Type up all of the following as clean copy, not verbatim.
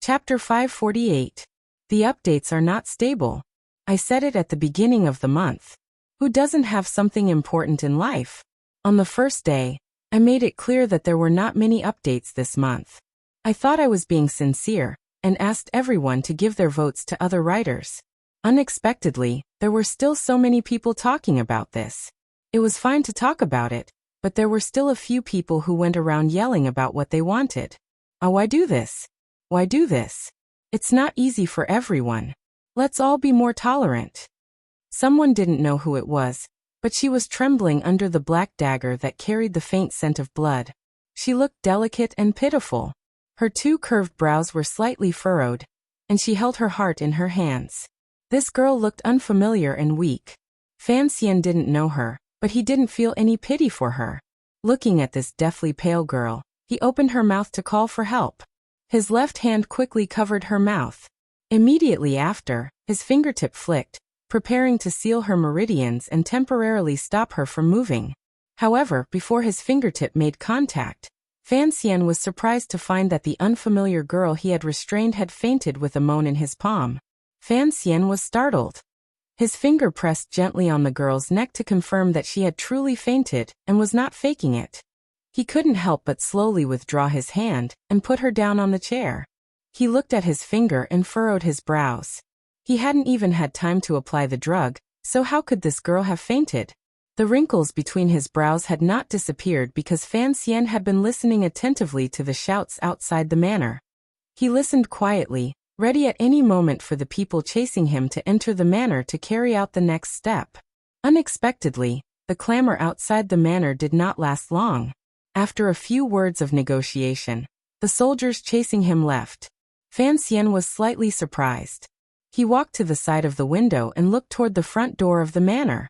Chapter 548. The updates are not stable. I said it at the beginning of the month. Who doesn't have something important in life? On the first day, I made it clear that there were not many updates this month. I thought I was being sincere, and asked everyone to give their votes to other writers. Unexpectedly, there were still so many people talking about this. It was fine to talk about it, but there were still a few people who went around yelling about what they wanted. Oh, why do this? Why do this? It's not easy for everyone. Let's all be more tolerant. Someone didn't know who it was, but she was trembling under the black dagger that carried the faint scent of blood. She looked delicate and pitiful. Her two curved brows were slightly furrowed, and she held her heart in her hands. This girl looked unfamiliar and weak. Fan Xian didn't know her, but he didn't feel any pity for her. Looking at this deathly pale girl, he opened her mouth to call for help. His left hand quickly covered her mouth. Immediately after, his fingertip flicked, preparing to seal her meridians and temporarily stop her from moving. However, before his fingertip made contact, Fan Xian was surprised to find that the unfamiliar girl he had restrained had fainted with a moan in his palm. Fan Xian was startled. His finger pressed gently on the girl's neck to confirm that she had truly fainted and was not faking it. He couldn't help but slowly withdraw his hand and put her down on the chair. He looked at his finger and furrowed his brows. He hadn't even had time to apply the drug, so how could this girl have fainted? The wrinkles between his brows had not disappeared because Fan Xian had been listening attentively to the shouts outside the manor. He listened quietly, ready at any moment for the people chasing him to enter the manor to carry out the next step. Unexpectedly, the clamor outside the manor did not last long. After a few words of negotiation, the soldiers chasing him left. Fan Xian was slightly surprised. He walked to the side of the window and looked toward the front door of the manor.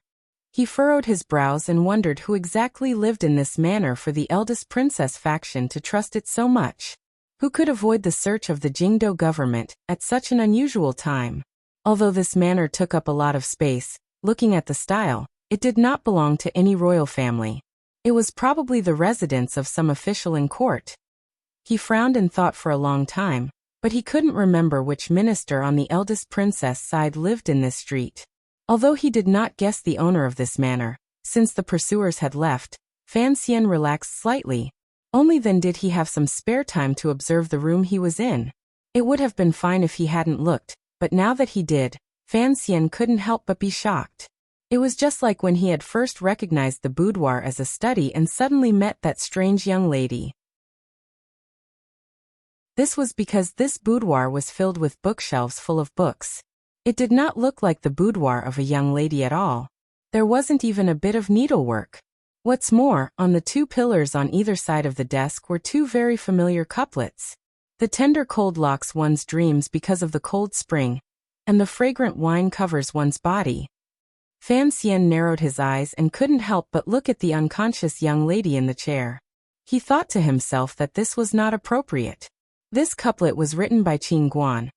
He furrowed his brows and wondered who exactly lived in this manor for the eldest princess faction to trust it so much. Who could avoid the search of the Jingdo government at such an unusual time? Although this manor took up a lot of space, looking at the style, it did not belong to any royal family. It was probably the residence of some official in court. He frowned and thought for a long time, but he couldn't remember which minister on the eldest princess side lived in this street. Although he did not guess the owner of this manor, since the pursuers had left, Fan Xian relaxed slightly. Only then did he have some spare time to observe the room he was in. It would have been fine if he hadn't looked, but now that he did, Fan Xian couldn't help but be shocked. It was just like when he had first recognized the boudoir as a study and suddenly met that strange young lady. This was because this boudoir was filled with bookshelves full of books. It did not look like the boudoir of a young lady at all. There wasn't even a bit of needlework. What's more, on the two pillars on either side of the desk were two very familiar couplets. The tender cold locks one's dreams because of the cold spring, and the fragrant wine covers one's body. Fan Xian narrowed his eyes and couldn't help but look at the unconscious young lady in the chair. He thought to himself that this was not appropriate. This couplet was written by Qin Guan,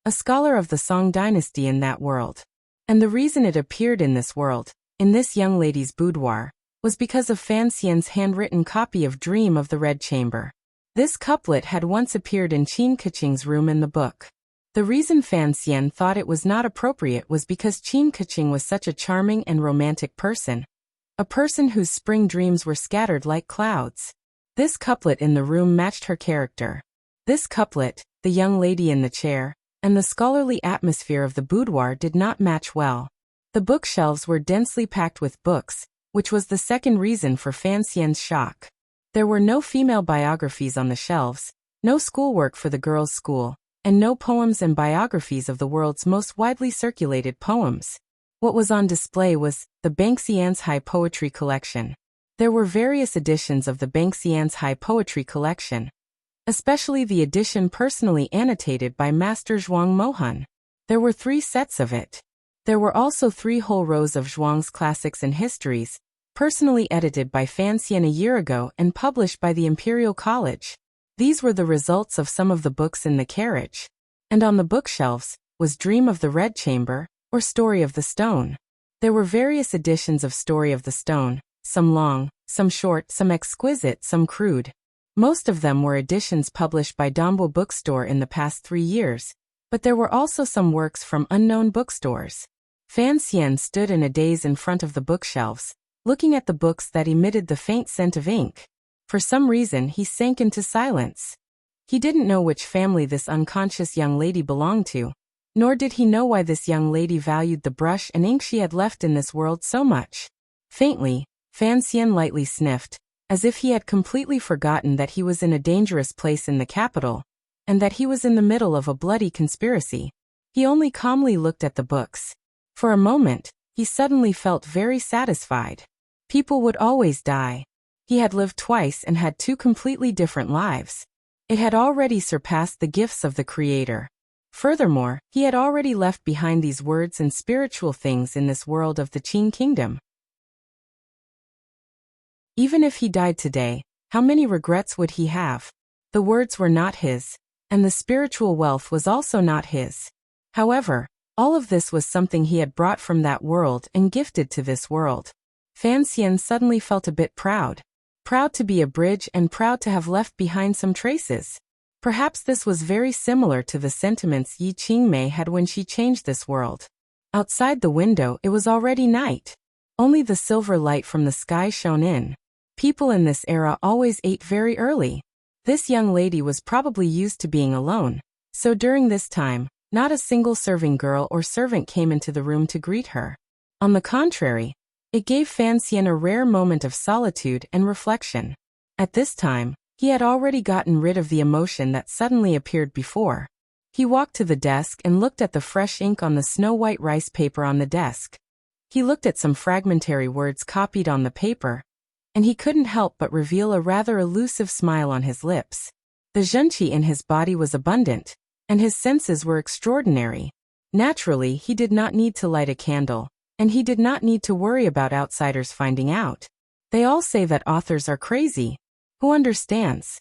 a scholar of the Song dynasty in that world. And the reason it appeared in this world, in this young lady's boudoir, was because of Fan Xian's handwritten copy of Dream of the Red Chamber. This couplet had once appeared in Qin Keqing's room in the book. The reason Fan Xian thought it was not appropriate was because Qin Keqing was such a charming and romantic person. A person whose spring dreams were scattered like clouds. This couplet in the room matched her character. This couplet, the young lady in the chair, and the scholarly atmosphere of the boudoir did not match well. The bookshelves were densely packed with books, which was the second reason for Fan Xian's shock. There were no female biographies on the shelves, no schoolwork for the girls' school, and no poems and biographies of the world's most widely circulated poems. What was on display was the Banxian's High Poetry Collection. There were various editions of the Banxian's High Poetry Collection, especially the edition personally annotated by Master Zhuang Mohan. There were 3 sets of it. There were also 3 whole rows of Zhuang's classics and histories, personally edited by Fan Xian a year ago and published by the Imperial College. These were the results of some of the books in the carriage. And on the bookshelves was Dream of the Red Chamber, or Story of the Stone. There were various editions of Story of the Stone, some long, some short, some exquisite, some crude. Most of them were editions published by Dombo Bookstore in the past 3 years, but there were also some works from unknown bookstores. Fan Xian stood in a daze in front of the bookshelves, looking at the books that emitted the faint scent of ink. For some reason he sank into silence. He didn't know which family this unconscious young lady belonged to, nor did he know why this young lady valued the brush and ink she had left in this world so much. Faintly, Fan Xian lightly sniffed, as if he had completely forgotten that he was in a dangerous place in the capital, and that he was in the middle of a bloody conspiracy. He only calmly looked at the books. For a moment, he suddenly felt very satisfied. People would always die. He had lived twice and had 2 completely different lives. It had already surpassed the gifts of the Creator. Furthermore, he had already left behind these words and spiritual things in this world of the Qing Kingdom. Even if he died today, how many regrets would he have? The words were not his, and the spiritual wealth was also not his. However, all of this was something he had brought from that world and gifted to this world. Fan Xian suddenly felt a bit proud. Proud to be a bridge and proud to have left behind some traces. Perhaps this was very similar to the sentiments Yi Qingmei had when she changed this world. Outside the window it was already night. Only the silver light from the sky shone in. People in this era always ate very early. This young lady was probably used to being alone, so during this time, not a single serving girl or servant came into the room to greet her. On the contrary, it gave Fan Xian a rare moment of solitude and reflection. At this time, he had already gotten rid of the emotion that suddenly appeared before. He walked to the desk and looked at the fresh ink on the snow-white rice paper on the desk. He looked at some fragmentary words copied on the paper, and he couldn't help but reveal a rather elusive smile on his lips. The zhenqi in his body was abundant, and his senses were extraordinary. Naturally, he did not need to light a candle, and he did not need to worry about outsiders finding out. They all say that authors are crazy. Who understands?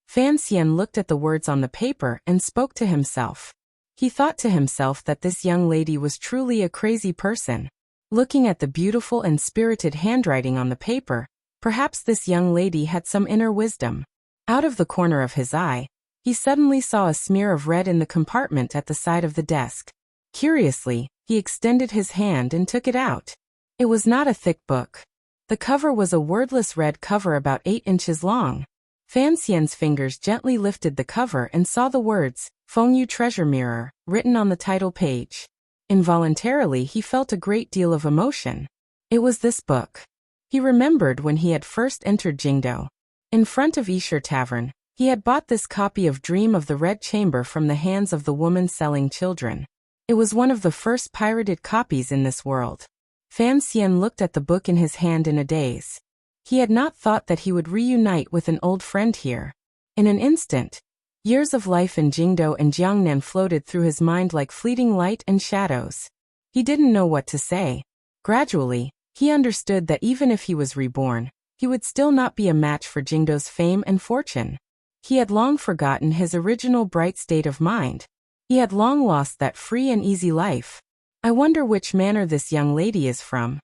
Fan Xian looked at the words on the paper and spoke to himself. He thought to himself that this young lady was truly a crazy person. Looking at the beautiful and spirited handwriting on the paper, perhaps this young lady had some inner wisdom. Out of the corner of his eye, he suddenly saw a smear of red in the compartment at the side of the desk. Curiously, he extended his hand and took it out. It was not a thick book. The cover was a wordless red cover about 8 inches long. Fan Xian's fingers gently lifted the cover and saw the words, Fengyu Treasure Mirror, written on the title page. Involuntarily he felt a great deal of emotion. It was this book. He remembered when he had first entered Jingdou. In front of Yisher Tavern, he had bought this copy of Dream of the Red Chamber from the hands of the woman selling children. It was one of the first pirated copies in this world. Fan Xian looked at the book in his hand in a daze. He had not thought that he would reunite with an old friend here. In an instant, years of life in Jingdou and Jiangnan floated through his mind like fleeting light and shadows. He didn't know what to say. Gradually, he understood that even if he was reborn, he would still not be a match for Jingdou's fame and fortune. He had long forgotten his original bright state of mind. He had long lost that free and easy life. I wonder which manor this young lady is from.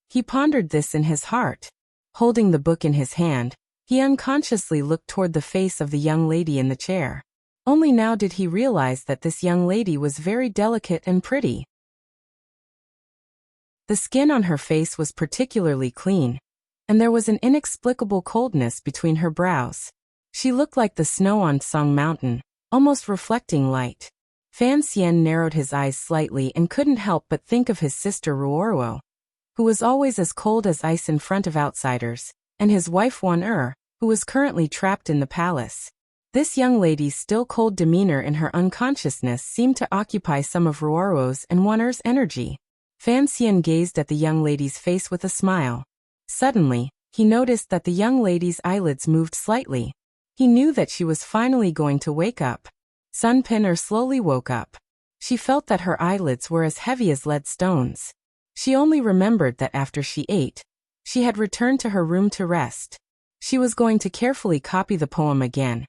He pondered this in his heart. Holding the book in his hand, he unconsciously looked toward the face of the young lady in the chair. Only now did he realize that this young lady was very delicate and pretty. The skin on her face was particularly clean, and there was an inexplicable coldness between her brows. She looked like the snow on Song Mountain, almost reflecting light. Fan Xian narrowed his eyes slightly and couldn't help but think of his sister Ruoruo, who was always as cold as ice in front of outsiders, and his wife Wan who was currently trapped in the palace. This young lady's still cold demeanor in her unconsciousness seemed to occupy some of Ruoruo's and Wan energy. Fan Xian gazed at the young lady's face with a smile. Suddenly, he noticed that the young lady's eyelids moved slightly. He knew that she was finally going to wake up. Sun Pinner slowly woke up. She felt that her eyelids were as heavy as lead stones. She only remembered that after she ate, she had returned to her room to rest. She was going to carefully copy the poem again,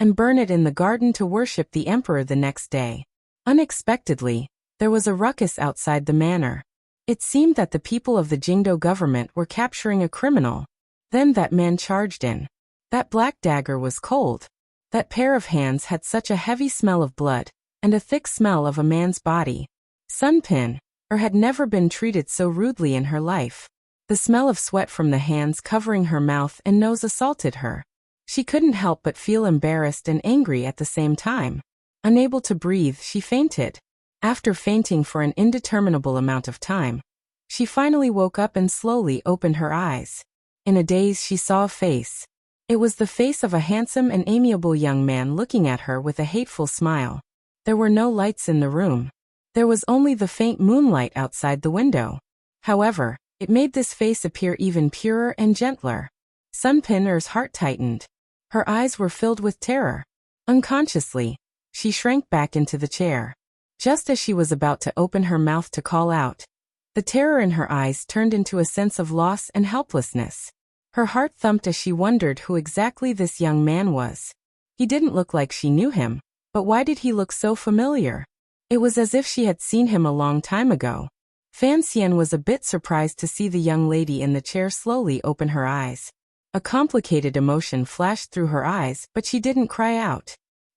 and burn it in the garden to worship the emperor the next day. Unexpectedly, there was a ruckus outside the manor. It seemed that the people of the Jingdou government were capturing a criminal. Then that man charged in. That black dagger was cold. That pair of hands had such a heavy smell of blood, and a thick smell of a man's body. Sunpin had never been treated so rudely in her life. The smell of sweat from the hands covering her mouth and nose assaulted her. She couldn't help but feel embarrassed and angry at the same time. Unable to breathe, she fainted. After fainting for an indeterminable amount of time, she finally woke up and slowly opened her eyes. In a daze, she saw a face. It was the face of a handsome and amiable young man looking at her with a hateful smile. There were no lights in the room. There was only the faint moonlight outside the window. However, it made this face appear even purer and gentler. Sunpin's heart tightened. Her eyes were filled with terror. Unconsciously, she shrank back into the chair. Just as she was about to open her mouth to call out, the terror in her eyes turned into a sense of loss and helplessness. Her heart thumped as she wondered who exactly this young man was. He didn't look like she knew him, but why did he look so familiar? It was as if she had seen him a long time ago. Fan Xian was a bit surprised to see the young lady in the chair slowly open her eyes. A complicated emotion flashed through her eyes, but she didn't cry out.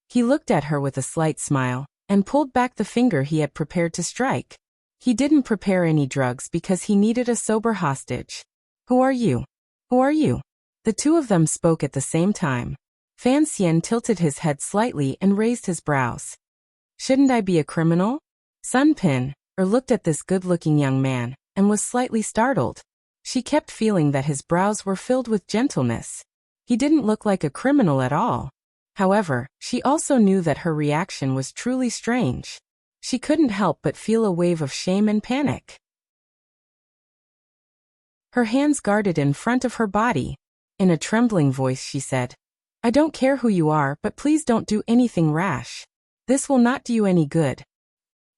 He looked at her with a slight smile, and pulled back the finger he had prepared to strike. He didn't prepare any drugs because he needed a sober hostage. "Who are you? Who are you?" The two of them spoke at the same time. Fan Xian tilted his head slightly and raised his brows. "Shouldn't I be a criminal?" Sunpin looked at this good-looking young man, and was slightly startled. She kept feeling that his brows were filled with gentleness. He didn't look like a criminal at all. However, she also knew that her reaction was truly strange. She couldn't help but feel a wave of shame and panic. Her hands guarded in front of her body. In a trembling voice she said, "I don't care who you are, but please don't do anything rash. This will not do you any good."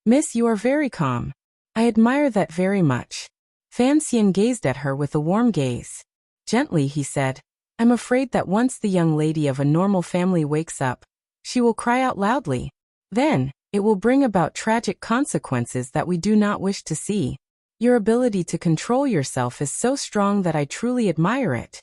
"Miss, you are very calm. I admire that very much." Fan Xian gazed at her with a warm gaze. Gently he said, "I'm afraid that once the young lady of a normal family wakes up, she will cry out loudly. Then, it will bring about tragic consequences that we do not wish to see. Your ability to control yourself is so strong that I truly admire it."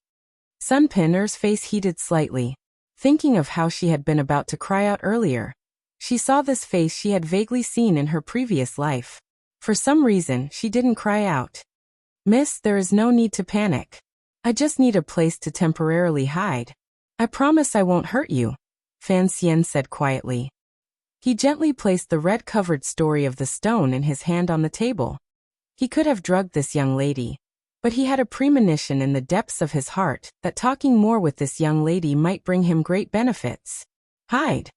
Sunpin's face heated slightly. Thinking of how she had been about to cry out earlier, she saw this face she had vaguely seen in her previous life. For some reason, she didn't cry out. "Miss, there is no need to panic. I just need a place to temporarily hide. I promise I won't hurt you," Fan Xian said quietly. He gently placed the red-covered story of the stone in his hand on the table. He could have drugged this young lady, but he had a premonition in the depths of his heart that talking more with this young lady might bring him great benefits. "Hide."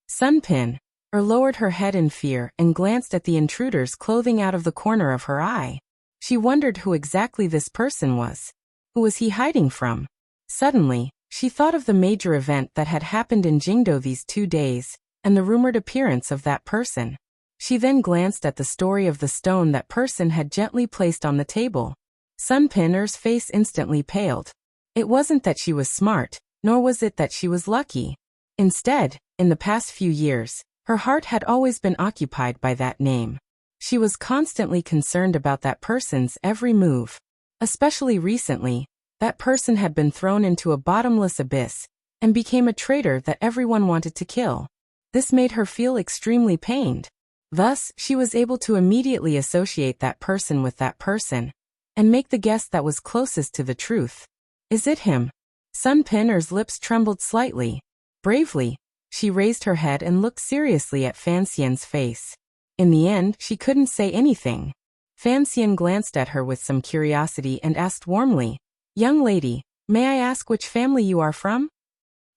Sunpin lowered her head in fear and glanced at the intruder's clothing out of the corner of her eye. She wondered who exactly this person was. Who was he hiding from? Suddenly, she thought of the major event that had happened in Jingdo these 2 days, and the rumored appearance of that person. She then glanced at the story of the stone that person had gently placed on the table. Sunpin's face instantly paled. It wasn't that she was smart, nor was it that she was lucky. Instead, in the past few years, her heart had always been occupied by that name. She was constantly concerned about that person's every move. Especially recently, that person had been thrown into a bottomless abyss, and became a traitor that everyone wanted to kill. This made her feel extremely pained. Thus, she was able to immediately associate that person with that person, and make the guess that was closest to the truth. "Is it him?" Sunpin's lips trembled slightly. Bravely, she raised her head and looked seriously at Fan Xian's face. In the end, she couldn't say anything. Fan Xian glanced at her with some curiosity and asked warmly, "Young lady, may I ask which family you are from?"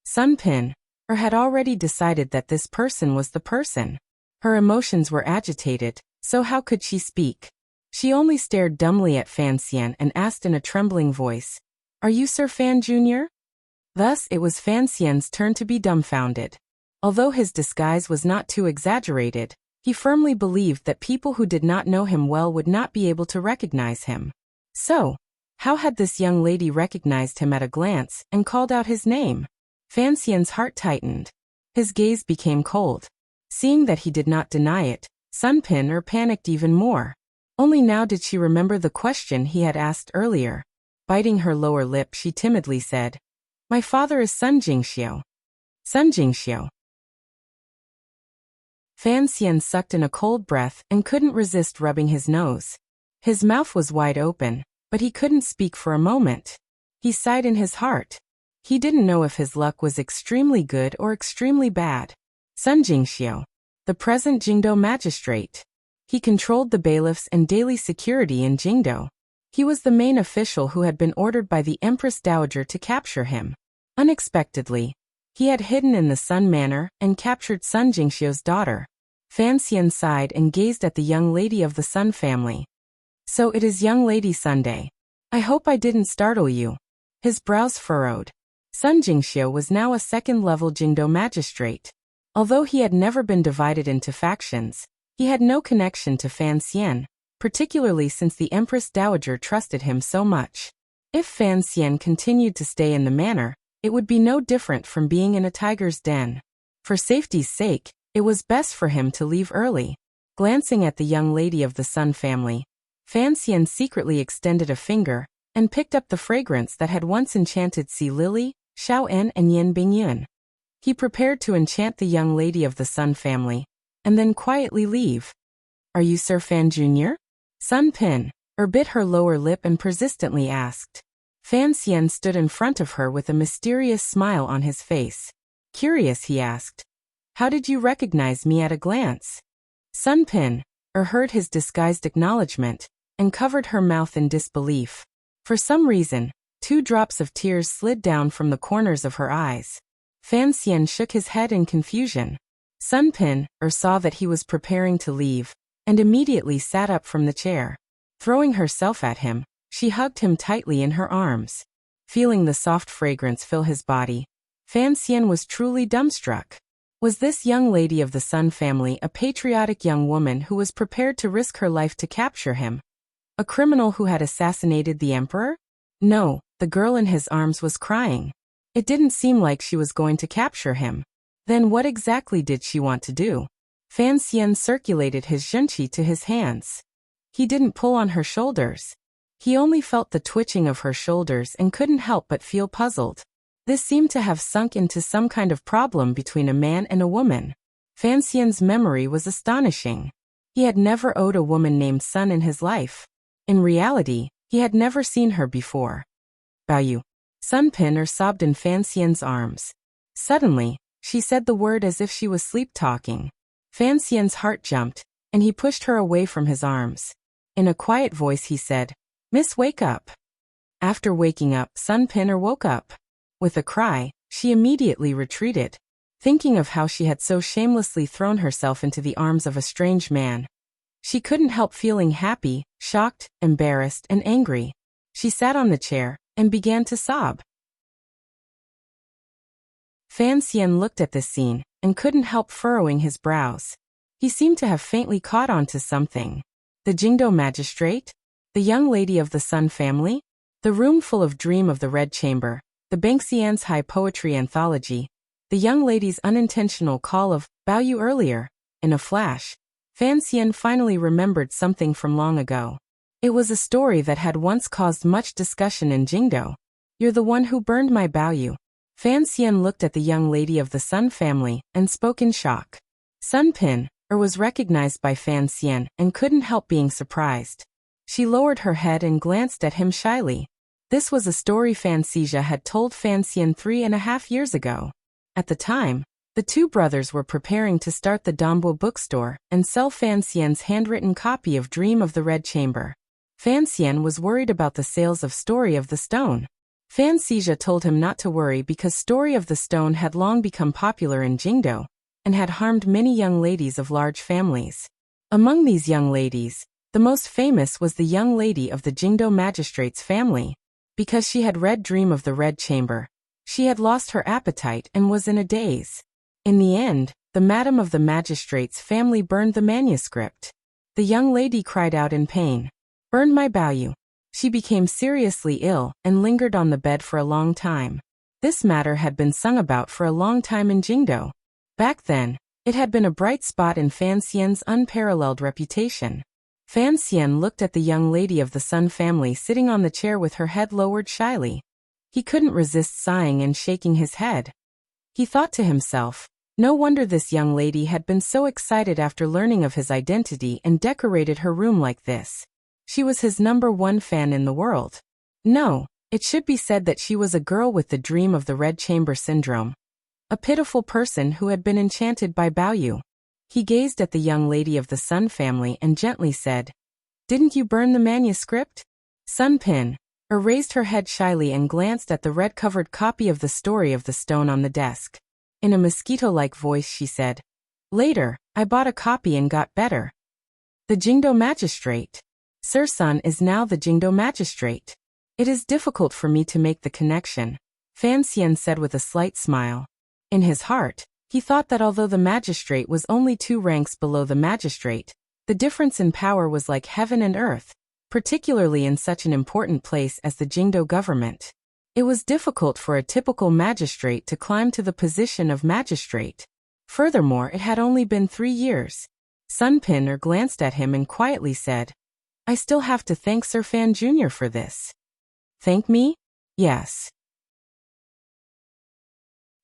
Sunpin had already decided that this person was the person. Her emotions were agitated, so how could she speak? She only stared dumbly at Fan Xian and asked in a trembling voice, "Are you Sir Fan Jr.?" Thus it was Fan Xian's turn to be dumbfounded. Although his disguise was not too exaggerated, he firmly believed that people who did not know him well would not be able to recognize him. So, how had this young lady recognized him at a glance and called out his name? Fan Xian's heart tightened. His gaze became cold. Seeing that he did not deny it, Sunpin panicked even more. Only now did she remember the question he had asked earlier. Biting her lower lip, she timidly said, My father is Sun Jingxiu. Sun Jingxiu. Fan Xian sucked in a cold breath and couldn't resist rubbing his nose. His mouth was wide open, but he couldn't speak for a moment. He sighed in his heart. He didn't know if his luck was extremely good or extremely bad. Sun Jingxiu, the present Jingdou magistrate. He controlled the bailiffs and daily security in Jingdou. He was the main official who had been ordered by the Empress Dowager to capture him. Unexpectedly, he had hidden in the Sun Manor and captured Sun Jingxiu's daughter. Fan Xian sighed and gazed at the young lady of the Sun family. So it is young lady Sunday. I hope I didn't startle you. His brows furrowed. Sun Jingxiu was now a second-level Jingdou magistrate. Although he had never been divided into factions, he had no connection to Fan Xian, particularly since the Empress Dowager trusted him so much. If Fan Xian continued to stay in the manor, it would be no different from being in a tiger's den. For safety's sake, it was best for him to leave early. Glancing at the young lady of the Sun family, Fan Xian secretly extended a finger and picked up the fragrance that had once enchanted Sea Lily, Xiao En and Yin Bingyun. He prepared to enchant the young lady of the Sun family, and then quietly leave. Are you Sir Fan Jr.? Sun Pin, bit her lower lip and persistently asked. Fan Xian stood in front of her with a mysterious smile on his face. Curious, he asked. How did you recognize me at a glance? Sun Pin, heard his disguised acknowledgement, and covered her mouth in disbelief. For some reason, 2 drops of tears slid down from the corners of her eyes. Fan Xian shook his head in confusion. Sun Pin, saw that he was preparing to leave, and immediately sat up from the chair. Throwing herself at him, she hugged him tightly in her arms. Feeling the soft fragrance fill his body, Fan Xian was truly dumbstruck. Was this young lady of the Sun family a patriotic young woman who was prepared to risk her life to capture him? A criminal who had assassinated the emperor? No, the girl in his arms was crying. It didn't seem like she was going to capture him. Then what exactly did she want to do? Fan Xian circulated his zhenqi to his hands. He didn't pull on her shoulders. He only felt the twitching of her shoulders and couldn't help but feel puzzled. This seemed to have sunk into some kind of problem between a man and a woman. Fan Xian's memory was astonishing. He had never owed a woman named Sun in his life. In reality, he had never seen her before. Baoyu. Sun Pin sobbed in Fan Xian's arms. Suddenly, she said the word as if she was sleep-talking. Fan Xian's heart jumped, and he pushed her away from his arms. In a quiet voice he said, Miss, wake up. After waking up, Sun Pin woke up. With a cry, she immediately retreated, thinking of how she had so shamelessly thrown herself into the arms of a strange man. She couldn't help feeling happy, shocked, embarrassed, and angry. She sat on the chair and began to sob. Fan Xian looked at this scene and couldn't help furrowing his brows. He seemed to have faintly caught on to something. The Jingdou magistrate? The young lady of the Sun family? The room full of Dream of the Red Chamber? The Bangxian's High Poetry Anthology? The young lady's unintentional call of Baoyu earlier? In a flash, Fan Xian finally remembered something from long ago. It was a story that had once caused much discussion in Jingdou. You're the one who burned my Baoyu. Fan Xian looked at the young lady of the Sun family and spoke in shock. Sun Pin, was recognized by Fan Xian and couldn't help being surprised. She lowered her head and glanced at him shyly. This was a story Fan Xizha had told Fan Xian 3.5 years ago. At the time, the 2 brothers were preparing to start the Dombo bookstore and sell Fan Xian's handwritten copy of Dream of the Red Chamber. Fan Xian was worried about the sales of Story of the Stone. Fan Xizha told him not to worry because Story of the Stone had long become popular in Jingdou and had harmed many young ladies of large families. Among these young ladies, the most famous was the young lady of the Jingdou magistrate's family. Because she had read Dream of the Red Chamber, she had lost her appetite and was in a daze. In the end, the madam of the magistrate's family burned the manuscript. The young lady cried out in pain. Burned my Baoyu. She became seriously ill and lingered on the bed for a long time. This matter had been sung about for a long time in Jingdou. Back then, it had been a bright spot in Fan Xian's unparalleled reputation. Fan Xian looked at the young lady of the Sun family sitting on the chair with her head lowered shyly. He couldn't resist sighing and shaking his head. He thought to himself, no wonder this young lady had been so excited after learning of his identity and decorated her room like this. She was his #1 fan in the world. No, it should be said that she was a girl with the dream of the Red Chamber syndrome. A pitiful person who had been enchanted by Baoyu. He gazed at the young lady of the Sun family and gently said, "Didn't you burn the manuscript?" Sun Pin raised her head shyly and glanced at the red-covered copy of the Story of the Stone on the desk. In a mosquito-like voice she said, "Later, I bought a copy and got better." The Jingdo magistrate. Sir Sun is now the Jingdo magistrate. It is difficult for me to make the connection, Fan Xian said with a slight smile. In his heart, he thought that although the magistrate was only 2 ranks below the magistrate, the difference in power was like heaven and earth, particularly in such an important place as the Jingdo government. It was difficult for a typical magistrate to climb to the position of magistrate. Furthermore, it had only been 3 years. Sun Pin glanced at him and quietly said, "I still have to thank Sir Fan Jr. for this." "Thank me?" "Yes."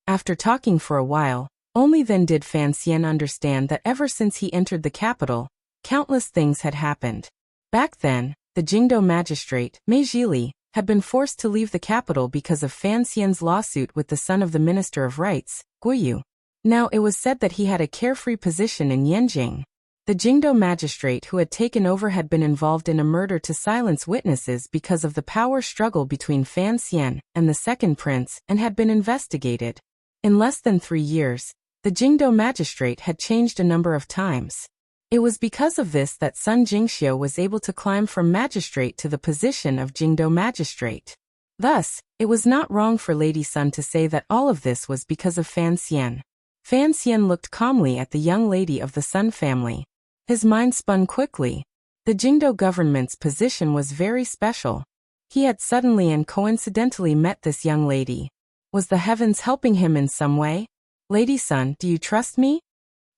After talking for a while, only then did Fan Xian understand that ever since he entered the capital, countless things had happened. Back then, the Jingdo magistrate, Mei Zhili, had been forced to leave the capital because of Fan Xian's lawsuit with the son of the Minister of Rights, Guiyu. Now it was said that he had a carefree position in Yanjing. The Jingdo magistrate who had taken over had been involved in a murder to silence witnesses because of the power struggle between Fan Xian and the second prince and had been investigated. In less than 3 years, the Jingdo magistrate had changed a number of times. It was because of this that Sun Jingxiu was able to climb from magistrate to the position of Jingdo magistrate. Thus, it was not wrong for Lady Sun to say that all of this was because of Fan Xian. Fan Xian looked calmly at the young lady of the Sun family. His mind spun quickly. The Jingdo government's position was very special. He had suddenly and coincidentally met this young lady. Was the heavens helping him in some way? "Lady Sun, do you trust me?"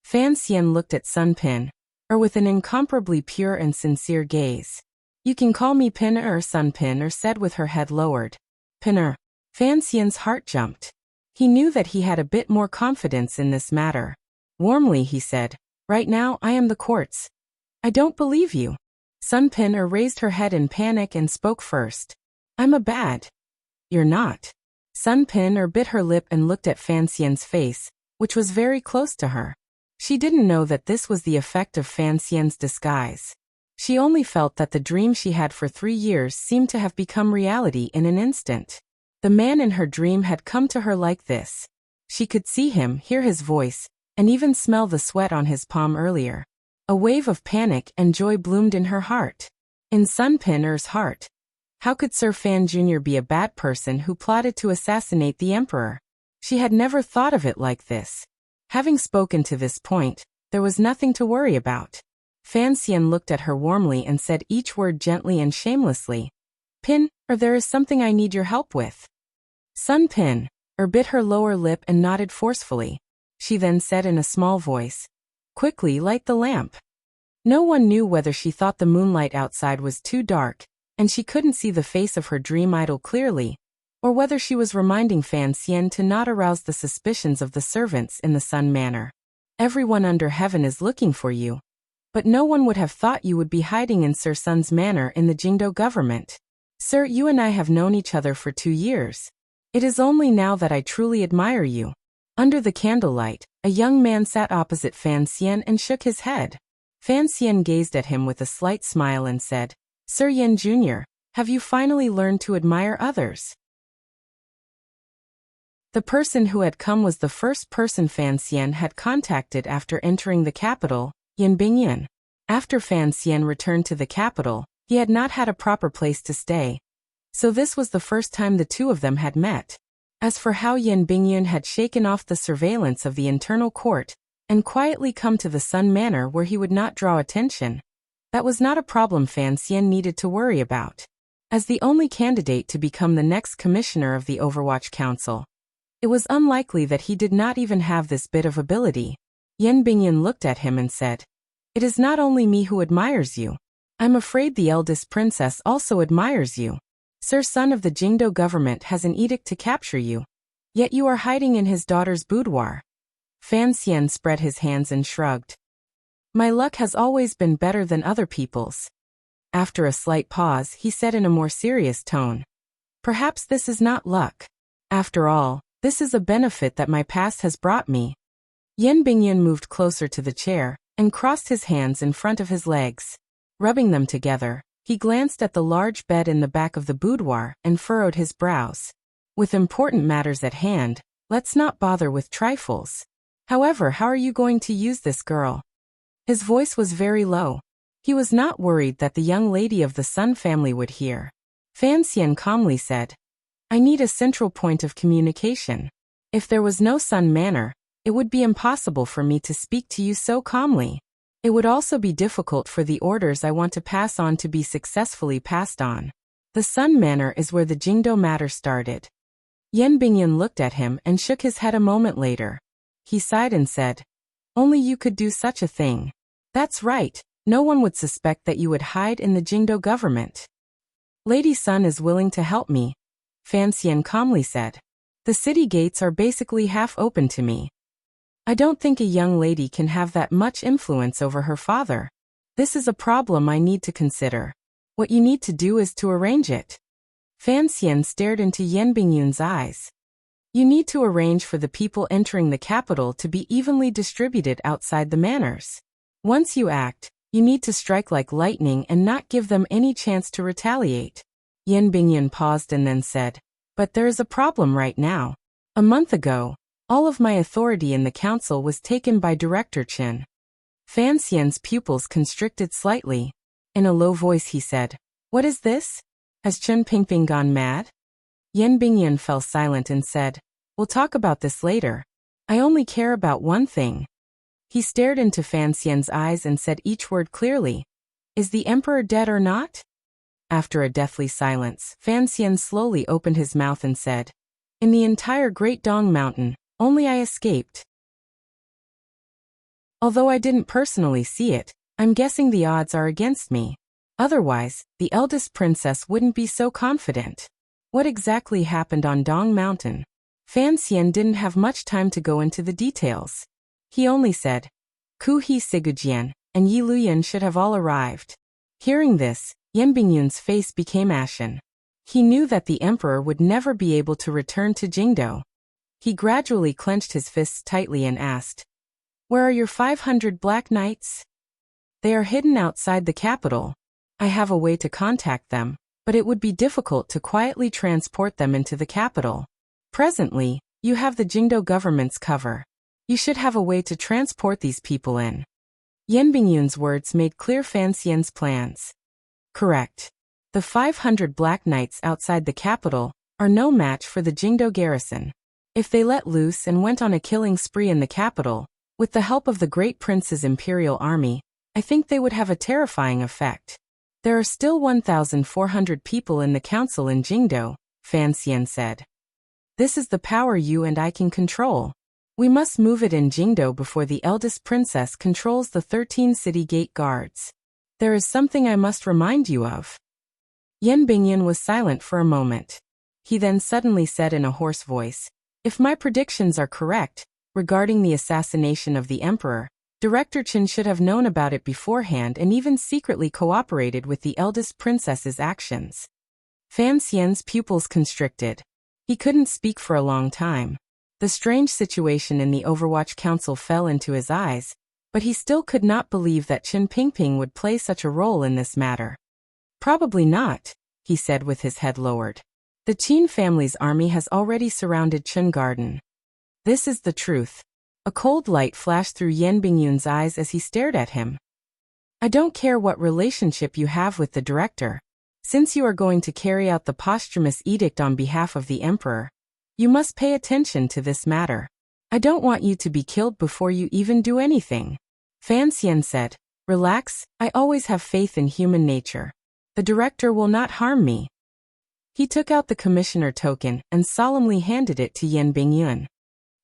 Fan Xian looked at Sun Pin, with an incomparably pure and sincere gaze. "You can call me Pin Sun Pin said with her head lowered. Pin Fan Xian's heart jumped. He knew that he had a bit more confidence in this matter. Warmly he said, "Right now I am the court's." "I don't believe you." Sun Pin raised her head in panic and spoke first. "I'm a bad." "You're not." Sun Pin bit her lip and looked at Fan Xian's face, which was very close to her. She didn't know that this was the effect of Fan Xian's disguise. She only felt that the dream she had for 3 years seemed to have become reality in an instant. The man in her dream had come to her like this. She could see him, hear his voice, and even smell the sweat on his palm earlier. A wave of panic and joy bloomed in her heart. In Sun Pin's heart. How could Sir Fan Jr. be a bad person who plotted to assassinate the emperor? She had never thought of it like this. Having spoken to this point, there was nothing to worry about. Fan Xian looked at her warmly and said each word gently and shamelessly. "Pin, there is something I need your help with." Sun Pin, bit her lower lip and nodded forcefully. She then said in a small voice, "Quickly light the lamp." No one knew whether she thought the moonlight outside was too dark, and she couldn't see the face of her dream idol clearly, or whether she was reminding Fan Xian to not arouse the suspicions of the servants in the Sun Manor. "Everyone under heaven is looking for you. But no one would have thought you would be hiding in Sir Sun's manor in the Jingdo government. Sir, you and I have known each other for 2 years. It is only now that I truly admire you." Under the candlelight, a young man sat opposite Fan Xian and shook his head. Fan Xian gazed at him with a slight smile and said, "Sir Yan Jr., have you finally learned to admire others?" The person who had come was the first person Fan Xian had contacted after entering the capital, Yan Bingyan. After Fan Xian returned to the capital, he had not had a proper place to stay. So this was the first time the two of them had met. As for how Yan Bingyan had shaken off the surveillance of the internal court, and quietly come to the Sun Manor where he would not draw attention, that was not a problem Fan Xian needed to worry about. As the only candidate to become the next commissioner of the Overwatch Council, it was unlikely that he did not even have this bit of ability. Yan Bingyan looked at him and said, "It is not only me who admires you. I'm afraid the eldest princess also admires you." Sir, son of the Jingdo government has an edict to capture you. Yet you are hiding in his daughter's boudoir. Fan Xian spread his hands and shrugged. My luck has always been better than other people's. After a slight pause, he said in a more serious tone. Perhaps this is not luck. After all, this is a benefit that my past has brought me. Yan Bingyun moved closer to the chair and crossed his hands in front of his legs. Rubbing them together, he glanced at the large bed in the back of the boudoir and furrowed his brows. With important matters at hand, let's not bother with trifles. However, how are you going to use this girl? His voice was very low. He was not worried that the young lady of the Sun family would hear. Fan Xian calmly said, I need a central point of communication. If there was no Sun manor, it would be impossible for me to speak to you so calmly. It would also be difficult for the orders I want to pass on to be successfully passed on. The Sun manor is where the Jingdo matter started. Yan Bingyun looked at him and shook his head a moment later. He sighed and said, Only you could do such a thing. That's right. No one would suspect that you would hide in the Jingdo government. Lady Sun is willing to help me, Fan Xian calmly said. The city gates are basically half open to me. I don't think a young lady can have that much influence over her father. This is a problem I need to consider. What you need to do is to arrange it. Fan Xian stared into Yan Bingyun's eyes. You need to arrange for the people entering the capital to be evenly distributed outside the manors. Once you act, you need to strike like lightning and not give them any chance to retaliate. Yan Bingyun paused and then said, But there is a problem right now. A month ago, all of my authority in the council was taken by Director Chen. Fan Xian's pupils constricted slightly. In a low voice he said, What is this? Has Chen Pingping gone mad? Yan Bingyun fell silent and said, We'll talk about this later. I only care about one thing. He stared into Fan Xian's eyes and said each word clearly. Is the emperor dead or not? After a deathly silence, Fan Xian slowly opened his mouth and said, In the entire Great Dong Mountain, only I escaped. Although I didn't personally see it, I'm guessing the odds are against me. Otherwise, the eldest princess wouldn't be so confident. What exactly happened on Dong Mountain? Fan Xian didn't have much time to go into the details. He only said, Ku He Sigujian and Yi Luyan should have all arrived. Hearing this, Yan Bingyun's face became ashen. He knew that the emperor would never be able to return to Jingdo. He gradually clenched his fists tightly and asked, Where are your 500 black knights? They are hidden outside the capital. I have a way to contact them, but it would be difficult to quietly transport them into the capital. Presently, you have the Jingdo government's cover. You should have a way to transport these people in. Yan Bingyun's words made clear Fan Xian's plans. Correct. The 500 black knights outside the capital are no match for the Jingdo garrison. If they let loose and went on a killing spree in the capital, with the help of the Great Prince's imperial army, I think they would have a terrifying effect. There are still 1,400 people in the council in Jingdo, Fan Xian said. This is the power you and I can control. We must move it in Jingdo before the eldest princess controls the 13 city gate guards. There is something I must remind you of. Yan Bingyun was silent for a moment. He then suddenly said in a hoarse voice, If my predictions are correct, regarding the assassination of the emperor, Director Chen should have known about it beforehand and even secretly cooperated with the eldest princess's actions. Fan Xian's pupils constricted. He couldn't speak for a long time. The strange situation in the Overwatch Council fell into his eyes, but he still could not believe that Chen Pingping would play such a role in this matter. Probably not, he said with his head lowered. The Qin family's army has already surrounded Chen Garden. This is the truth. A cold light flashed through Yan Bingyun's eyes as he stared at him. I don't care what relationship you have with the director. Since you are going to carry out the posthumous edict on behalf of the emperor, you must pay attention to this matter. I don't want you to be killed before you even do anything. Fan Xian said, Relax, I always have faith in human nature. The director will not harm me. He took out the commissioner token and solemnly handed it to Yan Bingyun.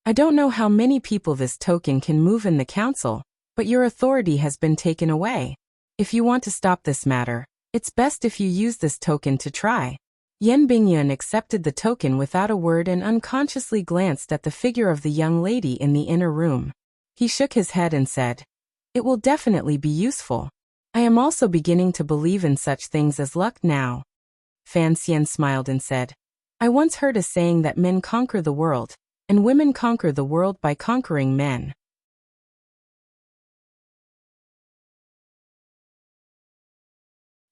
I don't know how many people this token can move in the council, but your authority has been taken away. If you want to stop this matter, it's best if you use this token to try. Yan Bingyun accepted the token without a word and unconsciously glanced at the figure of the young lady in the inner room. He shook his head and said, "It will definitely be useful. I am also beginning to believe in such things as luck now." Fan Xian smiled and said, "I once heard a saying that men conquer the world, and women conquer the world by conquering men."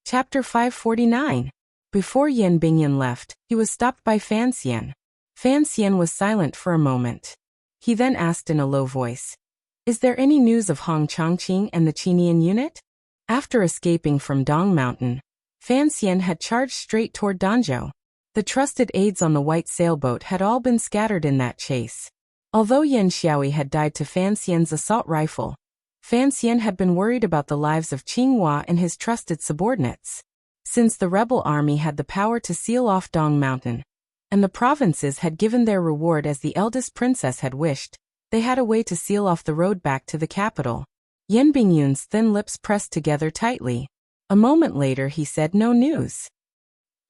Chapter 549. Before Yan Bingyan left, he was stopped by Fan Xian. Fan Xian was silent for a moment. He then asked in a low voice, "Is there any news of Hong Chongqing and the Qinian unit?" After escaping from Dong Mountain, Fan Xian had charged straight toward Danzhou. The trusted aides on the white sailboat had all been scattered in that chase. Although Yan Xiaoyi had died to Fan Xian's assault rifle, Fan Xian had been worried about the lives of Qinghua and his trusted subordinates. Since the rebel army had the power to seal off Dong Mountain, and the provinces had given their reward as the eldest princess had wished, they had a way to seal off the road back to the capital. Yan Bingyun's thin lips pressed together tightly. A moment later he said, "No news."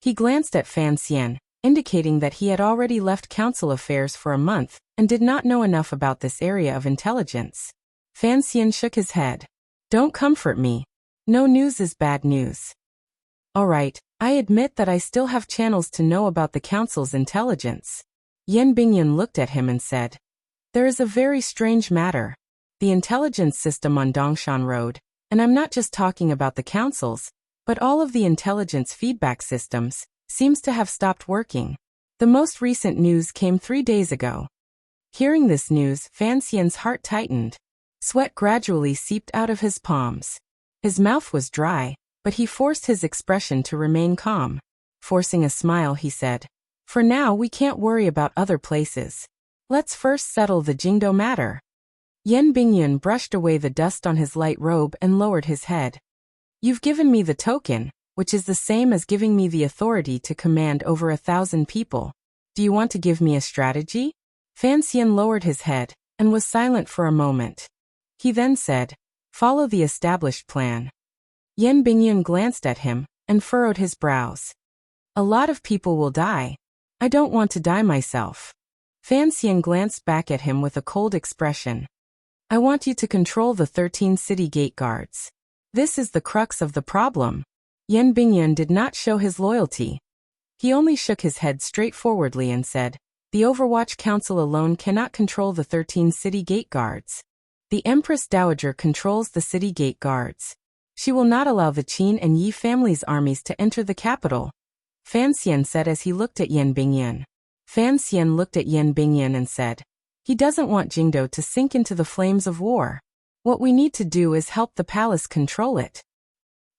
He glanced at Fan Xian, indicating that he had already left council affairs for a month and did not know enough about this area of intelligence. Fan Xian shook his head. "Don't comfort me. No news is bad news. All right, I admit that I still have channels to know about the council's intelligence." Yan Bingyun looked at him and said, "There is a very strange matter. The intelligence system on Dongshan Road, and I'm not just talking about the councils, but all of the intelligence feedback systems, seems to have stopped working. The most recent news came 3 days ago." Hearing this news, Fan Xian's heart tightened. Sweat gradually seeped out of his palms. His mouth was dry, but he forced his expression to remain calm. Forcing a smile, he said, "For now we can't worry about other places. Let's first settle the Jingdo matter." Yan Bingyun brushed away the dust on his light robe and lowered his head. "You've given me the token, which is the same as giving me the authority to command over 1,000 people. Do you want to give me a strategy?" Fan Xian lowered his head and was silent for a moment. He then said, "Follow the established plan." Yan Bingyun glanced at him and furrowed his brows. "A lot of people will die. I don't want to die myself." Fan Xian glanced back at him with a cold expression. "I want you to control the 13 city gate guards. This is the crux of the problem." Yan Bingyun did not show his loyalty. He only shook his head straightforwardly and said, "The Overwatch Council alone cannot control the 13 city gate guards. The Empress Dowager controls the city gate guards. She will not allow the Qin and Yi families' armies to enter the capital," Fan Xian said as he looked at Yan Bingyun. Fan Xian looked at Yan Bingyun and said, "He doesn't want Jingdo to sink into the flames of war. What we need to do is help the palace control it."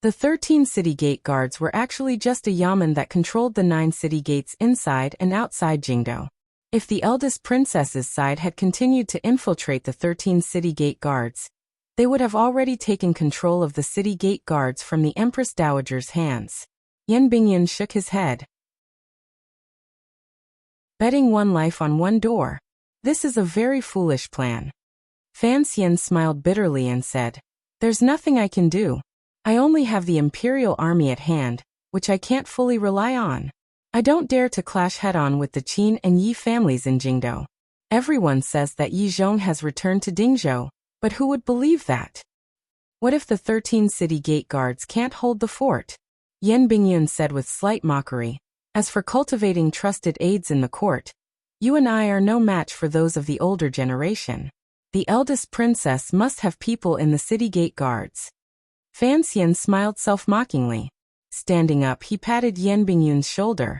The 13 city gate guards were actually just a yamen that controlled the 9 city gates inside and outside Jingdo. If the eldest princess's side had continued to infiltrate the 13 city gate guards, they would have already taken control of the city gate guards from the Empress Dowager's hands. Yan Bingyun shook his head. "Betting one life on one door. This is a very foolish plan." Fan Xian smiled bitterly and said, "There's nothing I can do. I only have the imperial army at hand, which I can't fully rely on. I don't dare to clash head-on with the Qin and Yi families in Jingdo. Everyone says that Yi Zhong has returned to Dingzhou, but who would believe that? What if the 13 city gate guards can't hold the fort?" Yan Bingyun said with slight mockery. "As for cultivating trusted aides in the court, you and I are no match for those of the older generation. The eldest princess must have people in the city gate guards." Fan Xian smiled self-mockingly. Standing up, he patted Yan Bingyun's shoulder.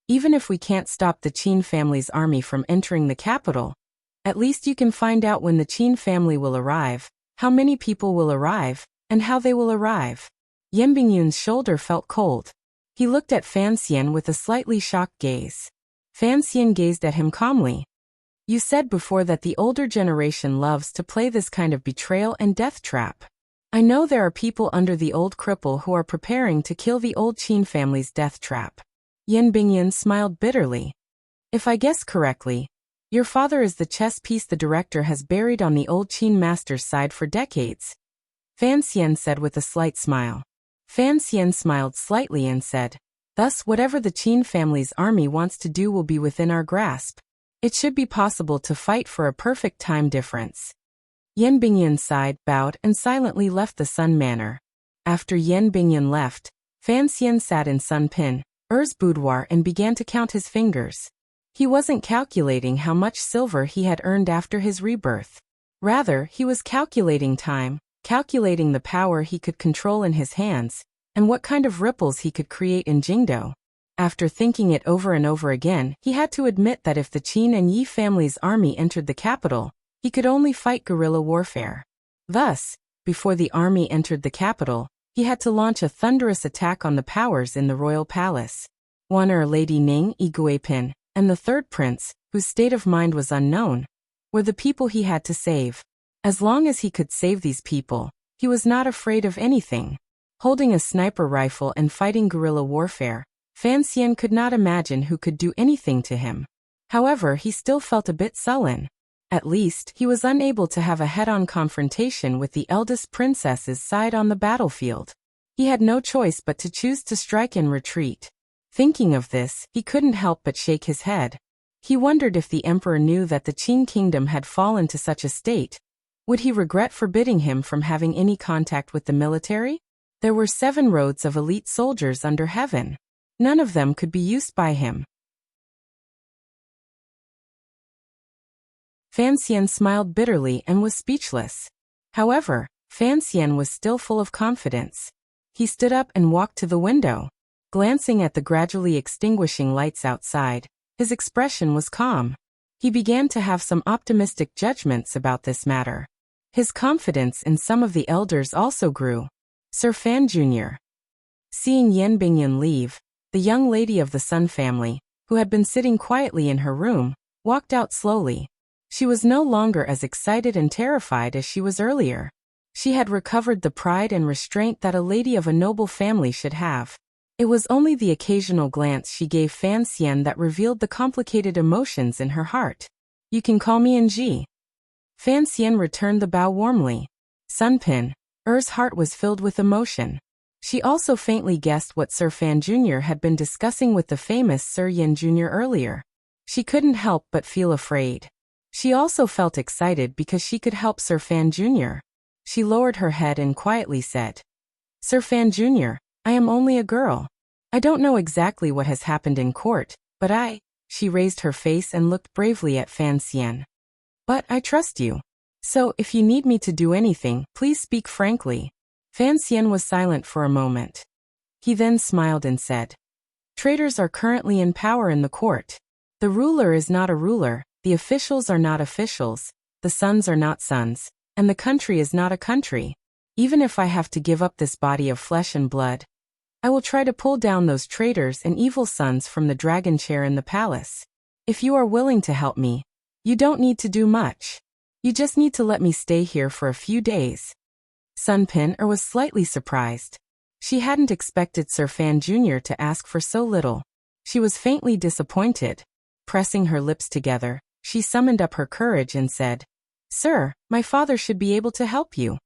"Even if we can't stop the Qin family's army from entering the capital, at least you can find out when the Qin family will arrive, how many people will arrive, and how they will arrive." Yan Bingyun's shoulder felt cold. He looked at Fan Xian with a slightly shocked gaze. Fan Xian gazed at him calmly. "You said before that the older generation loves to play this kind of betrayal and death trap. I know there are people under the old cripple who are preparing to kill the old Qin family's death trap." Yan Bingyun smiled bitterly. "If I guess correctly, your father is the chess piece the director has buried on the old Qin master's side for decades," Fan Xian said with a slight smile. Fan Xian smiled slightly and said, Thus, whatever the Qin family's army wants to do will be within our grasp. It should be possible to fight for a perfect time difference. Yan Bingyun sighed, bowed, and silently left the Sun Manor. After Yan Bingyun left, Fan Xian sat in Sun Pin's boudoir and began to count his fingers. He wasn't calculating how much silver he had earned after his rebirth. Rather, he was calculating time, calculating the power he could control in his hands, and what kind of ripples he could create in Jingdo. After thinking it over and over again, he had to admit that if the Qin and Yi family's army entered the capital, he could only fight guerrilla warfare. Thus, before the army entered the capital, he had to launch a thunderous attack on the powers in the royal palace. One Lady Ning Iguipin, and the third prince, whose state of mind was unknown, were the people he had to save. As long as he could save these people, he was not afraid of anything. Holding a sniper rifle and fighting guerrilla warfare, Fan Xian could not imagine who could do anything to him. However, he still felt a bit sullen. At least, he was unable to have a head-on confrontation with the eldest princess's side on the battlefield. He had no choice but to choose to strike and retreat. Thinking of this, he couldn't help but shake his head. He wondered if the emperor knew that the Qin kingdom had fallen to such a state. Would he regret forbidding him from having any contact with the military? There were 7 roads of elite soldiers under heaven. None of them could be used by him. Fan Xian smiled bitterly and was speechless. However, Fan Xian was still full of confidence. He stood up and walked to the window. Glancing at the gradually extinguishing lights outside, his expression was calm. He began to have some optimistic judgments about this matter. His confidence in some of the elders also grew. Sir Fan Jr. Seeing Yan Bingyun leave, the young lady of the Sun family, who had been sitting quietly in her room, walked out slowly. She was no longer as excited and terrified as she was earlier. She had recovered the pride and restraint that a lady of a noble family should have. It was only the occasional glance she gave Fan Xian that revealed the complicated emotions in her heart. "You can call me Nji." Fan Xian returned the bow warmly. Sun Pin's heart was filled with emotion. She also faintly guessed what Sir Fan Jr. had been discussing with the famous Sir Yan Jr. earlier. She couldn't help but feel afraid. She also felt excited because she could help Sir Fan Jr. She lowered her head and quietly said, "Sir Fan Jr., I am only a girl. I don't know exactly what has happened in court, but She raised her face and looked bravely at Fan Xian. "But I trust you. So if you need me to do anything, please speak frankly." Fan Xian was silent for a moment. He then smiled and said, "Traitors are currently in power in the court. The ruler is not a ruler, the officials are not officials, the sons are not sons, and the country is not a country. Even if I have to give up this body of flesh and blood, I will try to pull down those traitors and evil sons from the dragon chair in the palace. If you are willing to help me, you don't need to do much. You just need to let me stay here for a few days." Sun Pin'er was slightly surprised. She hadn't expected Sir Fan Jr. to ask for so little. She was faintly disappointed. Pressing her lips together, she summoned up her courage and said, "Sir, my father should be able to help you."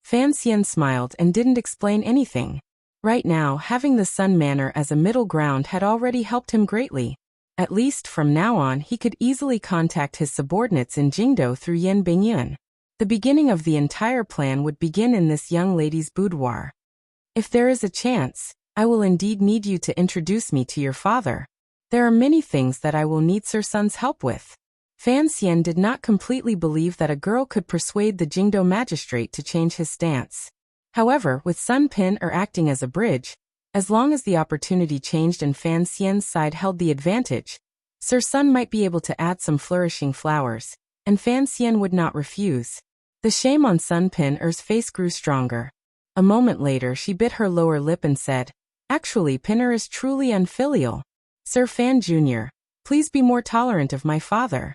Fan Xian smiled and didn't explain anything. Right now, having the Sun Manor as a middle ground had already helped him greatly. At least from now on he could easily contact his subordinates in Jingdo through Yan Bingyun. The beginning of the entire plan would begin in this young lady's boudoir. "If there is a chance, I will indeed need you to introduce me to your father. There are many things that I will need Sir Sun's help with." Fan Xian did not completely believe that a girl could persuade the Jingdo magistrate to change his stance. However, with Sun Pin'er acting as a bridge, as long as the opportunity changed and Fan Xian's side held the advantage, Sir Sun might be able to add some flourishing flowers, and Fan Xian would not refuse. The shame on Sun Pin'er's face grew stronger. A moment later she bit her lower lip and said, "Actually, Pin'er is truly unfilial. Sir Fan Jr., please be more tolerant of my father."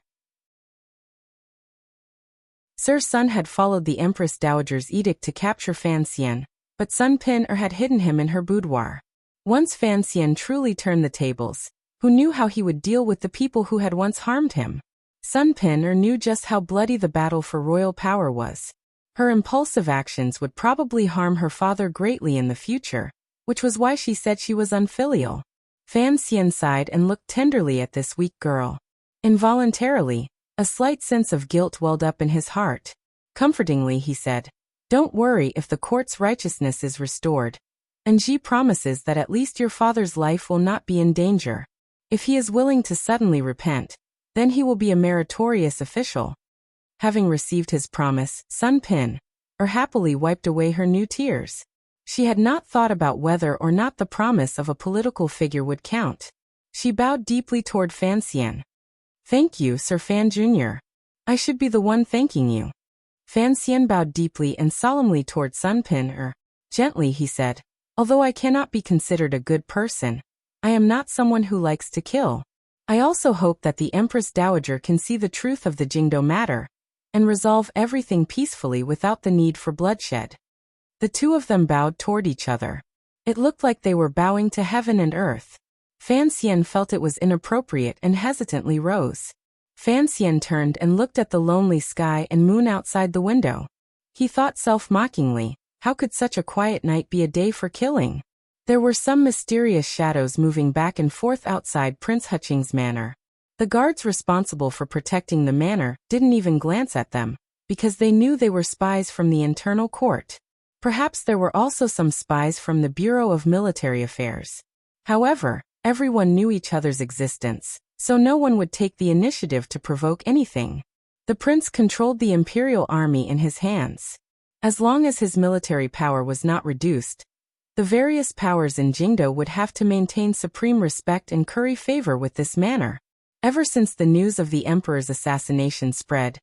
Sir Sun had followed the Empress Dowager's edict to capture Fan Xian, but Sun Pin'er had hidden him in her boudoir. Once Fan Xian truly turned the tables, who knew how he would deal with the people who had once harmed him? Sun Pin'er knew just how bloody the battle for royal power was. Her impulsive actions would probably harm her father greatly in the future, which was why she said she was unfilial. Fan Xian sighed and looked tenderly at this weak girl. Involuntarily, a slight sense of guilt welled up in his heart. Comfortingly, he said, "Don't worry if the court's righteousness is restored. And Ji promises that at least your father's life will not be in danger. If he is willing to suddenly repent, then he will be a meritorious official." Having received his promise, Sun Pin happily wiped away her new tears. She had not thought about whether or not the promise of a political figure would count. She bowed deeply toward Fan Xian. "Thank you, Sir Fan Jr. I should be the one thanking you." Fan Xian bowed deeply and solemnly toward Sun Pin. Gently, he said, "Although I cannot be considered a good person, I am not someone who likes to kill. I also hope that the Empress Dowager can see the truth of the Jingdo matter and resolve everything peacefully without the need for bloodshed." The two of them bowed toward each other. It looked like they were bowing to heaven and earth. Fan Xian felt it was inappropriate and hesitantly rose. Fan Xian turned and looked at the lonely sky and moon outside the window. He thought self-mockingly, how could such a quiet night be a day for killing? There were some mysterious shadows moving back and forth outside Prince Huqing's manor. The guards responsible for protecting the manor didn't even glance at them, because they knew they were spies from the internal court. Perhaps there were also some spies from the Bureau of Military Affairs. However, everyone knew each other's existence, so no one would take the initiative to provoke anything. The prince controlled the imperial army in his hands. As long as his military power was not reduced, the various powers in Jingdo would have to maintain supreme respect and curry favor with this manor. Ever since the news of the emperor's assassination spread,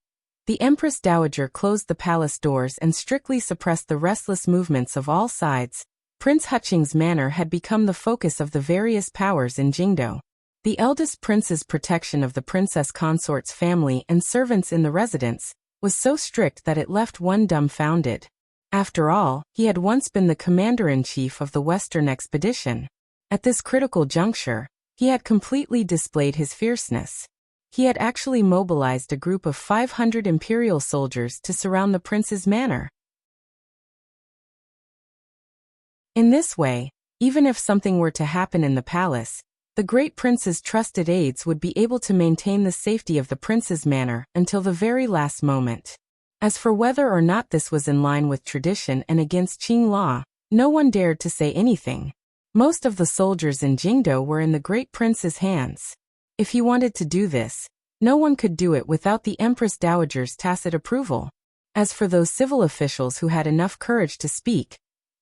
the Empress Dowager closed the palace doors and strictly suppressed the restless movements of all sides. Prince Huqing's manor had become the focus of the various powers in Jingdo. The eldest prince's protection of the princess consort's family and servants in the residence was so strict that it left one dumbfounded. After all, he had once been the commander-in-chief of the Western expedition. At this critical juncture, he had completely displayed his fierceness. He had actually mobilized a group of 500 imperial soldiers to surround the prince's manor. In this way, even if something were to happen in the palace, the great prince's trusted aides would be able to maintain the safety of the prince's manor until the very last moment. As for whether or not this was in line with tradition and against Qing law, no one dared to say anything. Most of the soldiers in Jingdo were in the great prince's hands. If he wanted to do this, no one could do it without the Empress Dowager's tacit approval. As for those civil officials who had enough courage to speak,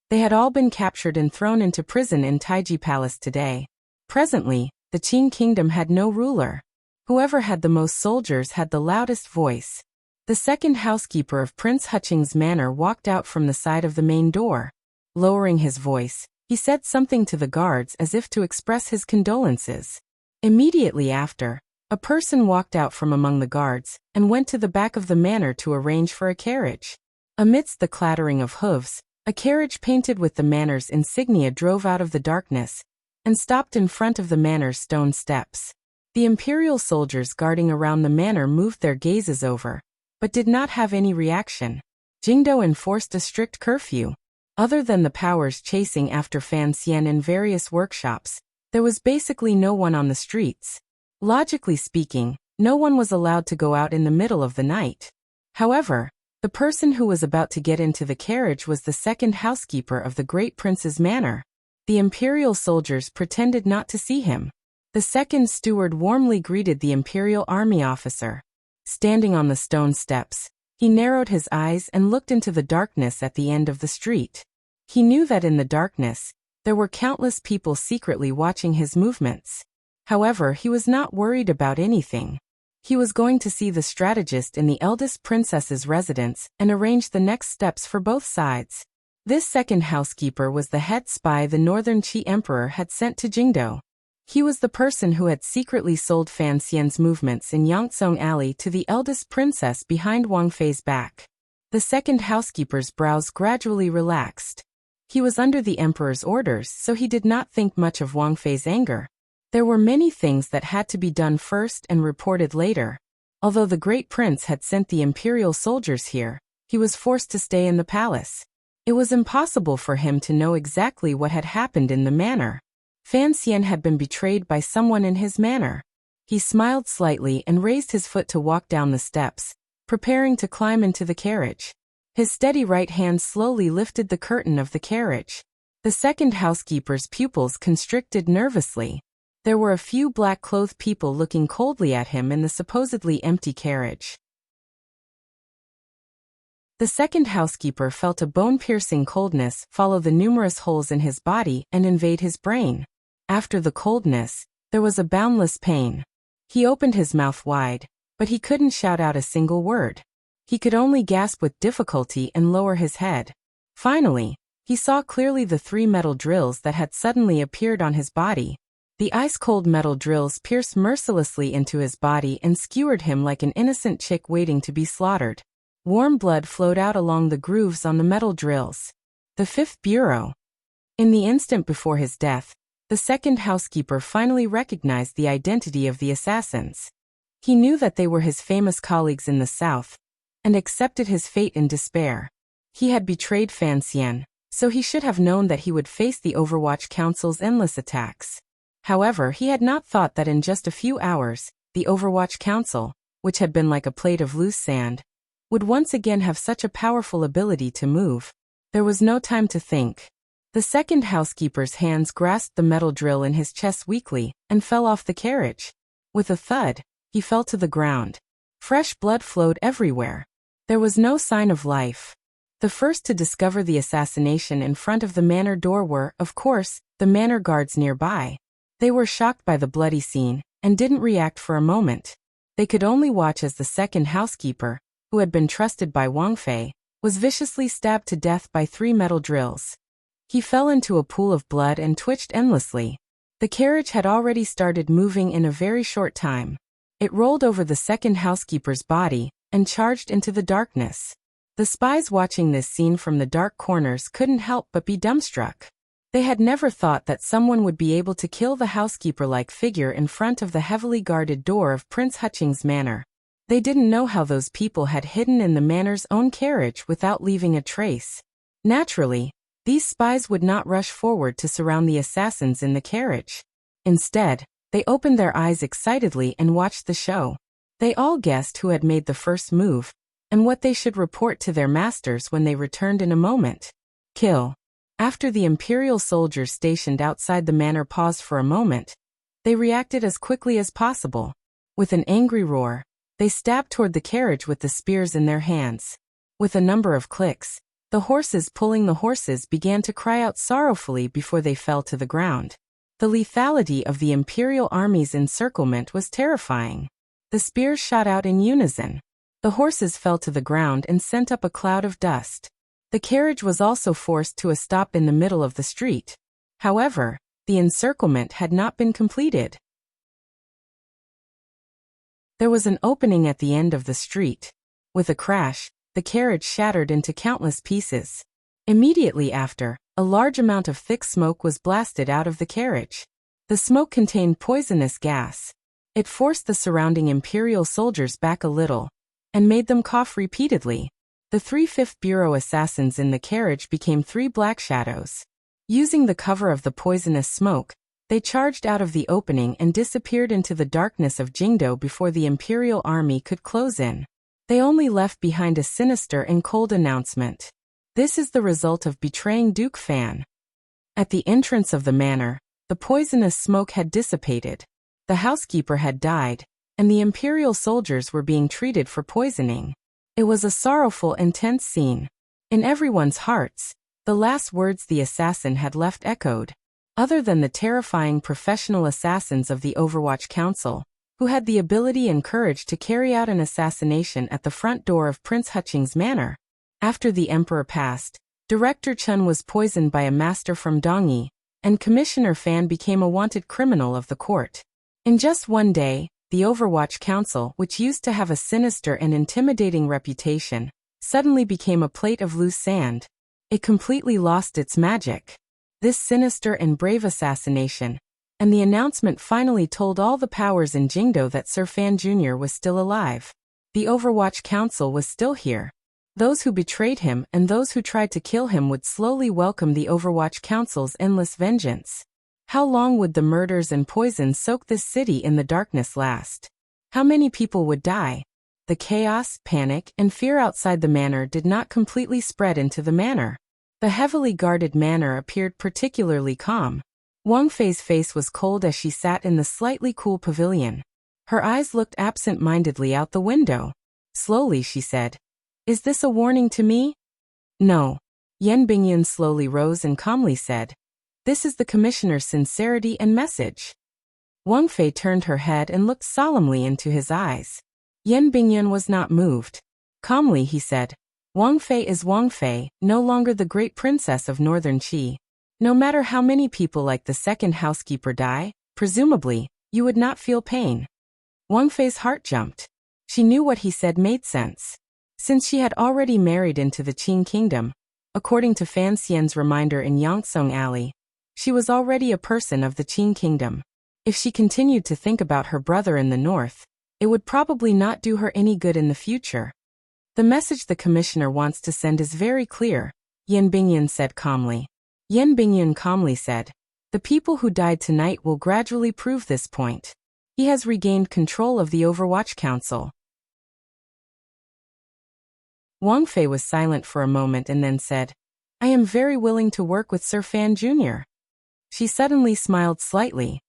they had all been captured and thrown into prison in Taiji Palace today. Presently, the Qing kingdom had no ruler. Whoever had the most soldiers had the loudest voice. The second housekeeper of Prince Huqing's manor walked out from the side of the main door. Lowering his voice, he said something to the guards as if to express his condolences. Immediately after, a person walked out from among the guards and went to the back of the manor to arrange for a carriage. Amidst the clattering of hooves, a carriage painted with the manor's insignia drove out of the darkness and stopped in front of the manor's stone steps. The imperial soldiers guarding around the manor moved their gazes over, but did not have any reaction. Jingdo enforced a strict curfew. Other than the powers chasing after Fan Xian in various workshops, there was basically no one on the streets. Logically speaking, no one was allowed to go out in the middle of the night. However, the person who was about to get into the carriage was the second housekeeper of the great prince's manor. The imperial soldiers pretended not to see him. The second steward warmly greeted the imperial army officer. Standing on the stone steps, he narrowed his eyes and looked into the darkness at the end of the street. He knew that in the darkness, there were countless people secretly watching his movements. However, he was not worried about anything. He was going to see the strategist in the eldest princess's residence and arrange the next steps for both sides. This second housekeeper was the head spy the Northern Qi Emperor had sent to Jingdo. He was the person who had secretly sold Fan Xian's movements in Yangtsong Alley to the eldest princess behind Wang Fei's back. The second housekeeper's brows gradually relaxed. He was under the emperor's orders, so he did not think much of Wang Fei's anger. There were many things that had to be done first and reported later. Although the great prince had sent the imperial soldiers here, he was forced to stay in the palace. It was impossible for him to know exactly what had happened in the manor. Fan Xian had been betrayed by someone in his manner. He smiled slightly and raised his foot to walk down the steps, preparing to climb into the carriage. His steady right hand slowly lifted the curtain of the carriage. The second housekeeper's pupils constricted nervously. There were a few black-clothed people looking coldly at him in the supposedly empty carriage. The second housekeeper felt a bone-piercing coldness follow the numerous holes in his body and invade his brain. After the coldness, there was a boundless pain. He opened his mouth wide, but he couldn't shout out a single word. He could only gasp with difficulty and lower his head. Finally, he saw clearly the 3 metal drills that had suddenly appeared on his body. The ice-cold metal drills pierced mercilessly into his body and skewered him like an innocent chick waiting to be slaughtered. Warm blood flowed out along the grooves on the metal drills. The 5th Bureau. In the instant before his death, the second housekeeper finally recognized the identity of the assassins. He knew that they were his famous colleagues in the south, and accepted his fate in despair. He had betrayed Fan Xian, so he should have known that he would face the Overwatch Council's endless attacks. However, he had not thought that in just a few hours, the Overwatch Council, which had been like a plate of loose sand, would once again have such a powerful ability to move. There was no time to think. The second housekeeper's hands grasped the metal drill in his chest weakly and fell off the carriage. With a thud, he fell to the ground. Fresh blood flowed everywhere. There was no sign of life. The first to discover the assassination in front of the manor door were, of course, the manor guards nearby. They were shocked by the bloody scene and didn't react for a moment. They could only watch as the second housekeeper, who had been trusted by Wang Fei, was viciously stabbed to death by 3 metal drills. He fell into a pool of blood and twitched endlessly. The carriage had already started moving in a very short time. It rolled over the second housekeeper's body and charged into the darkness. The spies watching this scene from the dark corners couldn't help but be dumbstruck. They had never thought that someone would be able to kill the housekeeper-like figure in front of the heavily guarded door of Prince Hutching's manor. They didn't know how those people had hidden in the manor's own carriage without leaving a trace. Naturally, these spies would not rush forward to surround the assassins in the carriage. Instead, they opened their eyes excitedly and watched the show. They all guessed who had made the first move, and what they should report to their masters when they returned in a moment. Kill. After the Imperial soldiers stationed outside the manor paused for a moment, they reacted as quickly as possible. With an angry roar, they stabbed toward the carriage with the spears in their hands. With a number of clicks, the horses pulling the horses began to cry out sorrowfully before they fell to the ground. The lethality of the Imperial army's encirclement was terrifying. The spears shot out in unison. The horses fell to the ground and sent up a cloud of dust. The carriage was also forced to a stop in the middle of the street. However, the encirclement had not been completed. There was an opening at the end of the street. With a crash, the carriage shattered into countless pieces. Immediately after, a large amount of thick smoke was blasted out of the carriage. The smoke contained poisonous gas. It forced the surrounding Imperial soldiers back a little, and made them cough repeatedly. The 3 5th Bureau assassins in the carriage became 3 black shadows. Using the cover of the poisonous smoke, they charged out of the opening and disappeared into the darkness of Jingdo before the Imperial army could close in. They only left behind a sinister and cold announcement. This is the result of betraying Duke Fan. At the entrance of the manor, the poisonous smoke had dissipated. The housekeeper had died, and the Imperial soldiers were being treated for poisoning. It was a sorrowful and tense scene. In everyone's hearts, the last words the assassin had left echoed. Other than the terrifying professional assassins of the Overwatch Council, who had the ability and courage to carry out an assassination at the front door of Prince Hutching's manor. After the Emperor passed, Director Chun was poisoned by a master from Dongyi, and Commissioner Fan became a wanted criminal of the court. In just one day, the Overwatch Council, which used to have a sinister and intimidating reputation, suddenly became a plate of loose sand. It completely lost its magic. This sinister and brave assassination, and the announcement finally told all the powers in Jingdo that Sir Fan Jr. was still alive. The Overwatch Council was still here. Those who betrayed him and those who tried to kill him would slowly welcome the Overwatch Council's endless vengeance. How long would the murders and poison soak this city in the darkness last? How many people would die? The chaos, panic, and fear outside the manor did not completely spread into the manor. The heavily guarded manor appeared particularly calm. Wang Fei's face was cold as she sat in the slightly cool pavilion. Her eyes looked absent-mindedly out the window. Slowly she said, "Is this a warning to me?" "No." Yan Bingyun slowly rose and calmly said, "This is the commissioner's sincerity and message." Wang Fei turned her head and looked solemnly into his eyes. Yan Bingyun was not moved. Calmly he said, "Wang Fei is Wang Fei, no longer the great princess of northern Qi. No matter how many people like the second housekeeper die, presumably, you would not feel pain." Wang Fei's heart jumped. She knew what he said made sense. Since she had already married into the Qing kingdom, according to Fan Xian's reminder in Yangsong Alley, she was already a person of the Qing kingdom. If she continued to think about her brother in the north, it would probably not do her any good in the future. "The message the commissioner wants to send is very clear," Yan Bingyun said calmly. Yan Bingyun calmly said, "The people who died tonight will gradually prove this point. He has regained control of the Overwatch Council." Wang Fei was silent for a moment and then said, "I am very willing to work with Sir Fan Jr." She suddenly smiled slightly.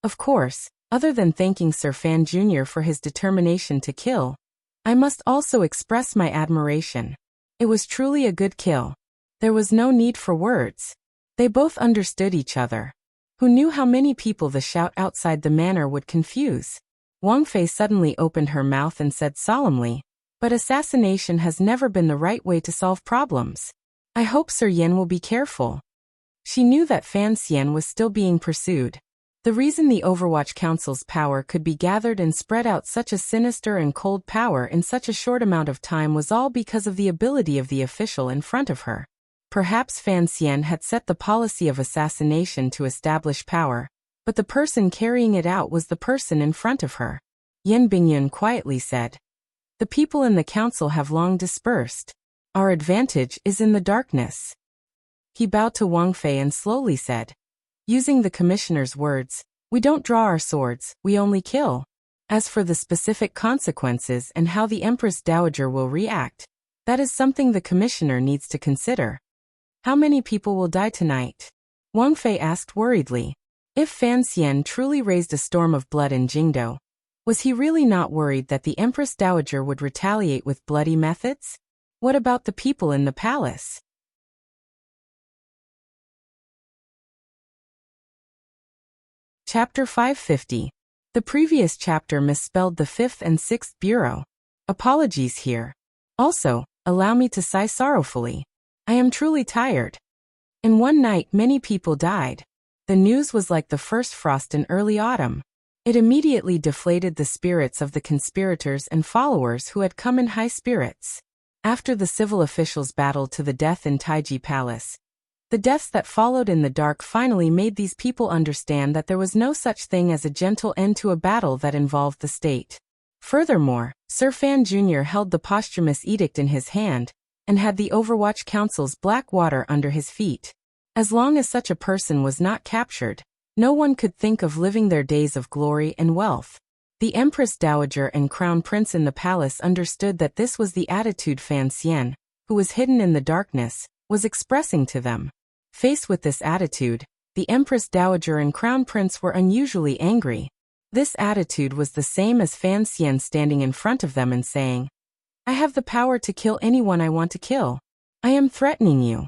"Of course, other than thanking Sir Fan Jr. for his determination to kill, I must also express my admiration. It was truly a good kill. There was no need for words." They both understood each other. Who knew how many people the shout outside the manor would confuse? Wang Fei suddenly opened her mouth and said solemnly, "But assassination has never been the right way to solve problems. I hope Sir Yan will be careful." She knew that Fan Xian was still being pursued. The reason the Overwatch Council's power could be gathered and spread out such a sinister and cold power in such a short amount of time was all because of the ability of the official in front of her. Perhaps Fan Xian had set the policy of assassination to establish power, but the person carrying it out was the person in front of her. Yan Bingyun quietly said, "The people in the council have long dispersed. Our advantage is in the darkness." He bowed to Wang Fei and slowly said, using the commissioner's words, "We don't draw our swords, we only kill. As for the specific consequences and how the Empress Dowager will react, that is something the commissioner needs to consider." "How many people will die tonight?" Wang Fei asked worriedly. If Fan Xian truly raised a storm of blood in Jingdo, was he really not worried that the Empress Dowager would retaliate with bloody methods? What about the people in the palace? Chapter 550. The previous chapter misspelled the 5th and 6th bureau. Apologies here. Also, allow me to sigh sorrowfully. I am truly tired. In one night many people died. The news was like the first frost in early autumn. It immediately deflated the spirits of the conspirators and followers who had come in high spirits. After the civil officials battled to the death in Taiji Palace, the deaths that followed in the dark finally made these people understand that there was no such thing as a gentle end to a battle that involved the state. Furthermore, Sir Fan Jr. held the posthumous edict in his hand, and had the Overwatch Council's black water under his feet. As long as such a person was not captured, no one could think of living their days of glory and wealth. The Empress Dowager and Crown Prince in the palace understood that this was the attitude Fan Xian, who was hidden in the darkness, was expressing to them. Faced with this attitude, the Empress Dowager and Crown Prince were unusually angry. This attitude was the same as Fan Xian standing in front of them and saying, "I have the power to kill anyone I want to kill. I am threatening you."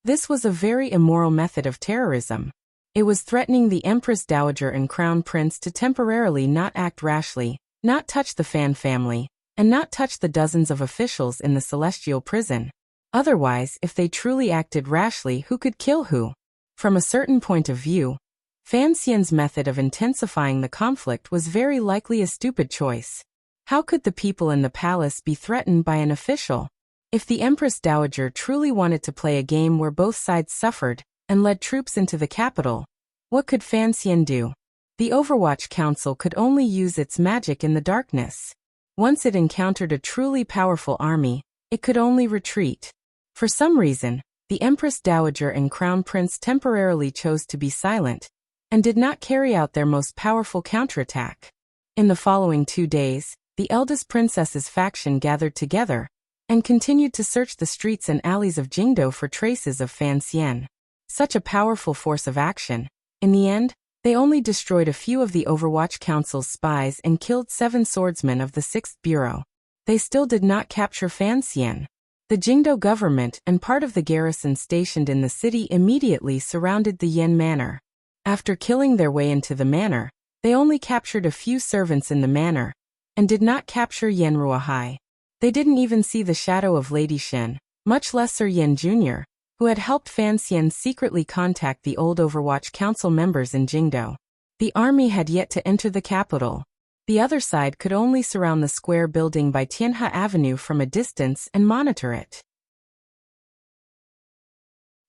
This was a very immoral method of terrorism. It was threatening the Empress Dowager and Crown Prince to temporarily not act rashly, not touch the Fan family, and not touch the dozens of officials in the celestial prison. Otherwise, if they truly acted rashly, who could kill who? From a certain point of view, Fan Xian's method of intensifying the conflict was very likely a stupid choice. How could the people in the palace be threatened by an official? If the Empress Dowager truly wanted to play a game where both sides suffered, and led troops into the capital, what could Fan Xian do? The Overwatch Council could only use its magic in the darkness. Once it encountered a truly powerful army, it could only retreat. For some reason, the Empress Dowager and Crown Prince temporarily chose to be silent, and did not carry out their most powerful counterattack. In the following 2 days, the eldest princess's faction gathered together and continued to search the streets and alleys of Jingdo for traces of Fan Xian. Such a powerful force of action. In the end, they only destroyed a few of the Overwatch Council's spies and killed 7 swordsmen of the 6th Bureau. They still did not capture Fan Xian. The Jingdo government and part of the garrison stationed in the city immediately surrounded the Yen manor. After killing their way into the manor, they only captured a few servants in the manor and did not capture Yen Ruohai. They didn't even see the shadow of Lady Shen, much less Sir Yen Jr., who had helped Fan Xian secretly contact the old Overwatch Council members in Jingdo. The army had yet to enter the capital. The other side could only surround the square building by Tianhe Avenue from a distance and monitor it.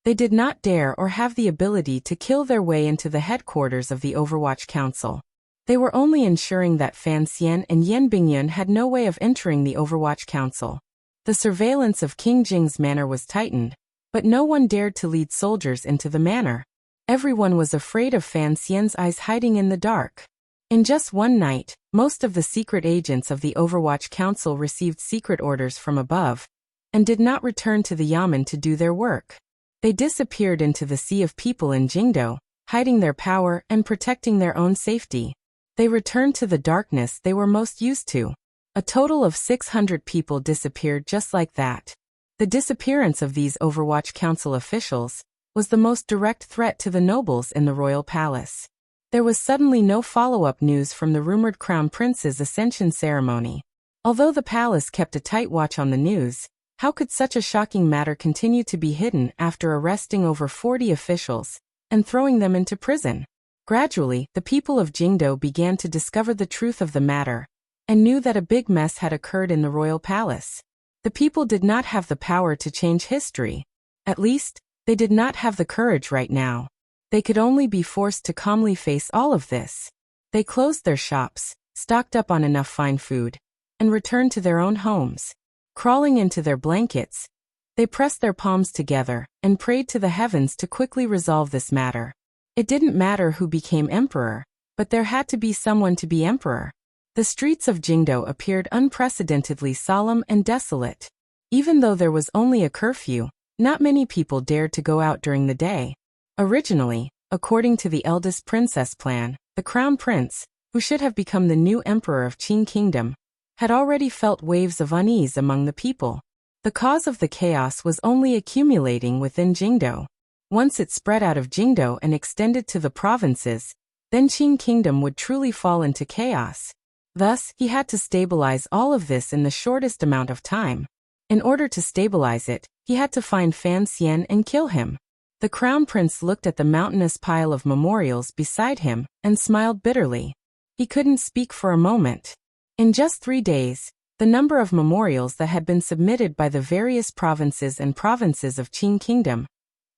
They did not dare or have the ability to kill their way into the headquarters of the Overwatch Council. They were only ensuring that Fan Xian and Yan Bingyun had no way of entering the Overwatch Council. The surveillance of King Jing's manor was tightened, but no one dared to lead soldiers into the manor. Everyone was afraid of Fan Xian's eyes hiding in the dark. In just one night, most of the secret agents of the Overwatch Council received secret orders from above and did not return to the Yamen to do their work. They disappeared into the sea of people in Jingdo, hiding their power and protecting their own safety. They returned to the darkness they were most used to. A total of 600 people disappeared just like that. The disappearance of these Overwatch Council officials was the most direct threat to the nobles in the royal palace. There was suddenly no follow-up news from the rumored crown prince's ascension ceremony. Although the palace kept a tight watch on the news, how could such a shocking matter continue to be hidden after arresting over 40 officials and throwing them into prison? Gradually, the people of Jingdo began to discover the truth of the matter and knew that a big mess had occurred in the royal palace. The people did not have the power to change history. At least, they did not have the courage right now. They could only be forced to calmly face all of this. They closed their shops, stocked up on enough fine food, and returned to their own homes. Crawling into their blankets, they pressed their palms together and prayed to the heavens to quickly resolve this matter. It didn't matter who became emperor, but there had to be someone to be emperor. The streets of Jingdo appeared unprecedentedly solemn and desolate. Even though there was only a curfew, not many people dared to go out during the day. Originally, according to the eldest princess plan, the crown prince, who should have become the new emperor of Qing Kingdom, had already felt waves of unease among the people. The cause of the chaos was only accumulating within Jingdo. Once it spread out of Jingdo and extended to the provinces, then Qing Kingdom would truly fall into chaos. Thus, he had to stabilize all of this in the shortest amount of time. In order to stabilize it, he had to find Fan Xian and kill him. The crown prince looked at the mountainous pile of memorials beside him and smiled bitterly. He couldn't speak for a moment. In just 3 days, the number of memorials that had been submitted by the various provinces of Qing Kingdom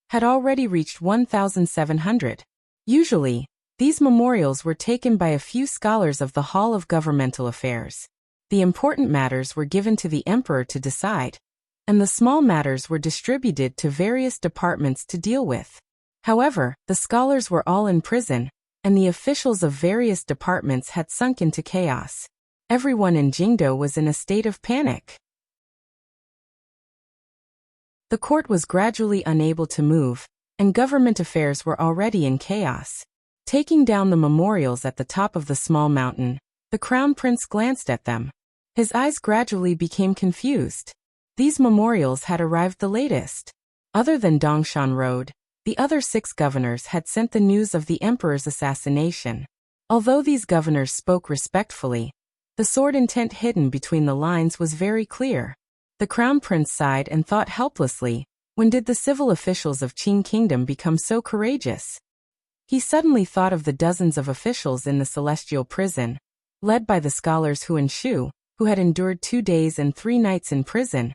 had already reached 1,700. Usually, these memorials were taken by a few scholars of the Hall of Governmental Affairs. The important matters were given to the emperor to decide, and the small matters were distributed to various departments to deal with. However, the scholars were all in prison, and the officials of various departments had sunk into chaos. Everyone in Jingdo was in a state of panic. The court was gradually unable to move, and government affairs were already in chaos. Taking down the memorials at the top of the small mountain, the crown prince glanced at them. His eyes gradually became confused. These memorials had arrived the latest. Other than Dongshan Road, the other 6 governors had sent the news of the emperor's assassination. Although these governors spoke respectfully, the sordid intent hidden between the lines was very clear. The crown prince sighed and thought helplessly, when did the civil officials of Qing Kingdom become so courageous? He suddenly thought of the dozens of officials in the celestial prison, led by the scholars Hu and Shu, who had endured 2 days and 3 nights in prison.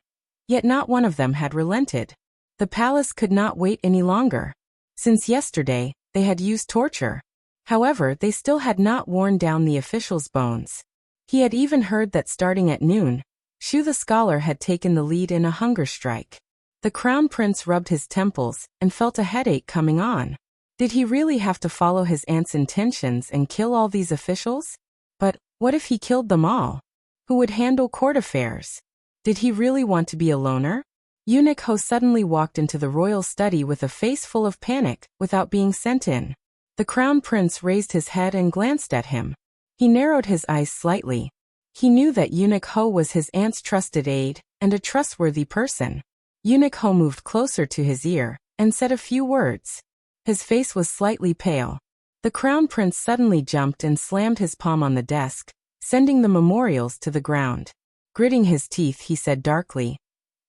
Yet not one of them had relented. The palace could not wait any longer. Since yesterday, they had used torture. However, they still had not worn down the officials' bones. He had even heard that starting at noon, Shu the scholar had taken the lead in a hunger strike. The crown prince rubbed his temples and felt a headache coming on. Did he really have to follow his aunt's intentions and kill all these officials? But what if he killed them all? Who would handle court affairs? Did he really want to be a loner? Eunuch Ho suddenly walked into the royal study with a face full of panic, without being sent in. The crown prince raised his head and glanced at him. He narrowed his eyes slightly. He knew that Eunuch Ho was his aunt's trusted aide, and a trustworthy person. Eunuch Ho moved closer to his ear, and said a few words. His face was slightly pale. The crown prince suddenly jumped and slammed his palm on the desk, sending the memorials to the ground. Gritting his teeth, he said darkly,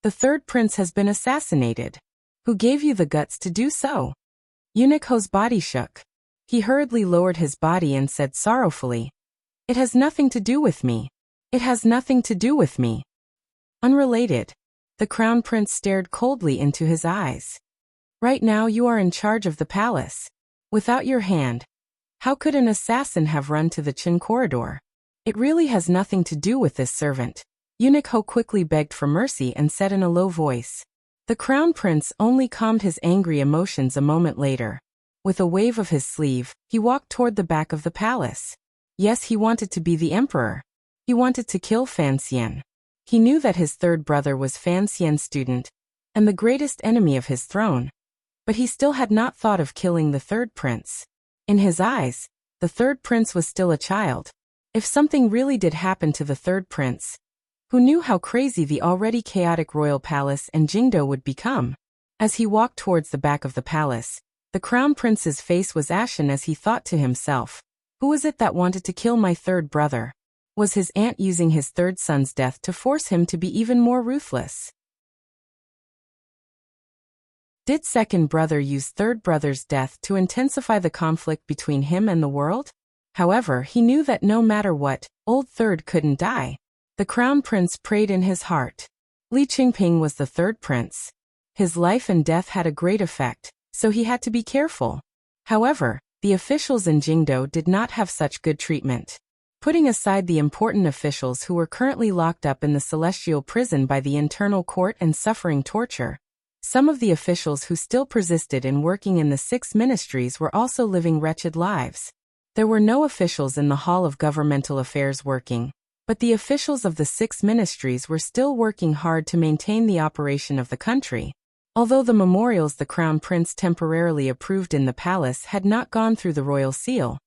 "The third prince has been assassinated. Who gave you the guts to do so?" Eunuch Ho's body shook. He hurriedly lowered his body and said sorrowfully, "It has nothing to do with me. It has nothing to do with me." Unrelated. The crown prince stared coldly into his eyes. "Right now you are in charge of the palace. Without your hand, how could an assassin have run to the Qin corridor? It really has nothing to do with this servant." Eunuch Ho quickly begged for mercy and said in a low voice. The crown prince only calmed his angry emotions a moment later. With a wave of his sleeve, he walked toward the back of the palace. Yes, he wanted to be the emperor. He wanted to kill Fan Xian. He knew that his third brother was Fan Xian's student, and the greatest enemy of his throne. But he still had not thought of killing the third prince. In his eyes, the third prince was still a child. If something really did happen to the third prince, who knew how crazy the already chaotic royal palace and Jingdo would become? As he walked towards the back of the palace, the crown prince's face was ashen as he thought to himself, "Who was it that wanted to kill my third brother? Was his aunt using his third son's death to force him to be even more ruthless? Did second brother use third brother's death to intensify the conflict between him and the world?" However, he knew that no matter what, old third couldn't die. The crown prince prayed in his heart. Li Qingping was the third prince. His life and death had a great effect, so he had to be careful. However, the officials in Jingdo did not have such good treatment. Putting aside the important officials who were currently locked up in the celestial prison by the internal court and suffering torture, some of the officials who still persisted in working in the 6 ministries were also living wretched lives. There were no officials in the Hall of Governmental Affairs working, but the officials of the 6 ministries were still working hard to maintain the operation of the country. Although the memorials the crown prince temporarily approved in the palace had not gone through the royal seal,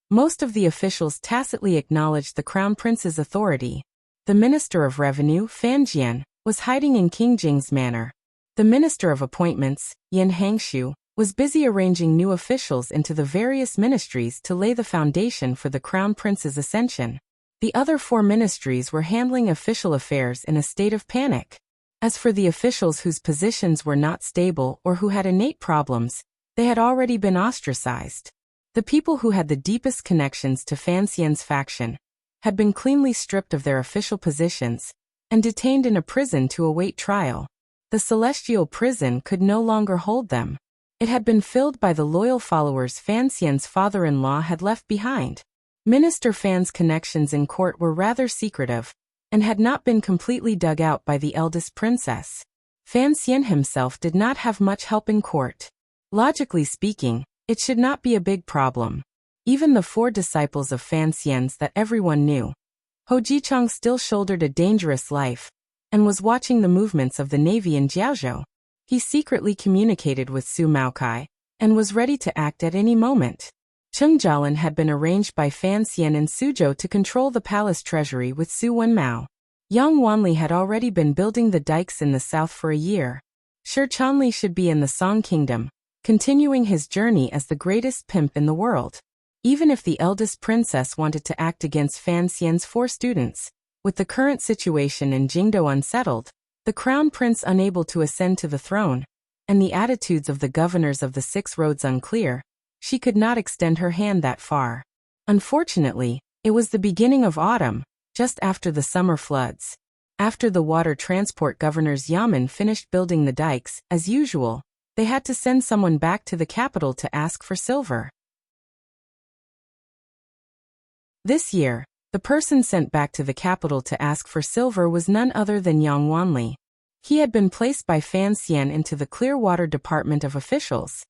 most of the officials tacitly acknowledged the crown prince's authority. The Minister of Revenue, Fan Jian, was hiding in King Jing's manor. The Minister of Appointments, Yin Hangshu, was busy arranging new officials into the various ministries to lay the foundation for the crown prince's ascension. The other 4 ministries were handling official affairs in a state of panic. As for the officials whose positions were not stable or who had innate problems, they had already been ostracized. The people who had the deepest connections to Fan Xian's faction had been cleanly stripped of their official positions and detained in a prison to await trial. The celestial prison could no longer hold them. It had been filled by the loyal followers Fan Xian's father-in-law had left behind. Minister Fan's connections in court were rather secretive, and had not been completely dug out by the eldest princess. Fan Xian himself did not have much help in court. Logically speaking, it should not be a big problem. Even the 4 disciples of Fan Xian's that everyone knew. Ho Jichang still shouldered a dangerous life, and was watching the movements of the navy in Jiaozhou. He secretly communicated with Su Maokai, and was ready to act at any moment. Cheng Jialin had been arranged by Fan Xian and Suzhou to control the palace treasury with Su Wenmao. Yang Wanli had already been building the dikes in the south for a year. Shi Chanli should be in the Song Kingdom, continuing his journey as the greatest pimp in the world. Even if the eldest princess wanted to act against Fan Xian's 4 students, with the current situation in Jingdo unsettled, the crown prince unable to ascend to the throne, and the attitudes of the governors of the 6 roads unclear, she could not extend her hand that far. Unfortunately, it was the beginning of autumn, just after the summer floods. After the water transport governor's yamen finished building the dikes, as usual, they had to send someone back to the capital to ask for silver. This year, the person sent back to the capital to ask for silver was none other than Yang Wanli. He had been placed by Fan Xian into the Clearwater Department of Officials.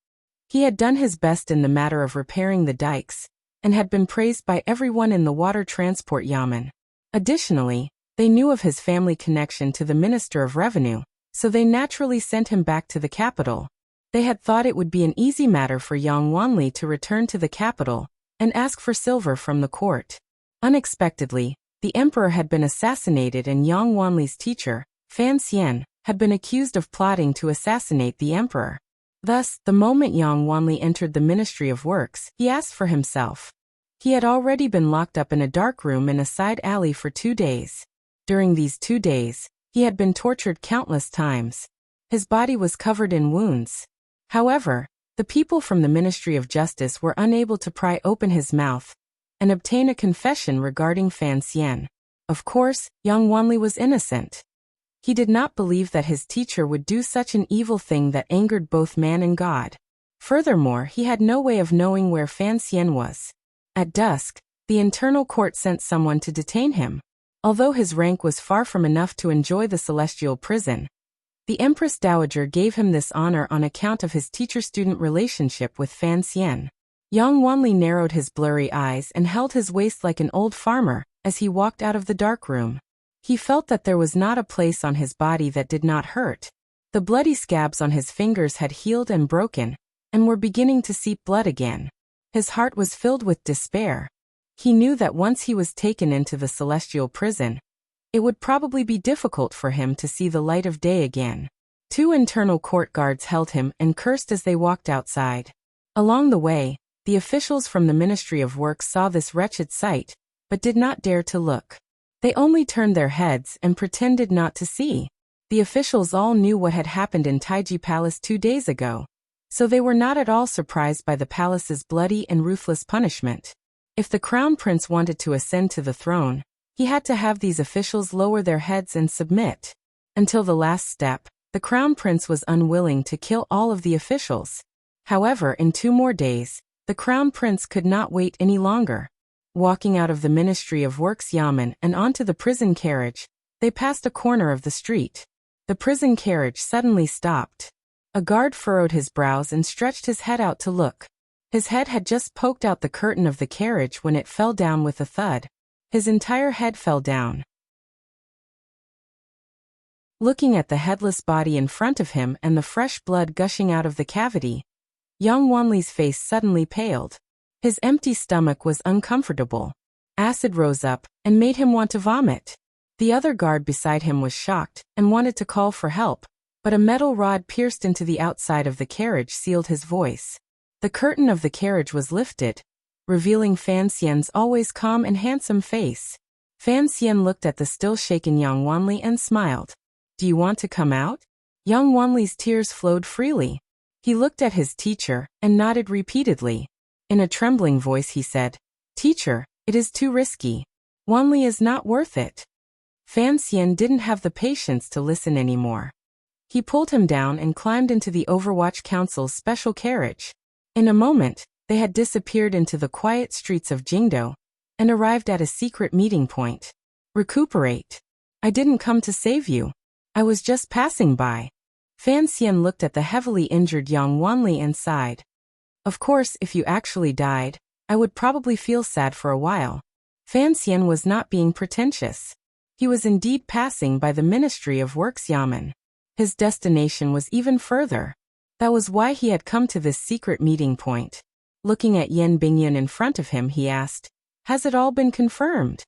He had done his best in the matter of repairing the dikes, and had been praised by everyone in the water transport yamen. Additionally, they knew of his family connection to the Minister of Revenue, so they naturally sent him back to the capital. They had thought it would be an easy matter for Yang Wanli to return to the capital and ask for silver from the court. Unexpectedly, the emperor had been assassinated and Yang Wanli's teacher, Fan Xian, had been accused of plotting to assassinate the emperor. Thus, the moment Yang Wanli entered the Ministry of Works, he asked for himself. He had already been locked up in a dark room in a side alley for 2 days. During these 2 days, he had been tortured countless times. His body was covered in wounds. However, the people from the Ministry of Justice were unable to pry open his mouth and obtain a confession regarding Fan Xian. Of course, Yang Wanli was innocent. He did not believe that his teacher would do such an evil thing that angered both man and God. Furthermore, he had no way of knowing where Fan Xian was. At dusk, the internal court sent someone to detain him. Although his rank was far from enough to enjoy the celestial prison, the Empress Dowager gave him this honor on account of his teacher-student relationship with Fan Xian. Yang Wanli narrowed his blurry eyes and held his waist like an old farmer as he walked out of the dark room. He felt that there was not a place on his body that did not hurt. The bloody scabs on his fingers had healed and broken, and were beginning to seep blood again. His heart was filled with despair. He knew that once he was taken into the celestial prison, it would probably be difficult for him to see the light of day again. 2 internal court guards held him and cursed as they walked outside. Along the way, the officials from the Ministry of Works saw this wretched sight, but did not dare to look. They only turned their heads and pretended not to see. The officials all knew what had happened in Taiji Palace 2 days ago, so they were not at all surprised by the palace's bloody and ruthless punishment. If the crown prince wanted to ascend to the throne, he had to have these officials lower their heads and submit. Until the last step, the crown prince was unwilling to kill all of the officials. However, in 2 more days, the crown prince could not wait any longer. Walking out of the Ministry of Works yamen and onto the prison carriage, they passed a corner of the street. The prison carriage suddenly stopped. A guard furrowed his brows and stretched his head out to look. His head had just poked out the curtain of the carriage when it fell down with a thud. His entire head fell down. Looking at the headless body in front of him and the fresh blood gushing out of the cavity, Yang Wanli's face suddenly paled. His empty stomach was uncomfortable. Acid rose up and made him want to vomit. The other guard beside him was shocked and wanted to call for help, but a metal rod pierced into the outside of the carriage sealed his voice. The curtain of the carriage was lifted, revealing Fan Xian's always calm and handsome face. Fan Xian looked at the still shaken Yang Wanli and smiled. "Do you want to come out?" Yang Wanli's tears flowed freely. He looked at his teacher and nodded repeatedly. In a trembling voice he said, "Teacher, it is too risky. Wanli is not worth it." Fan Xian didn't have the patience to listen anymore. He pulled him down and climbed into the Overwatch Council's special carriage. In a moment, they had disappeared into the quiet streets of Jingdo and arrived at a secret meeting point. "Recuperate. I didn't come to save you. I was just passing by." Fan Xian looked at the heavily injured Yang Wanli and sighed. "Of course, if you actually died, I would probably feel sad for a while." Fan Xian was not being pretentious. He was indeed passing by the Ministry of Works yamen. His destination was even further. That was why he had come to this secret meeting point. Looking at Yan Bingyun in front of him, he asked, "Has it all been confirmed?"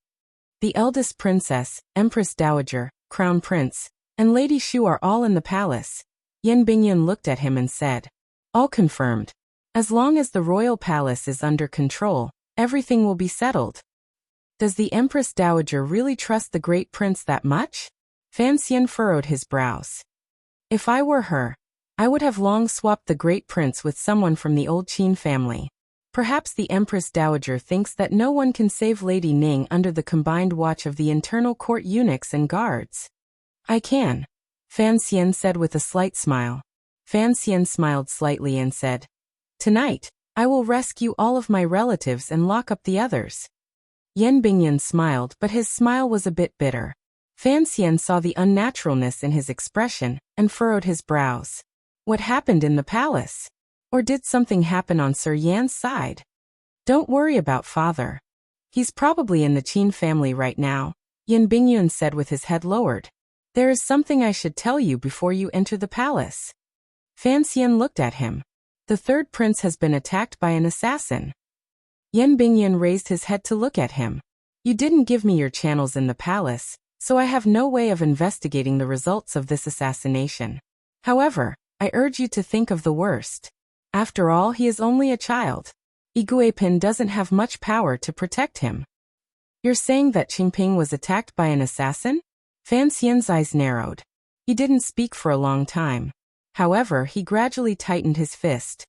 The eldest princess, Empress Dowager, Crown Prince, and Lady Shu are all in the palace. Yan Bingyun looked at him and said, "All confirmed. As long as the royal palace is under control, everything will be settled." Does the Empress Dowager really trust the great prince that much? Fan Xian furrowed his brows. "If I were her, I would have long swapped the great prince with someone from the old Qin family. Perhaps the Empress Dowager thinks that no one can save Lady Ning under the combined watch of the internal court eunuchs and guards." "I can," Fan Xian said with a slight smile. Fan Xian smiled slightly and said, "Tonight, I will rescue all of my relatives and lock up the others." Yan Bingyun smiled, but his smile was a bit bitter. Fan Xian saw the unnaturalness in his expression and furrowed his brows. What happened in the palace? Or did something happen on Sir Yan's side? Don't worry about father. He's probably in the Qin family right now, Yin Bingyun said with his head lowered. There is something I should tell you before you enter the palace. Fan Xian looked at him. The third prince has been attacked by an assassin. Yin Bingyun raised his head to look at him. You didn't give me your channels in the palace, so I have no way of investigating the results of this assassination. However, I urge you to think of the worst. After all, he is only a child. Iguipin doesn't have much power to protect him. You're saying that Qingping was attacked by an assassin? Fan Xian's eyes narrowed. He didn't speak for a long time. However, he gradually tightened his fist.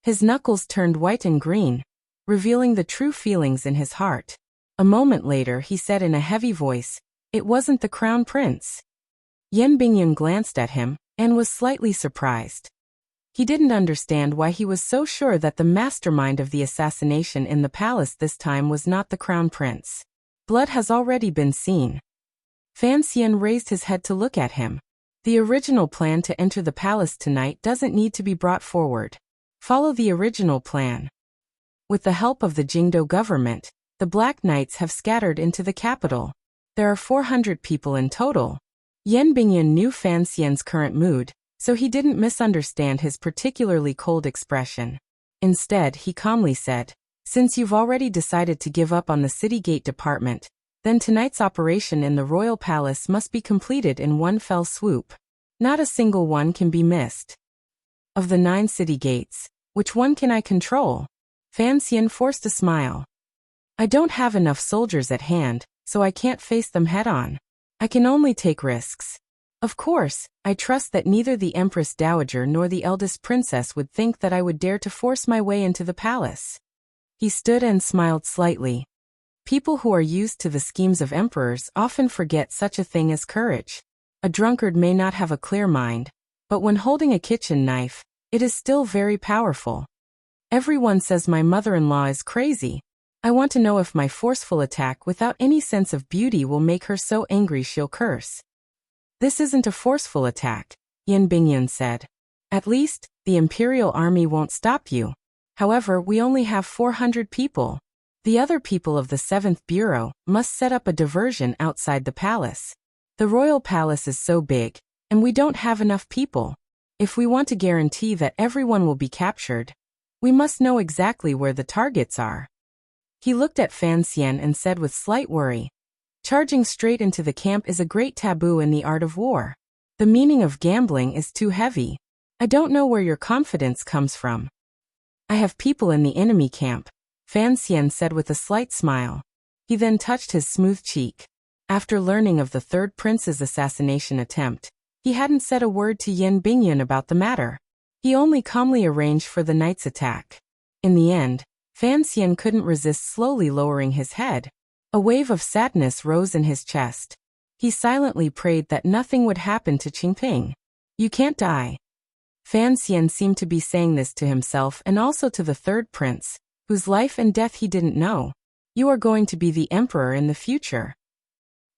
His knuckles turned white and green, revealing the true feelings in his heart. A moment later he said in a heavy voice, "It wasn't the crown prince." Yen Bingyun glanced at him, and was slightly surprised. He didn't understand why he was so sure that the mastermind of the assassination in the palace this time was not the crown prince. Blood has already been seen. Fan Xian raised his head to look at him. The original plan to enter the palace tonight doesn't need to be brought forward. Follow the original plan. With the help of the Jingdo government, the Black Knights have scattered into the capital. There are 400 people in total. Yen Bingyun knew Fan Xian's current mood, so he didn't misunderstand his particularly cold expression. Instead, he calmly said, "Since you've already decided to give up on the city gate department, then tonight's operation in the royal palace must be completed in one fell swoop. Not a single one can be missed. Of the 9 city gates, which one can I control?" Fan Xian forced a smile. "I don't have enough soldiers at hand, so I can't face them head-on. I can only take risks. Of course, I trust that neither the Empress Dowager nor the eldest princess would think that I would dare to force my way into the palace." He stood and smiled slightly. People who are used to the schemes of emperors often forget such a thing as courage. A drunkard may not have a clear mind, but when holding a kitchen knife, it is still very powerful. Everyone says my mother-in-law is crazy. I want to know if my forceful attack without any sense of beauty will make her so angry she'll curse. This isn't a forceful attack, Yin Bingyun said. At least, the Imperial Army won't stop you. However, we only have 400 people. The other people of the 7th Bureau must set up a diversion outside the palace. The royal palace is so big, and we don't have enough people. If we want to guarantee that everyone will be captured, we must know exactly where the targets are. He looked at Fan Xian and said with slight worry, "Charging straight into the camp is a great taboo in the art of war. The meaning of gambling is too heavy. I don't know where your confidence comes from." "I have people in the enemy camp," Fan Xian said with a slight smile. He then touched his smooth cheek. After learning of the third prince's assassination attempt, he hadn't said a word to Yin Bingyun about the matter. He only calmly arranged for the night's attack. In the end, Fan Xian couldn't resist slowly lowering his head. A wave of sadness rose in his chest. He silently prayed that nothing would happen to Qingping. "You can't die." Fan Xian seemed to be saying this to himself and also to the third prince, whose life and death he didn't know. "You are going to be the emperor in the future.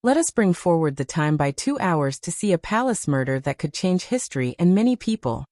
Let us bring forward the time by 2 hours to see a palace murder that could change history and many people."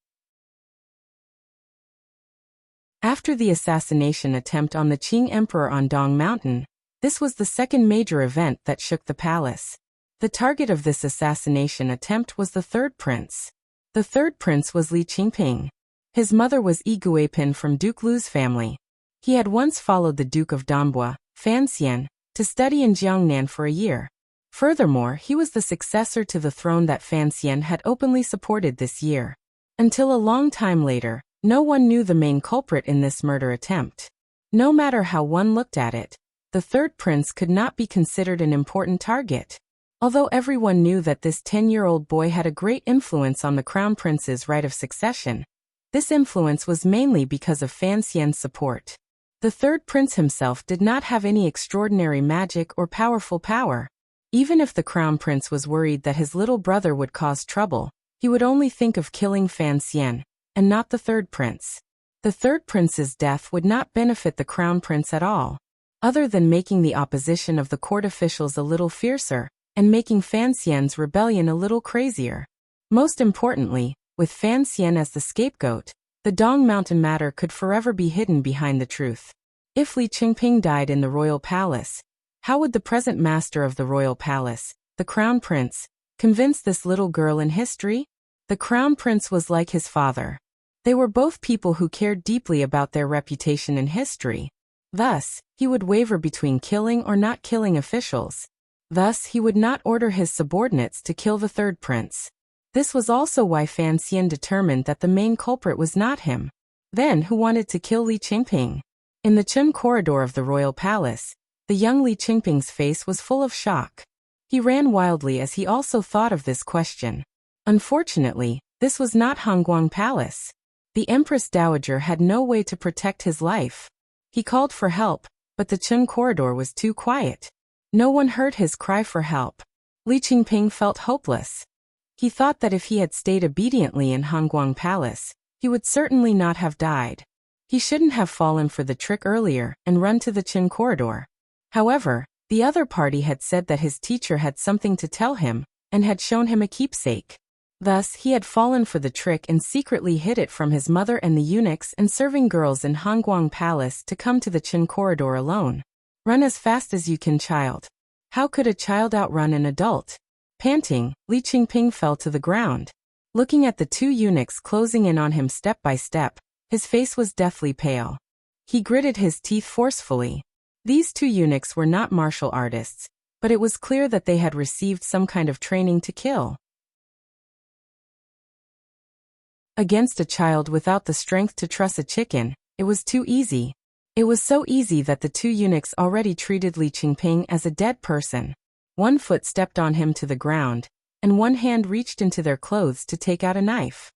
After the assassination attempt on the Qing Emperor on Dong Mountain, this was the second major event that shook the palace. The target of this assassination attempt was the third prince. The third prince was Li Qingping. His mother was Yi Guipin from Duke Lu's family. He had once followed the Duke of Donbua, Fan Xian, to study in Jiangnan for a year. Furthermore, he was the successor to the throne that Fan Xian had openly supported this year. Until a long time later, no one knew the main culprit in this murder attempt. No matter how one looked at it, the third prince could not be considered an important target. Although everyone knew that this 10-year-old boy had a great influence on the crown prince's right of succession, this influence was mainly because of Fan Xian's support. The third prince himself did not have any extraordinary magic or powerful power. Even if the crown prince was worried that his little brother would cause trouble, he would only think of killing Fan Xian, and not the third prince. The third prince's death would not benefit the crown prince at all, other than making the opposition of the court officials a little fiercer, and making Fan Xian's rebellion a little crazier. Most importantly, With Fan Xian as the scapegoat, the Dong Mountain matter could forever be hidden behind the truth. If Li Qingping died in the royal palace, how would the present master of the royal palace, the crown prince, convince this little girl in history? The crown prince was like his father. They were both people who cared deeply about their reputation in history. Thus, he would waver between killing or not killing officials. Thus, he would not order his subordinates to kill the third prince. This was also why Fan Xian determined that the main culprit was not him. Then who wanted to kill Li Qingping? In the Qin corridor of the royal palace, the young Li Qingping's face was full of shock. He ran wildly as he also thought of this question. Unfortunately, this was not Hongguang Palace. The Empress Dowager had no way to protect his life. He called for help, but the Qin corridor was too quiet. No one heard his cry for help. Li Qingping felt hopeless. He thought that if he had stayed obediently in Hongguang Palace, he would certainly not have died. He shouldn't have fallen for the trick earlier and run to the Qin corridor. However, the other party had said that his teacher had something to tell him and had shown him a keepsake. Thus, he had fallen for the trick and secretly hid it from his mother and the eunuchs and serving girls in Hongguang Palace to come to the Qin corridor alone. Run as fast as you can, child. How could a child outrun an adult? Panting, Li Qingping fell to the ground. Looking at the two eunuchs closing in on him step by step, his face was deathly pale. He gritted his teeth forcefully. These two eunuchs were not martial artists, but it was clear that they had received some kind of training to kill. Against a child without the strength to truss a chicken, it was too easy. It was so easy that the two eunuchs already treated Li Qingping as a dead person. One foot stepped on him to the ground, and one hand reached into their clothes to take out a knife.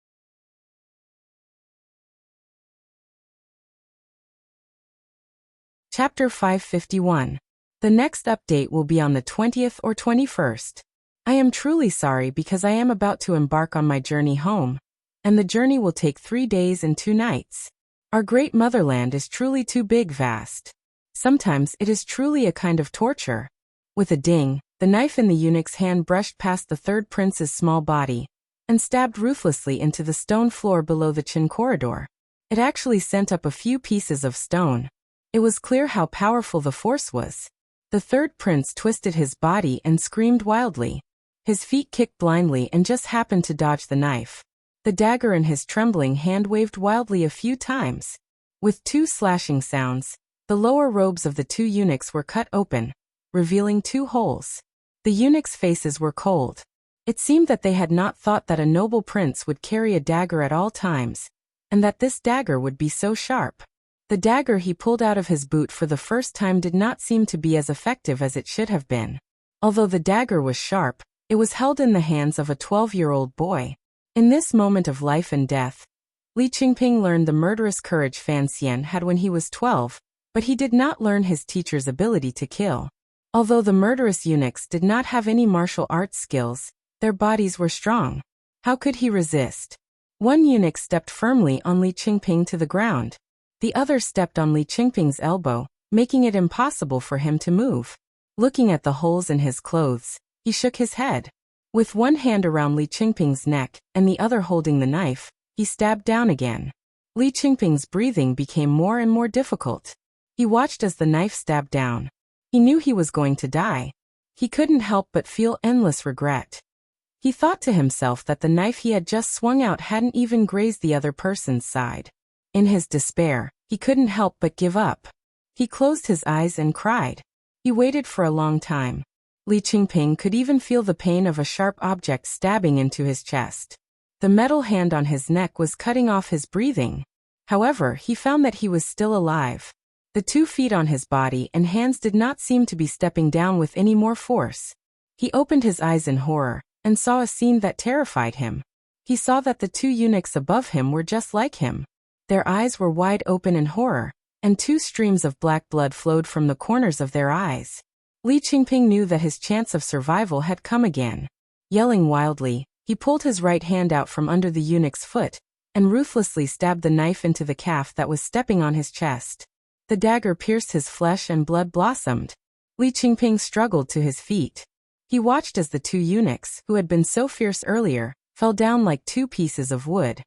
Chapter 551. The next update will be on the 20th or 21st. I am truly sorry because I am about to embark on my journey home, and the journey will take 3 days and 2 nights. Our great motherland is truly too big, vast. Sometimes it is truly a kind of torture. With a ding, the knife in the eunuch's hand brushed past the third prince's small body and stabbed ruthlessly into the stone floor below the Qin corridor. It actually sent up a few pieces of stone. It was clear how powerful the force was. The third prince twisted his body and screamed wildly. His feet kicked blindly and just happened to dodge the knife. The dagger in his trembling hand waved wildly a few times. With 2 slashing sounds, the lower robes of the 2 eunuchs were cut open, revealing 2 holes. The eunuchs' faces were cold. It seemed that they had not thought that a noble prince would carry a dagger at all times, and that this dagger would be so sharp. The dagger he pulled out of his boot for the first time did not seem to be as effective as it should have been. Although the dagger was sharp, it was held in the hands of a 12-year-old boy. In this moment of life and death, Li Qingping learned the murderous courage Fan Xian had when he was 12, but he did not learn his teacher's ability to kill. Although the murderous eunuchs did not have any martial arts skills, their bodies were strong. How could he resist? One eunuch stepped firmly on Li Qingping to the ground. The other stepped on Li Qingping's elbow, making it impossible for him to move. Looking at the holes in his clothes, he shook his head. With one hand around Li Qingping's neck and the other holding the knife, he stabbed down again. Li Qingping's breathing became more and more difficult. He watched as the knife stabbed down. He knew he was going to die. He couldn't help but feel endless regret. He thought to himself that the knife he had just swung out hadn't even grazed the other person's side. In his despair, he couldn't help but give up. He closed his eyes and cried. He waited for a long time. Li Qingping could even feel the pain of a sharp object stabbing into his chest. The metal hand on his neck was cutting off his breathing. However, he found that he was still alive. The 2 feet on his body and hands did not seem to be stepping down with any more force. He opened his eyes in horror and saw a scene that terrified him. He saw that the 2 eunuchs above him were just like him. Their eyes were wide open in horror, and 2 streams of black blood flowed from the corners of their eyes. Li Qingping knew that his chance of survival had come again. Yelling wildly, he pulled his right hand out from under the eunuch's foot and ruthlessly stabbed the knife into the calf that was stepping on his chest. The dagger pierced his flesh and blood blossomed. Li Qingping struggled to his feet. He watched as the 2 eunuchs, who had been so fierce earlier, fell down like two pieces of wood.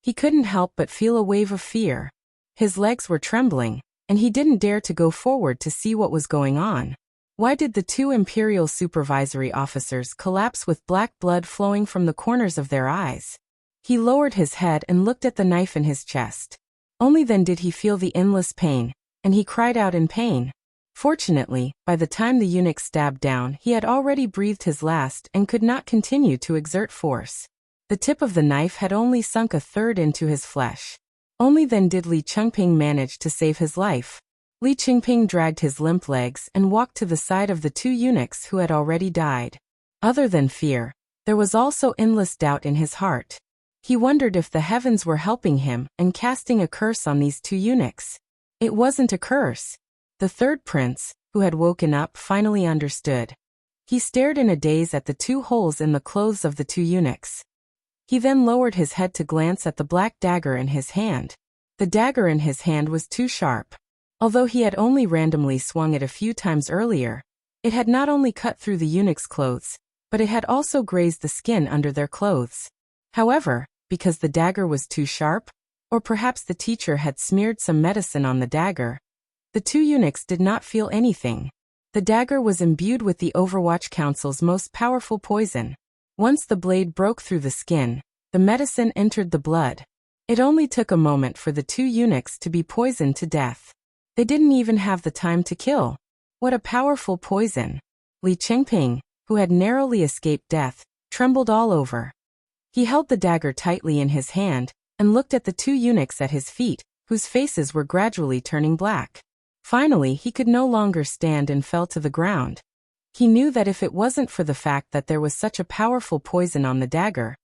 He couldn't help but feel a wave of fear. His legs were trembling, and he didn't dare to go forward to see what was going on. Why did the two Imperial supervisory officers collapse with black blood flowing from the corners of their eyes? He lowered his head and looked at the knife in his chest. Only then did he feel the endless pain, and he cried out in pain. Fortunately, by the time the eunuch stabbed down, he had already breathed his last and could not continue to exert force. The tip of the knife had only sunk a third into his flesh. Only then did Li Chengping manage to save his life. Li Chengping dragged his limp legs and walked to the side of the two eunuchs who had already died. Other than fear, there was also endless doubt in his heart. He wondered if the heavens were helping him and casting a curse on these two eunuchs. It wasn't a curse. The third prince, who had woken up, finally understood. He stared in a daze at the two holes in the clothes of the two eunuchs. He then lowered his head to glance at the black dagger in his hand. The dagger in his hand was too sharp. Although he had only randomly swung it a few times earlier, it had not only cut through the eunuch's clothes, but it had also grazed the skin under their clothes. However, because the dagger was too sharp, or perhaps the teacher had smeared some medicine on the dagger, the two eunuchs did not feel anything. The dagger was imbued with the Overwatch Council's most powerful poison. Once the blade broke through the skin, the medicine entered the blood. It only took a moment for the two eunuchs to be poisoned to death. They didn't even have the time to kill. What a powerful poison! Li Chengping, who had narrowly escaped death, trembled all over. He held the dagger tightly in his hand and looked at the two eunuchs at his feet, whose faces were gradually turning black. Finally, he could no longer stand and fell to the ground. He knew that if it wasn't for the fact that there was such a powerful poison on the dagger,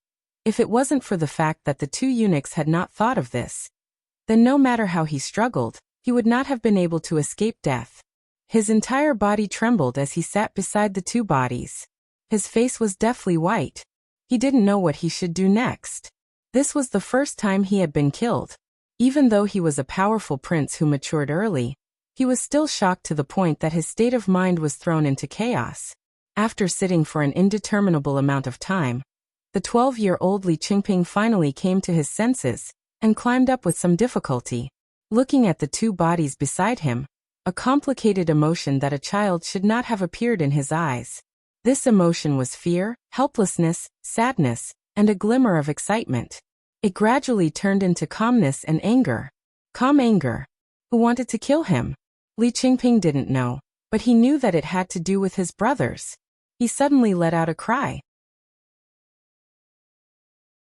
if it wasn't for the fact that the two eunuchs had not thought of this, then no matter how he struggled, he would not have been able to escape death. His entire body trembled as he sat beside the two bodies. His face was deathly white. He didn't know what he should do next. This was the first time he had been killed. Even though he was a powerful prince who matured early, he was still shocked to the point that his state of mind was thrown into chaos. After sitting for an indeterminable amount of time, the 12-year-old Li Chengping finally came to his senses and climbed up with some difficulty. Looking at the two bodies beside him, a complicated emotion that a child should not have appeared in his eyes. This emotion was fear, helplessness, sadness, and a glimmer of excitement. It gradually turned into calmness and anger. Calm anger. Who wanted to kill him? Li Chengping didn't know, but he knew that it had to do with his brothers. He suddenly let out a cry.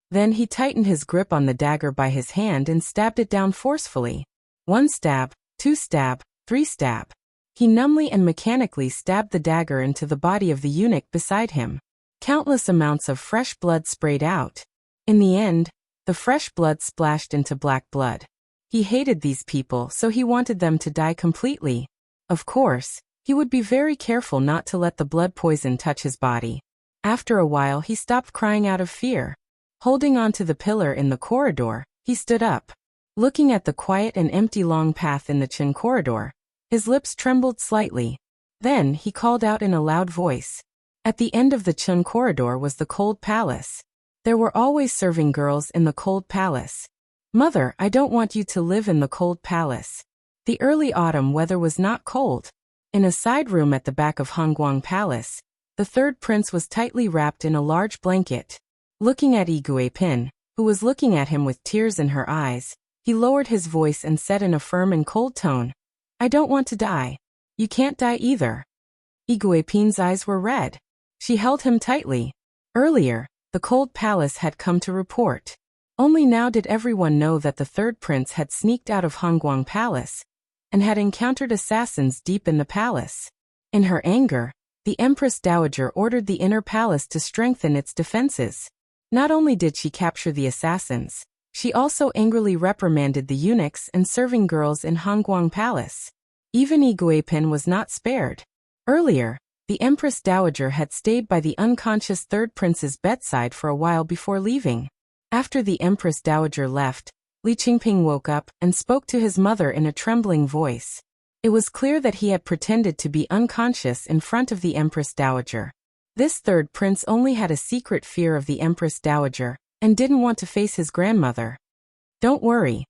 Then he tightened his grip on the dagger by his hand and stabbed it down forcefully. 1 stab, 2 stab, 3 stab. He numbly and mechanically stabbed the dagger into the body of the eunuch beside him. Countless amounts of fresh blood sprayed out. In the end, the fresh blood splashed into black blood. He hated these people, so he wanted them to die completely. Of course, he would be very careful not to let the blood poison touch his body. After a while, he stopped crying out of fear. Holding on to the pillar in the corridor, he stood up. Looking at the quiet and empty long path in the Qin corridor, his lips trembled slightly. Then he called out in a loud voice. At the end of the Qin corridor was the cold palace. There were always serving girls in the cold palace. Mother, I don't want you to live in the cold palace. The early autumn weather was not cold. In a side room at the back of Hongguang Palace, the third prince was tightly wrapped in a large blanket. Looking at Yiguepin, who was looking at him with tears in her eyes, he lowered his voice and said in a firm and cold tone, I don't want to die. You can't die either. Yiguepin's eyes were red. She held him tightly. Earlier, the cold palace had come to report. Only now did everyone know that the third prince had sneaked out of Hongguang Palace and had encountered assassins deep in the palace. In her anger, the Empress Dowager ordered the inner palace to strengthen its defenses. Not only did she capture the assassins, she also angrily reprimanded the eunuchs and serving girls in Hongguang Palace. Even Yiguepin was not spared. Earlier, the Empress Dowager had stayed by the unconscious third prince's bedside for a while before leaving. After the Empress Dowager left, Li Chengping woke up and spoke to his mother in a trembling voice. It was clear that he had pretended to be unconscious in front of the Empress Dowager. This third prince only had a secret fear of the Empress Dowager and didn't want to face his grandmother. Don't worry.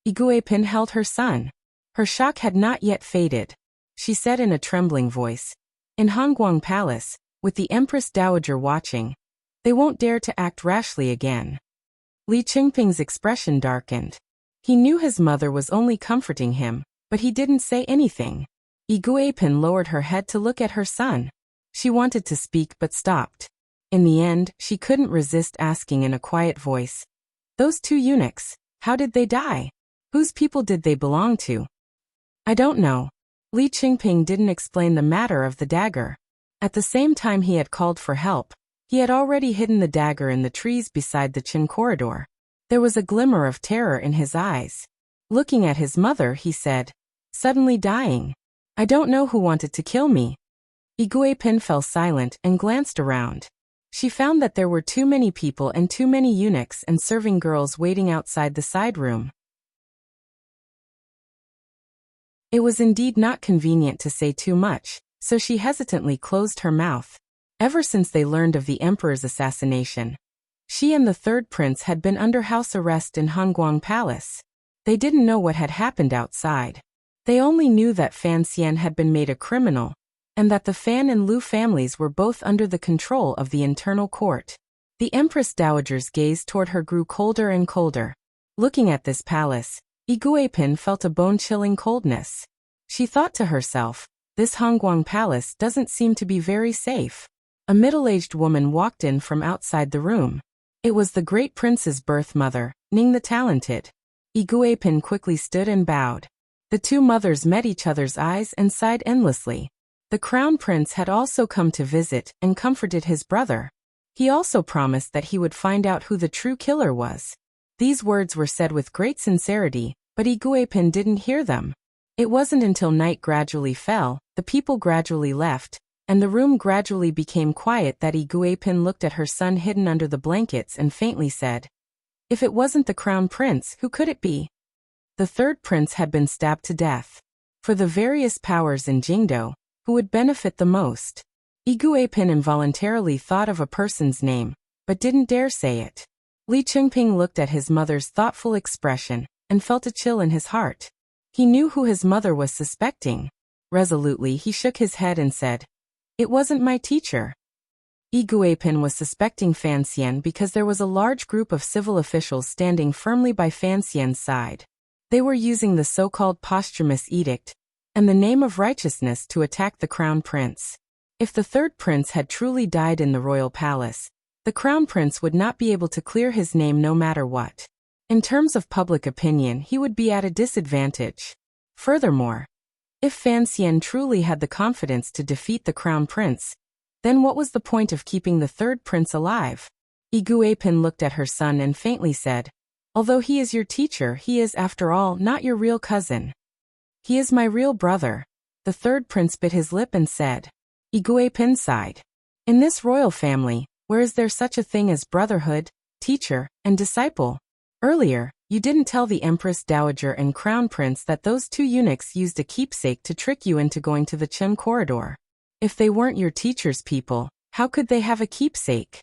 Iguipin held her son. Her shock had not yet faded. She said in a trembling voice. In Hongguang Palace, with the Empress Dowager watching, they won't dare to act rashly again. Li Qingping's expression darkened. He knew his mother was only comforting him, but he didn't say anything. Iguipin lowered her head to look at her son. She wanted to speak but stopped. In the end, she couldn't resist asking in a quiet voice. Those two eunuchs, how did they die? Whose people did they belong to? I don't know. Li Qingping didn't explain the matter of the dagger. At the same time he had called for help, he had already hidden the dagger in the trees beside the Qin corridor. There was a glimmer of terror in his eyes. Looking at his mother, he said, suddenly dying. I don't know who wanted to kill me. Iguipin fell silent and glanced around. She found that there were too many people and too many eunuchs and serving girls waiting outside the side room. It was indeed not convenient to say too much, so she hesitantly closed her mouth. Ever since they learned of the emperor's assassination, she and the third prince had been under house arrest in Hongguang Palace. They didn't know what had happened outside. They only knew that Fan Xian had been made a criminal, and that the Fan and Lu families were both under the control of the internal court. The Empress Dowager's gaze toward her grew colder and colder. Looking at this palace, Iguipin felt a bone-chilling coldness. She thought to herself, this Hongguang Palace doesn't seem to be very safe. A middle-aged woman walked in from outside the room. It was the great prince's birth mother, Ning the Talented. Iguipin quickly stood and bowed. The two mothers met each other's eyes and sighed endlessly. The crown prince had also come to visit and comforted his brother. He also promised that he would find out who the true killer was. These words were said with great sincerity, but Iguipin didn't hear them. It wasn't until night gradually fell, the people gradually left, and the room gradually became quiet that Iguipin looked at her son hidden under the blankets and faintly said, if it wasn't the crown prince, who could it be? The third prince had been stabbed to death. For the various powers in Jingdo, who would benefit the most? Iguipin involuntarily thought of a person's name, but didn't dare say it. Li Qingping looked at his mother's thoughtful expression and felt a chill in his heart. He knew who his mother was suspecting. Resolutely he shook his head and said, it wasn't my teacher. Iguipin was suspecting Fan Xian because there was a large group of civil officials standing firmly by Fan Xian's side. They were using the so-called posthumous edict and the name of righteousness to attack the crown prince. If the third prince had truly died in the royal palace, the crown prince would not be able to clear his name no matter what. In terms of public opinion, he would be at a disadvantage. Furthermore, if Fan Xian truly had the confidence to defeat the crown prince, then what was the point of keeping the third prince alive? Iguipin looked at her son and faintly said, although he is your teacher, he is, after all, not your real cousin. He is my real brother. The third prince bit his lip and said. Iguipin sighed. In this royal family, where is there such a thing as brotherhood, teacher, and disciple? Earlier, you didn't tell the Empress Dowager and Crown Prince that those two eunuchs used a keepsake to trick you into going to the Qin corridor. If they weren't your teacher's people, how could they have a keepsake?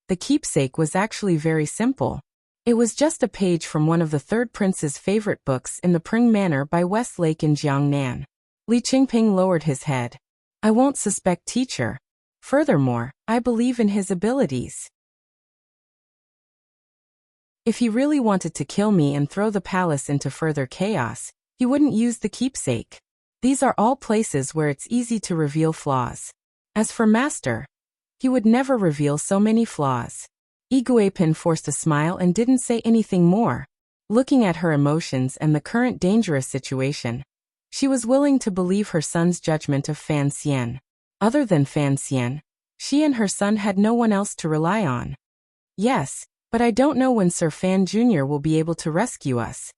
The keepsake was actually very simple. It was just a page from one of the third prince's favorite books in the Pring Manor by West Lake in Jiangnan. Li Qingping lowered his head. I won't suspect teacher. Furthermore, I believe in his abilities. If he really wanted to kill me and throw the palace into further chaos, he wouldn't use the keepsake. These are all places where it's easy to reveal flaws. As for Master, he would never reveal so many flaws. Iguipin forced a smile and didn't say anything more. Looking at her emotions and the current dangerous situation, she was willing to believe her son's judgment of Fan Xian. Other than Fan Xian, she and her son had no one else to rely on. Yes, but I don't know when Sir Fan Jr. will be able to rescue us.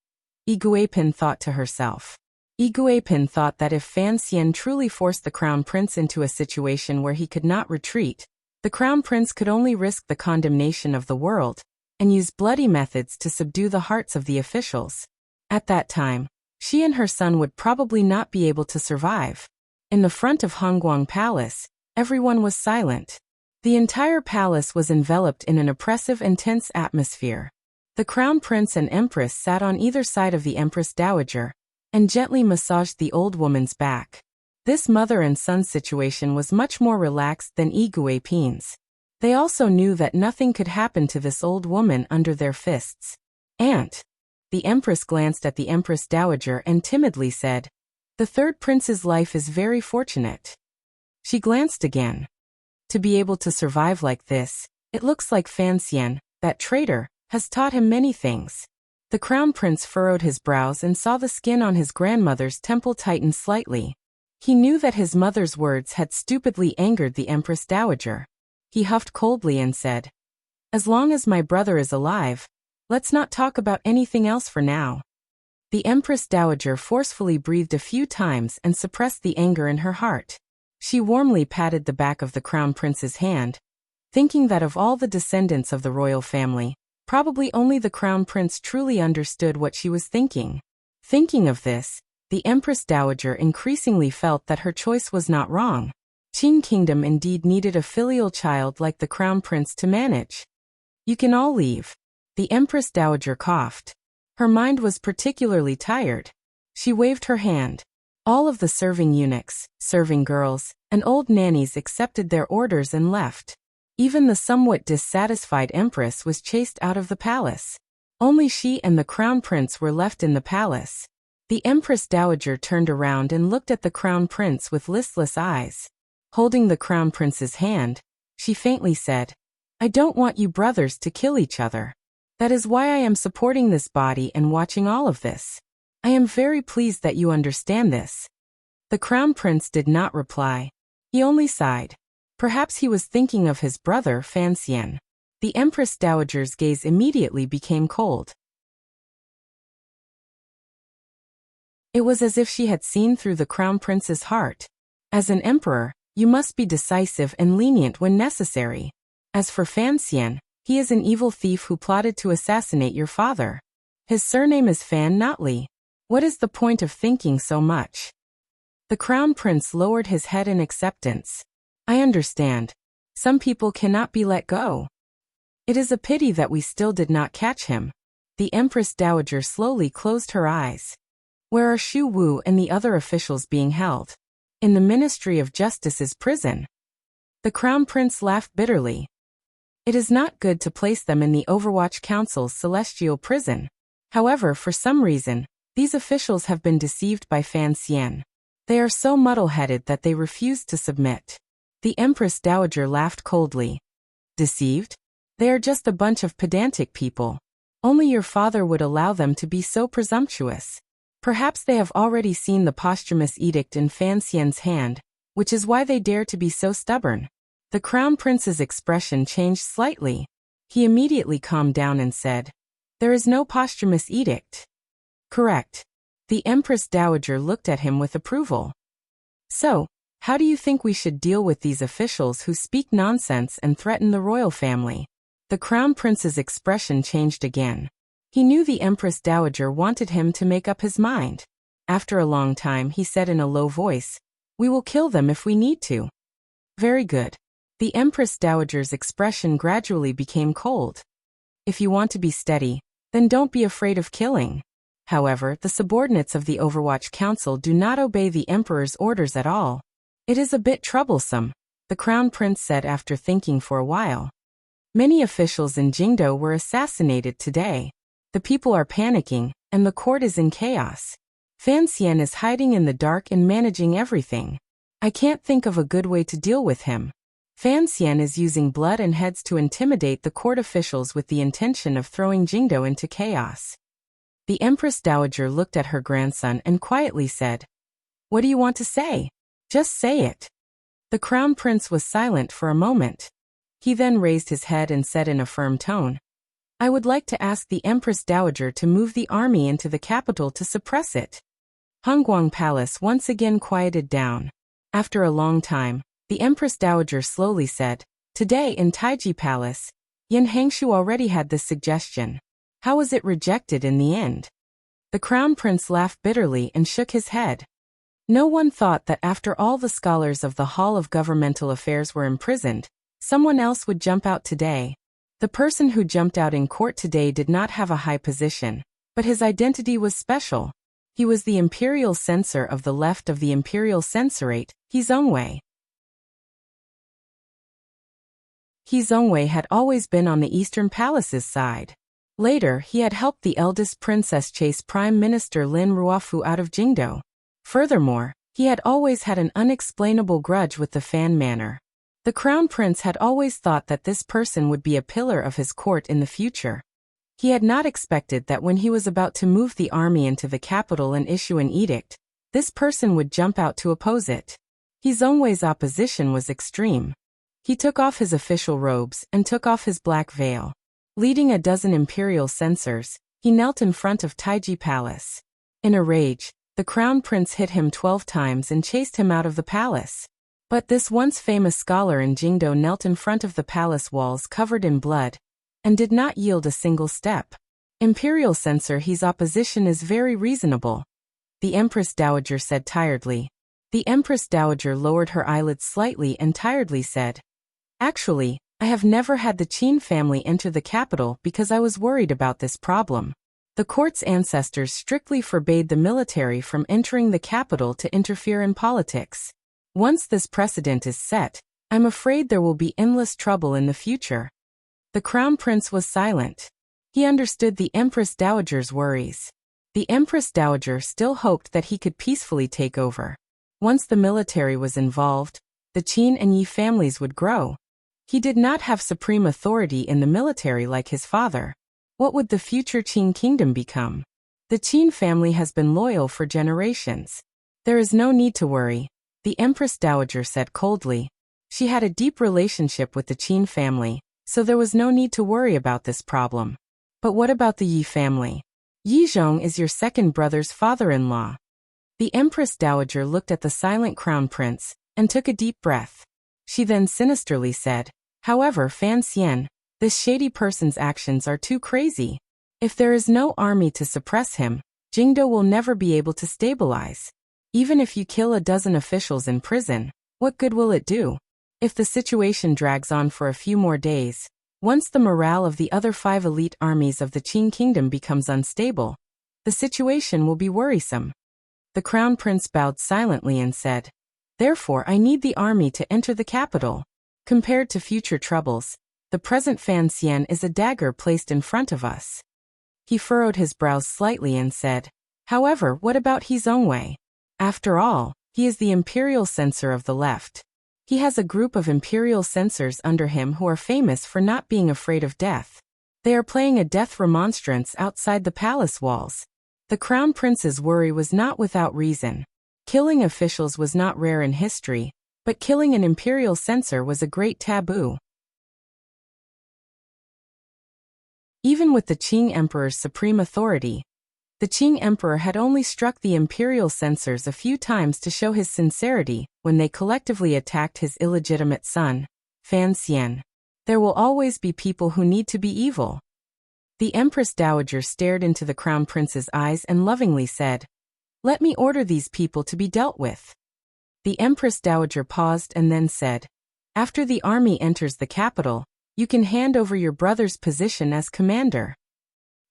Iguipin thought to herself. Iguipin thought that if Fan Xian truly forced the Crown Prince into a situation where he could not retreat, the Crown Prince could only risk the condemnation of the world, and use bloody methods to subdue the hearts of the officials. At that time, she and her son would probably not be able to survive. In the front of Hongguang Palace, everyone was silent. The entire palace was enveloped in an oppressive and tense atmosphere. The crown prince and empress sat on either side of the empress dowager and gently massaged the old woman's back. This mother and son situation was much more relaxed than Igwe Pein's. They also knew that nothing could happen to this old woman under their fists. "Aunt." The empress glanced at the empress dowager and timidly said, "The third prince's life is very fortunate." She glanced again. To be able to survive like this, it looks like Fan Xian, that traitor, has taught him many things. The crown prince furrowed his brows and saw the skin on his grandmother's temple tighten slightly. He knew that his mother's words had stupidly angered the empress dowager. He huffed coldly and said, "As long as my brother is alive, let's not talk about anything else for now." The empress dowager forcefully breathed a few times and suppressed the anger in her heart. She warmly patted the back of the crown prince's hand, thinking that of all the descendants of the royal family, probably only the crown prince truly understood what she was thinking. Thinking of this, the empress dowager increasingly felt that her choice was not wrong. Qing Kingdom indeed needed a filial child like the crown prince to manage. "You can all leave." The empress dowager coughed. Her mind was particularly tired. She waved her hand. All of the serving eunuchs, serving girls, and old nannies accepted their orders and left. Even the somewhat dissatisfied empress was chased out of the palace. Only she and the crown prince were left in the palace. The empress dowager turned around and looked at the crown prince with listless eyes. Holding the crown prince's hand, she faintly said, "I don't want you brothers to kill each other. That is why I am supporting this body and watching all of this. I am very pleased that you understand this." The crown prince did not reply. He only sighed. Perhaps he was thinking of his brother Fan Xian. The empress dowager's gaze immediately became cold. It was as if she had seen through the crown prince's heart. As an emperor, you must be decisive and lenient when necessary. As for Fan Xian, he is an evil thief who plotted to assassinate your father. His surname is Fan, not Li. What is the point of thinking so much? The crown prince lowered his head in acceptance. "I understand. Some people cannot be let go. It is a pity that we still did not catch him." The empress dowager slowly closed her eyes. "Where are Xu Wu and the other officials being held?" "In the Ministry of Justice's prison." The crown prince laughed bitterly. "It is not good to place them in the Overwatch Council's celestial prison. However, for some reason, these officials have been deceived by Fan Xian. They are so muddle-headed that they refuse to submit." The empress dowager laughed coldly. "Deceived? They are just a bunch of pedantic people. Only your father would allow them to be so presumptuous. Perhaps they have already seen the posthumous edict in Fan Xian's hand, which is why they dare to be so stubborn." The crown prince's expression changed slightly. He immediately calmed down and said, "There is no posthumous edict." "Correct." The empress dowager looked at him with approval. "So, how do you think we should deal with these officials who speak nonsense and threaten the royal family?" The crown prince's expression changed again. He knew the empress dowager wanted him to make up his mind. After a long time he said in a low voice, "We will kill them if we need to." "Very good." The empress dowager's expression gradually became cold. "If you want to be steady, then don't be afraid of killing." However, the subordinates of the Overwatch Council do not obey the emperor's orders at all. "It is a bit troublesome," the crown prince said after thinking for a while. "Many officials in Jingdo were assassinated today. The people are panicking, and the court is in chaos. Fan Xian is hiding in the dark and managing everything. I can't think of a good way to deal with him. Fan Xian is using blood and heads to intimidate the court officials with the intention of throwing Jingdo into chaos." The empress dowager looked at her grandson and quietly said, "What do you want to say? Just say it." The crown prince was silent for a moment. He then raised his head and said in a firm tone, "I would like to ask the empress dowager to move the army into the capital to suppress it." Hongguang Palace once again quieted down. After a long time, the empress dowager slowly said, "Today in Taiji Palace, Yin Hangshu already had this suggestion. How was it rejected in the end?" The crown prince laughed bitterly and shook his head. No one thought that after all the scholars of the Hall of Governmental Affairs were imprisoned, Someone else would jump out today. The person who jumped out in court today did not have a high position, but his identity was special. He was the imperial censor of the left of the imperial censorate, He Zongwei. He Zongwei had always been on the Eastern Palace's side. Later, he had helped the eldest princess chase Prime Minister Lin Ruofu out of Jingdo. Furthermore, he had always had an unexplainable grudge with the Fan Manor. The crown prince had always thought that this person would be a pillar of his court in the future. He had not expected that when he was about to move the army into the capital and issue an edict, this person would jump out to oppose it. He Zongwei's opposition was extreme. He took off his official robes and took off his black veil. Leading a dozen imperial censors, he knelt in front of Taiji Palace. In a rage, the crown prince hit him 12 times and chased him out of the palace. But this once famous scholar in Jingdo knelt in front of the palace walls covered in blood, and did not yield a single step. Imperial censor He's opposition is very reasonable, the Empress Dowager said tiredly. The Empress Dowager lowered her eyelids slightly and tiredly said, "Actually, I have never had the Qin family enter the capital because I was worried about this problem. The court's ancestors strictly forbade the military from entering the capital to interfere in politics. Once this precedent is set, I'm afraid there will be endless trouble in the future." The crown prince was silent. He understood the Empress Dowager's worries. The Empress Dowager still hoped that he could peacefully take over. Once the military was involved, the Qin and Yi families would grow. He did not have supreme authority in the military like his father. What would the future Qin kingdom become? The Qin family has been loyal for generations. There is no need to worry, the Empress Dowager said coldly. She had a deep relationship with the Qin family, so there was no need to worry about this problem. But what about the Yi family? Yi Zhong is your second brother's father-in-law. The Empress Dowager looked at the silent crown prince and took a deep breath. She then sinisterly said, "However, Fan Xian, this shady person's actions are too crazy. If there is no army to suppress him, Jingdo will never be able to stabilize. Even if you kill a dozen officials in prison, what good will it do? If the situation drags on for a few more days, once the morale of the other 5 elite armies of the Qin kingdom becomes unstable, the situation will be worrisome." The crown prince bowed silently and said, "Therefore I need the army to enter the capital. Compared to future troubles, the present Fan Xian is a dagger placed in front of us." He furrowed his brows slightly and said, "However, what about He Zongwei? After all, he is the imperial censor of the left. He has a group of imperial censors under him who are famous for not being afraid of death. They are playing a death remonstrance outside the palace walls." The crown prince's worry was not without reason. Killing officials was not rare in history, but killing an imperial censor was a great taboo. Even with the Qing emperor's supreme authority, the Qing emperor had only struck the imperial censors a few times to show his sincerity when they collectively attacked his illegitimate son, Fan Xian. There will always be people who need to be evil. The Empress Dowager stared into the crown prince's eyes and lovingly said, "Let me order these people to be dealt with." The Empress Dowager paused and then said, "After the army enters the capital, you can hand over your brother's position as commander."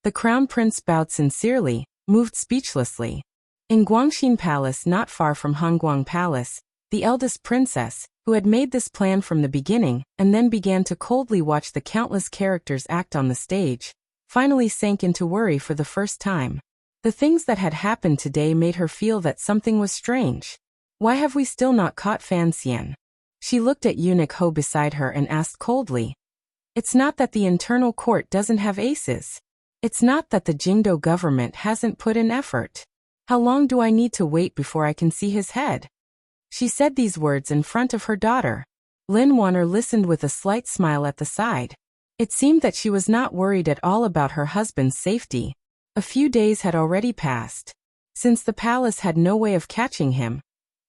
The crown prince bowed sincerely, moved speechlessly. In Guangxin Palace not far from Hongguang Palace, the eldest princess, who had made this plan from the beginning and then began to coldly watch the countless characters act on the stage, finally sank into worry for the first time. The things that had happened today made her feel that something was strange. Why have we still not caught Fan Xian? She looked at Eunuch Ho beside her and asked coldly. It's not that the internal court doesn't have aces. It's not that the Jingdo government hasn't put in effort. How long do I need to wait before I can see his head? She said these words in front of her daughter. Lin Wanner listened with a slight smile at the side. It seemed that she was not worried at all about her husband's safety. A few days had already passed. Since the palace had no way of catching him,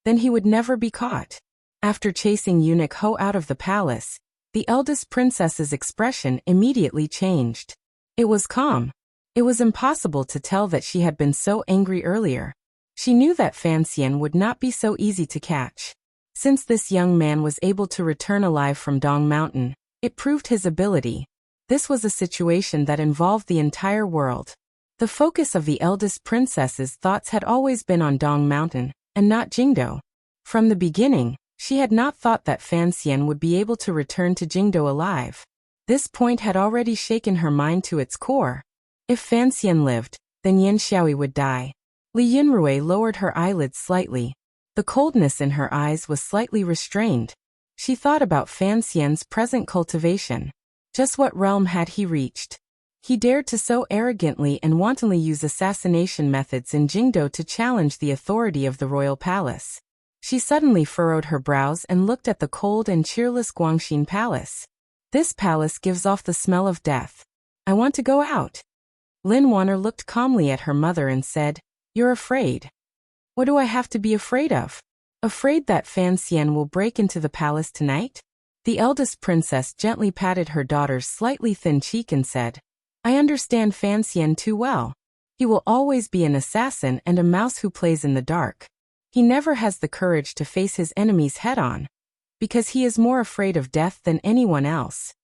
then he would never be caught. After chasing Eunuch Ho out of the palace, the eldest princess's expression immediately changed. It was calm. It was impossible to tell that she had been so angry earlier. She knew that Fan Xian would not be so easy to catch. Since this young man was able to return alive from Dong Mountain, it proved his ability. This was a situation that involved the entire world. The focus of the eldest princess's thoughts had always been on Dong Mountain, and not Jingdo. From the beginning, she had not thought that Fan Xian would be able to return to Jingdo alive. This point had already shaken her mind to its core. If Fan Xian lived, then Yan Xiaoyi would die. Li Yinrui lowered her eyelids slightly. The coldness in her eyes was slightly restrained. She thought about Fan Xian's present cultivation. Just what realm had he reached? He dared to so arrogantly and wantonly use assassination methods in Jingdo to challenge the authority of the royal palace. She suddenly furrowed her brows and looked at the cold and cheerless Guangxin Palace. This palace gives off the smell of death. I want to go out. Lin Wanner looked calmly at her mother and said, "You're afraid. What do I have to be afraid of? Afraid that Fan Xian will break into the palace tonight?" The eldest princess gently patted her daughter's slightly thin cheek and said, "I understand Fan Xian too well. He will always be an assassin and a mouse who plays in the dark. He never has the courage to face his enemies head-on, because he is more afraid of death than anyone else."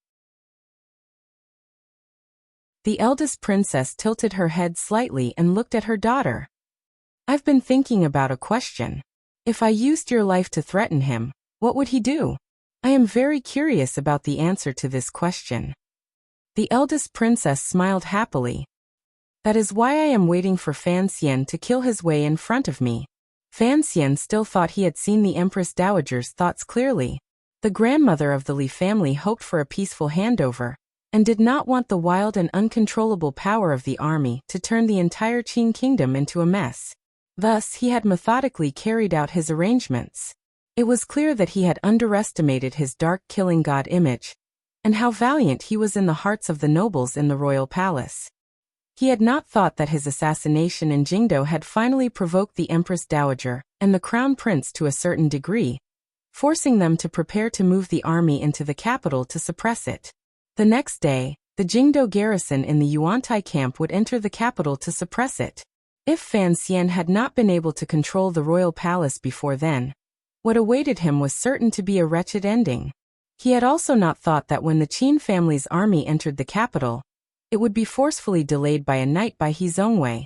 The eldest princess tilted her head slightly and looked at her daughter. "I've been thinking about a question. If I used your life to threaten him, what would he do? I am very curious about the answer to this question." The eldest princess smiled happily. "That is why I am waiting for Fan Xian to kill his way in front of me." Fan Xian still thought he had seen the Empress Dowager's thoughts clearly. The grandmother of the Li family hoped for a peaceful handover, and did not want the wild and uncontrollable power of the army to turn the entire Qin kingdom into a mess. Thus, he had methodically carried out his arrangements. It was clear that he had underestimated his dark killing god image, and how valiant he was in the hearts of the nobles in the royal palace. He had not thought that his assassination in Jingdo had finally provoked the Empress Dowager and the Crown Prince to a certain degree, forcing them to prepare to move the army into the capital to suppress it. The next day, the Jingdo garrison in the Yuantai camp would enter the capital to suppress it. If Fan Xian had not been able to control the royal palace before then, what awaited him was certain to be a wretched ending. He had also not thought that when the Qin family's army entered the capital, it would be forcefully delayed by a knight by He Zongwei,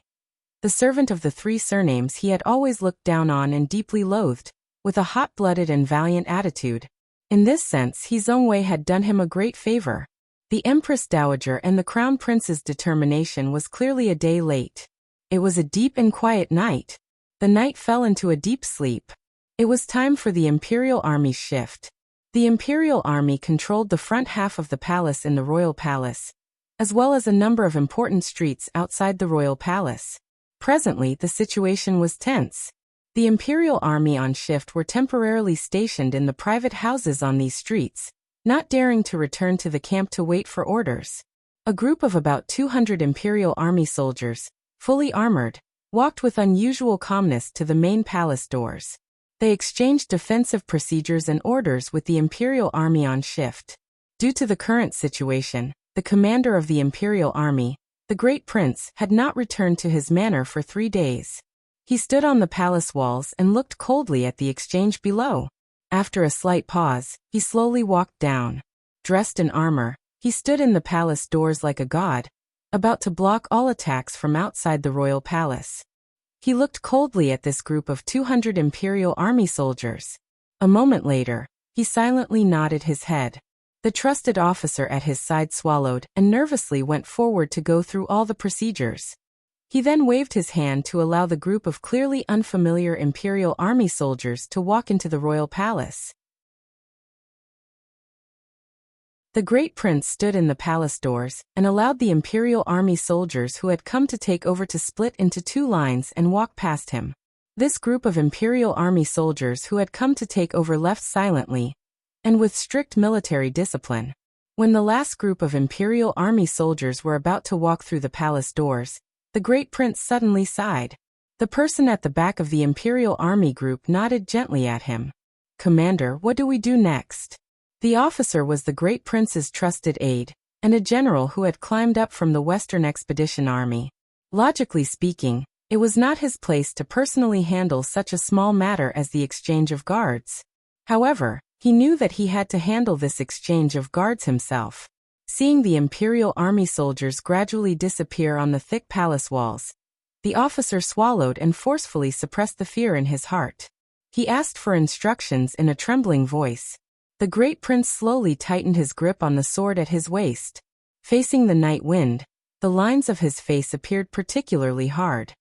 the servant of the three surnames he had always looked down on and deeply loathed, with a hot-blooded and valiant attitude. In this sense, He Zongwei had done him a great favor. The Empress Dowager and the Crown Prince's determination was clearly a day late. It was a deep and quiet night. The knight fell into a deep sleep. It was time for the Imperial Army's shift. The Imperial Army controlled the front half of the palace in the Royal Palace, as well as a number of important streets outside the Royal Palace. Presently, the situation was tense. The Imperial Army on shift were temporarily stationed in the private houses on these streets, not daring to return to the camp to wait for orders. A group of about 200 Imperial Army soldiers, fully armored, walked with unusual calmness to the main palace doors. They exchanged defensive procedures and orders with the Imperial Army on shift. Due to the current situation, the commander of the Imperial Army, the Great Prince, had not returned to his manor for 3 days. He stood on the palace walls and looked coldly at the exchange below. After a slight pause, he slowly walked down. Dressed in armor, he stood in the palace doors like a god, about to block all attacks from outside the royal palace. He looked coldly at this group of 200 Imperial Army soldiers. A moment later, he silently nodded his head. The trusted officer at his side swallowed and nervously went forward to go through all the procedures. He then waved his hand to allow the group of clearly unfamiliar Imperial Army soldiers to walk into the royal palace. The Great Prince stood in the palace doors and allowed the Imperial Army soldiers who had come to take over to split into 2 lines and walk past him. This group of Imperial Army soldiers who had come to take over left silently, and with strict military discipline. When the last group of Imperial Army soldiers were about to walk through the palace doors, the Great Prince suddenly sighed. The person at the back of the Imperial Army group nodded gently at him. "Commander, what do we do next?" The officer was the Great Prince's trusted aide, and a general who had climbed up from the Western Expedition Army. Logically speaking, it was not his place to personally handle such a small matter as the exchange of guards. However, he knew that he had to handle this exchange of guards himself. Seeing the imperial army soldiers gradually disappear on the thick palace walls, the officer swallowed and forcefully suppressed the fear in his heart. He asked for instructions in a trembling voice. The great prince slowly tightened his grip on the sword at his waist. Facing the night wind, the lines of his face appeared particularly hard.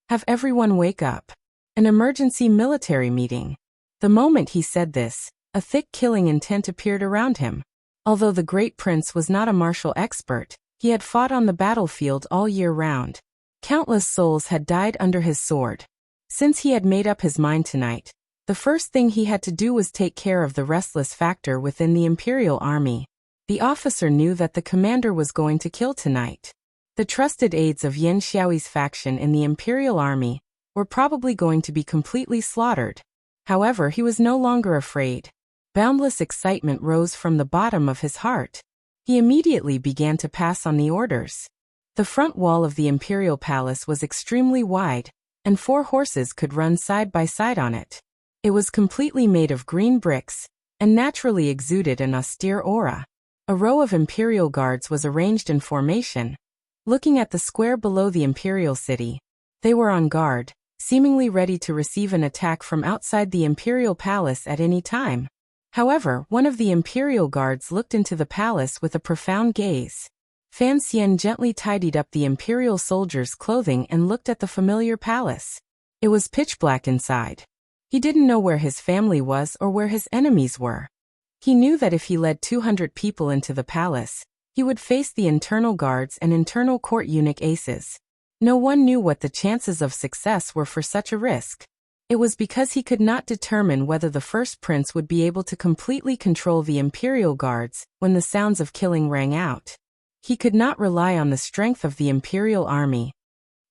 Have everyone wake up. An emergency military meeting. The moment he said this, a thick killing intent appeared around him. Although the great prince was not a martial expert, he had fought on the battlefield all year round. Countless souls had died under his sword. Since he had made up his mind tonight, the first thing he had to do was take care of the restless factor within the imperial army. The officer knew that the commander was going to kill tonight. The trusted aides of Yan Xiaoyi's faction in the imperial army were probably going to be completely slaughtered. However, he was no longer afraid. Boundless excitement rose from the bottom of his heart. He immediately began to pass on the orders. The front wall of the imperial palace was extremely wide, and 4 horses could run side by side on it. It was completely made of green bricks, and naturally exuded an austere aura. A row of imperial guards was arranged in formation. Looking at the square below the imperial city, they were on guard, seemingly ready to receive an attack from outside the imperial palace at any time. However, one of the imperial guards looked into the palace with a profound gaze. Fan Xian gently tidied up the imperial soldiers' clothing and looked at the familiar palace. It was pitch black inside. He didn't know where his family was or where his enemies were. He knew that if he led 200 people into the palace, he would face the internal guards and internal court eunuch aces. No one knew what the chances of success were for such a risk. It was because he could not determine whether the first prince would be able to completely control the imperial guards when the sounds of killing rang out. He could not rely on the strength of the imperial army.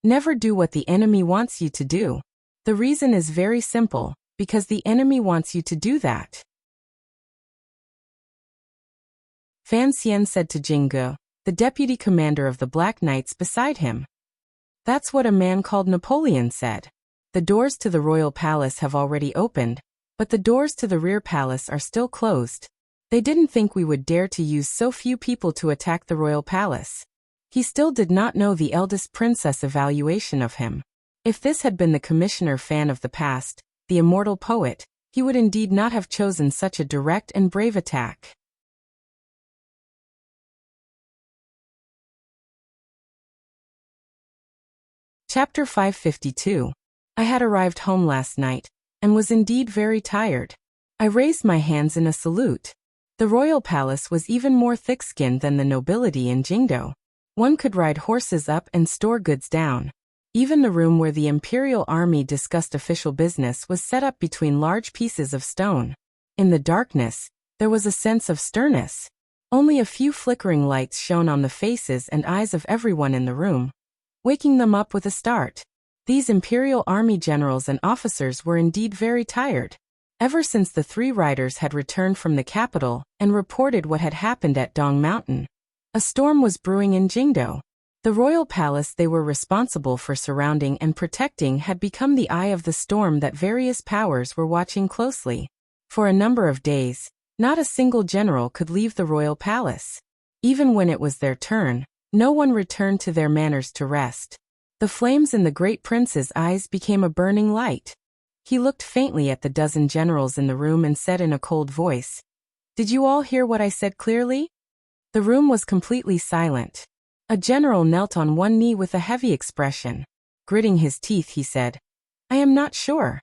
Never do what the enemy wants you to do. The reason is very simple, because the enemy wants you to do that. Fan Xian said to Jingge, the deputy commander of the Black Knights beside him. That's what a man called Napoleon said. The doors to the royal palace have already opened, but the doors to the rear palace are still closed. They didn't think we would dare to use so few people to attack the royal palace. He still did not know the eldest princess' evaluation of him. If this had been the commissioner Fan of the past, the immortal poet, he would indeed not have chosen such a direct and brave attack. Chapter 552. I had arrived home last night, and was indeed very tired. I raised my hands in a salute. The royal palace was even more thick-skinned than the nobility in Jingdo. One could ride horses up and store goods down. Even the room where the imperial army discussed official business was set up between large pieces of stone. In the darkness, there was a sense of sternness. Only a few flickering lights shone on the faces and eyes of everyone in the room, waking them up with a start. These imperial army generals and officers were indeed very tired. Ever since the 3 riders had returned from the capital and reported what had happened at Dong Mountain, a storm was brewing in Jingdo. The royal palace they were responsible for surrounding and protecting had become the eye of the storm that various powers were watching closely. For a number of days, not a single general could leave the royal palace. Even when it was their turn, no one returned to their manors to rest. The flames in the great prince's eyes became a burning light. He looked faintly at the dozen generals in the room and said in a cold voice, "Did you all hear what I said clearly?" The room was completely silent. A general knelt on one knee with a heavy expression. Gritting his teeth, he said, "I am not sure.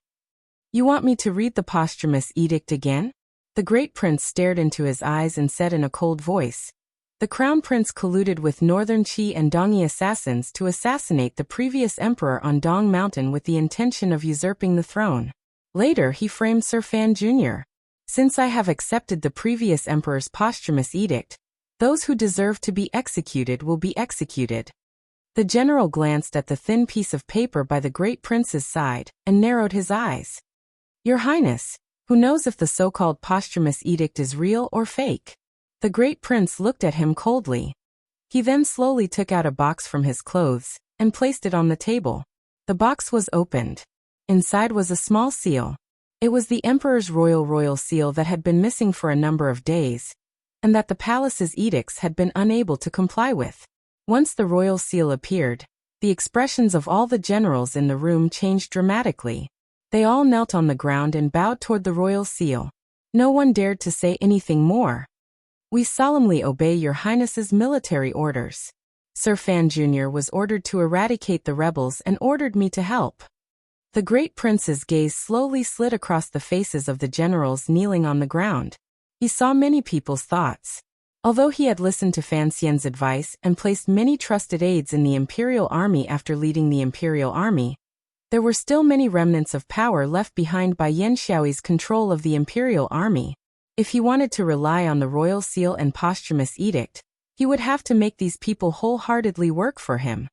You want me to read the posthumous edict again?" The great prince stared into his eyes and said in a cold voice, "The crown prince colluded with northern Qi and Dongyi assassins to assassinate the previous emperor on Dong Mountain with the intention of usurping the throne. Later he framed Sir Fan Jr. Since I have accepted the previous emperor's posthumous edict, those who deserve to be executed will be executed." The general glanced at the thin piece of paper by the great prince's side and narrowed his eyes. "Your Highness, who knows if the so-called posthumous edict is real or fake?" The great prince looked at him coldly. He then slowly took out a box from his clothes and placed it on the table. The box was opened. Inside was a small seal. It was the emperor's royal seal that had been missing for a number of days, and that the palace's edicts had been unable to comply with. Once the royal seal appeared, the expressions of all the generals in the room changed dramatically. They all knelt on the ground and bowed toward the royal seal. No one dared to say anything more. "We solemnly obey your highness's military orders. Sir Fan Jr. was ordered to eradicate the rebels and ordered me to help." The great prince's gaze slowly slid across the faces of the generals kneeling on the ground. He saw many people's thoughts. Although he had listened to Fan Xian's advice and placed many trusted aides in the imperial army after leading the imperial army, there were still many remnants of power left behind by Yan Xiaoyi's control of the imperial army. If he wanted to rely on the royal seal and posthumous edict, he would have to make these people wholeheartedly work for him.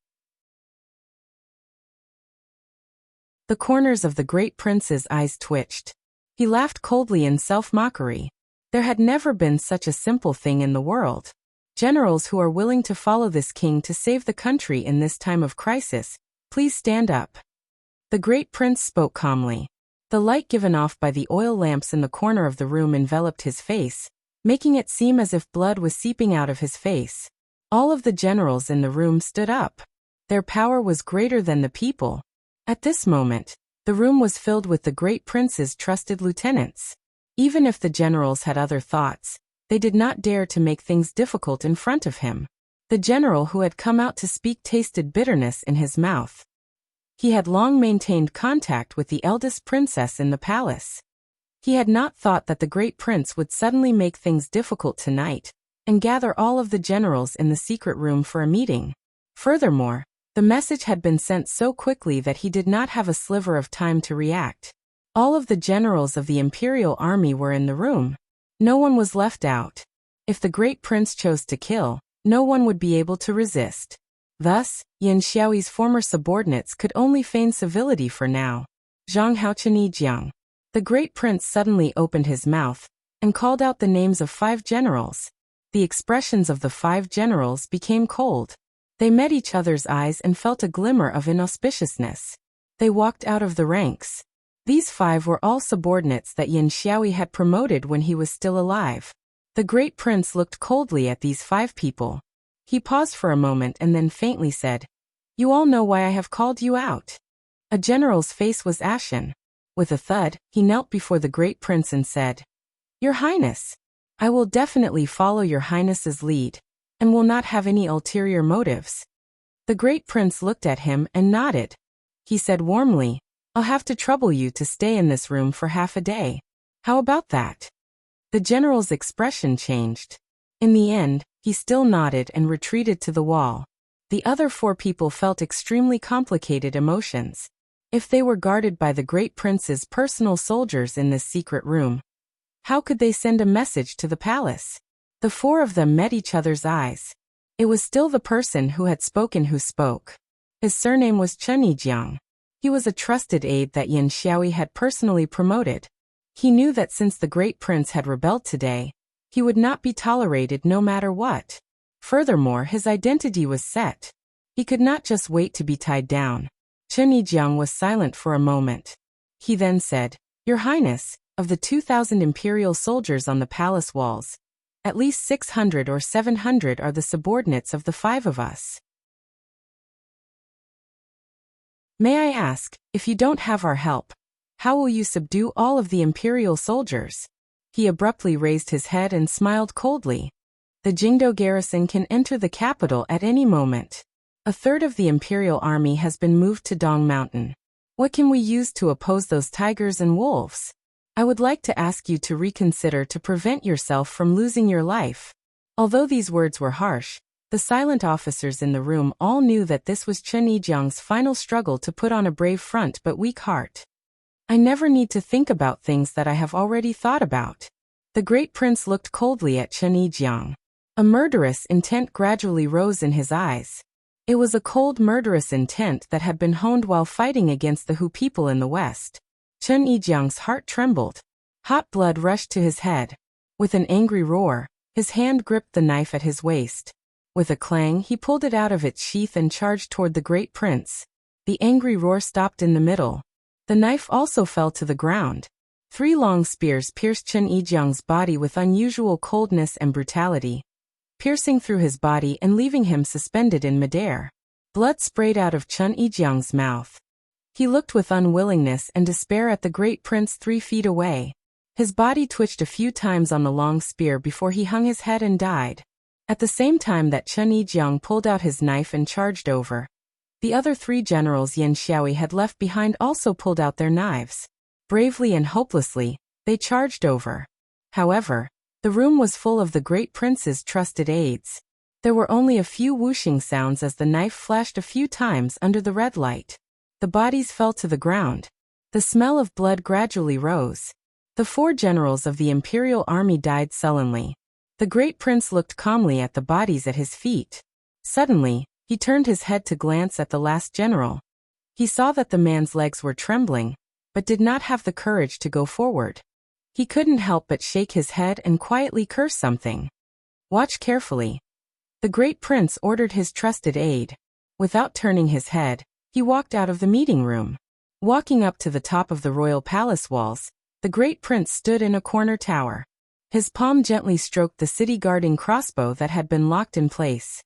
The corners of the great prince's eyes twitched. He laughed coldly in self-mockery. There had never been such a simple thing in the world. Generals who are willing to follow this king to save the country in this time of crisis, please stand up. The great prince spoke calmly. The light given off by the oil lamps in the corner of the room enveloped his face, making it seem as if blood was seeping out of his face. All of the generals in the room stood up. Their power was greater than the people. At this moment, the room was filled with the great prince's trusted lieutenants. Even if the generals had other thoughts, they did not dare to make things difficult in front of him. The general who had come out to speak tasted bitterness in his mouth. He had long maintained contact with the eldest princess in the palace. He had not thought that the great prince would suddenly make things difficult tonight and gather all of the generals in the secret room for a meeting. Furthermore, the message had been sent so quickly that he did not have a sliver of time to react. All of the generals of the imperial army were in the room. No one was left out. If the great prince chose to kill, no one would be able to resist. Thus, Yan Xiaoyi's former subordinates could only feign civility for now. Zhang Haocheni Jiang. The great prince suddenly opened his mouth and called out the names of 5 generals. The expressions of the 5 generals became cold. They met each other's eyes and felt a glimmer of inauspiciousness. They walked out of the ranks. These 5 were all subordinates that Yan Xiaoyi had promoted when he was still alive. The great prince looked coldly at these 5 people. He paused for a moment and then faintly said, "You all know why I have called you out." A general's face was ashen. With a thud, he knelt before the great prince and said, "Your Highness, I will definitely follow your Highness's lead, and will not have any ulterior motives." The great prince looked at him and nodded. He said warmly, "I'll have to trouble you to stay in this room for half a day. How about that?" The general's expression changed. In the end, he still nodded and retreated to the wall. The other 4 people felt extremely complicated emotions. If they were guarded by the great prince's personal soldiers in this secret room, how could they send a message to the palace? The 4 of them met each other's eyes. It was still the person who had spoken who spoke. His surname was Chen Yijiang. He was a trusted aide that Yan Xiaoyi had personally promoted. He knew that since the great prince had rebelled today, he would not be tolerated no matter what. Furthermore, his identity was set. He could not just wait to be tied down. Chen Yijiang was silent for a moment. He then said, "Your Highness, of the 2,000 imperial soldiers on the palace walls, at least 600 or 700 are the subordinates of the 5 of us. May I ask, if you don't have our help, how will you subdue all of the imperial soldiers?" He abruptly raised his head and smiled coldly. "The Jingdo garrison can enter the capital at any moment. A third of the imperial army has been moved to Dong Mountain. What can we use to oppose those tigers and wolves? I would like to ask you to reconsider to prevent yourself from losing your life." Although these words were harsh, the silent officers in the room all knew that this was Chen Yijiang's final struggle to put on a brave front but weak heart. "I never need to think about things that I have already thought about." The great prince looked coldly at Chen Yijiang. A murderous intent gradually rose in his eyes. It was a cold murderous intent that had been honed while fighting against the Hu people in the west. Chen Yijiang's heart trembled. Hot blood rushed to his head. With an angry roar, his hand gripped the knife at his waist. With a clang, he pulled it out of its sheath and charged toward the great prince. The angry roar stopped in the middle. The knife also fell to the ground. 3 long spears pierced Chen Yijiang's body with unusual coldness and brutality, piercing through his body and leaving him suspended in midair. Blood sprayed out of Chen Yijiang's mouth. He looked with unwillingness and despair at the great prince 3 feet away. His body twitched a few times on the long spear before he hung his head and died. At the same time that Chen Yijiang pulled out his knife and charged over, the other 3 generals Yan Xiaoyi had left behind also pulled out their knives. Bravely and hopelessly, they charged over. However, the room was full of the great prince's trusted aides. There were only a few whooshing sounds as the knife flashed a few times under the red light. The bodies fell to the ground. The smell of blood gradually rose. The 4 generals of the imperial army died sullenly. The great prince looked calmly at the bodies at his feet. Suddenly, he turned his head to glance at the last general. He saw that the man's legs were trembling, but did not have the courage to go forward. He couldn't help but shake his head and quietly curse something. Watch carefully. The great prince ordered his trusted aide. Without turning his head, he walked out of the meeting room. Walking up to the top of the royal palace walls, the great prince stood in a corner tower. His palm gently stroked the city-guarding crossbow that had been locked in place.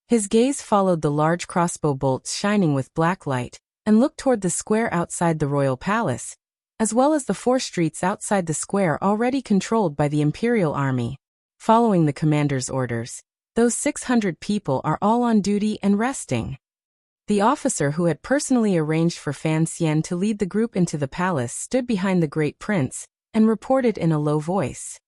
His gaze followed the large crossbow bolts shining with black light, and looked toward the square outside the royal palace, as well as the 4 streets outside the square already controlled by the imperial army. Following the commander's orders, those 600 people are all on duty and resting. The officer who had personally arranged for Fan Xian to lead the group into the palace stood behind the great prince, and reported in a low voice.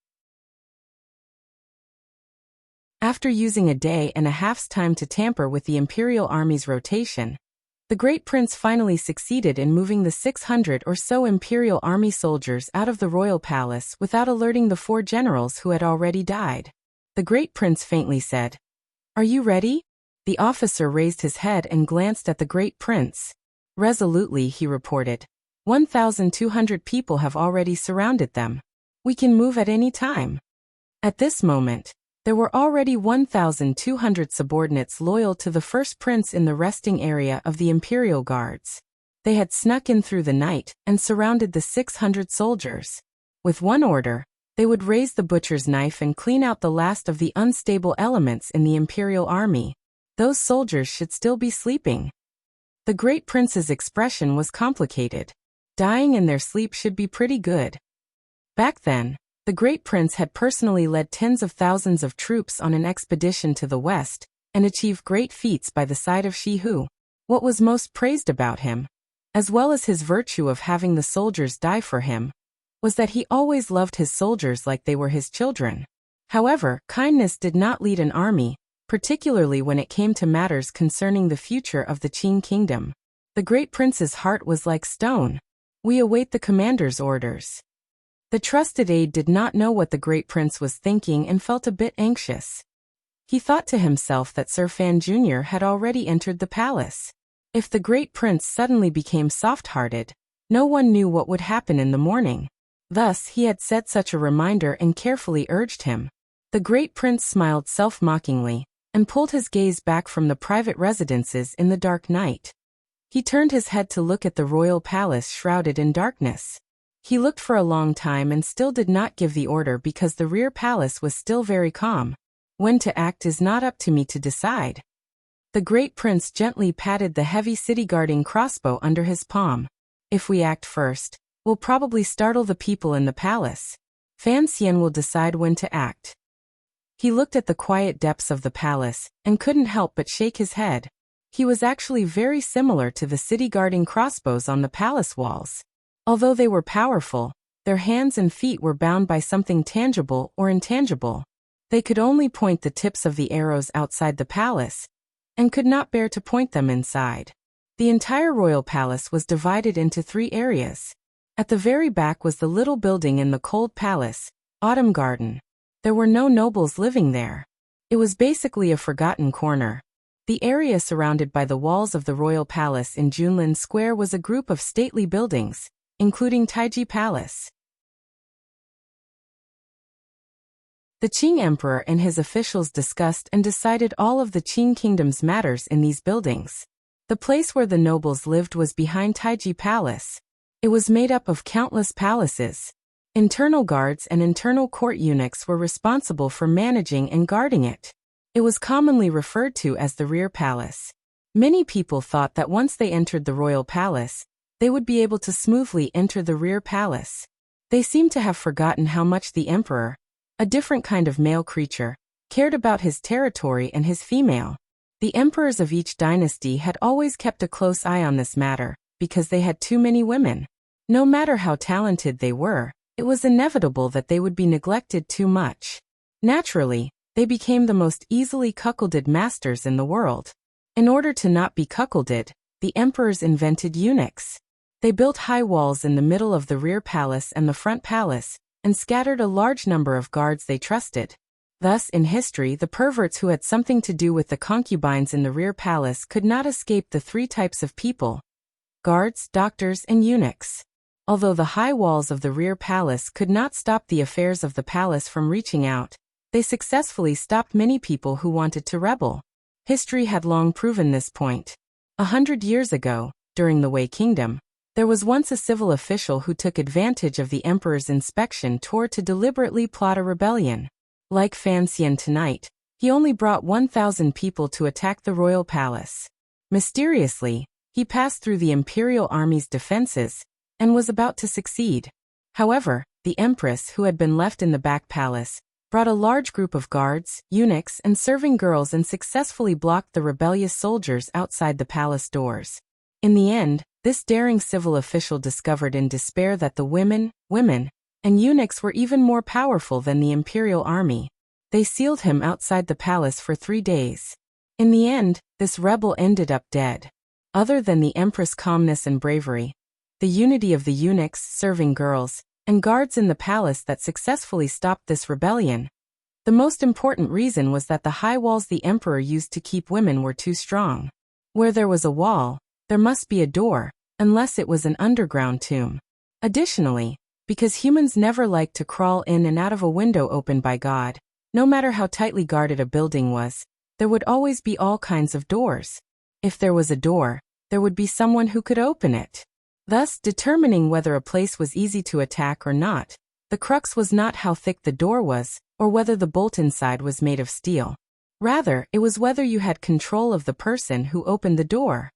After using a day and a half's time to tamper with the imperial army's rotation, the great prince finally succeeded in moving the 600 or so imperial army soldiers out of the royal palace without alerting the 4 generals who had already died. The great prince faintly said, "Are you ready?" The officer raised his head and glanced at the great prince. Resolutely, he reported, 1,200 people have already surrounded them. We can move at any time. At this moment, there were already 1,200 subordinates loyal to the first prince in the resting area of the imperial guards. They had snuck in through the night and surrounded the 600 soldiers. With one order, they would raise the butcher's knife and clean out the last of the unstable elements in the imperial army. Those soldiers should still be sleeping. The great prince's expression was complicated. Dying in their sleep should be pretty good. Back then, the great prince had personally led tens of thousands of troops on an expedition to the west, and achieved great feats by the side of Shihu. What was most praised about him, as well as his virtue of having the soldiers die for him, was that he always loved his soldiers like they were his children. However, kindness did not lead an army, particularly when it came to matters concerning the future of the Qing kingdom. The great prince's heart was like stone. We await the commander's orders. The trusted aide did not know what the great prince was thinking and felt a bit anxious. He thought to himself that Sir Fan Jr. had already entered the palace. If the great prince suddenly became soft-hearted, no one knew what would happen in the morning. Thus, he had set such a reminder and carefully urged him. The great prince smiled self-mockingly, and pulled his gaze back from the private residences in the dark night. He turned his head to look at the royal palace shrouded in darkness. He looked for a long time and still did not give the order because the rear palace was still very calm. When to act is not up to me to decide. The great prince gently patted the heavy city-guarding crossbow under his palm. If we act first, we'll probably startle the people in the palace. Fan Xian will decide when to act. He looked at the quiet depths of the palace, and couldn't help but shake his head. He was actually very similar to the city-guarding crossbows on the palace walls. Although they were powerful, their hands and feet were bound by something tangible or intangible. They could only point the tips of the arrows outside the palace, and could not bear to point them inside. The entire royal palace was divided into 3 areas. At the very back was the little building in the cold palace, Autumn Garden. There were no nobles living there. It was basically a forgotten corner. The area surrounded by the walls of the royal palace in Junlin Square was a group of stately buildings, including Taiji Palace. The Qing emperor and his officials discussed and decided all of the Qing kingdom's matters in these buildings. The place where the nobles lived was behind Taiji Palace. It was made up of countless palaces. Internal guards and internal court eunuchs were responsible for managing and guarding it. It was commonly referred to as the rear palace. Many people thought that once they entered the royal palace, they would be able to smoothly enter the rear palace. They seemed to have forgotten how much the emperor, a different kind of male creature, cared about his territory and his female. The emperors of each dynasty had always kept a close eye on this matter, because they had too many women. No matter how talented they were, it was inevitable that they would be neglected too much. Naturally, they became the most easily cuckolded masters in the world. In order to not be cuckolded, the emperors invented eunuchs. They built high walls in the middle of the rear palace and the front palace, and scattered a large number of guards they trusted. Thus, in history, the perverts who had something to do with the concubines in the rear palace could not escape the three types of people: guards, doctors, and eunuchs. Although the high walls of the rear palace could not stop the affairs of the palace from reaching out, they successfully stopped many people who wanted to rebel. History had long proven this point. 100 years ago, during the Wei Kingdom, there was once a civil official who took advantage of the emperor's inspection tour to deliberately plot a rebellion. Like Fan Xian tonight, he only brought 1,000 people to attack the royal palace. Mysteriously, he passed through the imperial army's defenses and was about to succeed. However, the empress, who had been left in the back palace, brought a large group of guards, eunuchs, and serving girls and successfully blocked the rebellious soldiers outside the palace doors. In the end, this daring civil official discovered in despair that the women, and eunuchs were even more powerful than the imperial army. They sealed him outside the palace for 3 days. In the end, this rebel ended up dead. Other than the empress' calmness and bravery, the unity of the eunuchs, serving girls, and guards in the palace that successfully stopped this rebellion, the most important reason was that the high walls the emperor used to keep women were too strong. Where there was a wall, there must be a door, unless it was an underground tomb. Additionally, because humans never liked to crawl in and out of a window opened by God, no matter how tightly guarded a building was, there would always be all kinds of doors. If there was a door, there would be someone who could open it. Thus, determining whether a place was easy to attack or not, the crux was not how thick the door was, or whether the bolt inside was made of steel. Rather, it was whether you had control of the person who opened the door.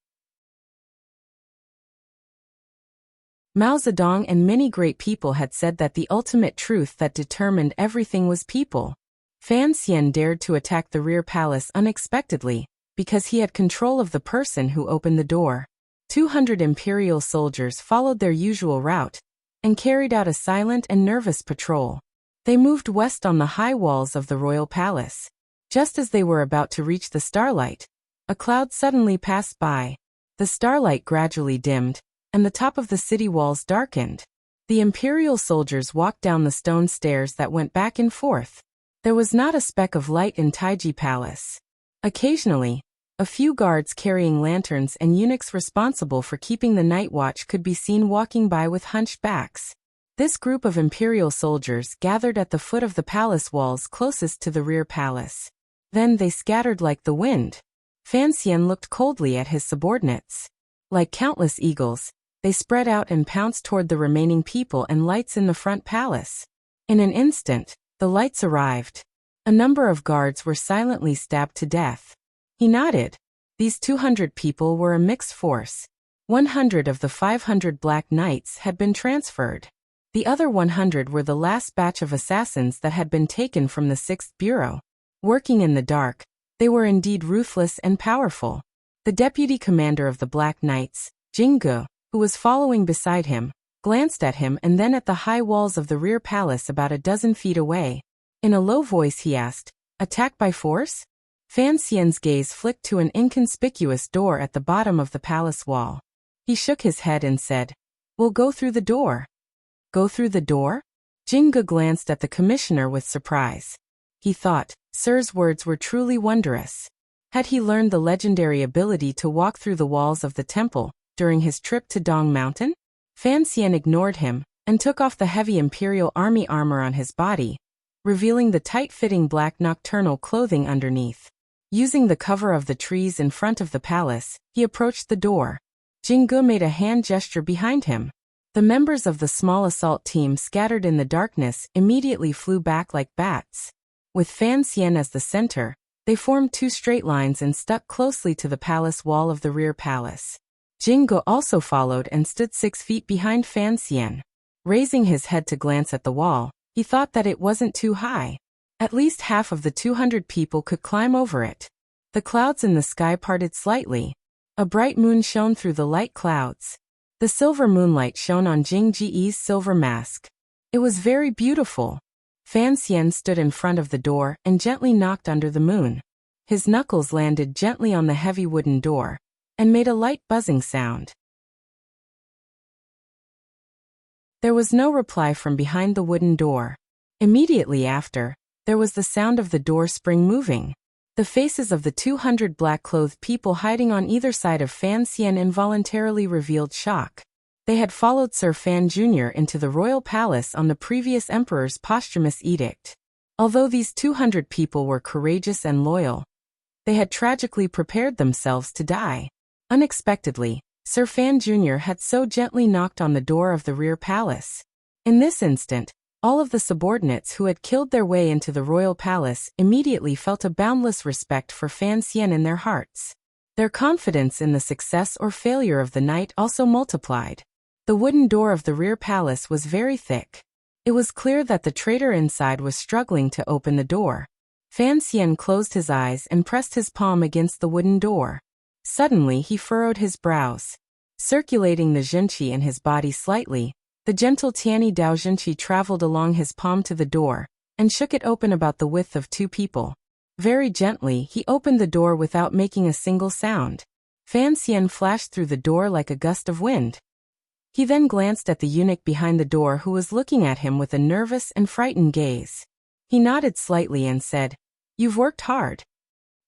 Mao Zedong and many great people had said that the ultimate truth that determined everything was people. Fan Xian dared to attack the rear palace unexpectedly, because he had control of the person who opened the door. 200 imperial soldiers followed their usual route, and carried out a silent and nervous patrol. They moved west on the high walls of the royal palace. Just as they were about to reach the starlight, a cloud suddenly passed by. The starlight gradually dimmed, and the top of the city walls darkened. The imperial soldiers walked down the stone stairs that went back and forth. There was not a speck of light in Taiji Palace. Occasionally, a few guards carrying lanterns and eunuchs responsible for keeping the night watch could be seen walking by with hunched backs. This group of imperial soldiers gathered at the foot of the palace walls closest to the rear palace. Then they scattered like the wind. Fan Xian looked coldly at his subordinates. Like countless eagles, they spread out and pounced toward the remaining people and lights in the front palace. In an instant, the lights arrived. A number of guards were silently stabbed to death. He nodded. These 200 people were a mixed force. 100 of the 500 Black Knights had been transferred. The other 100 were the last batch of assassins that had been taken from the 6th Bureau. Working in the dark, they were indeed ruthless and powerful. The deputy commander of the Black Knights, Jingge, who was following beside him, glanced at him and then at the high walls of the rear palace about a dozen feet away. In a low voice he asked, "Attack by force?" Fan Xian's gaze flicked to an inconspicuous door at the bottom of the palace wall. He shook his head and said, "We'll go through the door." Go through the door? Jingge glanced at the commissioner with surprise. He thought, Sir's words were truly wondrous. Had he learned the legendary ability to walk through the walls of the temple during his trip to Dong Mountain? Fan Xian ignored him and took off the heavy imperial army armor on his body, revealing the tight-fitting black nocturnal clothing underneath. Using the cover of the trees in front of the palace, he approached the door. Jingge made a hand gesture behind him. The members of the small assault team scattered in the darkness immediately flew back like bats. With Fan Xian as the center, they formed two straight lines and stuck closely to the palace wall of the rear palace. Jingge also followed and stood 6 feet behind Fan Xian. Raising his head to glance at the wall, he thought that it wasn't too high. At least half of the 200 people could climb over it. The clouds in the sky parted slightly. A bright moon shone through the light clouds. The silver moonlight shone on Jing Ji's silver mask. It was very beautiful. Fan Xian stood in front of the door and gently knocked under the moon. His knuckles landed gently on the heavy wooden door and made a light buzzing sound. There was no reply from behind the wooden door. Immediately after, there was the sound of the door spring moving. The faces of the 200 black-clothed people hiding on either side of Fan Xian involuntarily revealed shock. They had followed Sir Fan Jr. into the royal palace on the previous emperor's posthumous edict. Although these 200 people were courageous and loyal, they had tragically prepared themselves to die. Unexpectedly, Sir Fan Jr. had so gently knocked on the door of the rear palace. In this instant, all of the subordinates who had killed their way into the royal palace immediately felt a boundless respect for Fan Xian in their hearts. Their confidence in the success or failure of the night also multiplied. The wooden door of the rear palace was very thick. It was clear that the traitor inside was struggling to open the door. Fan Xian closed his eyes and pressed his palm against the wooden door. Suddenly he furrowed his brows. Circulating the zhenqi in his body slightly, the gentle Tianyi Dao zhenqi traveled along his palm to the door and shook it open about the width of 2 people. Very gently he opened the door without making a single sound. Fan Xian flashed through the door like a gust of wind. He then glanced at the eunuch behind the door who was looking at him with a nervous and frightened gaze. He nodded slightly and said, "You've worked hard."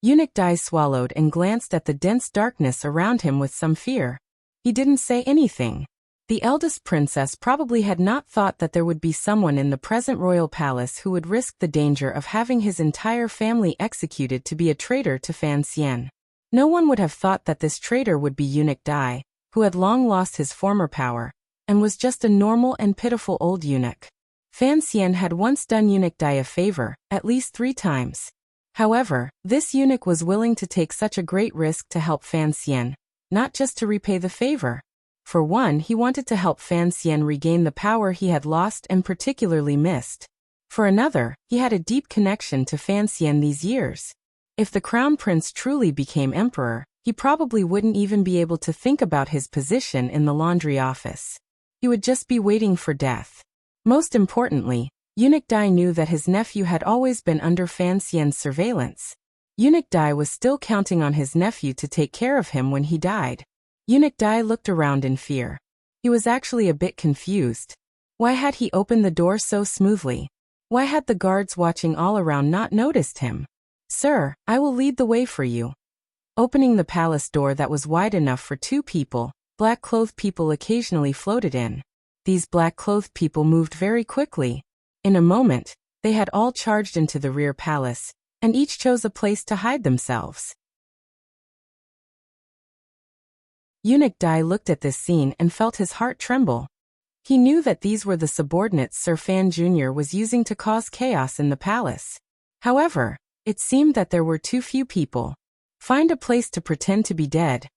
Eunuch Dai swallowed and glanced at the dense darkness around him with some fear. He didn't say anything. The eldest princess probably had not thought that there would be someone in the present royal palace who would risk the danger of having his entire family executed to be a traitor to Fan Xian. No one would have thought that this traitor would be Eunuch Dai, who had long lost his former power, and was just a normal and pitiful old eunuch. Fan Xian had once done Eunuch Dai a favor, at least 3 times. However, this eunuch was willing to take such a great risk to help Fan Xian, not just to repay the favor. For one, he wanted to help Fan Xian regain the power he had lost and particularly missed. For another, he had a deep connection to Fan Xian these years. If the crown prince truly became emperor, he probably wouldn't even be able to think about his position in the laundry office. He would just be waiting for death. Most importantly, Eunuch Dai knew that his nephew had always been under Fan Xian's surveillance. Eunuch Dai was still counting on his nephew to take care of him when he died. Eunuch Dai looked around in fear. He was actually a bit confused. Why had he opened the door so smoothly? Why had the guards watching all around not noticed him? "Sir, I will lead the way for you." Opening the palace door that was wide enough for 2 people, black-clothed people occasionally floated in. These black-clothed people moved very quickly. In a moment, they had all charged into the rear palace, and each chose a place to hide themselves. Eunuch Dai looked at this scene and felt his heart tremble. He knew that these were the subordinates Sir Fan Jr. was using to cause chaos in the palace. However, it seemed that there were too few people. "Find a place to pretend to be dead,"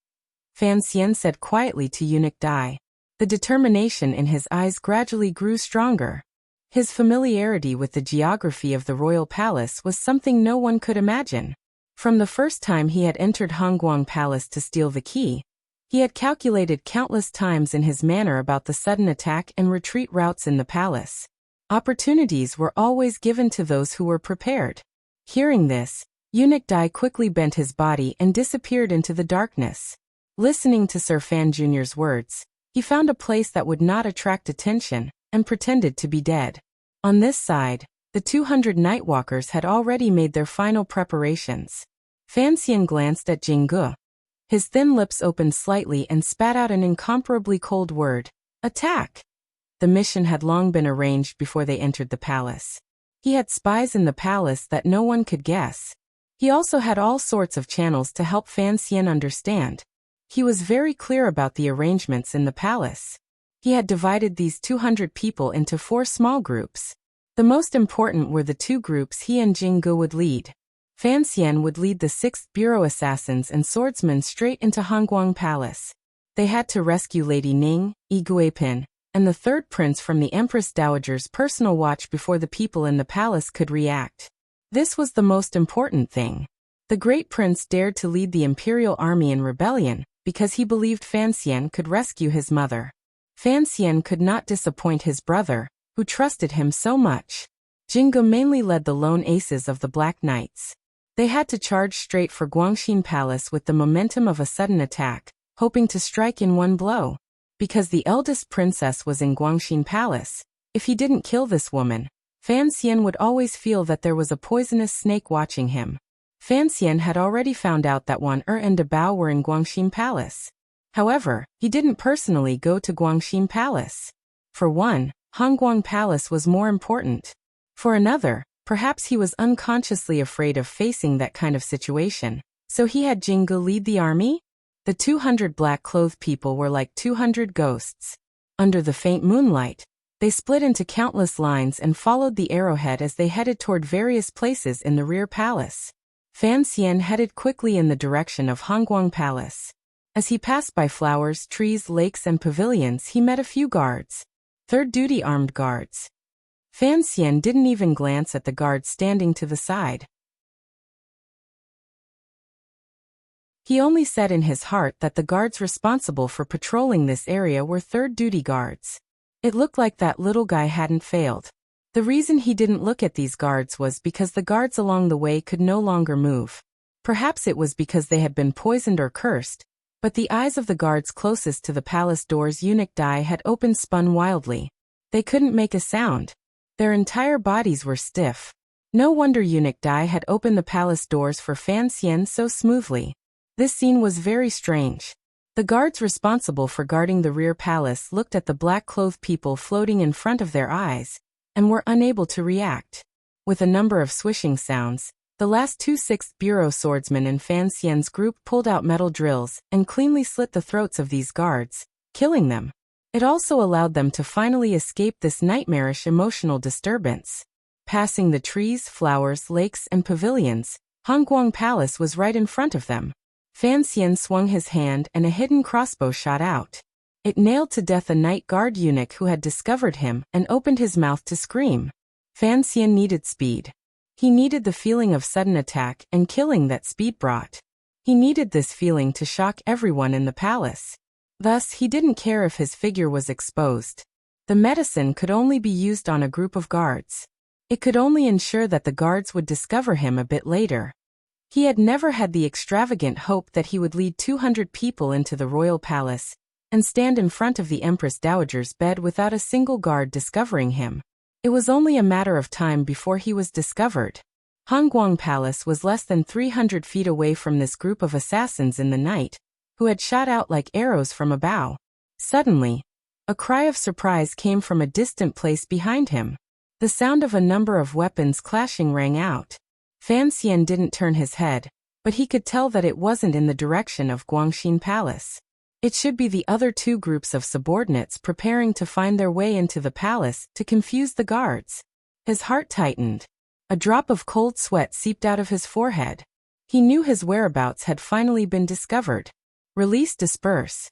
Fan Xian said quietly to Eunuch Dai. The determination in his eyes gradually grew stronger. His familiarity with the geography of the royal palace was something no one could imagine. From the first time he had entered Hongguang Palace to steal the key, he had calculated countless times in his manner about the sudden attack and retreat routes in the palace. Opportunities were always given to those who were prepared. Hearing this, Eunuch Dai quickly bent his body and disappeared into the darkness. Listening to Sir Fan Jr.'s words, he found a place that would not attract attention, and pretended to be dead. On this side, the 200 nightwalkers had already made their final preparations. Fan Xian glanced at Jingge. His thin lips opened slightly and spat out an incomparably cold word: "Attack!" The mission had long been arranged before they entered the palace. He had spies in the palace that no one could guess. He also had all sorts of channels to help Fan Xian understand. He was very clear about the arrangements in the palace. He had divided these 200 people into 4 small groups. The most important were the 2 groups he and Jingge would lead. Fan Xian would lead the 6th Bureau assassins and swordsmen straight into Hongguang Palace. They had to rescue Lady Ning, Yi Guipin, and the 3rd prince from the Empress Dowager's personal watch before the people in the palace could react. This was the most important thing. The great prince dared to lead the imperial army in rebellion because he believed Fan Xian could rescue his mother. Fan Xian could not disappoint his brother, who trusted him so much. Jingge mainly led the lone aces of the Black Knights. They had to charge straight for Guangxin Palace with the momentum of a sudden attack, hoping to strike in one blow. Because the eldest princess was in Guangxin Palace, if he didn't kill this woman, Fan Xian would always feel that there was a poisonous snake watching him. Fan Xian had already found out that Wan and De Bao were in Guangxin Palace. However, he didn't personally go to Guangxin Palace. For one, Hongguang Palace was more important. For another, perhaps he was unconsciously afraid of facing that kind of situation, so he had Jingge lead the army? The 200 black-clothed people were like 200 ghosts. Under the faint moonlight, they split into countless lines and followed the arrowhead as they headed toward various places in the rear palace. Fan Xian headed quickly in the direction of Hongguang Palace. As he passed by flowers, trees, lakes, and pavilions, he met a few guards. 3rd duty armed guards. Fan Xian didn't even glance at the guards standing to the side. He only said in his heart that the guards responsible for patrolling this area were 3rd duty guards. It looked like that little guy hadn't failed. The reason he didn't look at these guards was because the guards along the way could no longer move. Perhaps it was because they had been poisoned or cursed, but the eyes of the guards closest to the palace doors Eunuch Dai had opened spun wildly. They couldn't make a sound. Their entire bodies were stiff. No wonder Eunuch Dai had opened the palace doors for Fan Xian so smoothly. This scene was very strange. The guards responsible for guarding the rear palace looked at the black-clothed people floating in front of their eyes, and were unable to react. With a number of swishing sounds, the last 2 6th Bureau swordsmen in Fan Xian's group pulled out metal drills and cleanly slit the throats of these guards, killing them. It also allowed them to finally escape this nightmarish emotional disturbance. Passing the trees, flowers, lakes, and pavilions, Hongguang Palace was right in front of them. Fan Xian swung his hand and a hidden crossbow shot out. It nailed to death a night guard eunuch who had discovered him and opened his mouth to scream. Fan Xian needed speed. He needed the feeling of sudden attack and killing that speed brought. He needed this feeling to shock everyone in the palace. Thus, he didn't care if his figure was exposed. The medicine could only be used on a group of guards. It could only ensure that the guards would discover him a bit later. He had never had the extravagant hope that he would lead 200 people into the royal palace and stand in front of the Empress Dowager's bed without a single guard discovering him. It was only a matter of time before he was discovered. Hongguang Palace was less than 300 feet away from this group of assassins in the night, who had shot out like arrows from a bow. Suddenly, a cry of surprise came from a distant place behind him. The sound of a number of weapons clashing rang out. Fan Xian didn't turn his head, but he could tell that it wasn't in the direction of Guangxin Palace. It should be the other 2 groups of subordinates preparing to find their way into the palace to confuse the guards. His heart tightened. A drop of cold sweat seeped out of his forehead. He knew his whereabouts had finally been discovered. Release, disperse.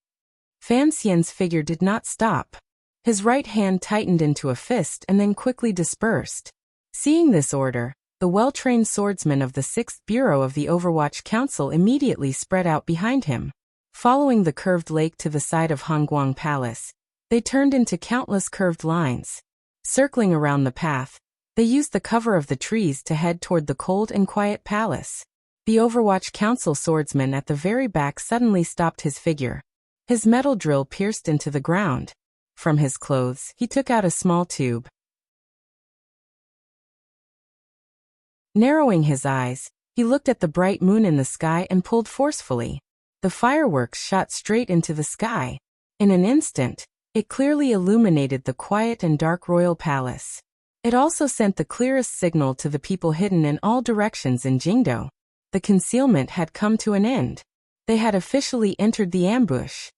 Fan Xian's figure did not stop. His right hand tightened into a fist and then quickly dispersed. Seeing this order, the well-trained swordsmen of the 6th Bureau of the Overwatch Council immediately spread out behind him. Following the curved lake to the side of Hongguang Palace, they turned into countless curved lines. Circling around the path, they used the cover of the trees to head toward the cold and quiet palace. The Overwatch Council swordsman at the very back suddenly stopped his figure. His metal drill pierced into the ground. From his clothes, he took out a small tube. Narrowing his eyes, he looked at the bright moon in the sky and pulled forcefully. The fireworks shot straight into the sky. In an instant, it clearly illuminated the quiet and dark royal palace. It also sent the clearest signal to the people hidden in all directions in Jingdo. The concealment had come to an end. They had officially entered the ambush.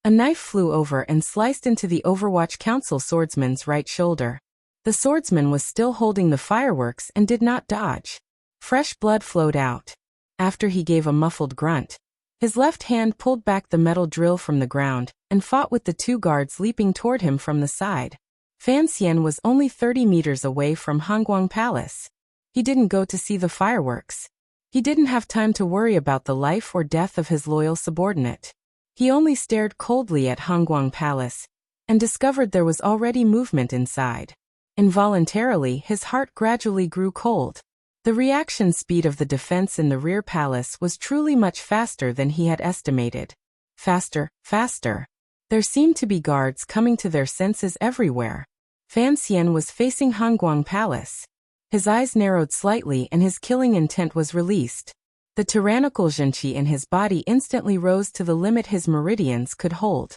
A knife flew over and sliced into the Overwatch Council swordsman's right shoulder. The swordsman was still holding the fireworks and did not dodge. Fresh blood flowed out. After he gave a muffled grunt, his left hand pulled back the metal drill from the ground and fought with the two guards leaping toward him from the side. Fan Xian was only 30 meters away from Hongguang Palace. He didn't go to see the fireworks. He didn't have time to worry about the life or death of his loyal subordinate. He only stared coldly at Hongguang Palace and discovered there was already movement inside. Involuntarily, his heart gradually grew cold. The reaction speed of the defense in the rear palace was truly much faster than he had estimated. Faster, faster. There seemed to be guards coming to their senses everywhere. Fan Xian was facing Hongguang Palace. His eyes narrowed slightly and his killing intent was released. The tyrannical zhenqi in his body instantly rose to the limit his meridians could hold.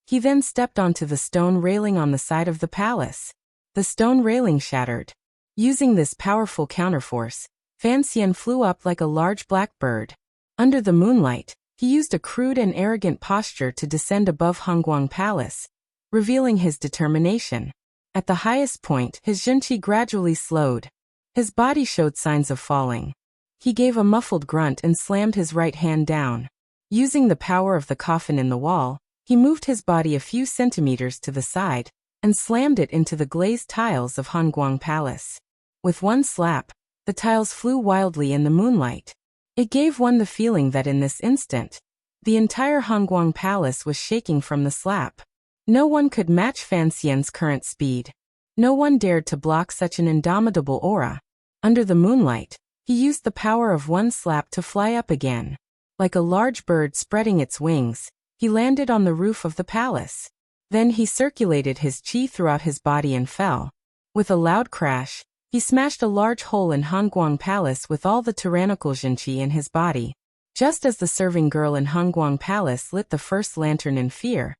He then stepped onto the stone railing on the side of the palace. The stone railing shattered. Using this powerful counterforce, Fan Xian flew up like a large black bird. Under the moonlight, he used a crude and arrogant posture to descend above Hongguang Palace, revealing his determination. At the highest point, his zhenqi gradually slowed. His body showed signs of falling. He gave a muffled grunt and slammed his right hand down. Using the power of the coffin in the wall, he moved his body a few centimeters to the side and slammed it into the glazed tiles of Hongguang Palace. With one slap, the tiles flew wildly in the moonlight. It gave one the feeling that in this instant, the entire Hongguang Palace was shaking from the slap. No one could match Fan Xian's current speed. No one dared to block such an indomitable aura. Under the moonlight, he used the power of one slap to fly up again. Like a large bird spreading its wings, he landed on the roof of the palace. Then he circulated his qi throughout his body and fell. With a loud crash, he smashed a large hole in Hongguang Palace with all the tyrannical zhenqi in his body. Just as the serving girl in Hongguang Palace lit the first lantern in fear,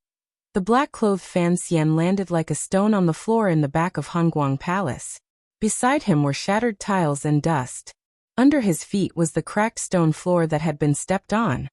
the black-clothed Fan Xian landed like a stone on the floor in the back of Hongguang Palace. Beside him were shattered tiles and dust. Under his feet was the cracked stone floor that had been stepped on.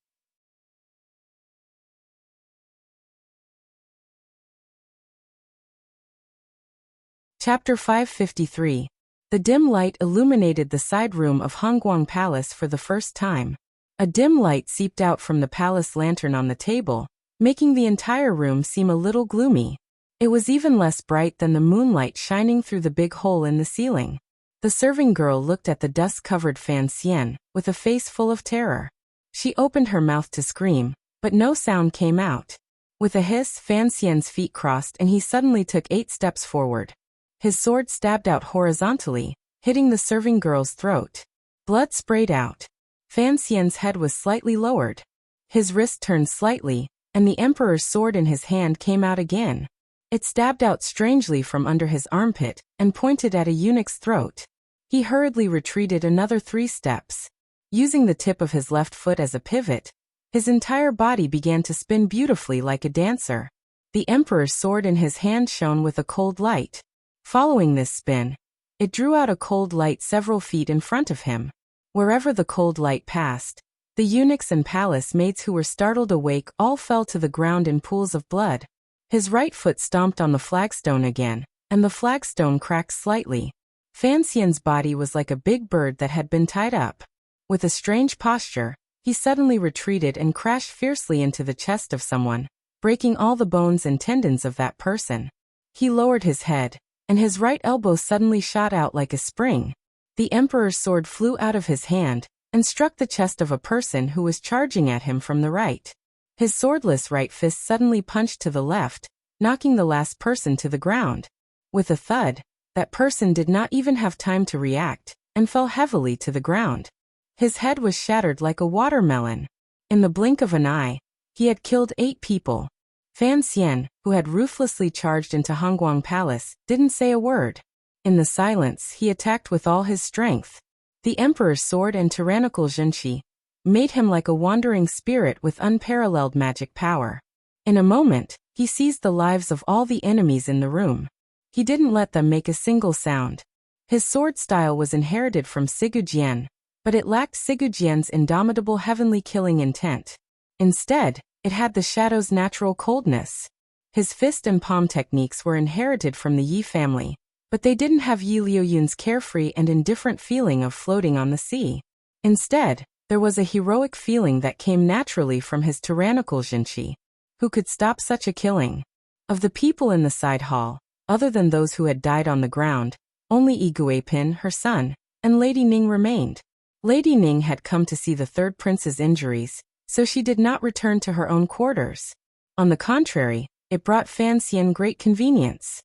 Chapter 553. The dim light illuminated the side room of Hongguang Palace for the first time. A dim light seeped out from the palace lantern on the table, making the entire room seem a little gloomy. It was even less bright than the moonlight shining through the big hole in the ceiling. The serving girl looked at the dust-covered Fan Xian, with a face full of terror. She opened her mouth to scream, but no sound came out. With a hiss, Fan Xian's feet crossed and he suddenly took 8 steps forward. His sword stabbed out horizontally, hitting the serving girl's throat. Blood sprayed out. Fan Xian's head was slightly lowered. His wrist turned slightly, and the emperor's sword in his hand came out again. It stabbed out strangely from under his armpit and pointed at a eunuch's throat. He hurriedly retreated another 3 steps. Using the tip of his left foot as a pivot, his entire body began to spin beautifully like a dancer. The emperor's sword in his hand shone with a cold light. Following this spin, it drew out a cold light several feet in front of him. Wherever the cold light passed, the eunuchs and palace maids who were startled awake all fell to the ground in pools of blood. His right foot stomped on the flagstone again, and the flagstone cracked slightly. Fan Xian's body was like a big bird that had been tied up. With a strange posture, he suddenly retreated and crashed fiercely into the chest of someone, breaking all the bones and tendons of that person. He lowered his head, and his right elbow suddenly shot out like a spring. The emperor's sword flew out of his hand and struck the chest of a person who was charging at him from the right. His swordless right fist suddenly punched to the left, knocking the last person to the ground. With a thud, that person did not even have time to react, and fell heavily to the ground. His head was shattered like a watermelon. In the blink of an eye, he had killed 8 people. Fan Xian, who had ruthlessly charged into Hongguang Palace, didn't say a word. In the silence, he attacked with all his strength. The emperor's sword and tyrannical zhenqi made him like a wandering spirit with unparalleled magic power. In a moment, he seized the lives of all the enemies in the room. He didn't let them make a single sound. His sword style was inherited from Sigu Jian, but it lacked Sigu Jian's indomitable heavenly killing intent. Instead, It had the shadow's natural coldness. His fist and palm techniques were inherited from the Yi family, but they didn't have Yi Liuyun's carefree and indifferent feeling of floating on the sea. Instead, there was a heroic feeling that came naturally from his tyrannical Jinqi. Who could stop such a killing? Of the people in the side hall, other than those who had died on the ground, only Yi Guipin, her son, and Lady Ning remained. Lady Ning had come to see the third prince's injuries, so she did not return to her own quarters. On the contrary, it brought Fan Xian great convenience.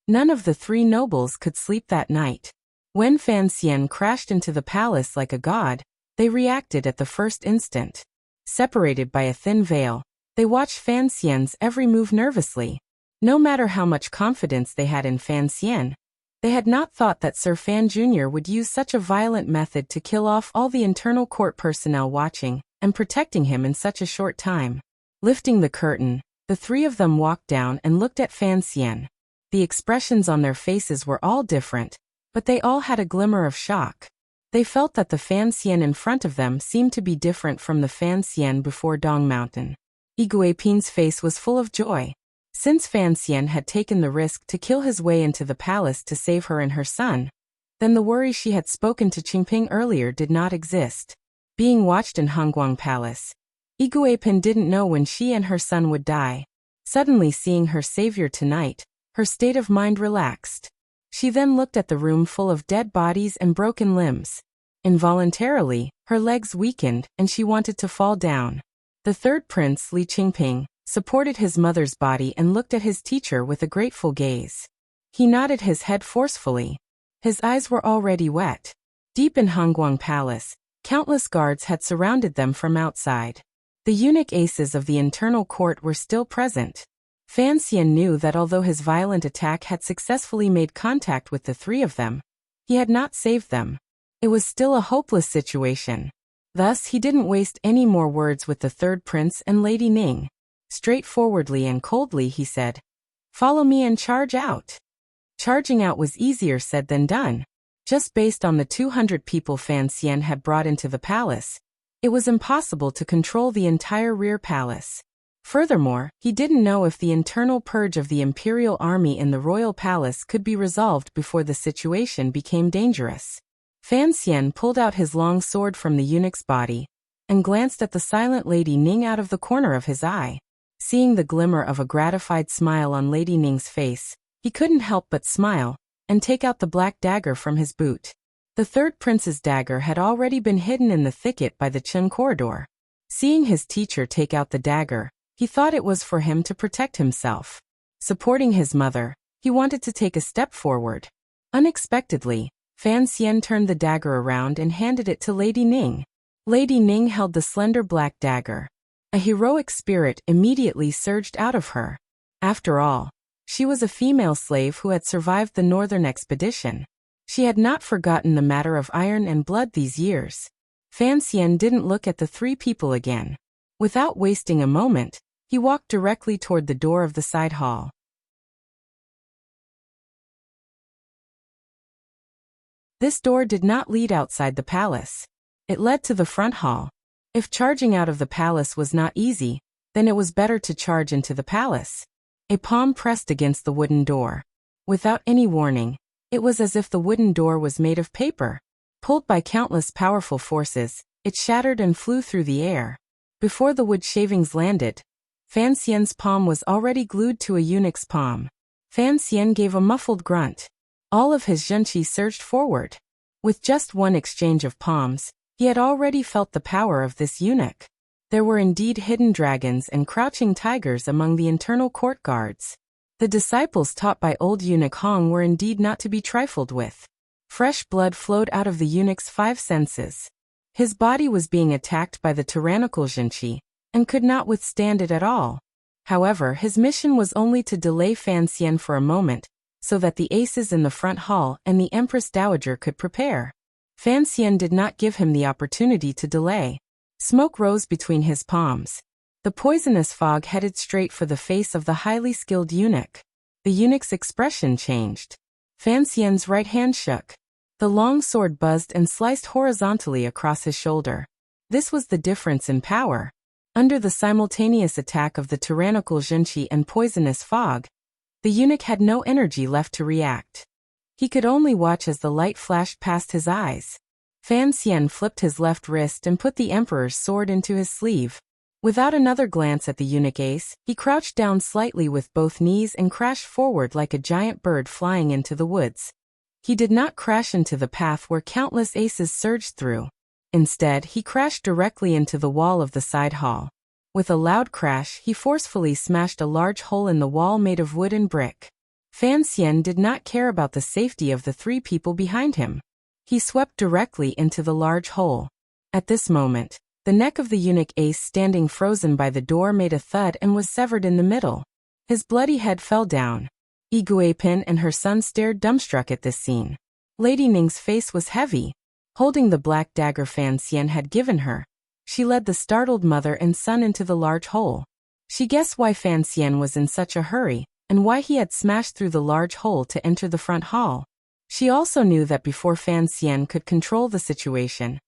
None of the three nobles could sleep that night. When Fan Xian crashed into the palace like a god, they reacted at the first instant. Separated by a thin veil, they watched Fan Xian's every move nervously. No matter how much confidence they had in Fan Xian, they had not thought that Sir Fan Jr. would use such a violent method to kill off all the internal court personnel watching and protecting him in such a short time. Lifting the curtain, the three of them walked down and looked at Fan Xian. The expressions on their faces were all different, but they all had a glimmer of shock. They felt that the Fan Xian in front of them seemed to be different from the Fan Xian before Dong Mountain. Yi Guipin's face was full of joy. Since Fan Xian had taken the risk to kill his way into the palace to save her and her son, then the worry she had spoken to Qingping earlier did not exist. Being watched in Hongguang Palace, Yi Guipin didn't know when she and her son would die. Suddenly seeing her savior tonight, her state of mind relaxed. She then looked at the room full of dead bodies and broken limbs. Involuntarily, her legs weakened and she wanted to fall down. The third prince, Li Qingping, supported his mother's body and looked at his teacher with a grateful gaze. He nodded his head forcefully. His eyes were already wet. Deep in Hongguang Palace, countless guards had surrounded them from outside. The eunuch aces of the internal court were still present. Fan Xian knew that although his violent attack had successfully made contact with the three of them, he had not saved them. It was still a hopeless situation. Thus, he didn't waste any more words with the third prince and Lady Ning. Straightforwardly and coldly he said, "Follow me and charge out." Charging out was easier said than done. Just based on the 200 people Fan Xian had brought into the palace, it was impossible to control the entire rear palace. Furthermore, he didn't know if the internal purge of the imperial army in the royal palace could be resolved before the situation became dangerous. Fan Xian pulled out his long sword from the eunuch's body and glanced at the silent Lady Ning out of the corner of his eye. Seeing the glimmer of a gratified smile on Lady Ning's face, he couldn't help but smile and take out the black dagger from his boot. The third prince's dagger had already been hidden in the thicket by the Chen corridor. Seeing his teacher take out the dagger, he thought it was for him to protect himself. Supporting his mother, he wanted to take a step forward. Unexpectedly, Fan Xian turned the dagger around and handed it to Lady Ning. Lady Ning held the slender black dagger. A heroic spirit immediately surged out of her. After all, she was a female slave who had survived the northern expedition. She had not forgotten the matter of iron and blood these years. Fan Xian didn't look at the three people again. Without wasting a moment, he walked directly toward the door of the side hall. This door did not lead outside the palace. It led to the front hall. If charging out of the palace was not easy, then it was better to charge into the palace. A palm pressed against the wooden door. Without any warning, it was as if the wooden door was made of paper. Pulled by countless powerful forces, it shattered and flew through the air. Before the wood shavings landed, Fan Xian's palm was already glued to a eunuch's palm. Fan Xian gave a muffled grunt. All of his zhenqi surged forward. With just one exchange of palms, he had already felt the power of this eunuch. There were indeed hidden dragons and crouching tigers among the internal court guards. The disciples taught by old eunuch Hong were indeed not to be trifled with. Fresh blood flowed out of the eunuch's 5 senses. His body was being attacked by the tyrannical zhenqi, and could not withstand it at all. However, his mission was only to delay Fan Xian for a moment, so that the aces in the front hall and the Empress Dowager could prepare. Fan Xian did not give him the opportunity to delay. Smoke rose between his palms. The poisonous fog headed straight for the face of the highly skilled eunuch. The eunuch's expression changed. Fan Xian's right hand shook. The long sword buzzed and sliced horizontally across his shoulder. This was the difference in power. Under the simultaneous attack of the tyrannical Zhenqi and poisonous fog, the eunuch had no energy left to react. He could only watch as the light flashed past his eyes. Fan Xian flipped his left wrist and put the emperor's sword into his sleeve. Without another glance at the eunuch ace, he crouched down slightly with both knees and crashed forward like a giant bird flying into the woods. He did not crash into the path where countless aces surged through. Instead, he crashed directly into the wall of the side hall. With a loud crash, he forcefully smashed a large hole in the wall made of wood and brick. Fan Xian did not care about the safety of the three people behind him. He swept directly into the large hole. At this moment, the neck of the eunuch ace standing frozen by the door made a thud and was severed in the middle. His bloody head fell down. Yi Guipin and her son stared dumbstruck at this scene. Lady Ning's face was heavy. Holding the black dagger Fan Xian had given her, she led the startled mother and son into the large hole. She guessed why Fan Xian was in such a hurry, and why he had smashed through the large hole to enter the front hall. She also knew that before Fan Xian could control the situation,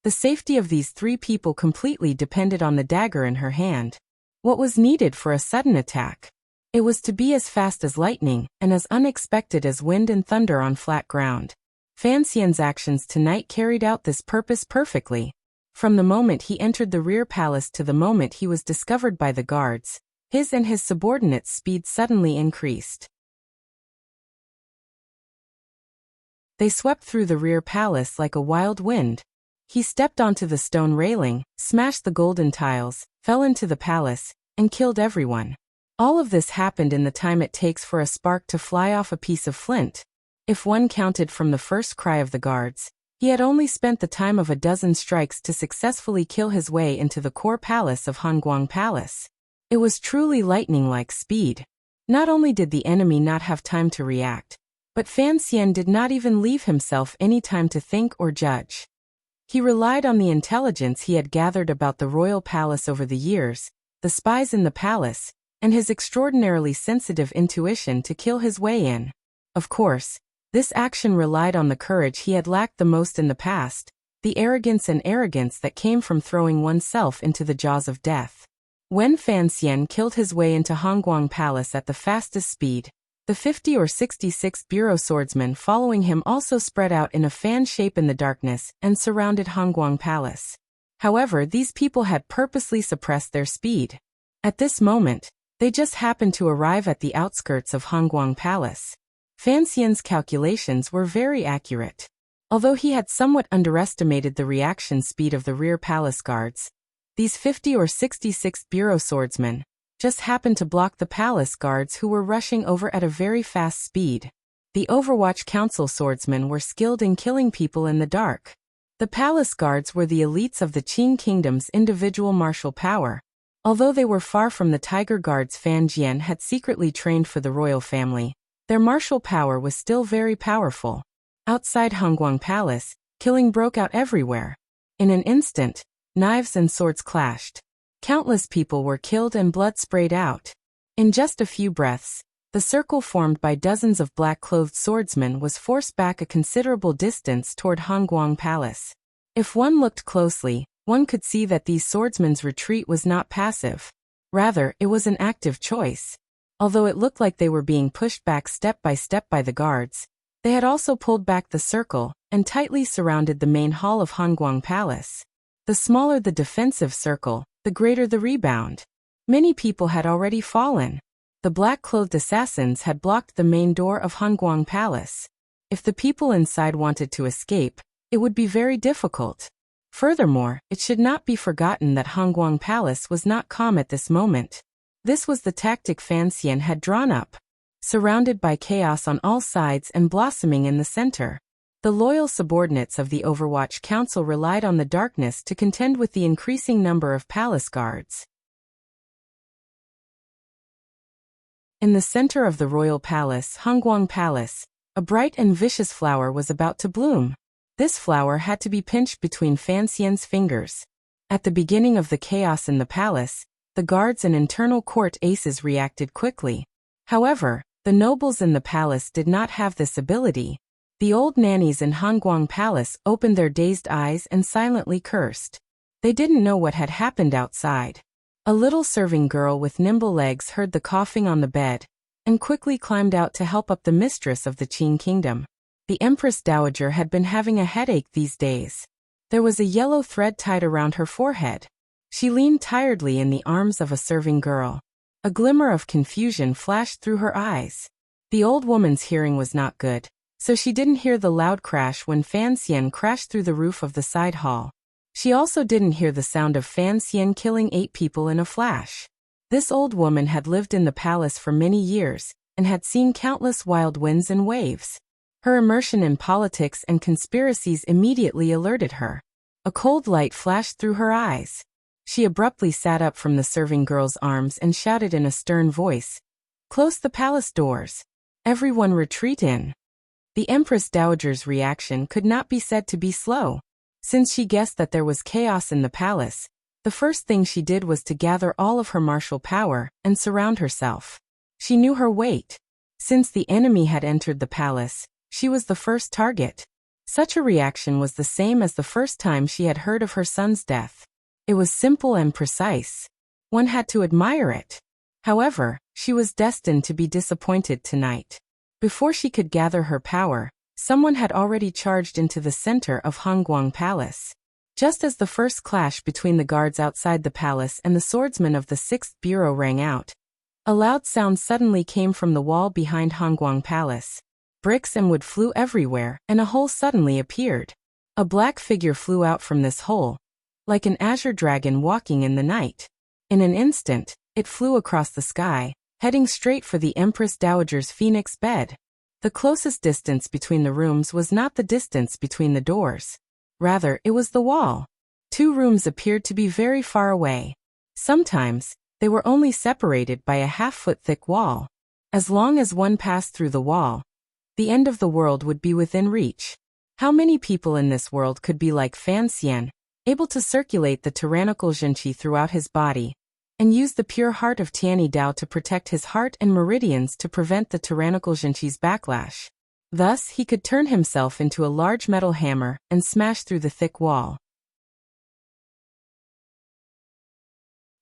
the safety of these three people completely depended on the dagger in her hand. What was needed for a sudden attack? It was to be as fast as lightning and as unexpected as wind and thunder on flat ground. Fan Xian's actions tonight carried out this purpose perfectly. From the moment he entered the rear palace to the moment he was discovered by the guards, his and his subordinates' speed suddenly increased. They swept through the rear palace like a wild wind. He stepped onto the stone railing, smashed the golden tiles, fell into the palace, and killed everyone. All of this happened in the time it takes for a spark to fly off a piece of flint. If one counted from the first cry of the guards, he had only spent the time of a dozen strikes to successfully kill his way into the core palace of Hongguang Palace. It was truly lightning-like speed. Not only did the enemy not have time to react, but Fan Xian did not even leave himself any time to think or judge. He relied on the intelligence he had gathered about the royal palace over the years, the spies in the palace, and his extraordinarily sensitive intuition to kill his way in. Of course, this action relied on the courage he had lacked the most in the past, the arrogance that came from throwing oneself into the jaws of death. When Fan Xian killed his way into Hongguang Palace at the fastest speed, the 50 or 66 bureau swordsmen following him also spread out in a fan shape in the darkness and surrounded Hongguang Palace. However, these people had purposely suppressed their speed. At this moment, they just happened to arrive at the outskirts of Hongguang Palace. Fan Xian's calculations were very accurate. Although he had somewhat underestimated the reaction speed of the rear palace guards, these 50 or 66 bureau swordsmen just happened to block the palace guards who were rushing over at a very fast speed. The Overwatch Council swordsmen were skilled in killing people in the dark. The palace guards were the elites of the Qing Kingdom's individual martial power. Although they were far from the tiger guards Fan Jian had secretly trained for the royal family, their martial power was still very powerful. Outside Hongguang Palace, killing broke out everywhere. In an instant, knives and swords clashed. Countless people were killed and blood sprayed out. In just a few breaths, the circle formed by dozens of black-clothed swordsmen was forced back a considerable distance toward Hongguang Palace. If one looked closely, one could see that these swordsmen's retreat was not passive. Rather, it was an active choice. Although it looked like they were being pushed back step by the guards, they had also pulled back the circle and tightly surrounded the main hall of Hongguang Palace. The smaller the defensive circle, the greater the rebound. Many people had already fallen. The black-clothed assassins had blocked the main door of Hongguang Palace. If the people inside wanted to escape, it would be very difficult. Furthermore, it should not be forgotten that Hongguang Palace was not calm at this moment. This was the tactic Fan Xian had drawn up. Surrounded by chaos on all sides and blossoming in the center, the loyal subordinates of the Overwatch Council relied on the darkness to contend with the increasing number of palace guards. In the center of the royal palace, Hongguang Palace, a bright and vicious flower was about to bloom. This flower had to be pinched between Fan Xian's fingers. At the beginning of the chaos in the palace, the guards and internal court aces reacted quickly. However, the nobles in the palace did not have this ability. The old nannies in Hongguang Palace opened their dazed eyes and silently cursed. They didn't know what had happened outside. A little serving girl with nimble legs heard the coughing on the bed, and quickly climbed out to help up the mistress of the Qin kingdom. The Empress Dowager had been having a headache these days. There was a yellow thread tied around her forehead. She leaned tiredly in the arms of a serving girl. A glimmer of confusion flashed through her eyes. The old woman's hearing was not good, so she didn't hear the loud crash when Fan Xian crashed through the roof of the side hall. She also didn't hear the sound of Fan Xian killing 8 people in a flash. This old woman had lived in the palace for many years, and had seen countless wild winds and waves. Her immersion in politics and conspiracies immediately alerted her. A cold light flashed through her eyes. She abruptly sat up from the serving girl's arms and shouted in a stern voice, "Close the palace doors. Everyone retreat in." The Empress Dowager's reaction could not be said to be slow. Since she guessed that there was chaos in the palace, the first thing she did was to gather all of her martial power and surround herself. She knew her weight. Since the enemy had entered the palace, she was the first target. Such a reaction was the same as the first time she had heard of her son's death. It was simple and precise. One had to admire it. However, she was destined to be disappointed tonight. Before she could gather her power, someone had already charged into the center of Hongguang Palace. Just as the first clash between the guards outside the palace and the swordsmen of the 6th Bureau rang out, a loud sound suddenly came from the wall behind Hongguang Palace. Bricks and wood flew everywhere, and a hole suddenly appeared. A black figure flew out from this hole, like an azure dragon walking in the night. In an instant, it flew across the sky, heading straight for the Empress Dowager's phoenix bed. The closest distance between the rooms was not the distance between the doors. Rather, it was the wall. 2 rooms appeared to be very far away. Sometimes, they were only separated by a half-foot thick wall. As long as one passed through the wall, the end of the world would be within reach. How many people in this world could be like Fan Xian, able to circulate the tyrannical Zhenqi throughout his body, and use the pure heart of Tianyi Dao to protect his heart and meridians to prevent the tyrannical Zhenqi's backlash? Thus, he could turn himself into a large metal hammer and smash through the thick wall.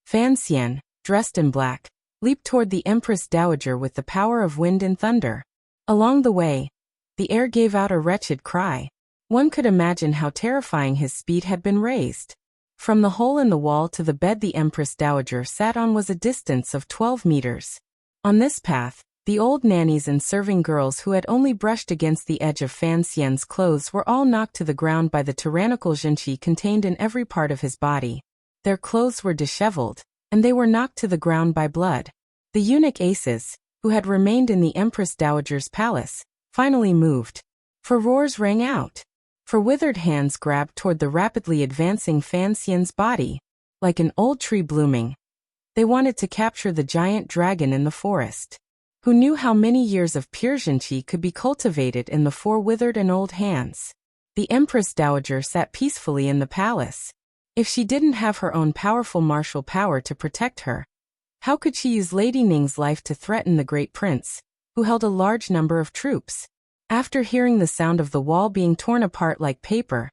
Fan Xian, dressed in black, leaped toward the Empress Dowager with the power of wind and thunder. Along the way, the air gave out a wretched cry. One could imagine how terrifying his speed had been raised. From the hole in the wall to the bed the Empress Dowager sat on was a distance of 12 meters. On this path, the old nannies and serving girls who had only brushed against the edge of Fan Xian's clothes were all knocked to the ground by the tyrannical Zhenqi contained in every part of his body. Their clothes were disheveled, and they were knocked to the ground by blood. The eunuch aces, who had remained in the Empress Dowager's palace, finally moved. For roars rang out. For withered hands grabbed toward the rapidly advancing Fan Xian's body, like an old tree blooming. They wanted to capture the giant dragon in the forest. Who knew how many years of pure Zhenqi could be cultivated in the 4 withered and old hands? The Empress Dowager sat peacefully in the palace. If she didn't have her own powerful martial power to protect her, how could she use Lady Ning's life to threaten the great prince, who held a large number of troops? After hearing the sound of the wall being torn apart like paper,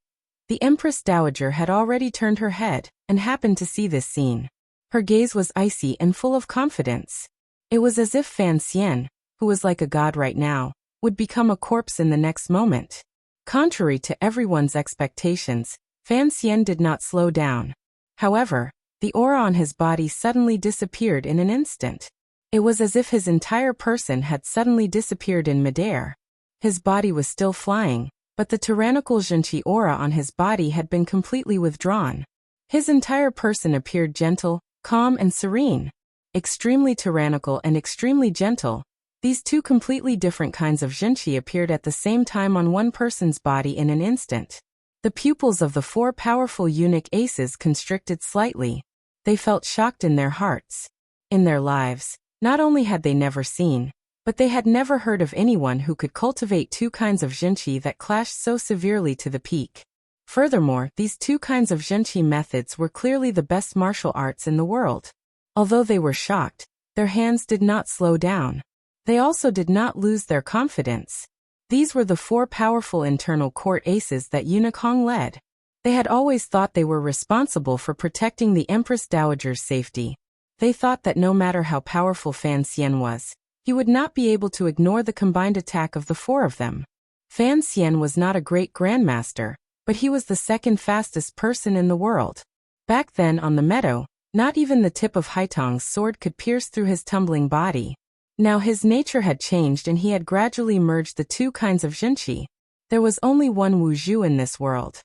the Empress Dowager had already turned her head and happened to see this scene. Her gaze was icy and full of confidence. It was as if Fan Xian, who was like a god right now, would become a corpse in the next moment. Contrary to everyone's expectations, Fan Xian did not slow down. However, the aura on his body suddenly disappeared in an instant. It was as if his entire person had suddenly disappeared in midair. His body was still flying, but the tyrannical Zhenqi aura on his body had been completely withdrawn. His entire person appeared gentle, calm and serene. Extremely tyrannical and extremely gentle, these 2 completely different kinds of Zhenqi appeared at the same time on one person's body in an instant. The pupils of the 4 powerful eunuch aces constricted slightly. They felt shocked in their hearts. In their lives, not only had they never seen, but they had never heard of anyone who could cultivate 2 kinds of Zhenqi that clashed so severely to the peak. Furthermore, these 2 kinds of Zhenqi methods were clearly the best martial arts in the world. Although they were shocked, their hands did not slow down. They also did not lose their confidence. These were the 4 powerful internal court aces that Eunuch Hong led. They had always thought they were responsible for protecting the Empress Dowager's safety. They thought that no matter how powerful Fan Xian was, he would not be able to ignore the combined attack of the four of them. Fan Xian was not a great grandmaster, but he was the second fastest person in the world. Back then on the meadow, not even the tip of Haitong's sword could pierce through his tumbling body. Now his nature had changed and he had gradually merged the two kinds of Jinqi. There was only one Wu Zhu in this world.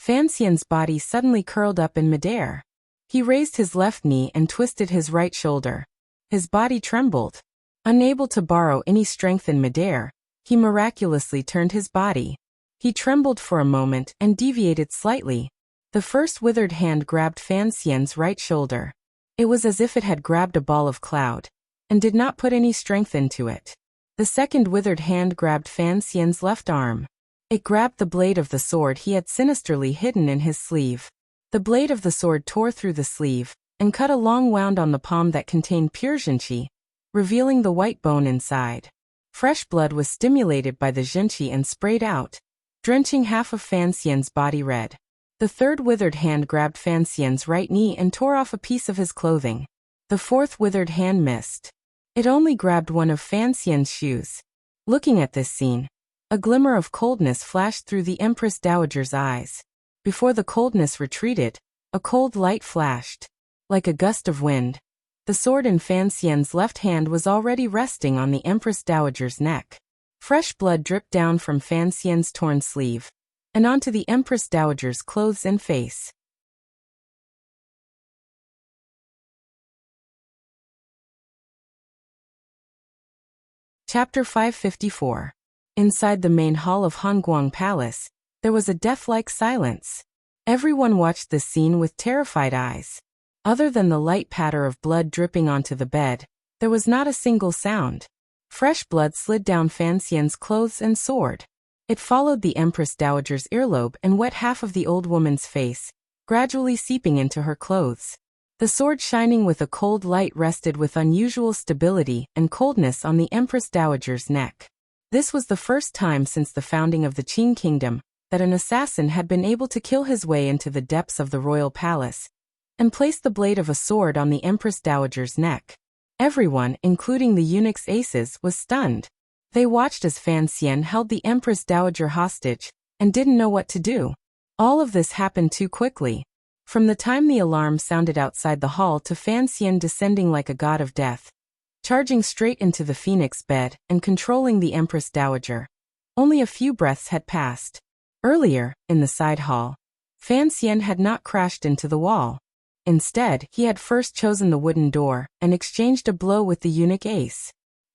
Fan Xian's body suddenly curled up in midair. He raised his left knee and twisted his right shoulder. His body trembled. Unable to borrow any strength in midair, he miraculously turned his body. He trembled for a moment and deviated slightly. The first withered hand grabbed Fan Xian's right shoulder. It was as if it had grabbed a ball of cloud, and did not put any strength into it. The second withered hand grabbed Fan Xian's left arm. It grabbed the blade of the sword he had sinisterly hidden in his sleeve. The blade of the sword tore through the sleeve, and cut a long wound on the palm that contained pure Jinqi, revealing the white bone inside. Fresh blood was stimulated by the Jinqi and sprayed out, drenching half of Fan Xian's body red. The third withered hand grabbed Fan Xian's right knee and tore off a piece of his clothing. The fourth withered hand missed. It only grabbed one of Fan Xian's shoes. Looking at this scene, a glimmer of coldness flashed through the Empress Dowager's eyes. Before the coldness retreated, a cold light flashed. Like a gust of wind, the sword in Fan Xian's left hand was already resting on the Empress Dowager's neck. Fresh blood dripped down from Fan Xian's torn sleeve, and onto the Empress Dowager's clothes and face. Chapter 554. Inside the main hall of Hanguang Palace, there was a death-like silence. Everyone watched the scene with terrified eyes. Other than the light patter of blood dripping onto the bed, there was not a single sound. Fresh blood slid down Fan Xian's clothes and sword. It followed the Empress Dowager's earlobe and wet half of the old woman's face, gradually seeping into her clothes. The sword shining with a cold light rested with unusual stability and coldness on the Empress Dowager's neck. This was the first time since the founding of the Qing Kingdom that an assassin had been able to kill his way into the depths of the royal palace and place the blade of a sword on the Empress Dowager's neck. Everyone, including the eunuch's aces, was stunned. They watched as Fan Xian held the Empress Dowager hostage and didn't know what to do. All of this happened too quickly. From the time the alarm sounded outside the hall to Fan Xian descending like a god of death, charging straight into the phoenix bed and controlling the Empress Dowager, only a few breaths had passed. Earlier, in the side hall, Fan Xian had not crashed into the wall. Instead, he had first chosen the wooden door and exchanged a blow with the eunuch ace.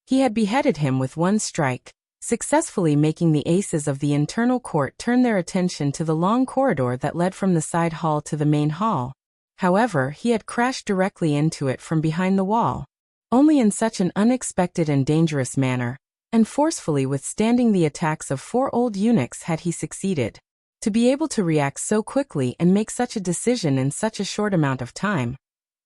He had beheaded him with one strike, successfully making the aces of the internal court turn their attention to the long corridor that led from the side hall to the main hall. However, he had crashed directly into it from behind the wall. Only in such an unexpected and dangerous manner, and forcefully withstanding the attacks of four old eunuchs had he succeeded. To be able to react so quickly and make such a decision in such a short amount of time.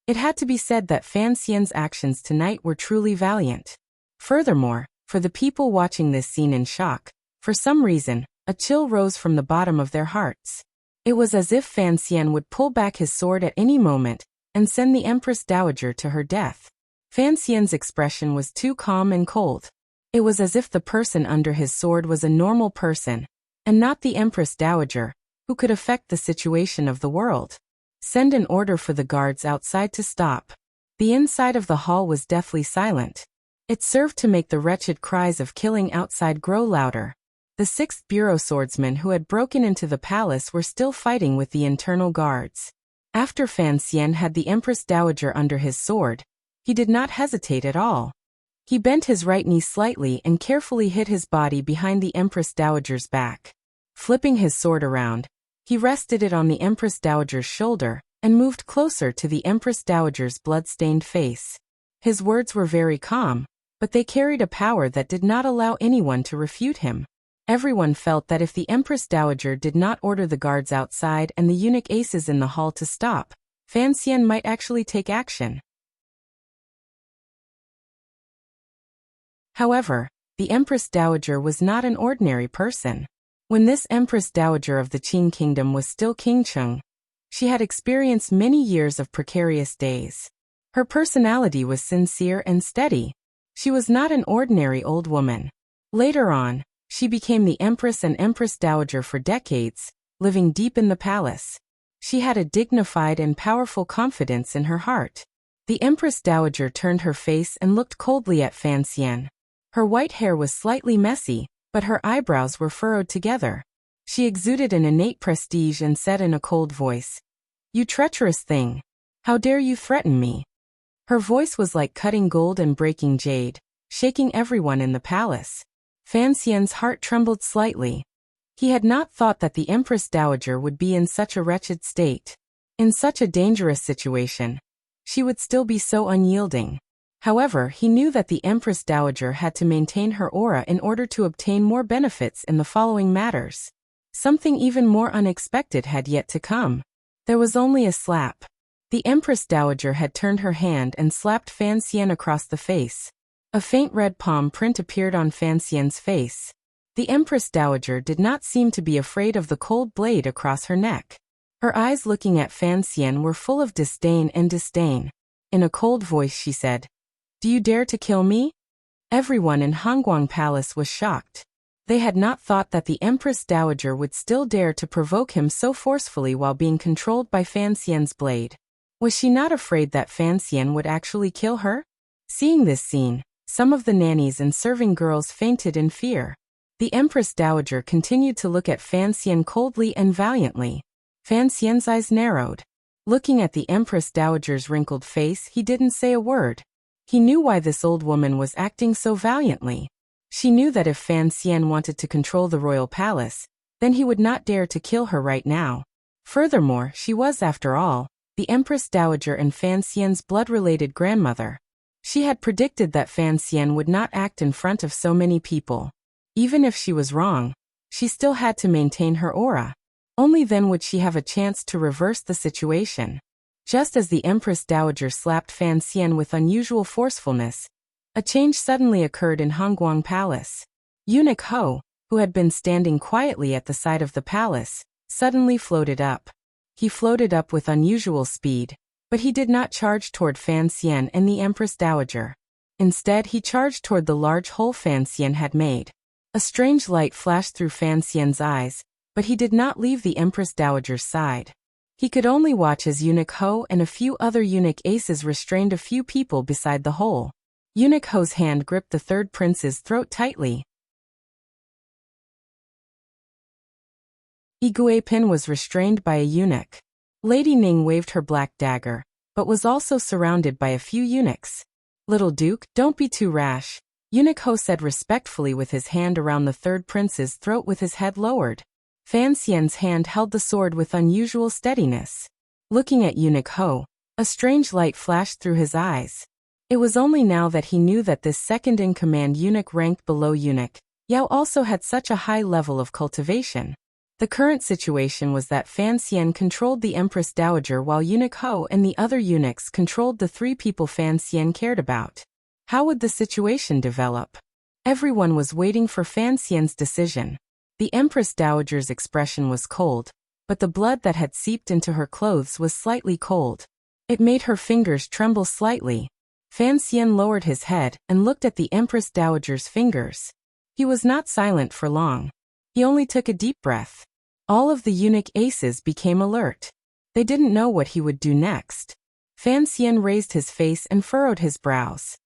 It had to be said that Fan Xian's actions tonight were truly valiant. Furthermore, for the people watching this scene in shock, for some reason, a chill rose from the bottom of their hearts. It was as if Fan Xian would pull back his sword at any moment and send the Empress Dowager to her death. Fan Xian's expression was too calm and cold. It was as if the person under his sword was a normal person, and not the Empress Dowager, who could affect the situation of the world. Send an order for the guards outside to stop. The inside of the hall was deathly silent. It served to make the wretched cries of killing outside grow louder. The 6th Bureau swordsmen who had broken into the palace were still fighting with the internal guards. After Fan Xian had the Empress Dowager under his sword, he did not hesitate at all. He bent his right knee slightly and carefully hid his body behind the Empress Dowager's back. Flipping his sword around, he rested it on the Empress Dowager's shoulder and moved closer to the Empress Dowager's blood-stained face. His words were very calm, but they carried a power that did not allow anyone to refute him. Everyone felt that if the Empress Dowager did not order the guards outside and the eunuch aces in the hall to stop, Fan Xian might actually take action. However, the Empress Dowager was not an ordinary person. When this Empress Dowager of the Qing Kingdom was still Qingcheng, she had experienced many years of precarious days. Her personality was sincere and steady. She was not an ordinary old woman. Later on, she became the Empress and Empress Dowager for decades, living deep in the palace. She had a dignified and powerful confidence in her heart. The Empress Dowager turned her face and looked coldly at Fan Xian. Her white hair was slightly messy, but her eyebrows were furrowed together. She exuded an innate prestige and said in a cold voice, "You treacherous thing! How dare you threaten me?" Her voice was like cutting gold and breaking jade, shaking everyone in the palace. Fan Xian's heart trembled slightly. He had not thought that the Empress Dowager would be in such a wretched state. In such a dangerous situation, she would still be so unyielding. However, he knew that the Empress Dowager had to maintain her aura in order to obtain more benefits in the following matters. Something even more unexpected had yet to come. There was only a slap. The Empress Dowager had turned her hand and slapped Fan Xian across the face. A faint red palm print appeared on Fan Xian's face. The Empress Dowager did not seem to be afraid of the cold blade across her neck. Her eyes looking at Fan Xian were full of disdain and disdain. In a cold voice she said, "Do you dare to kill me?" Everyone in Hongguang Palace was shocked. They had not thought that the Empress Dowager would still dare to provoke him so forcefully while being controlled by Fan Xian's blade. Was she not afraid that Fan Xian would actually kill her? Seeing this scene, some of the nannies and serving girls fainted in fear. The Empress Dowager continued to look at Fan Xian coldly and valiantly. Fan Xian's eyes narrowed. Looking at the Empress Dowager's wrinkled face, he didn't say a word. He knew why this old woman was acting so valiantly. She knew that if Fan Xian wanted to control the royal palace, then he would not dare to kill her right now. Furthermore, she was, after all, the Empress Dowager and Fan Xian's blood-related grandmother. She had predicted that Fan Xian would not act in front of so many people. Even if she was wrong, she still had to maintain her aura. Only then would she have a chance to reverse the situation. Just as the Empress Dowager slapped Fan Xian with unusual forcefulness, a change suddenly occurred in Hongguang Palace. Eunuch Ho, who had been standing quietly at the side of the palace, suddenly floated up. He floated up with unusual speed, but he did not charge toward Fan Xian and the Empress Dowager. Instead, he charged toward the large hole Fan Xian had made. A strange light flashed through Fan Xian's eyes, but he did not leave the Empress Dowager's side. He could only watch as Eunuch Ho and a few other eunuch aces restrained a few people beside the hole. Eunuch Ho's hand gripped the third prince's throat tightly. Igui Pin was restrained by a eunuch. Lady Ning waved her black dagger, but was also surrounded by a few eunuchs. "Little Duke, don't be too rash," Eunuch Ho said respectfully with his hand around the third prince's throat with his head lowered. Fan Xian's hand held the sword with unusual steadiness. Looking at Eunuch Ho, a strange light flashed through his eyes. It was only now that he knew that this second-in-command eunuch ranked below eunuch, Yao also had such a high level of cultivation. The current situation was that Fan Xian controlled the Empress Dowager while Eunuch Ho and the other eunuchs controlled the three people Fan Xian cared about. How would the situation develop? Everyone was waiting for Fan Xian's decision. The Empress Dowager's expression was cold, but the blood that had seeped into her clothes was slightly cold. It made her fingers tremble slightly. Fan Xian lowered his head and looked at the Empress Dowager's fingers. He was not silent for long. He only took a deep breath. All of the eunuch aces became alert. They didn't know what he would do next. Fan Xian raised his face and furrowed his brows.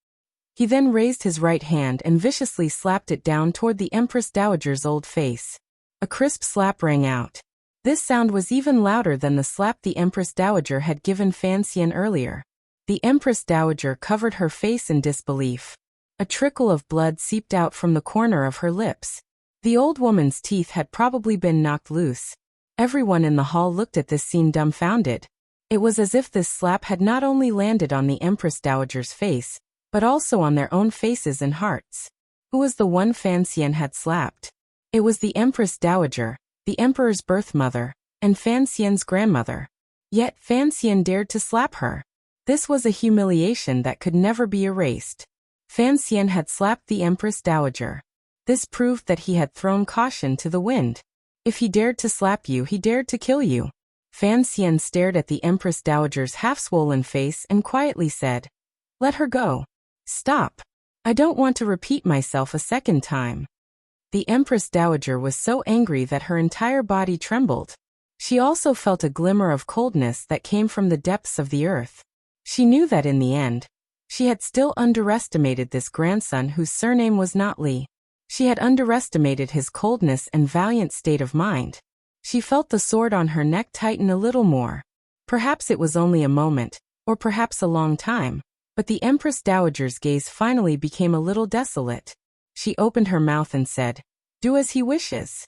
He then raised his right hand and viciously slapped it down toward the Empress Dowager's old face. A crisp slap rang out. This sound was even louder than the slap the Empress Dowager had given Fan Xian earlier. The Empress Dowager covered her face in disbelief. A trickle of blood seeped out from the corner of her lips. The old woman's teeth had probably been knocked loose. Everyone in the hall looked at this scene dumbfounded. It was as if this slap had not only landed on the Empress Dowager's face, but also on their own faces and hearts. Who was the one Fan Xian had slapped? It was the Empress Dowager, the Emperor's birth mother, and Fan Xian's grandmother. Yet Fan Xian dared to slap her. This was a humiliation that could never be erased. Fan Xian had slapped the Empress Dowager. This proved that he had thrown caution to the wind. If he dared to slap you, he dared to kill you. Fan Xian stared at the Empress Dowager's half-swollen face and quietly said, "Let her go. Stop. I don't want to repeat myself a second time." The Empress Dowager was so angry that her entire body trembled. She also felt a glimmer of coldness that came from the depths of the earth. She knew that in the end, she had still underestimated this grandson whose surname was not Li. She had underestimated his coldness and valiant state of mind. She felt the sword on her neck tighten a little more. Perhaps it was only a moment, or perhaps a long time, but the Empress Dowager's gaze finally became a little desolate. She opened her mouth and said, "Do as he wishes.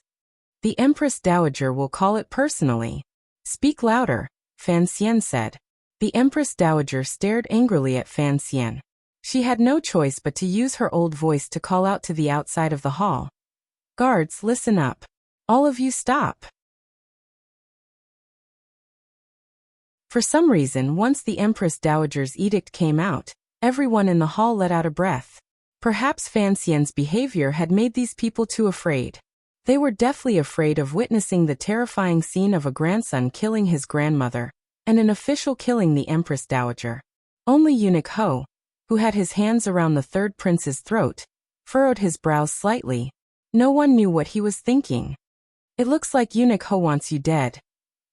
The Empress Dowager will call it personally." "Speak louder," Fan Xian said. The Empress Dowager stared angrily at Fan Xian. She had no choice but to use her old voice to call out to the outside of the hall. "Guards, listen up. All of you stop." For some reason, once the Empress Dowager's edict came out, everyone in the hall let out a breath. Perhaps Fan Xian's behavior had made these people too afraid. They were deathly afraid of witnessing the terrifying scene of a grandson killing his grandmother, and an official killing the Empress Dowager. Only Eunuch Ho, who had his hands around the third prince's throat, furrowed his brows slightly. No one knew what he was thinking. "It looks like Eunuch Ho wants you dead,"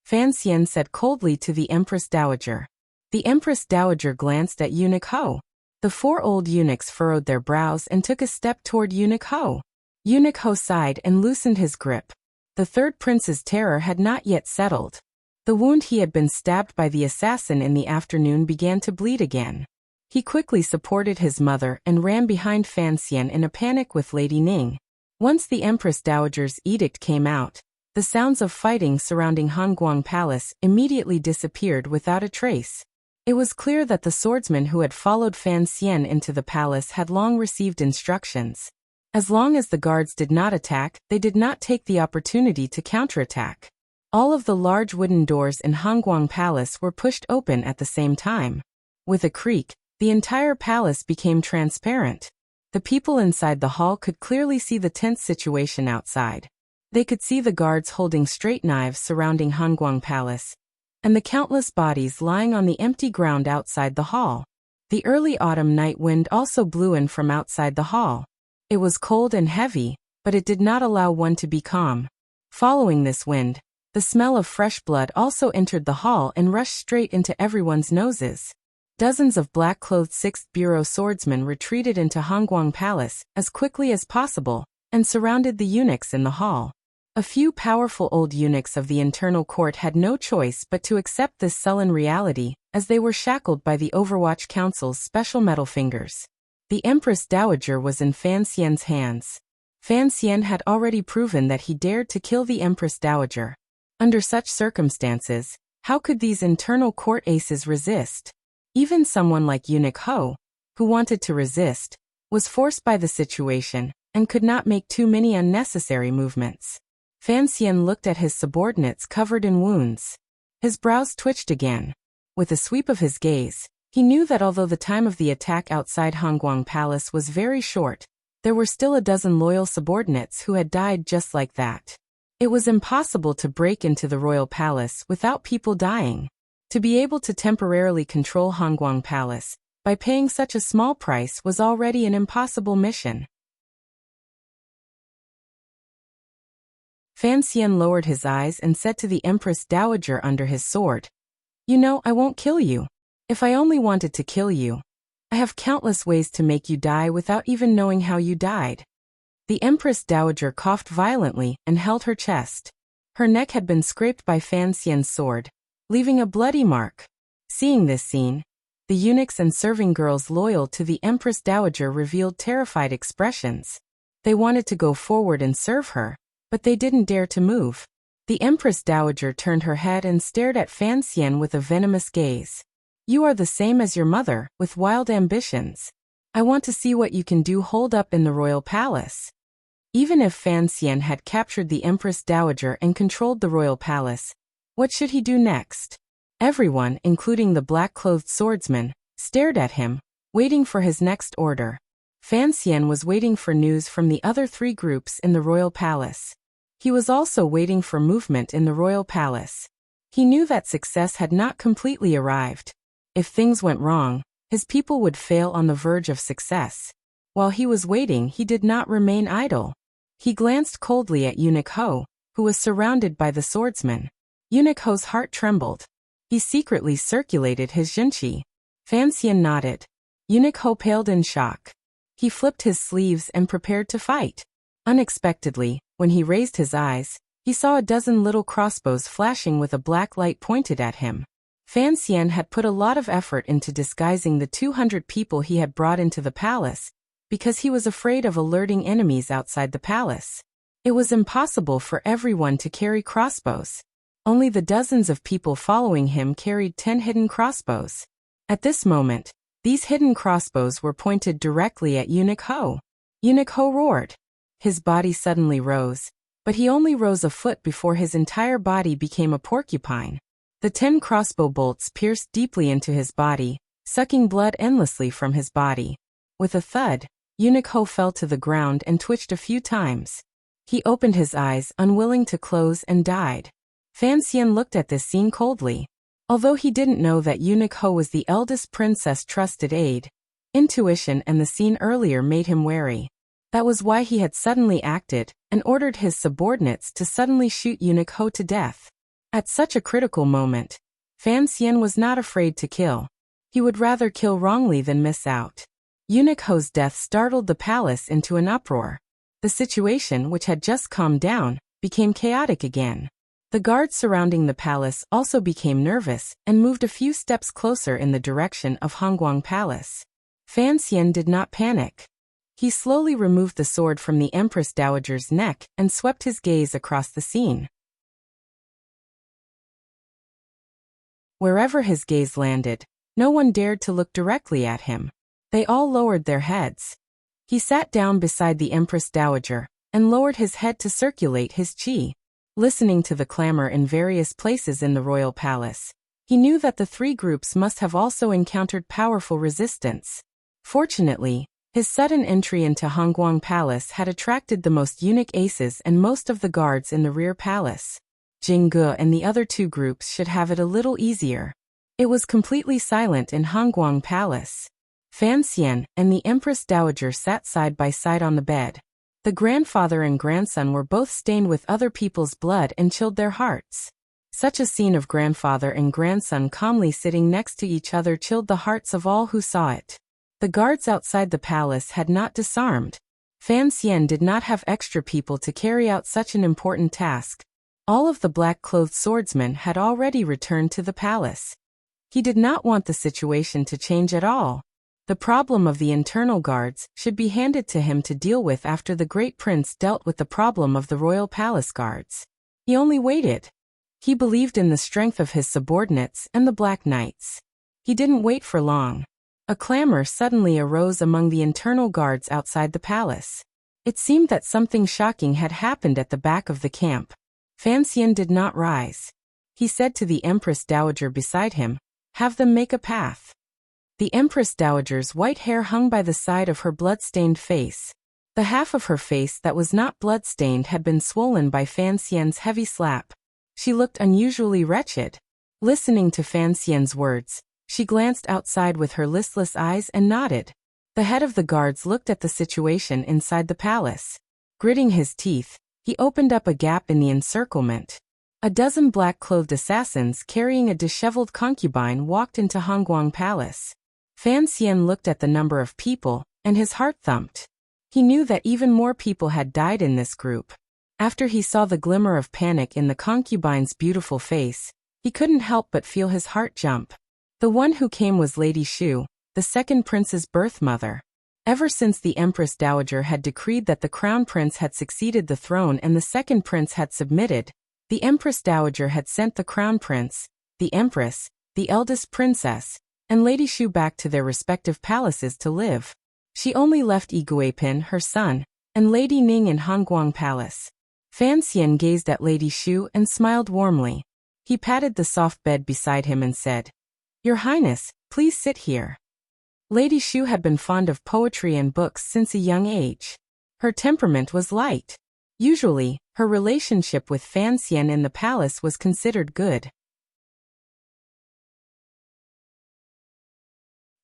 Fan Xian said coldly to the Empress Dowager. The Empress Dowager glanced at Eunuch Ho. The four old eunuchs furrowed their brows and took a step toward Eunuch Ho. Eunuch Ho sighed and loosened his grip. The third prince's terror had not yet settled. The wound he had been stabbed by the assassin in the afternoon began to bleed again. He quickly supported his mother and ran behind Fan Xian in a panic with Lady Ning. Once the Empress Dowager's edict came out, the sounds of fighting surrounding Hanguang Palace immediately disappeared without a trace. It was clear that the swordsman who had followed Fan Xian into the palace had long received instructions. As long as the guards did not attack, they did not take the opportunity to counterattack. All of the large wooden doors in Hanguang Palace were pushed open at the same time. With a creak, the entire palace became transparent. The people inside the hall could clearly see the tense situation outside. They could see the guards holding straight knives surrounding Hanguang Palace, and the countless bodies lying on the empty ground outside the hall. The early autumn night wind also blew in from outside the hall. It was cold and heavy, but it did not allow one to be calm. Following this wind, the smell of fresh blood also entered the hall and rushed straight into everyone's noses. Dozens of black-clothed 6th Bureau swordsmen retreated into Hanguang Palace as quickly as possible and surrounded the eunuchs in the hall. A few powerful old eunuchs of the internal court had no choice but to accept this sullen reality, as they were shackled by the Overwatch Council's special metal fingers. The Empress Dowager was in Fan Xian's hands. Fan Xian had already proven that he dared to kill the Empress Dowager. Under such circumstances, how could these internal court aces resist? Even someone like Eunuch Ho, who wanted to resist, was forced by the situation and could not make too many unnecessary movements. Fan Xian looked at his subordinates covered in wounds. His brows twitched again. With a sweep of his gaze, he knew that although the time of the attack outside Hanguang Palace was very short, there were still a dozen loyal subordinates who had died just like that. It was impossible to break into the royal palace without people dying. To be able to temporarily control Hanguang Palace, by paying such a small price, was already an impossible mission. Fan Xian lowered his eyes and said to the Empress Dowager under his sword, "You know, I won't kill you. If I only wanted to kill you, I have countless ways to make you die without even knowing how you died." The Empress Dowager coughed violently and held her chest. Her neck had been scraped by Fan Xian's sword, leaving a bloody mark. Seeing this scene, the eunuchs and serving girls loyal to the Empress Dowager revealed terrified expressions. They wanted to go forward and serve her, but they didn't dare to move. The Empress Dowager turned her head and stared at Fan Xian with a venomous gaze. "You are the same as your mother, with wild ambitions. I want to see what you can do holed up in the royal palace." Even if Fan Xian had captured the Empress Dowager and controlled the royal palace, what should he do next? Everyone, including the black-clothed swordsman, stared at him, waiting for his next order. Fan Xian was waiting for news from the other 3 groups in the royal palace. He was also waiting for movement in the royal palace. He knew that success had not completely arrived. If things went wrong, his people would fail on the verge of success. While he was waiting, he did not remain idle. He glanced coldly at Eunuch Ho, who was surrounded by the swordsmen. Eunuch Ho's heart trembled. He secretly circulated his Jinqi. Fan Xian nodded. Eunuch Ho paled in shock. He flipped his sleeves and prepared to fight. Unexpectedly, when he raised his eyes, he saw a dozen little crossbows flashing with a black light pointed at him. Fan Xian had put a lot of effort into disguising the 200 people he had brought into the palace, because he was afraid of alerting enemies outside the palace. It was impossible for everyone to carry crossbows. Only the dozens of people following him carried 10 hidden crossbows. At this moment, these hidden crossbows were pointed directly at Eunuch Ho. Eunuch Ho roared. His body suddenly rose, but he only rose a foot before his entire body became a porcupine. The 10 crossbow bolts pierced deeply into his body, sucking blood endlessly from his body. With a thud, Eunuch Ho fell to the ground and twitched a few times. He opened his eyes, unwilling to close, and died. Fan Xian looked at this scene coldly. Although he didn't know that Eunuch Ho was the eldest princess' trusted aide, intuition and the scene earlier made him wary. That was why he had suddenly acted and ordered his subordinates to suddenly shoot Eunuch Ho to death. At such a critical moment, Fan Xian was not afraid to kill. He would rather kill wrongly than miss out. Eunuch Ho's death startled the palace into an uproar. The situation, which had just calmed down, became chaotic again. The guards surrounding the palace also became nervous and moved a few steps closer in the direction of Hongguang Palace. Fan Xian did not panic. He slowly removed the sword from the Empress Dowager's neck and swept his gaze across the scene. Wherever his gaze landed, no one dared to look directly at him. They all lowered their heads. He sat down beside the Empress Dowager and lowered his head to circulate his qi. Listening to the clamor in various places in the royal palace, he knew that the 3 groups must have also encountered powerful resistance. Fortunately, his sudden entry into Hongguang Palace had attracted the most eunuch aces and most of the guards in the rear palace. Jingge and the other 2 groups should have it a little easier. It was completely silent in Hongguang Palace. Fan Xian and the Empress Dowager sat side by side on the bed. The grandfather and grandson were both stained with other people's blood and chilled their hearts. Such a scene of grandfather and grandson calmly sitting next to each other chilled the hearts of all who saw it. The guards outside the palace had not disarmed. Fan Xian did not have extra people to carry out such an important task. All of the black-clothed swordsmen had already returned to the palace. He did not want the situation to change at all. The problem of the internal guards should be handed to him to deal with after the great prince dealt with the problem of the royal palace guards. He only waited. He believed in the strength of his subordinates and the Black Knights. He didn't wait for long. A clamor suddenly arose among the internal guards outside the palace. It seemed that something shocking had happened at the back of the camp. Fan Xian did not rise. He said to the Empress Dowager beside him, "Have them make a path." The Empress Dowager's white hair hung by the side of her blood-stained face. The half of her face that was not blood-stained had been swollen by Fan Xian's heavy slap. She looked unusually wretched. Listening to Fan Xian's words, she glanced outside with her listless eyes and nodded. The head of the guards looked at the situation inside the palace. Gritting his teeth, he opened up a gap in the encirclement. A dozen black-clothed assassins carrying a disheveled concubine walked into Hongguang Palace. Fan Xian looked at the number of people, and his heart thumped. He knew that even more people had died in this group. After he saw the glimmer of panic in the concubine's beautiful face, he couldn't help but feel his heart jump. The one who came was Lady Shu, the second prince's birth mother. Ever since the Empress Dowager had decreed that the crown prince had succeeded the throne and the second prince had submitted, the Empress Dowager had sent the crown prince, the empress, the eldest princess, and Lady Shu back to their respective palaces to live. She only left Yi Guipin, her son, and Lady Ning in Hongguang Palace. Fan Xian gazed at Lady Shu and smiled warmly. He patted the soft bed beside him and said, "Your Highness, please sit here." Lady Shu had been fond of poetry and books since a young age. Her temperament was light. Usually, her relationship with Fan Xian in the palace was considered good.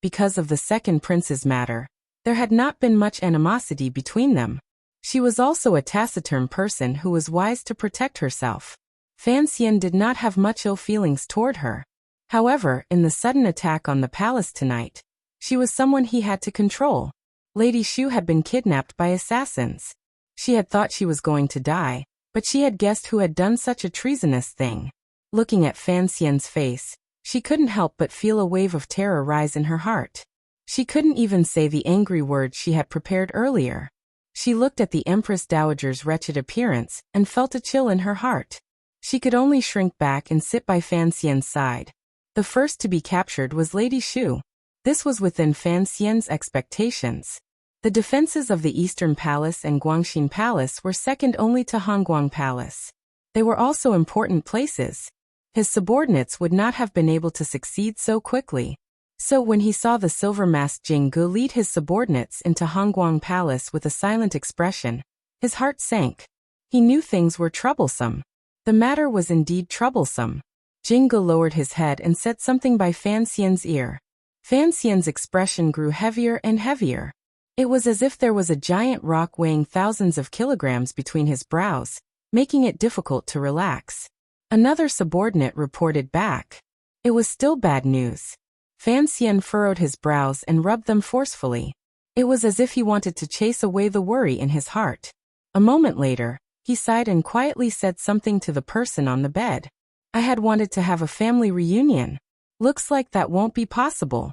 Because of the second prince's matter, there had not been much animosity between them. She was also a taciturn person who was wise to protect herself. Fan Xian did not have much ill feelings toward her. However, in the sudden attack on the palace tonight, she was someone he had to control. Lady Shu had been kidnapped by assassins. She had thought she was going to die, but she had guessed who had done such a treasonous thing. Looking at Fan Xian's face, she couldn't help but feel a wave of terror rise in her heart. She couldn't even say the angry words she had prepared earlier. She looked at the Empress Dowager's wretched appearance and felt a chill in her heart. She could only shrink back and sit by Fan Xian's side. The first to be captured was Lady Shu. This was within Fan Xian's expectations. The defenses of the Eastern Palace and Guangxin Palace were second only to Hongguang Palace. They were also important places. His subordinates would not have been able to succeed so quickly. So when he saw the silver-masked Jinggu lead his subordinates into Hongguang Palace with a silent expression, his heart sank. He knew things were troublesome. The matter was indeed troublesome. Jinggu lowered his head and said something by Fan Xian's ear. Fan Xian's expression grew heavier and heavier. It was as if there was a giant rock weighing thousands of kilograms between his brows, making it difficult to relax. Another subordinate reported back. It was still bad news. Fan Xian furrowed his brows and rubbed them forcefully. It was as if he wanted to chase away the worry in his heart. A moment later, he sighed and quietly said something to the person on the bed. I had wanted to have a family reunion. Looks like that won't be possible.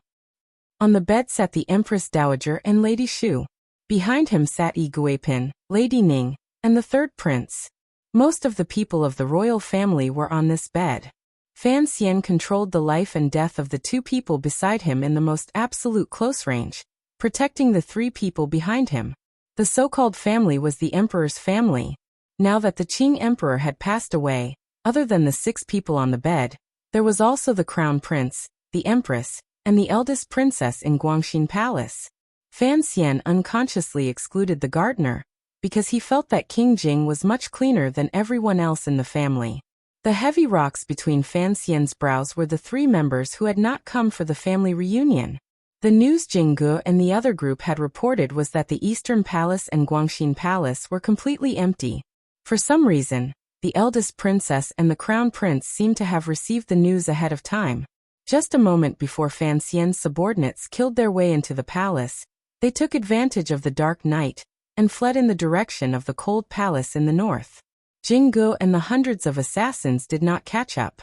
On the bed sat the Empress Dowager and Lady Shu. Behind him sat Yi Guipin, Lady Ning, and the third prince. Most of the people of the royal family were on this bed. Fan Xian controlled the life and death of the two people beside him in the most absolute close range, protecting the three people behind him. The so-called family was the emperor's family. Now that the Qing emperor had passed away, other than the 6 people on the bed, there was also the crown prince, the empress, and the eldest princess in Guangxin Palace. Fan Xian unconsciously excluded the gardener, because he felt that King Jing was much cleaner than everyone else in the family. The heavy rocks between Fan Xian's brows were the 3 members who had not come for the family reunion. The news Jinggu and the other group had reported was that the Eastern Palace and Guangxin Palace were completely empty. For some reason, the eldest princess and the crown prince seemed to have received the news ahead of time. Just a moment before Fan Xian's subordinates killed their way into the palace, they took advantage of the dark night and fled in the direction of the cold palace in the north. Jinggu and the hundreds of assassins did not catch up.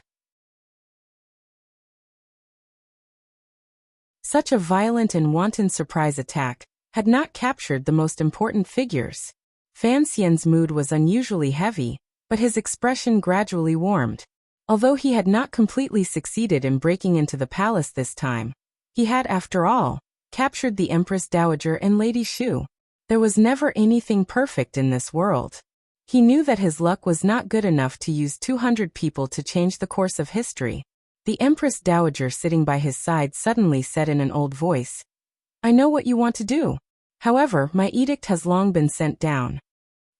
Such a violent and wanton surprise attack had not captured the most important figures. Fan Xian's mood was unusually heavy, but his expression gradually warmed. Although he had not completely succeeded in breaking into the palace this time, he had, after all, captured the Empress Dowager and Lady Shu. There was never anything perfect in this world. He knew that his luck was not good enough to use 200 people to change the course of history. The Empress Dowager sitting by his side suddenly said in an old voice, I know what you want to do. However, my edict has long been sent down.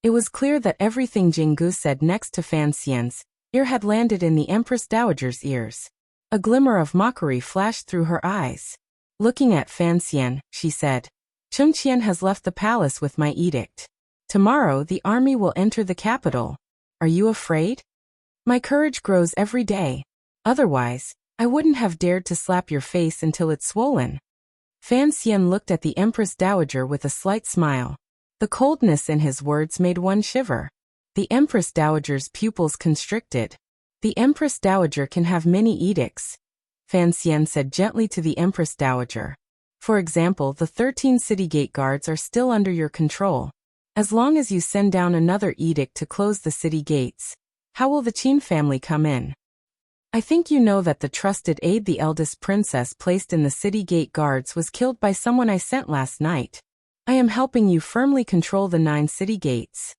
It was clear that everything Jinggu said next to Fan Xian's ear had landed in the Empress Dowager's ears. A glimmer of mockery flashed through her eyes. Looking at Fan Xian, she said, Chengqian has left the palace with my edict. Tomorrow the army will enter the capital. Are you afraid? My courage grows every day. Otherwise, I wouldn't have dared to slap your face until it's swollen. Fan Xian looked at the Empress Dowager with a slight smile. The coldness in his words made one shiver. The Empress Dowager's pupils constricted. The Empress Dowager can have many edicts, Fan Xian said gently to the Empress Dowager. For example, the 13 city gate guards are still under your control. As long as you send down another edict to close the city gates, how will the Qin family come in? I think you know that the trusted aide the eldest princess placed in the city gate guards was killed by someone I sent last night. I am helping you firmly control the 9 city gates.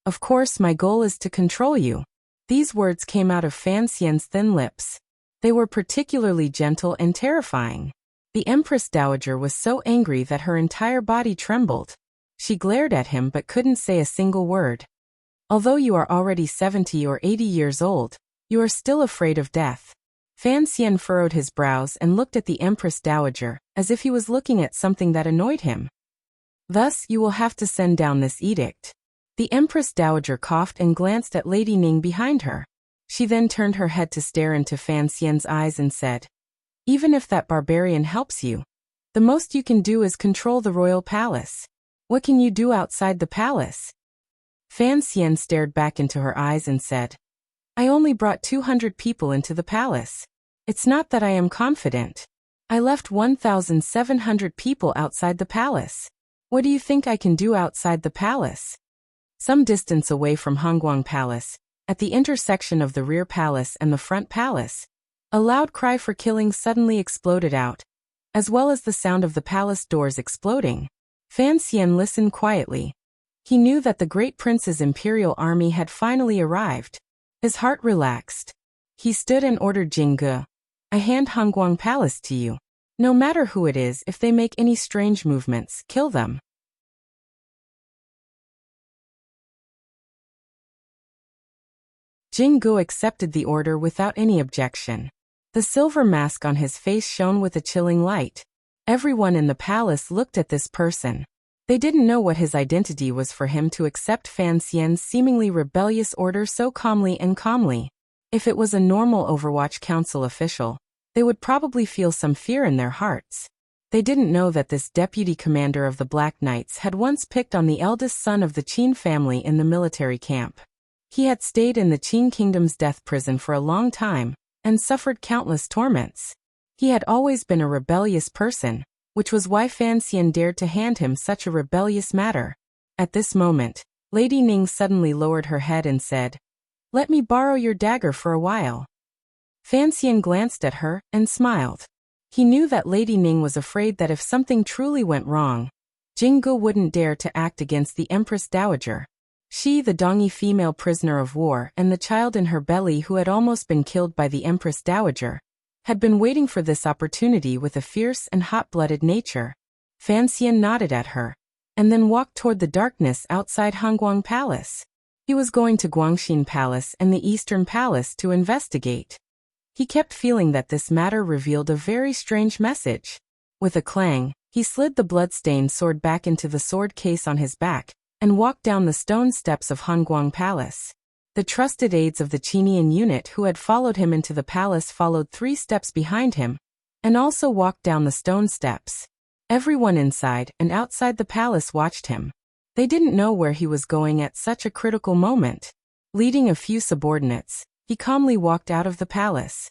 Of course, my goal is to control you. These words came out of Fan Xian's thin lips. They were particularly gentle and terrifying. The Empress Dowager was so angry that her entire body trembled. She glared at him but couldn't say a single word. Although you are already 70 or 80 years old, you are still afraid of death. Fan Xian furrowed his brows and looked at the Empress Dowager, as if he was looking at something that annoyed him. Thus, you will have to send down this edict. The Empress Dowager coughed and glanced at Lady Ning behind her. She then turned her head to stare into Fan Xian's eyes and said, "Even if that barbarian helps you, the most you can do is control the royal palace. What can you do outside the palace?" Fan Xian stared back into her eyes and said, "I only brought 200 people into the palace. It's not that I am confident. I left 1,700 people outside the palace. What do you think I can do outside the palace?" Some distance away from Hongguang Palace, at the intersection of the rear palace and the front palace, a loud cry for killing suddenly exploded out, as well as the sound of the palace doors exploding. Fan Xian listened quietly. He knew that the great prince's imperial army had finally arrived. His heart relaxed. He stood and ordered Jingge, "I hand Hongguang Palace to you. No matter who it is, if they make any strange movements, kill them." Jingge accepted the order without any objection. The silver mask on his face shone with a chilling light. Everyone in the palace looked at this person. They didn't know what his identity was for him to accept Fan Xian's seemingly rebellious order so calmly and calmly. If it was a normal Overwatch Council official, they would probably feel some fear in their hearts. They didn't know that this deputy commander of the Black Knights had once picked on the eldest son of the Qin family in the military camp. He had stayed in the Qin kingdom's death prison for a long time, and suffered countless torments. He had always been a rebellious person, which was why Fan Xian dared to hand him such a rebellious matter. At this moment, Lady Ning suddenly lowered her head and said, "Let me borrow your dagger for a while." Fan Xian glanced at her and smiled. He knew that Lady Ning was afraid that if something truly went wrong, Jingge wouldn't dare to act against the Empress Dowager. She, the Dongyi female prisoner of war, and the child in her belly who had almost been killed by the Empress Dowager, had been waiting for this opportunity with a fierce and hot-blooded nature. Fan Xian nodded at her, and then walked toward the darkness outside Hongguang Palace. He was going to Guangxin Palace and the Eastern Palace to investigate. He kept feeling that this matter revealed a very strange message. With a clang, he slid the blood-stained sword back into the sword case on his back, and walked down the stone steps of Hongguang Palace. The trusted aides of the Qinian unit who had followed him into the palace followed 3 steps behind him, and also walked down the stone steps. Everyone inside and outside the palace watched him. They didn't know where he was going at such a critical moment. Leading a few subordinates, he calmly walked out of the palace.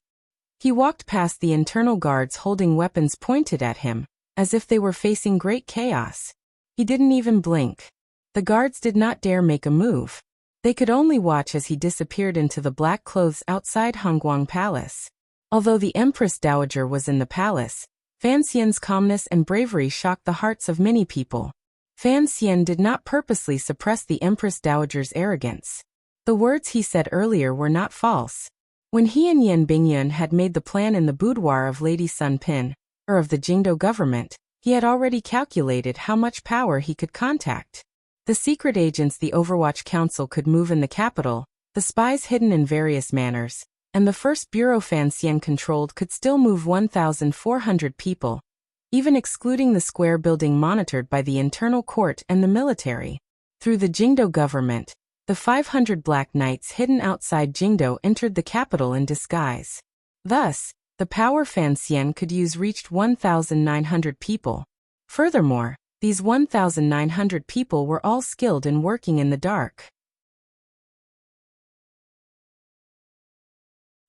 He walked past the internal guards holding weapons pointed at him, as if they were facing great chaos. He didn't even blink. The guards did not dare make a move. They could only watch as he disappeared into the black clothes outside Hongguang Palace. Although the Empress Dowager was in the palace, Fan Xian's calmness and bravery shocked the hearts of many people. Fan Xian did not purposely suppress the Empress Dowager's arrogance. The words he said earlier were not false. When he and Yan Bingyun had made the plan in the boudoir of Lady Sun Pin, or of the Jingdo government, he had already calculated how much power he could contact. The secret agents the Overwatch Council could move in the capital, the spies hidden in various manners, and the first bureau Fan Xian controlled could still move 1,400 people, even excluding the square building monitored by the internal court and the military. Through the Jingdo government, the 500 Black Knights hidden outside Jingdo entered the capital in disguise. Thus, the power Fan Xian could use reached 1,900 people. Furthermore, these 1,900 people were all skilled in working in the dark.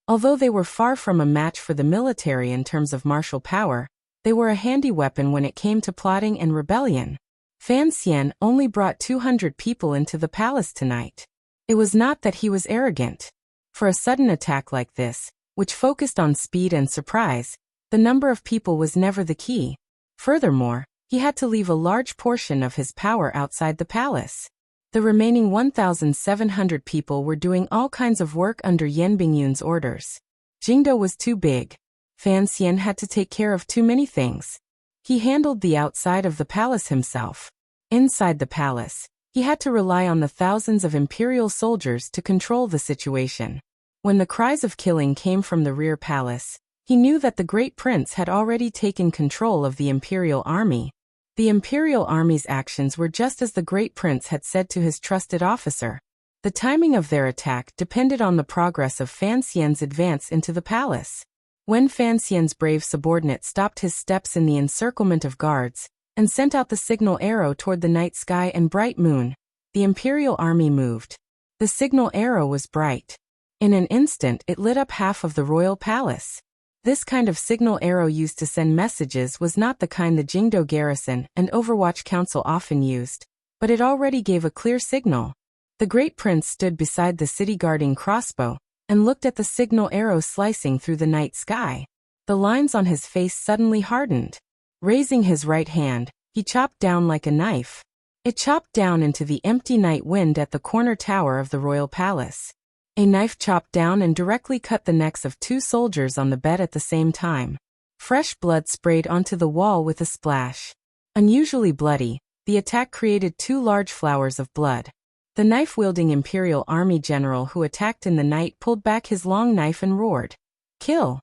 Although they were far from a match for the military in terms of martial power, they were a handy weapon when it came to plotting and rebellion. Fan Xian only brought 200 people into the palace tonight. It was not that he was arrogant. For a sudden attack like this, which focused on speed and surprise, the number of people was never the key. Furthermore, he had to leave a large portion of his power outside the palace. The remaining 1,700 people were doing all kinds of work under Yan Bingyun's orders. Jingdo was too big. Fan Xian had to take care of too many things. He handled the outside of the palace himself. Inside the palace, he had to rely on the thousands of imperial soldiers to control the situation. When the cries of killing came from the rear palace, he knew that the great prince had already taken control of the imperial army. The imperial army's actions were just as the great prince had said to his trusted officer. The timing of their attack depended on the progress of Fan Xian's advance into the palace. When Fan Xian's brave subordinate stopped his steps in the encirclement of guards, and sent out the signal arrow toward the night sky and bright moon, the imperial army moved. The signal arrow was bright. In an instant it lit up half of the royal palace. This kind of signal arrow used to send messages was not the kind the Jingdo garrison and Overwatch Council often used, but it already gave a clear signal. The great prince stood beside the city-guarding crossbow, and looked at the signal arrow slicing through the night sky. The lines on his face suddenly hardened. Raising his right hand, he chopped down like a knife. It chopped down into the empty night wind at the corner tower of the royal palace. A knife chopped down and directly cut the necks of 2 soldiers on the bed at the same time. Fresh blood sprayed onto the wall with a splash. Unusually bloody, the attack created 2 large flowers of blood. The knife-wielding imperial army general who attacked in the night pulled back his long knife and roared, "Kill!"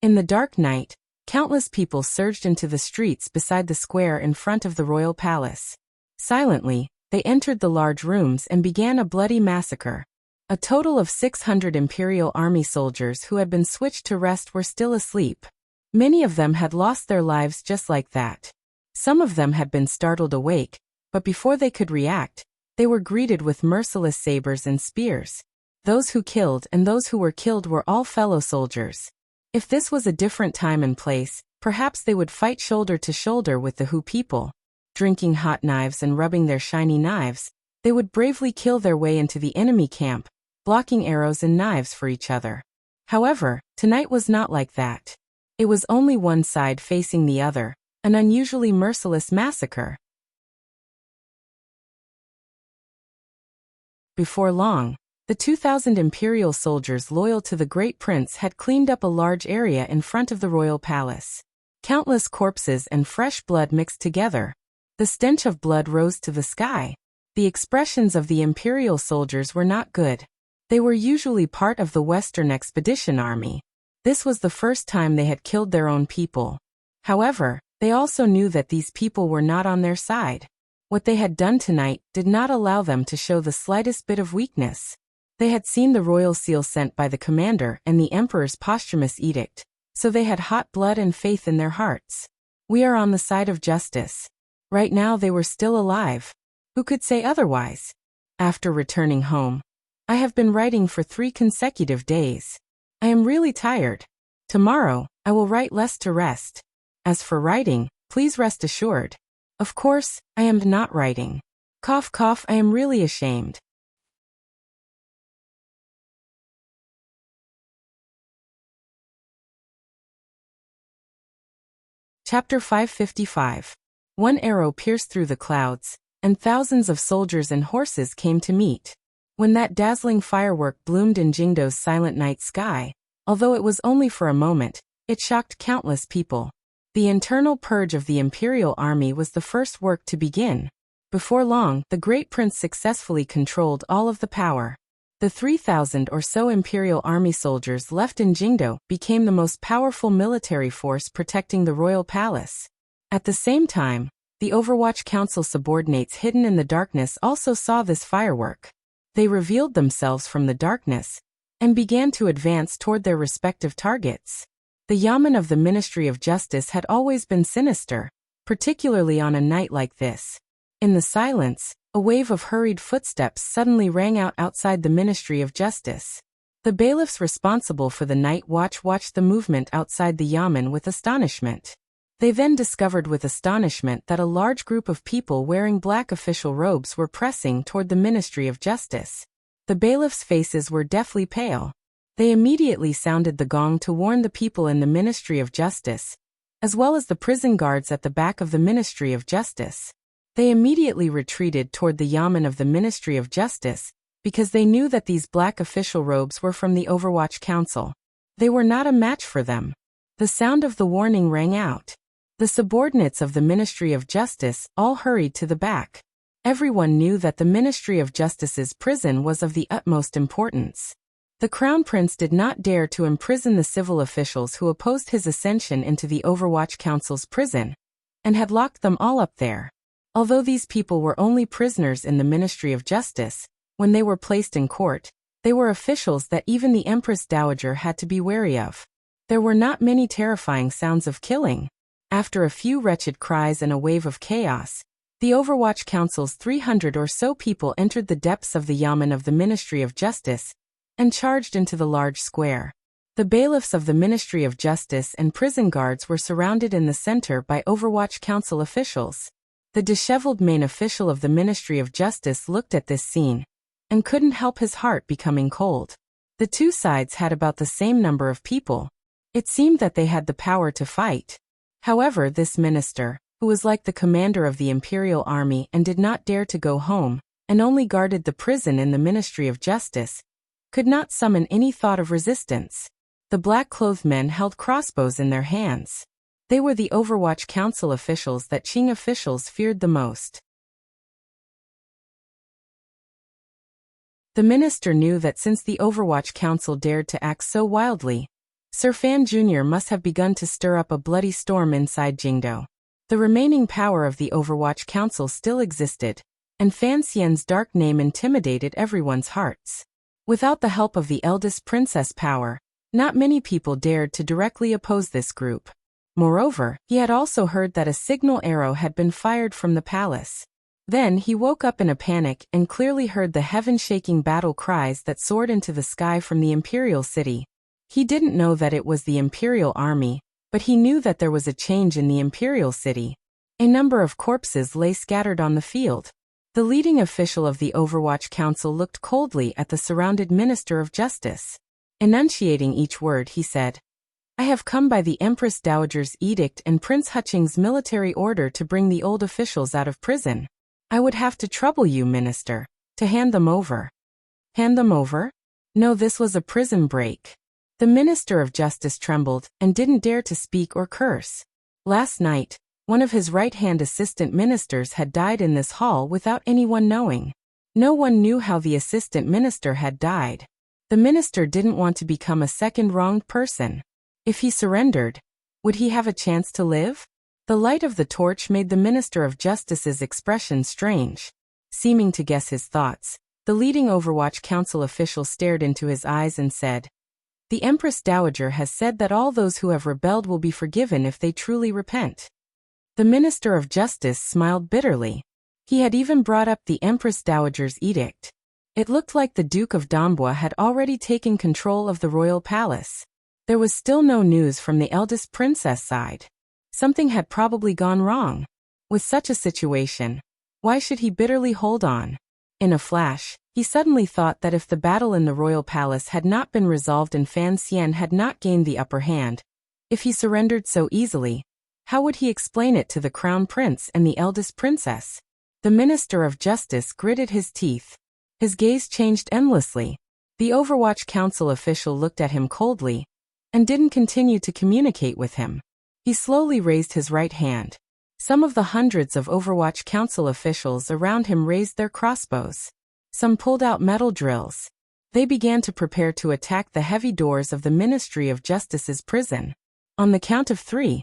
In the dark night, countless people surged into the streets beside the square in front of the royal palace. Silently, they entered the large rooms and began a bloody massacre. A total of 600 imperial army soldiers who had been switched to rest were still asleep. Many of them had lost their lives just like that. Some of them had been startled awake, but before they could react, they were greeted with merciless sabers and spears. Those who killed and those who were killed were all fellow soldiers. If this was a different time and place, perhaps they would fight shoulder to shoulder with the Hu people. Drinking hot knives and rubbing their shiny knives, they would bravely kill their way into the enemy camp, blocking arrows and knives for each other. However, tonight was not like that. It was only one side facing the other, an unusually merciless massacre. Before long, the 2,000 imperial soldiers loyal to the great prince had cleaned up a large area in front of the royal palace. Countless corpses and fresh blood mixed together. The stench of blood rose to the sky. The expressions of the imperial soldiers were not good. They were usually part of the Western Expedition Army. This was the first time they had killed their own people. However, they also knew that these people were not on their side. What they had done tonight did not allow them to show the slightest bit of weakness. They had seen the royal seal sent by the commander and the emperor's posthumous edict, so they had hot blood and faith in their hearts. We are on the side of justice. Right now they were still alive. Who could say otherwise? After returning home, I have been writing for 3 consecutive days. I am really tired. Tomorrow, I will write less to rest. As for writing, please rest assured. Of course, I am not writing. Cough cough, I am really ashamed. Chapter 555. One arrow pierced through the clouds, and thousands of soldiers and horses came to meet. When that dazzling firework bloomed in Jingdo's silent night sky, although it was only for a moment, it shocked countless people. The internal purge of the imperial army was the first work to begin. Before long, the great prince successfully controlled all of the power. The 3,000 or so imperial army soldiers left in Jingdo became the most powerful military force protecting the royal palace. At the same time, the Overwatch Council subordinates hidden in the darkness also saw this firework. They revealed themselves from the darkness and began to advance toward their respective targets. The yamen of the Ministry of Justice had always been sinister, particularly on a night like this. In the silence, a wave of hurried footsteps suddenly rang out outside the Ministry of Justice. The bailiffs responsible for the night watch watched the movement outside the yamen with astonishment. They then discovered with astonishment that a large group of people wearing black official robes were pressing toward the Ministry of Justice. The bailiffs' faces were deathly pale. They immediately sounded the gong to warn the people in the Ministry of Justice, as well as the prison guards at the back of the Ministry of Justice. They immediately retreated toward the yamen of the Ministry of Justice, because they knew that these black official robes were from the Overwatch Council. They were not a match for them. The sound of the warning rang out. The subordinates of the Ministry of Justice all hurried to the back. Everyone knew that the Ministry of Justice's prison was of the utmost importance. The Crown Prince did not dare to imprison the civil officials who opposed his ascension into the Overwatch Council's prison, and had locked them all up there. Although these people were only prisoners in the Ministry of Justice, when they were placed in court, they were officials that even the Empress Dowager had to be wary of. There were not many terrifying sounds of killing. After a few wretched cries and a wave of chaos, the Overwatch Council's 300 or so people entered the depths of the yamen of the Ministry of Justice and charged into the large square. The bailiffs of the Ministry of Justice and prison guards were surrounded in the center by Overwatch Council officials. The disheveled main official of the Ministry of Justice looked at this scene and couldn't help his heart becoming cold. The two sides had about the same number of people. It seemed that they had the power to fight. However, this minister, who was like the commander of the Imperial Army and did not dare to go home, and only guarded the prison in the Ministry of Justice, could not summon any thought of resistance. The black-clothed men held crossbows in their hands. They were the Overwatch Council officials that Qing officials feared the most. The minister knew that since the Overwatch Council dared to act so wildly, Sir Fan Jr. must have begun to stir up a bloody storm inside Jingdo. The remaining power of the Overwatch Council still existed, and Fan Xian's dark name intimidated everyone's hearts. Without the help of the eldest princess power, not many people dared to directly oppose this group. Moreover, he had also heard that a signal arrow had been fired from the palace. Then he woke up in a panic and clearly heard the heaven-shaking battle cries that soared into the sky from the Imperial City. He didn't know that it was the Imperial Army, but he knew that there was a change in the Imperial City. A number of corpses lay scattered on the field. The leading official of the Overwatch Council looked coldly at the surrounded Minister of Justice. Enunciating each word, he said, "I have come by the Empress Dowager's edict and Prince Huqing's military order to bring the old officials out of prison. I would have to trouble you, Minister, to hand them over." Hand them over? No, this was a prison break. The Minister of Justice trembled and didn't dare to speak or curse. Last night, one of his right-hand assistant ministers had died in this hall without anyone knowing. No one knew how the assistant minister had died. The minister didn't want to become a second wronged person. If he surrendered, would he have a chance to live? The light of the torch made the Minister of Justice's expression strange. Seeming to guess his thoughts, the leading Overwatch Council official stared into his eyes and said, "The Empress Dowager has said that all those who have rebelled will be forgiven if they truly repent." The Minister of Justice smiled bitterly. He had even brought up the Empress Dowager's edict. It looked like the Duke of Donbua had already taken control of the royal palace. There was still no news from the eldest princess side. Something had probably gone wrong. With such a situation, why should he bitterly hold on? In a flash, he suddenly thought that if the battle in the royal palace had not been resolved and Fan Xian had not gained the upper hand, if he surrendered so easily, how would he explain it to the crown prince and the eldest princess? The Minister of Justice gritted his teeth. His gaze changed endlessly. The Overwatch Council official looked at him coldly and didn't continue to communicate with him. He slowly raised his right hand. Some of the hundreds of Overwatch Council officials around him raised their crossbows. Some pulled out metal drills. They began to prepare to attack the heavy doors of the Ministry of Justice's prison. On the count of 3,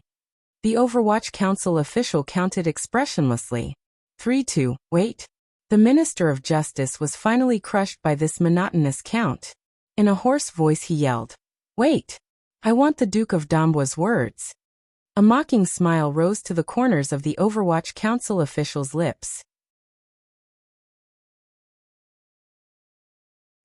the Overwatch Council official counted expressionlessly. 3, 2, wait. The Minister of Justice was finally crushed by this monotonous count. In a hoarse voice he yelled, "Wait! I want the Duke of Donbua's words." A mocking smile rose to the corners of the Overwatch Council official's lips.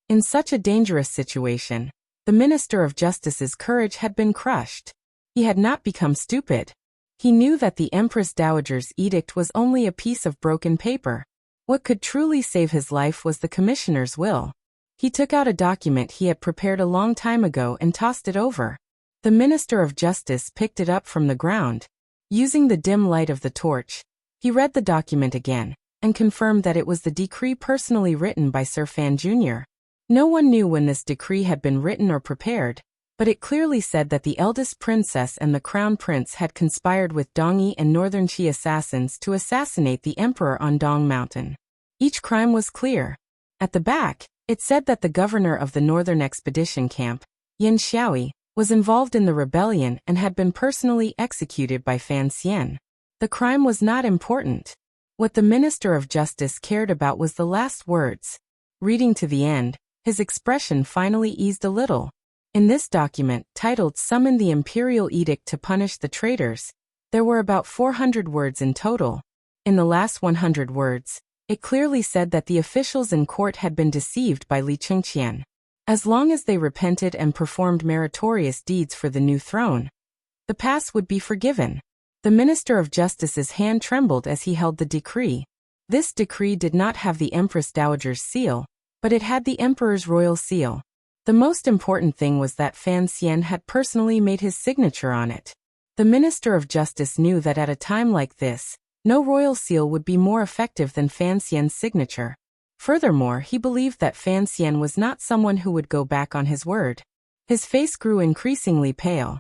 In such a dangerous situation, the Minister of Justice's courage had been crushed. He had not become stupid. He knew that the Empress Dowager's edict was only a piece of broken paper. What could truly save his life was the commissioner's will. He took out a document he had prepared a long time ago and tossed it over. The Minister of Justice picked it up from the ground. Using the dim light of the torch, he read the document again and confirmed that it was the decree personally written by Sir Fan Jr. No one knew when this decree had been written or prepared, but it clearly said that the eldest princess and the crown prince had conspired with Dongyi and northern Qi assassins to assassinate the emperor on Dong Mountain. Each crime was clear. At the back, it said that the governor of the northern expedition camp, Yin Xiaoi, was involved in the rebellion and had been personally executed by Fan Xian. The crime was not important. What the Minister of Justice cared about was the last words. Reading to the end, his expression finally eased a little. In this document, titled Summon the Imperial Edict to Punish the Traitors, there were about 400 words in total. In the last 100 words, it clearly said that the officials in court had been deceived by Li Chengqian. As long as they repented and performed meritorious deeds for the new throne, the past would be forgiven. The Minister of Justice's hand trembled as he held the decree. This decree did not have the Empress Dowager's seal, but it had the Emperor's royal seal. The most important thing was that Fan Xian had personally made his signature on it. The Minister of Justice knew that at a time like this, no royal seal would be more effective than Fan Xian's signature. Furthermore, he believed that Fan Xian was not someone who would go back on his word. His face grew increasingly pale.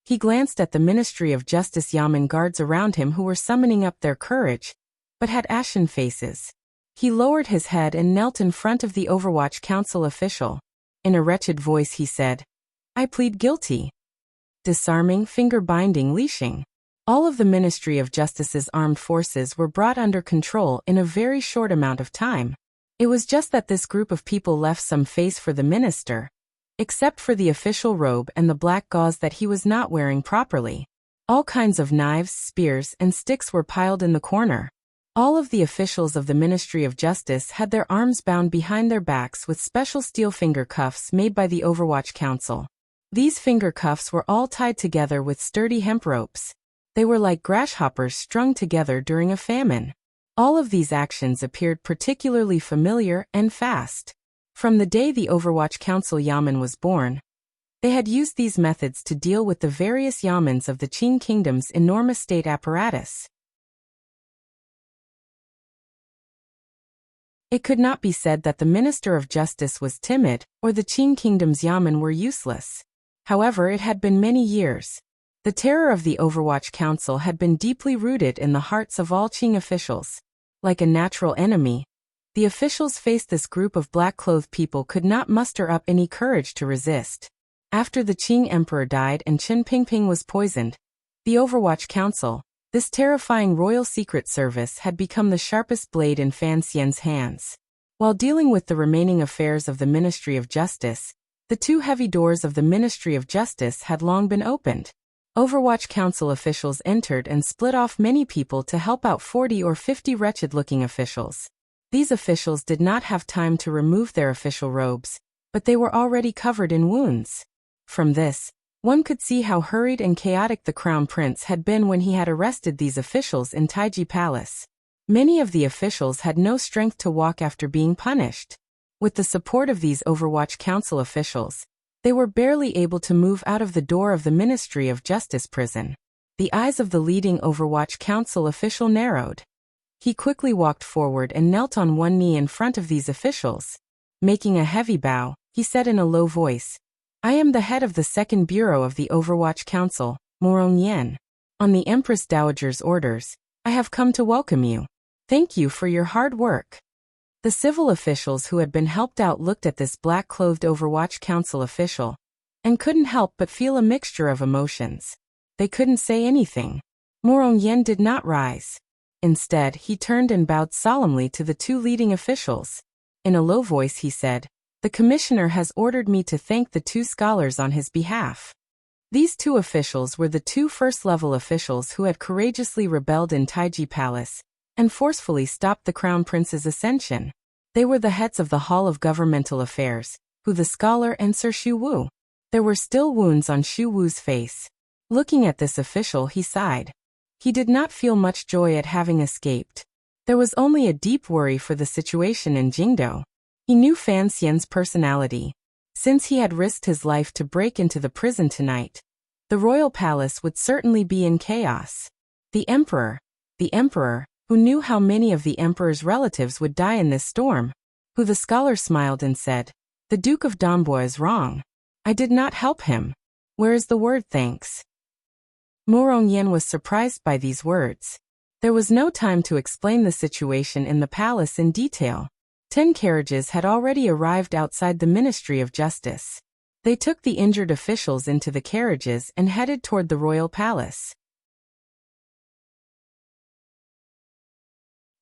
He glanced at the Ministry of Justice Yamen guards around him who were summoning up their courage, but had ashen faces. He lowered his head and knelt in front of the Overwatch Council official. In a wretched voice he said, "I plead guilty." Disarming, finger-binding, leashing. All of the Ministry of Justice's armed forces were brought under control in a very short amount of time. It was just that this group of people left some face for the minister, except for the official robe and the black gauze that he was not wearing properly. All kinds of knives, spears, and sticks were piled in the corner. All of the officials of the Ministry of Justice had their arms bound behind their backs with special steel finger cuffs made by the Overwatch Council. These finger cuffs were all tied together with sturdy hemp ropes. They were like grasshoppers strung together during a famine. All of these actions appeared particularly familiar and fast. From the day the Overwatch Council Yamen was born, they had used these methods to deal with the various Yamens of the Qing Kingdom's enormous state apparatus. It could not be said that the Minister of Justice was timid, or the Qing Kingdom's Yamen were useless. However, it had been many years. The terror of the Overwatch Council had been deeply rooted in the hearts of all Qing officials. Like a natural enemy, the officials faced this group of black-clothed people could not muster up any courage to resist. After the Qing Emperor died and Qin Pingping was poisoned, the Overwatch Council, this terrifying royal secret service, had become the sharpest blade in Fan Xian's hands. While dealing with the remaining affairs of the Ministry of Justice, the two heavy doors of the Ministry of Justice had long been opened. Overwatch Council officials entered and split off many people to help out 40 or 50 wretched-looking officials. These officials did not have time to remove their official robes, but they were already covered in wounds. From this, one could see how hurried and chaotic the Crown Prince had been when he had arrested these officials in Taiji Palace. Many of the officials had no strength to walk after being punished. With the support of these Overwatch Council officials, they were barely able to move out of the door of the Ministry of Justice prison. The eyes of the leading Overwatch Council official narrowed. He quickly walked forward and knelt on one knee in front of these officials. Making a heavy bow, he said in a low voice, "I am the head of the Second Bureau of the Overwatch Council, Morong Yen. On the Empress Dowager's orders, I have come to welcome you. Thank you for your hard work." The civil officials who had been helped out looked at this black-clothed Overwatch Council official and couldn't help but feel a mixture of emotions. They couldn't say anything. Morong Yen did not rise. Instead, he turned and bowed solemnly to the two leading officials. In a low voice he said, "The commissioner has ordered me to thank the two scholars on his behalf." These two officials were the two first-level officials who had courageously rebelled in Taiji Palace and forcefully stopped the Crown Prince's ascension. They were the heads of the Hall of Governmental Affairs, Hu the scholar and Sir Xu Wu. There were still wounds on Xu Wu's face. Looking at this official, he sighed. He did not feel much joy at having escaped. There was only a deep worry for the situation in Jingdo. He knew Fan Xian's personality. Since he had risked his life to break into the prison tonight, the royal palace would certainly be in chaos. The emperor, who knew how many of the emperor's relatives would die in this storm, who the scholar smiled and said, "The Duke of Dombois is wrong. I did not help him. Where is the word thanks? Morongyan was surprised by these words. There was no time to explain the situation in the palace in detail. 10 carriages had already arrived outside the Ministry of Justice. They took the injured officials into the carriages and headed toward the royal palace.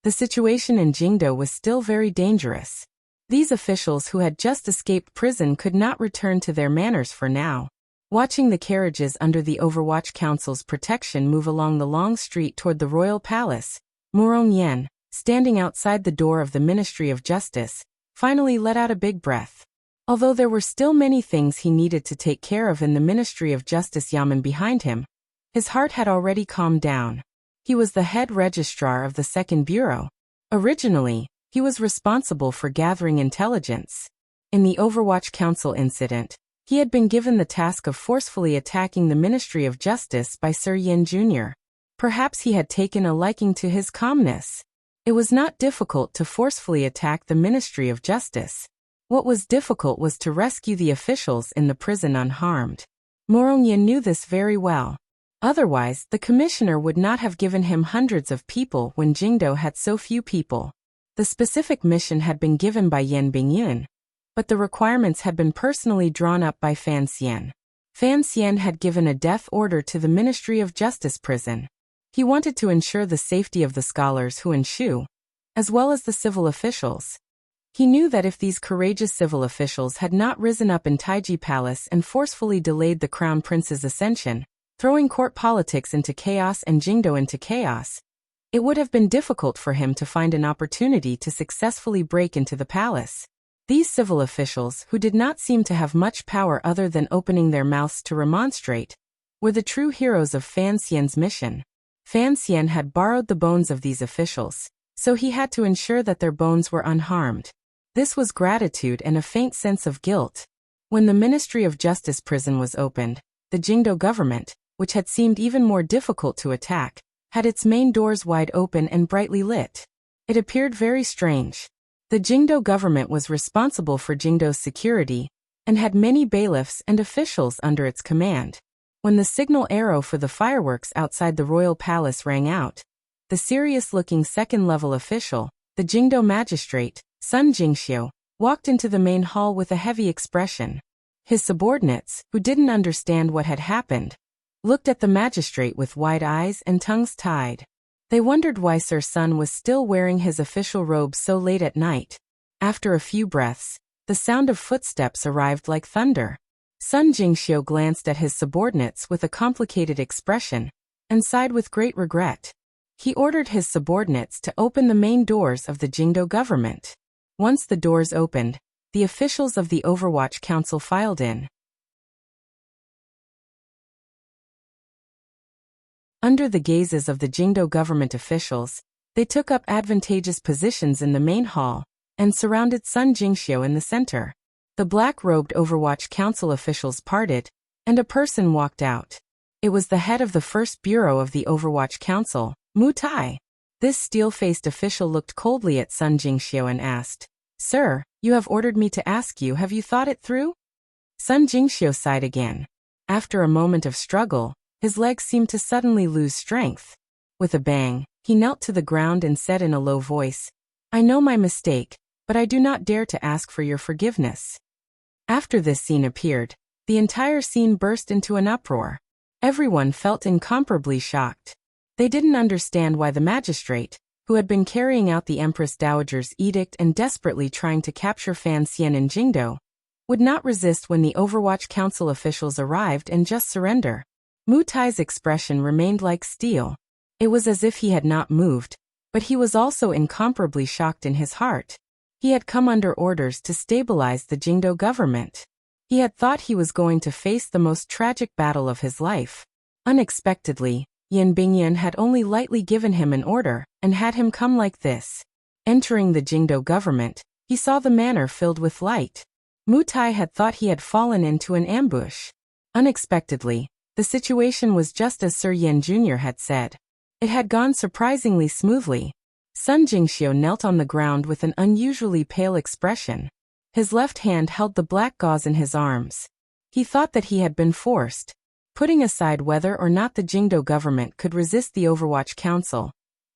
The situation in Jingdo was still very dangerous. These officials who had just escaped prison could not return to their manors for now. Watching the carriages under the Overwatch Council's protection move along the long street toward the royal palace, Morongyan, standing outside the door of the Ministry of Justice, finally let out a big breath. Although there were still many things he needed to take care of in the Ministry of Justice Yamen behind him, his heart had already calmed down. He was the head registrar of the Second Bureau. Originally, he was responsible for gathering intelligence. In the Overwatch Council incident, he had been given the task of forcefully attacking the Ministry of Justice by Sir Yin Jr. Perhaps he had taken a liking to his calmness. It was not difficult to forcefully attack the Ministry of Justice. What was difficult was to rescue the officials in the prison unharmed. Morongyan knew this very well. Otherwise, the commissioner would not have given him hundreds of people when Jingdo had so few people. The specific mission had been given by Yan Bingyun, but the requirements had been personally drawn up by Fan Xian. Fan Xian had given a death order to the Ministry of Justice prison. He wanted to ensure the safety of the scholars Hu and Shu, as well as the civil officials. He knew that if these courageous civil officials had not risen up in Taiji Palace and forcefully delayed the crown prince's ascension, throwing court politics into chaos and Jingdo into chaos, it would have been difficult for him to find an opportunity to successfully break into the palace. These civil officials, who did not seem to have much power other than opening their mouths to remonstrate, were the true heroes of Fan Xian's mission. Fan Xian had borrowed the bones of these officials, so he had to ensure that their bones were unharmed. This was gratitude and a faint sense of guilt. When the Ministry of Justice prison was opened, the Jingdo government, which had seemed even more difficult to attack, had its main doors wide open and brightly lit. It appeared very strange. The Jingdo government was responsible for Jingdo's security, and had many bailiffs and officials under its command. When the signal arrow for the fireworks outside the royal palace rang out, the serious-looking second-level official, the Jingdo magistrate, Sun Jingxiu, walked into the main hall with a heavy expression. His subordinates, who didn't understand what had happened, looked at the magistrate with wide eyes and tongues tied. They wondered why Sir Sun was still wearing his official robe so late at night. After a few breaths, the sound of footsteps arrived like thunder. Sun Jingxiu glanced at his subordinates with a complicated expression, and sighed with great regret. He ordered his subordinates to open the main doors of the Jingdo government. Once the doors opened, the officials of the Overwatch Council filed in. Under the gazes of the Jingdo government officials, they took up advantageous positions in the main hall, and surrounded Sun Jingxiu in the center. The black-robed Overwatch Council officials parted, and a person walked out. It was the head of the first bureau of the Overwatch Council, Mu Tai. This steel-faced official looked coldly at Sun Jingxiu and asked, "Sir, you have ordered me to ask you, have you thought it through?" Sun Jingxiu sighed again. After a moment of struggle, his legs seemed to suddenly lose strength. With a bang, he knelt to the ground and said in a low voice, "I know my mistake, but I do not dare to ask for your forgiveness." After this scene appeared, the entire scene burst into an uproar. Everyone felt incomparably shocked. They didn't understand why the magistrate, who had been carrying out the Empress Dowager's edict and desperately trying to capture Fan Xian in Jingdo, would not resist when the Overwatch Council officials arrived and just surrender. Mu Tai's expression remained like steel. It was as if he had not moved, but he was also incomparably shocked in his heart. He had come under orders to stabilize the Jingdo government. He had thought he was going to face the most tragic battle of his life. Unexpectedly, Yan Bingyun had only lightly given him an order, and had him come like this. Entering the Jingdo government, he saw the manor filled with light. Mu Tai had thought he had fallen into an ambush. Unexpectedly, the situation was just as Sir Yin Jr. had said. It had gone surprisingly smoothly. Sun Jingxiu knelt on the ground with an unusually pale expression. His left hand held the black gauze in his arms. He thought that he had been forced. Putting aside whether or not the Jingdo government could resist the Overwatch Council,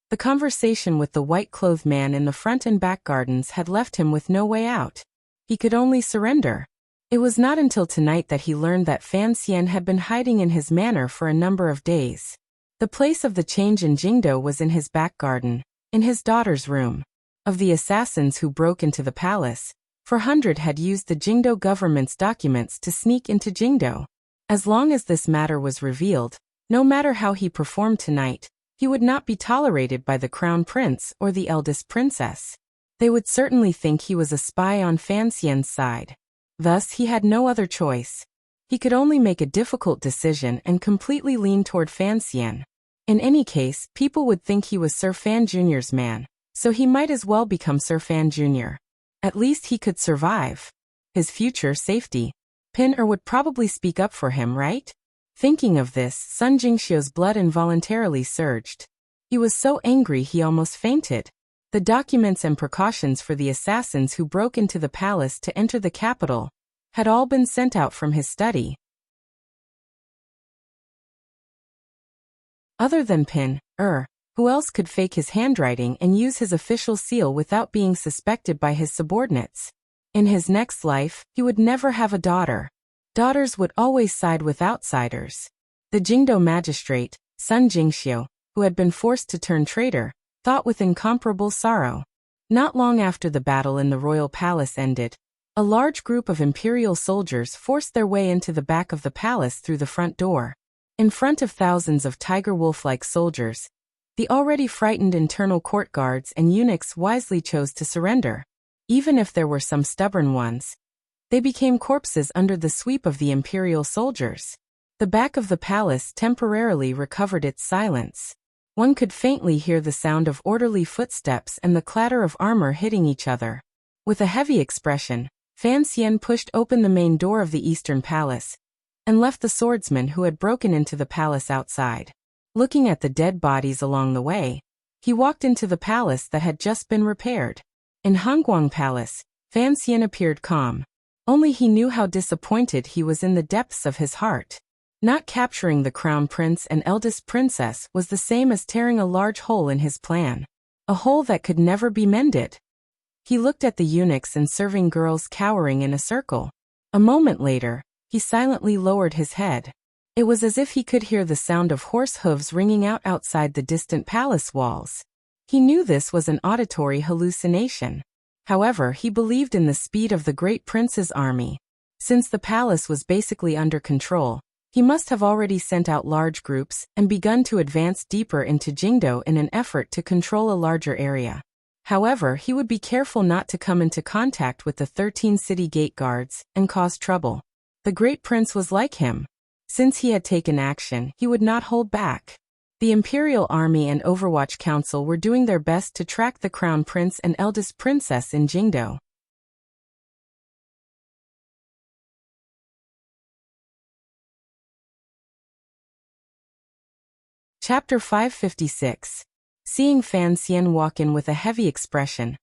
the conversation with the white-clothed man in the front and back gardens had left him with no way out. He could only surrender. It was not until tonight that he learned that Fan Xian had been hiding in his manor for a number of days. The place of the change in Jingdo was in his back garden, in his daughter's room. Of the assassins who broke into the palace, 400 had used the Jingdo government's documents to sneak into Jingdo. As long as this matter was revealed, no matter how he performed tonight, he would not be tolerated by the crown prince or the eldest princess. They would certainly think he was a spy on Fan Xian's side. Thus, he had no other choice. He could only make a difficult decision and completely lean toward Fan Xian. In any case, people would think he was Sir Fan Jr.'s man, so he might as well become Sir Fan Jr. At least he could survive. His future safety. Pin would probably speak up for him, right? Thinking of this, Sun Jingxiu's blood involuntarily surged. He was so angry he almost fainted. The documents and precautions for the assassins who broke into the palace to enter the capital had all been sent out from his study. Other than Pin, who else could fake his handwriting and use his official seal without being suspected by his subordinates? In his next life, he would never have a daughter. Daughters would always side with outsiders. The Jingdo magistrate, Sun Jingxiu, who had been forced to turn traitor, thought with incomparable sorrow. Not long after the battle in the royal palace ended, a large group of imperial soldiers forced their way into the back of the palace through the front door. In front of thousands of tiger wolf-like soldiers, the already frightened internal court guards and eunuchs wisely chose to surrender. Even if there were some stubborn ones, they became corpses under the sweep of the imperial soldiers. The back of the palace temporarily recovered its silence. One could faintly hear the sound of orderly footsteps and the clatter of armor hitting each other. With a heavy expression, Fan Xian pushed open the main door of the eastern palace and left the swordsman who had broken into the palace outside. Looking at the dead bodies along the way, he walked into the palace that had just been repaired. In Hongguang Palace, Fan Xian appeared calm. Only he knew how disappointed he was in the depths of his heart. Not capturing the crown prince and eldest princess was the same as tearing a large hole in his plan. A hole that could never be mended. He looked at the eunuchs and serving girls cowering in a circle. A moment later, he silently lowered his head. It was as if he could hear the sound of horse hooves ringing out outside the distant palace walls. He knew this was an auditory hallucination. However, he believed in the speed of the great prince's army. Since the palace was basically under control, he must have already sent out large groups and begun to advance deeper into Jingdo in an effort to control a larger area. However, he would be careful not to come into contact with the 13 city gate guards and cause trouble. The great prince was like him. Since he had taken action, he would not hold back. The Imperial Army and Overwatch Council were doing their best to track the crown prince and eldest princess in Jingdo. Chapter 556. Seeing Fan Xian walk in with a heavy expression,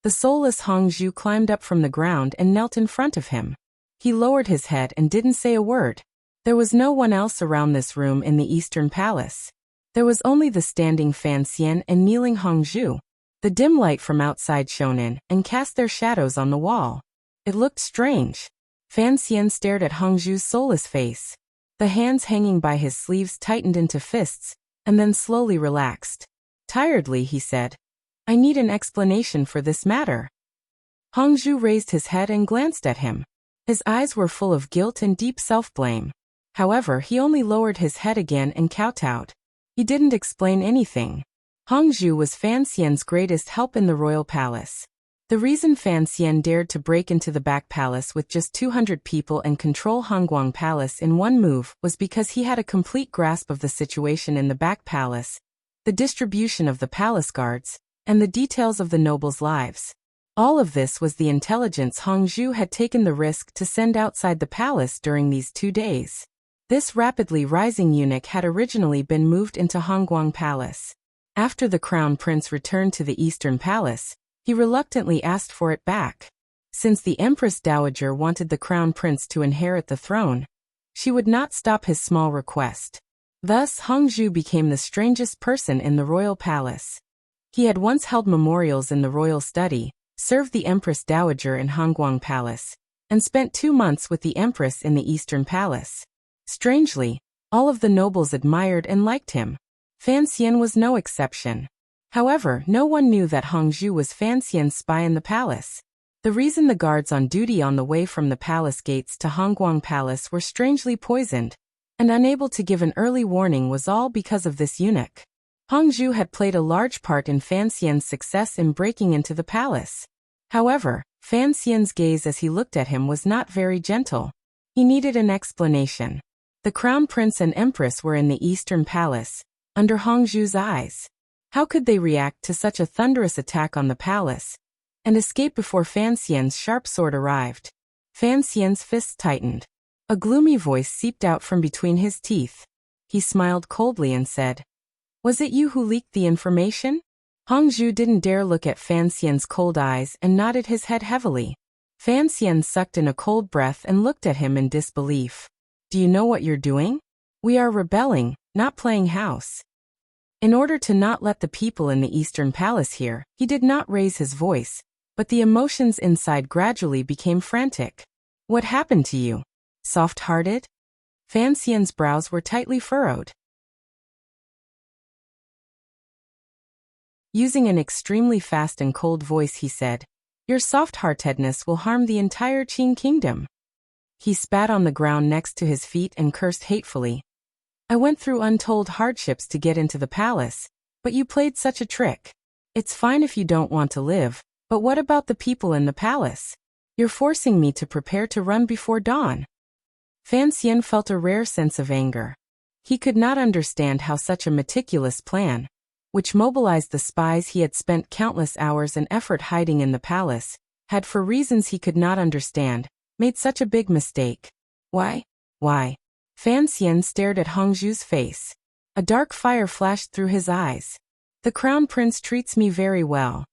the soulless Hongzhu climbed up from the ground and knelt in front of him. He lowered his head and didn't say a word. There was no one else around this room in the Eastern Palace. There was only the standing Fan Xian and kneeling Hongzhu. The dim light from outside shone in and cast their shadows on the wall. It looked strange. Fan Xian stared at Hongzhu's soulless face. The hands hanging by his sleeves tightened into fists, and then slowly relaxed. Tiredly, he said, "I need an explanation for this matter." Hongzhu raised his head and glanced at him. His eyes were full of guilt and deep self-blame. However, he only lowered his head again and kowtowed. He didn't explain anything. Hongzhu was Fan Xian's greatest help in the royal palace. The reason Fan Xian dared to break into the back palace with just 200 people and control Hongguang Palace in one move was because he had a complete grasp of the situation in the back palace, the distribution of the palace guards, and the details of the nobles' lives. All of this was the intelligence Hongzhu had taken the risk to send outside the palace during these 2 days. This rapidly rising eunuch had originally been moved into Hongguang Palace. After the crown prince returned to the Eastern Palace, he reluctantly asked for it back. Since the Empress Dowager wanted the Crown Prince to inherit the throne, she would not stop his small request. Thus, Hongzhu became the strangest person in the royal palace. He had once held memorials in the royal study, served the Empress Dowager in Hongguang Palace, and spent 2 months with the Empress in the Eastern Palace. Strangely, all of the nobles admired and liked him. Fan Xian was no exception. However, no one knew that Hongzhu was Fan Xian's spy in the palace. The reason the guards on duty on the way from the palace gates to Hongguang Palace were strangely poisoned and unable to give an early warning was all because of this eunuch. Hongzhu had played a large part in Fan Xian's success in breaking into the palace. However, Fan Xian's gaze as he looked at him was not very gentle. He needed an explanation. The Crown Prince and Empress were in the Eastern Palace, under Hongzhu's eyes. How could they react to such a thunderous attack on the palace and escape before Fan Xian's sharp sword arrived? Fan Xian's fists tightened. A gloomy voice seeped out from between his teeth. He smiled coldly and said, "Was it you who leaked the information?" Hongzhu didn't dare look at Fan Xian's cold eyes and nodded his head heavily. Fan Xian sucked in a cold breath and looked at him in disbelief. "Do you know what you're doing? We are rebelling, not playing house." In order to not let the people in the Eastern Palace hear, he did not raise his voice, but the emotions inside gradually became frantic. "What happened to you? Soft-hearted?" Fan Xian's brows were tightly furrowed. Using an extremely fast and cold voice he said, "Your soft-heartedness will harm the entire Qing kingdom." He spat on the ground next to his feet and cursed hatefully. "I went through untold hardships to get into the palace, but you played such a trick. It's fine if you don't want to live, but what about the people in the palace? You're forcing me to prepare to run before dawn." Fan Xian felt a rare sense of anger. He could not understand how such a meticulous plan, which mobilized the spies he had spent countless hours and effort hiding in the palace, had for reasons he could not understand, made such a big mistake. Why? Fan Xian stared at Hongzhu's face. A dark fire flashed through his eyes. "The Crown Prince treats me very well."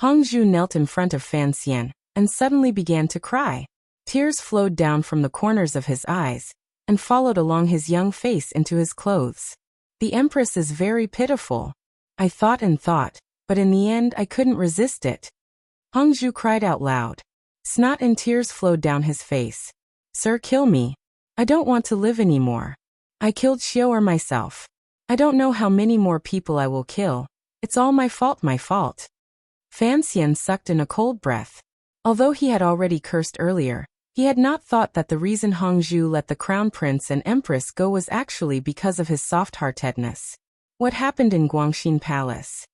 Hongzhu knelt in front of Fan Xian and suddenly began to cry. Tears flowed down from the corners of his eyes and followed along his young face into his clothes. "The Empress is very pitiful. I thought and thought, but in the end I couldn't resist it." Hongzhu cried out loud. Snot and tears flowed down his face. "Sir, kill me. I don't want to live anymore. I killed Xiao myself. I don't know how many more people I will kill. It's all my fault, my fault." Fan Xian sucked in a cold breath. Although he had already cursed earlier, he had not thought that the reason Hongzhu let the Crown Prince and Empress go was actually because of his soft-heartedness. What happened in Guangxin Palace?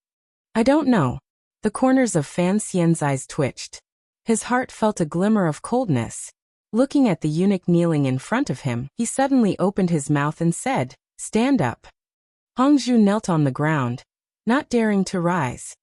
"I don't know." The corners of Fan Xian's eyes twitched. His heart felt a glimmer of coldness. Looking at the eunuch kneeling in front of him, he suddenly opened his mouth and said, "Stand up." Hongzhu knelt on the ground, not daring to rise.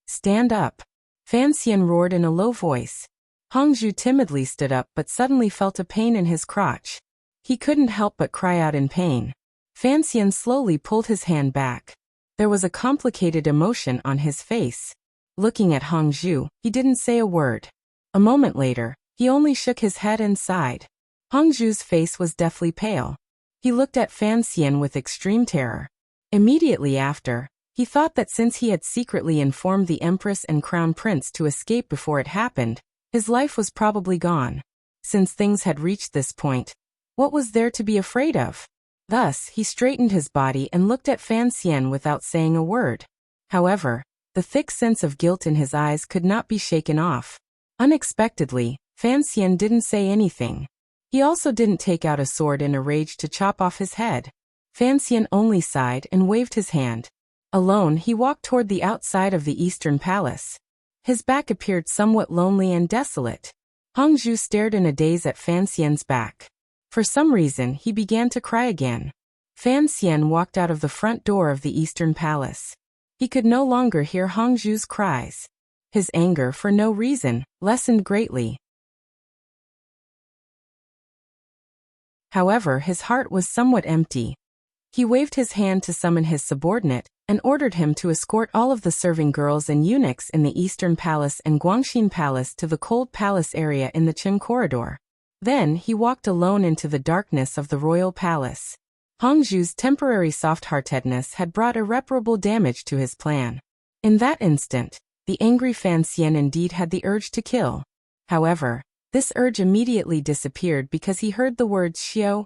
"Stand up." Fan Xian roared in a low voice. Hongzhu timidly stood up but suddenly felt a pain in his crotch. He couldn't help but cry out in pain. Fan Xian slowly pulled his hand back. There was a complicated emotion on his face. Looking at Hongzhu, he didn't say a word. A moment later, he only shook his head and sighed. Hongzhu's face was deathly pale. He looked at Fan Xian with extreme terror. Immediately after, he thought that since he had secretly informed the Empress and Crown Prince to escape before it happened, his life was probably gone. Since things had reached this point, what was there to be afraid of? Thus, he straightened his body and looked at Fan Xian without saying a word. However, the thick sense of guilt in his eyes could not be shaken off. Unexpectedly, Fan Xian didn't say anything. He also didn't take out a sword in a rage to chop off his head. Fan Xian only sighed and waved his hand. Alone, he walked toward the outside of the Eastern Palace. His back appeared somewhat lonely and desolate. Hongzhu stared in a daze at Fan Xian's back. For some reason, he began to cry again. Fan Xian walked out of the front door of the Eastern Palace. He could no longer hear Hongzhu's cries. His anger, for no reason, lessened greatly. However, his heart was somewhat empty. He waved his hand to summon his subordinate and ordered him to escort all of the serving girls and eunuchs in the Eastern Palace and Guangxin Palace to the Cold Palace area in the Qin Corridor. Then he walked alone into the darkness of the royal palace. Hongzhu's temporary soft-heartedness had brought irreparable damage to his plan. In that instant, the angry Fan Xian indeed had the urge to kill. However, this urge immediately disappeared because he heard the words xiao.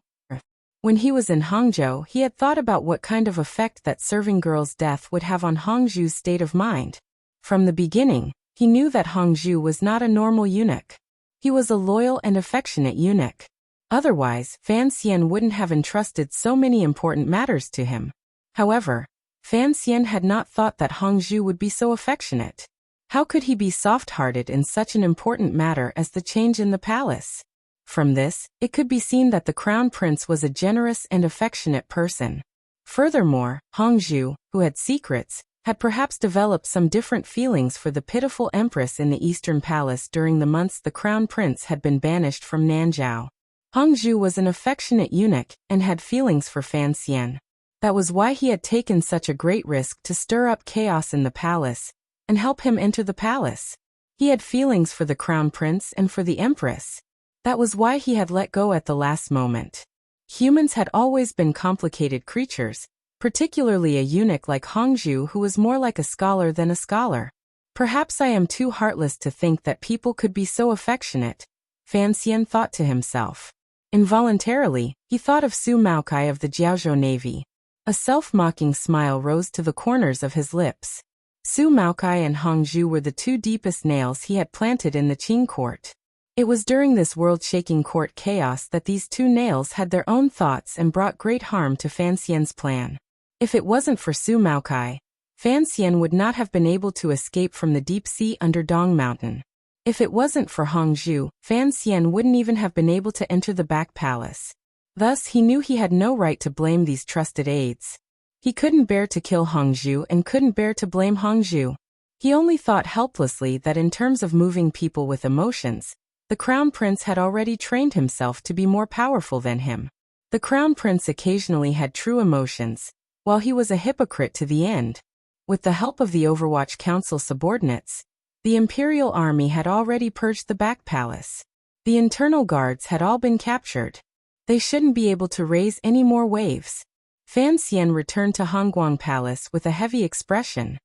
When he was in Hangzhou, he had thought about what kind of effect that serving girl's death would have on Hongzhu's state of mind. From the beginning, he knew that Hongzhu was not a normal eunuch. He was a loyal and affectionate eunuch. Otherwise, Fan Xian wouldn't have entrusted so many important matters to him. However, Fan Xian had not thought that Hongzhu would be so affectionate. How could he be soft-hearted in such an important matter as the change in the palace? From this, it could be seen that the crown prince was a generous and affectionate person. Furthermore, Hongzhu, who had secrets, had perhaps developed some different feelings for the pitiful empress in the Eastern Palace during the months the crown prince had been banished from Nanzhou. Hongzhu was an affectionate eunuch and had feelings for Fan Xian. That was why he had taken such a great risk to stir up chaos in the palace and help him enter the palace. He had feelings for the crown prince and for the empress. That was why he had let go at the last moment. Humans had always been complicated creatures, particularly a eunuch like Hongzhu who was more like a scholar than a scholar. Perhaps I am too heartless to think that people could be so affectionate, Fan Xian thought to himself. Involuntarily, he thought of Su Maokai of the Jiaozhou Navy. A self-mocking smile rose to the corners of his lips. Su Maokai and Hongzhu were the two deepest nails he had planted in the Qing court. It was during this world-shaking court chaos that these two nails had their own thoughts and brought great harm to Fan Xian's plan. If it wasn't for Su Maokai, Fan Xian would not have been able to escape from the deep sea under Dong Mountain. If it wasn't for Hongzhu, Fan Xian wouldn't even have been able to enter the back palace. Thus he knew he had no right to blame these trusted aides. He couldn't bear to kill Hongzhu and couldn't bear to blame Hongzhu. He only thought helplessly that in terms of moving people with emotions, the crown prince had already trained himself to be more powerful than him. The crown prince occasionally had true emotions, while he was a hypocrite to the end. With the help of the Overwatch Council subordinates, the imperial army had already purged the back palace. The internal guards had all been captured. They shouldn't be able to raise any more waves. Fan Xian returned to Hongguang Palace with a heavy expression.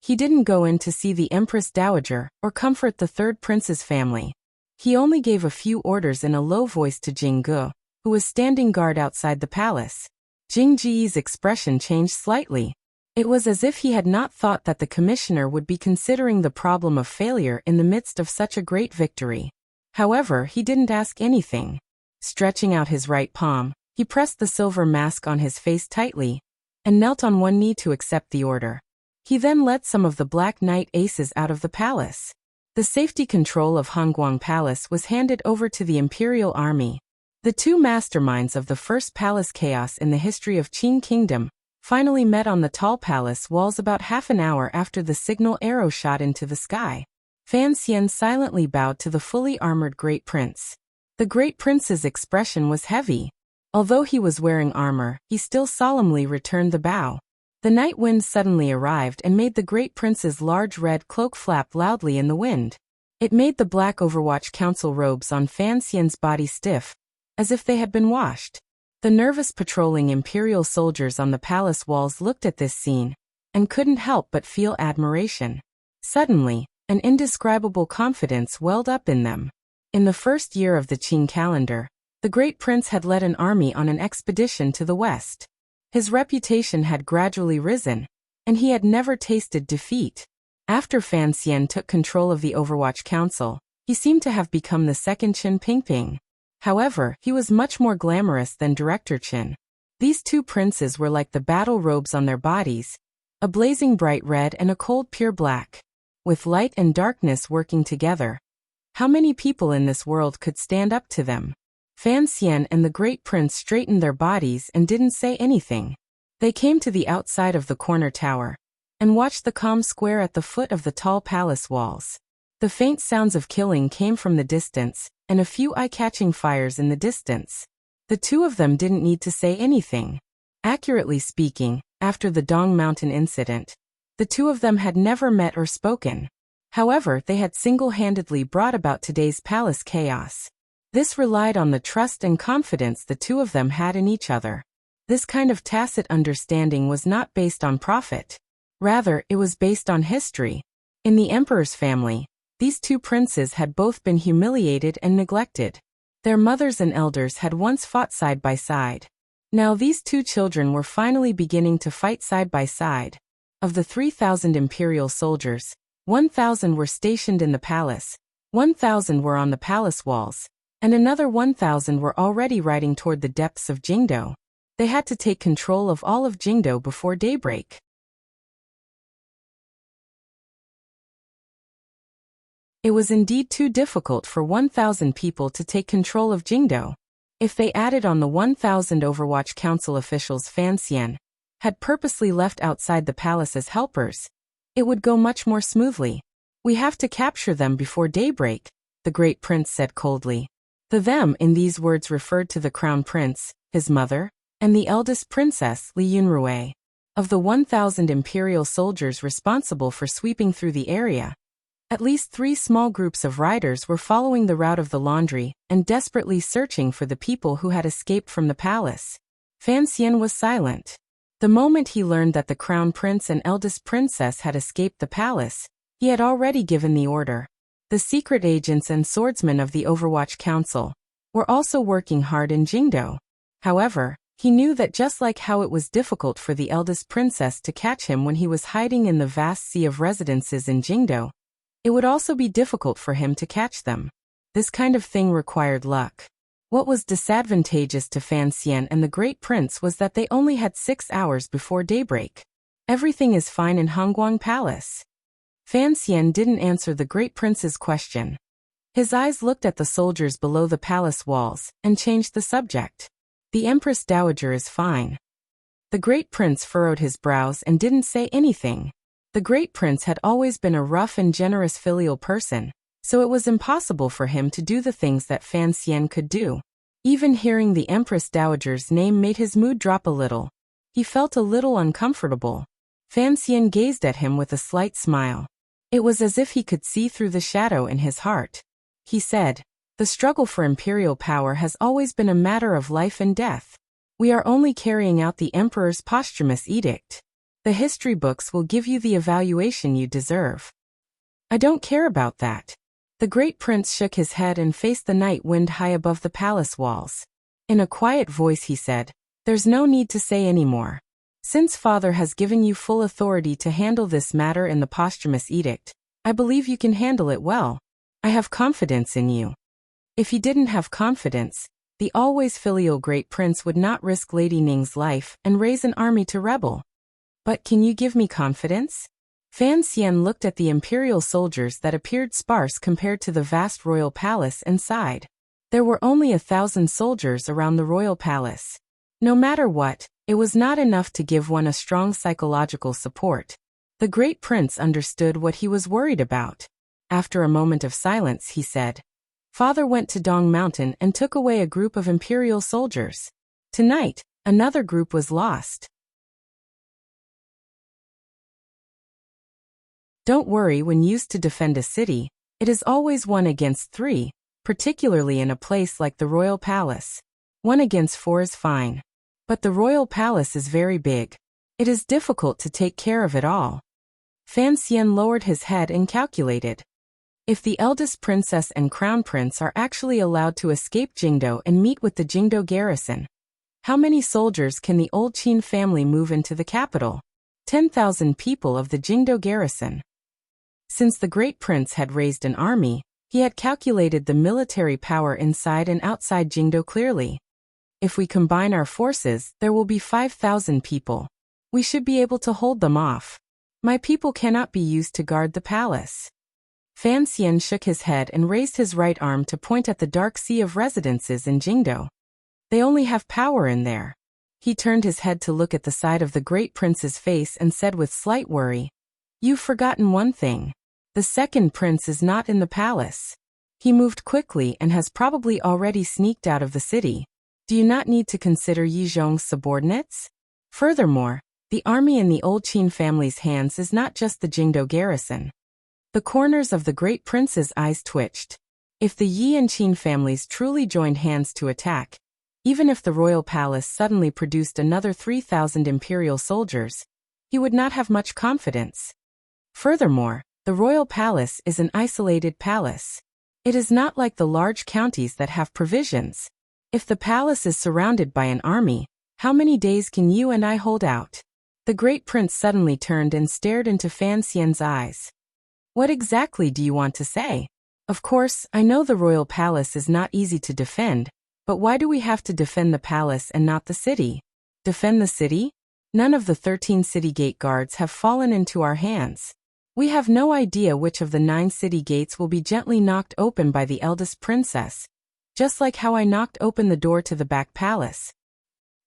He didn't go in to see the Empress Dowager or comfort the third prince's family. He only gave a few orders in a low voice to Jing Ge, who was standing guard outside the palace. Jing Ji's expression changed slightly. It was as if he had not thought that the commissioner would be considering the problem of failure in the midst of such a great victory. However, he didn't ask anything. Stretching out his right palm, he pressed the silver mask on his face tightly and knelt on one knee to accept the order. He then led some of the Black Knight aces out of the palace. The safety control of Hongguang Palace was handed over to the imperial army. The two masterminds of the first palace chaos in the history of Qing Kingdom finally met on the tall palace walls about half an hour after the signal arrow shot into the sky. Fan Xian silently bowed to the fully armored Great Prince. The Great Prince's expression was heavy. Although he was wearing armor, he still solemnly returned the bow. The night wind suddenly arrived and made the Great Prince's large red cloak flap loudly in the wind. It made the black Overwatch Council robes on Fan Xian's body stiff, as if they had been washed. The nervous patrolling imperial soldiers on the palace walls looked at this scene and couldn't help but feel admiration. Suddenly, an indescribable confidence welled up in them. In the first year of the Qing calendar, the Great Prince had led an army on an expedition to the west. His reputation had gradually risen, and he had never tasted defeat. After Fan Xian took control of the Overwatch Council, he seemed to have become the second Qin Pingping. However, he was much more glamorous than Director Qin. These two princes were like the battle robes on their bodies, a blazing bright red and a cold pure black. With light and darkness working together, how many people in this world could stand up to them? Fan Xian and the Great Prince straightened their bodies and didn't say anything. They came to the outside of the corner tower and watched the calm square at the foot of the tall palace walls. The faint sounds of killing came from the distance, and a few eye-catching fires in the distance. The two of them didn't need to say anything. Accurately speaking, after the Dong Mountain incident, the two of them had never met or spoken. However, they had single-handedly brought about today's palace chaos. This relied on the trust and confidence the two of them had in each other. This kind of tacit understanding was not based on profit. Rather, it was based on history. In the emperor's family, these two princes had both been humiliated and neglected. Their mothers and elders had once fought side by side. Now these two children were finally beginning to fight side by side. Of the 3,000 imperial soldiers, 1,000 were stationed in the palace, 1,000 were on the palace walls, and another 1,000 were already riding toward the depths of Jingdo. They had to take control of all of Jingdo before daybreak. It was indeed too difficult for 1,000 people to take control of Jingdo. If they added on the 1,000 Overwatch Council officials Fan Xian had purposely left outside the palace as helpers, it would go much more smoothly. We have to capture them before daybreak, the great prince said coldly. The them in these words referred to the crown prince, his mother, and the eldest princess, Li Yunrui. Of the 1,000 imperial soldiers responsible for sweeping through the area, at least 3 small groups of riders were following the route of the laundry and desperately searching for the people who had escaped from the palace. Fan Xian was silent. The moment he learned that the crown prince and eldest princess had escaped the palace, he had already given the order. The secret agents and swordsmen of the Overwatch Council were also working hard in Jingdo. However, he knew that just like how it was difficult for the eldest princess to catch him when he was hiding in the vast sea of residences in Jingdo, it would also be difficult for him to catch them. This kind of thing required luck. What was disadvantageous to Fan Xian and the Great Prince was that they only had 6 hours before daybreak. Everything is fine in Hongguang Palace. Fan Xian didn't answer the Great Prince's question. His eyes looked at the soldiers below the palace walls and changed the subject. The Empress Dowager is fine. The Great Prince furrowed his brows and didn't say anything. The Great Prince had always been a rough and generous filial person, so it was impossible for him to do the things that Fan Xian could do. Even hearing the Empress Dowager's name made his mood drop a little. He felt a little uncomfortable. Fan Xian gazed at him with a slight smile. It was as if he could see through the shadow in his heart. He said, "The struggle for imperial power has always been a matter of life and death. We are only carrying out the emperor's posthumous edict. The history books will give you the evaluation you deserve." "I don't care about that." The Great Prince shook his head and faced the night wind high above the palace walls. In a quiet voice he said, "There's no need to say any more. Since Father has given you full authority to handle this matter in the posthumous edict, I believe you can handle it well. I have confidence in you." If he didn't have confidence, the always filial Great Prince would not risk Lady Ning's life and raise an army to rebel. "But can you give me confidence?" Fan Xian looked at the imperial soldiers that appeared sparse compared to the vast royal palace and sighed. There were only 1,000 soldiers around the royal palace. No matter what, it was not enough to give one a strong psychological support. The Great Prince understood what he was worried about. After a moment of silence, he said, "Father went to Dong Mountain and took away a group of imperial soldiers. Tonight, another group was lost. Don't worry, when used to defend a city, it is always 1 against 3, particularly in a place like the royal palace. 1 against 4 is fine. But the royal palace is very big. It is difficult to take care of it all." Fan Xian lowered his head and calculated. If the eldest princess and crown prince are actually allowed to escape Jingdo and meet with the Jingdo garrison, how many soldiers can the old Qin family move into the capital? 10,000 people of the Jingdo garrison. Since the Great Prince had raised an army, he had calculated the military power inside and outside Jingdo clearly. If we combine our forces, there will be 5,000 people. We should be able to hold them off. My people cannot be used to guard the palace. Fan Xian shook his head and raised his right arm to point at the dark sea of residences in Jingdo. They only have power in there. He turned his head to look at the side of the Great Prince's face and said with slight worry, "You've forgotten one thing. The second prince is not in the palace. He moved quickly and has probably already sneaked out of the city. Do you not need to consider Yi Zhong's subordinates? Furthermore, the army in the old Qin family's hands is not just the Jingdo garrison. The corners of the great prince's eyes twitched. If the Yi and Qin families truly joined hands to attack, even if the royal palace suddenly produced another 3,000 imperial soldiers, he would not have much confidence. Furthermore, the royal palace is an isolated palace. It is not like the large counties that have provisions. If the palace is surrounded by an army, how many days can you and I hold out? The great prince suddenly turned and stared into Fan Xian's eyes. What exactly do you want to say? Of course, I know the royal palace is not easy to defend, but why do we have to defend the palace and not the city? Defend the city? None of the 13 city gate guards have fallen into our hands. We have no idea which of the 9 city gates will be gently knocked open by the eldest princess, just like how I knocked open the door to the back palace.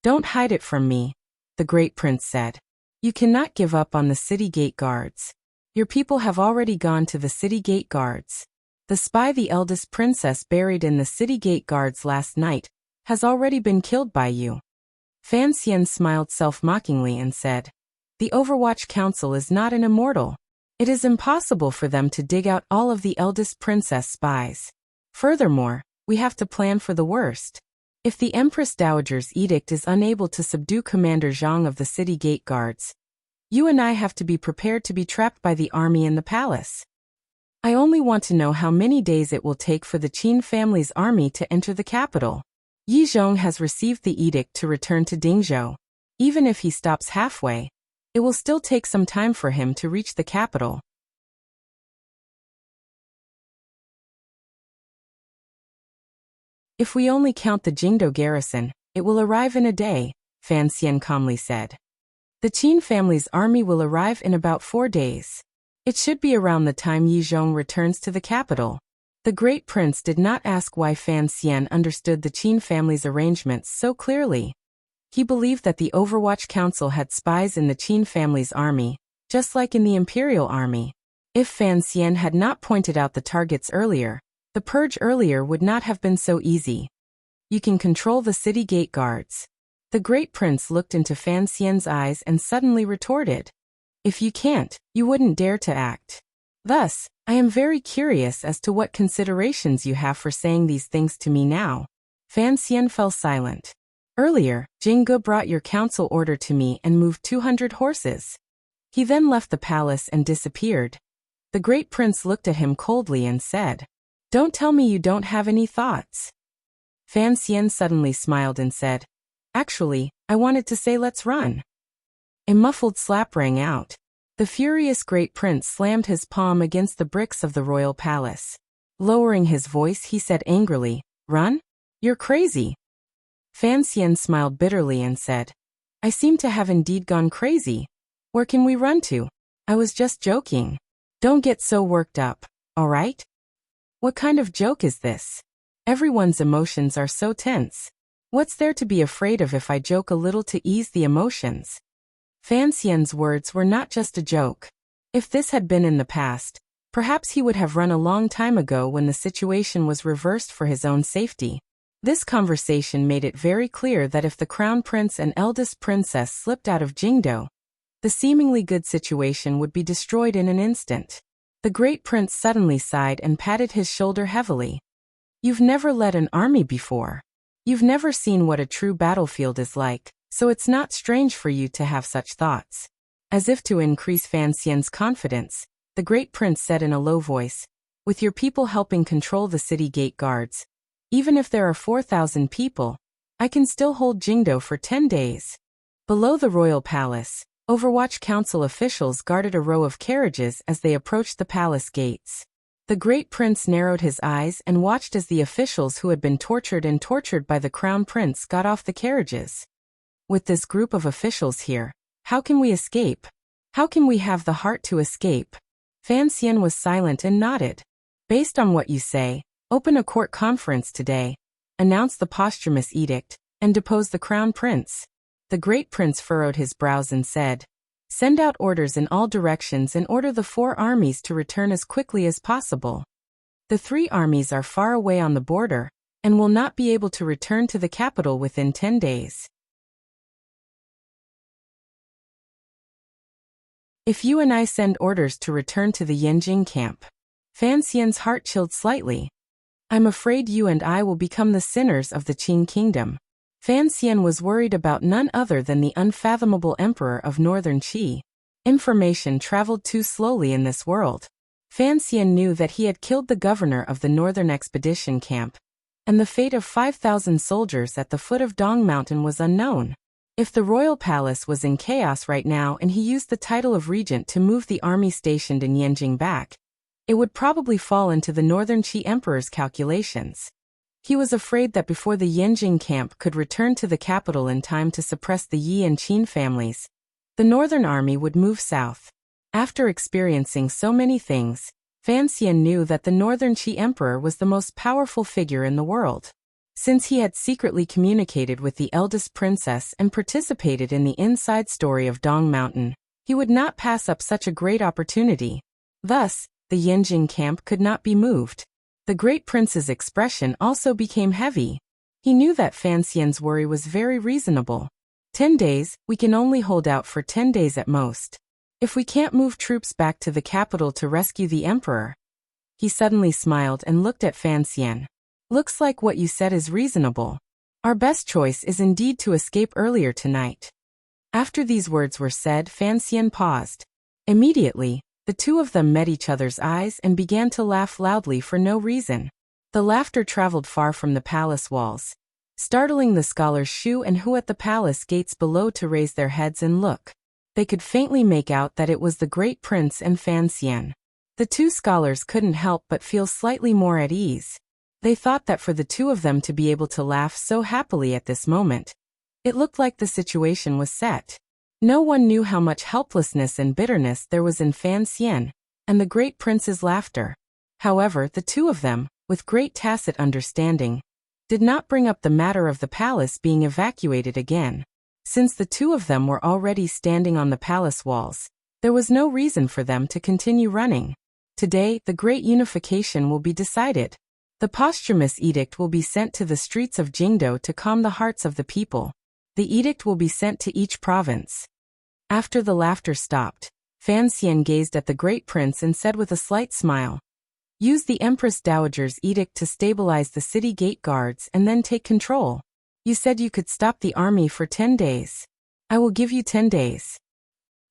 Don't hide it from me, the great prince said. You cannot give up on the city gate guards. Your people have already gone to the city gate guards. The spy the eldest princess buried in the city gate guards last night has already been killed by you. Fan Xian smiled self-mockingly and said, The Overwatch Council is not an immortal. It is impossible for them to dig out all of the eldest princess spies. Furthermore, we have to plan for the worst. If the Empress Dowager's edict is unable to subdue Commander Zhang of the city gate guards, you and I have to be prepared to be trapped by the army in the palace. I only want to know how many days it will take for the Qin family's army to enter the capital. Yi Zhong has received the edict to return to Dingzhou. Even if he stops halfway, it will still take some time for him to reach the capital. If we only count the Jingdo garrison, it will arrive in a day, Fan Xian calmly said. The Qin family's army will arrive in about 4 days. It should be around the time Yi Zhong returns to the capital. The great prince did not ask why Fan Xian understood the Qin family's arrangements so clearly. He believed that the Overwatch Council had spies in the Qin family's army, just like in the imperial army. If Fan Xian had not pointed out the targets earlier, the purge earlier would not have been so easy. You can control the city gate guards. The great prince looked into Fan Xian's eyes and suddenly retorted. If you can't, you wouldn't dare to act. Thus, I am very curious as to what considerations you have for saying these things to me now. Fan Xian fell silent. Earlier, Jing Ge brought your council order to me and moved 200 horses. He then left the palace and disappeared. The great prince looked at him coldly and said, Don't tell me you don't have any thoughts. Fan Xian suddenly smiled and said, Actually, I wanted to say let's run. A muffled slap rang out. The furious great prince slammed his palm against the bricks of the royal palace. Lowering his voice, he said angrily, Run? You're crazy. Fan Xian smiled bitterly and said, I seem to have indeed gone crazy. Where can we run to? I was just joking. Don't get so worked up, all right? What kind of joke is this? Everyone's emotions are so tense. What's there to be afraid of if I joke a little to ease the emotions? Fan Xian's words were not just a joke. If this had been in the past, perhaps he would have run a long time ago when the situation was reversed for his own safety. This conversation made it very clear that if the crown prince and eldest princess slipped out of Jingdo, the seemingly good situation would be destroyed in an instant. The great prince suddenly sighed and patted his shoulder heavily. You've never led an army before. You've never seen what a true battlefield is like, so it's not strange for you to have such thoughts. As if to increase Fan Xian's confidence, the great prince said in a low voice, With your people helping control the city gate guards, even if there are 4,000 people, I can still hold Jingdo for 10 days. Below the royal palace, Overwatch Council officials guarded a row of carriages as they approached the palace gates. The great prince narrowed his eyes and watched as the officials who had been tortured by the crown prince got off the carriages. With this group of officials here, how can we escape? How can we have the heart to escape? Fan Xian was silent and nodded. Based on what you say, open a court conference today, announce the posthumous edict, and depose the crown prince. The great prince furrowed his brows and said, Send out orders in all directions and order the 4 armies to return as quickly as possible. The 3 armies are far away on the border, and will not be able to return to the capital within 10 days. If you and I send orders to return to the Yanjing camp. Fan Xian's heart chilled slightly. I'm afraid you and I will become the sinners of the Qing kingdom. Fan Xian was worried about none other than the unfathomable emperor of northern Qi. Information traveled too slowly in this world. Fan Xian knew that he had killed the governor of the northern expedition camp, and the fate of 5,000 soldiers at the foot of Dong Mountain was unknown. If the royal palace was in chaos right now and he used the title of regent to move the army stationed in Yanjing back, it would probably fall into the northern Qi emperor's calculations. He was afraid that before the Yanjing camp could return to the capital in time to suppress the Yi and Qin families, the northern army would move south. After experiencing so many things, Fan Xian knew that the northern Qi emperor was the most powerful figure in the world. Since he had secretly communicated with the eldest princess and participated in the inside story of Dong Mountain, he would not pass up such a great opportunity. Thus, the Yanjing camp could not be moved. The great prince's expression also became heavy. He knew that Fan Xian's worry was very reasonable. 10 days, we can only hold out for 10 days at most. If we can't move troops back to the capital to rescue the emperor. He suddenly smiled and looked at Fan Xian. Looks like what you said is reasonable. Our best choice is indeed to escape earlier tonight. After these words were said, Fan Xian paused. Immediately, the two of them met each other's eyes and began to laugh loudly for no reason. The laughter traveled far from the palace walls, startling the scholars Shu and Hu at the palace gates below to raise their heads and look. They could faintly make out that it was the great prince and Fan Xian. The two scholars couldn't help but feel slightly more at ease. They thought that for the two of them to be able to laugh so happily at this moment, it looked like the situation was set. No one knew how much helplessness and bitterness there was in Fan Xian and the great prince's laughter. However, the two of them, with great tacit understanding, did not bring up the matter of the palace being evacuated again. Since the two of them were already standing on the palace walls, there was no reason for them to continue running. Today, the great unification will be decided. The posthumous edict will be sent to the streets of Jingdo to calm the hearts of the people. The edict will be sent to each province. After the laughter stopped, Fan Xian gazed at the great prince and said with a slight smile, "Use the Empress Dowager's edict to stabilize the city gate guards and then take control. You said you could stop the army for 10 days. I will give you 10 days.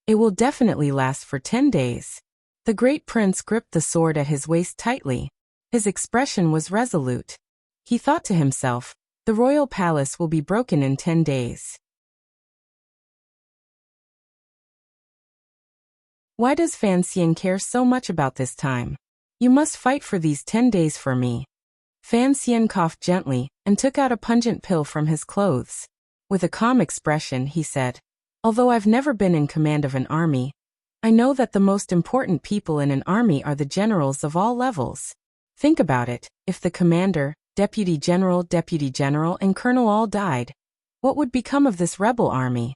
It will definitely last for 10 days. The great prince gripped the sword at his waist tightly. His expression was resolute. He thought to himself, the royal palace will be broken in 10 days. Why does Fan Xian care so much about this time? You must fight for these 10 days for me. Fan Xian coughed gently and took out a pungent pill from his clothes. With a calm expression, he said, although I've never been in command of an army, I know that the most important people in an army are the generals of all levels. Think about it, if the commander, deputy general, and colonel all died, what would become of this rebel army?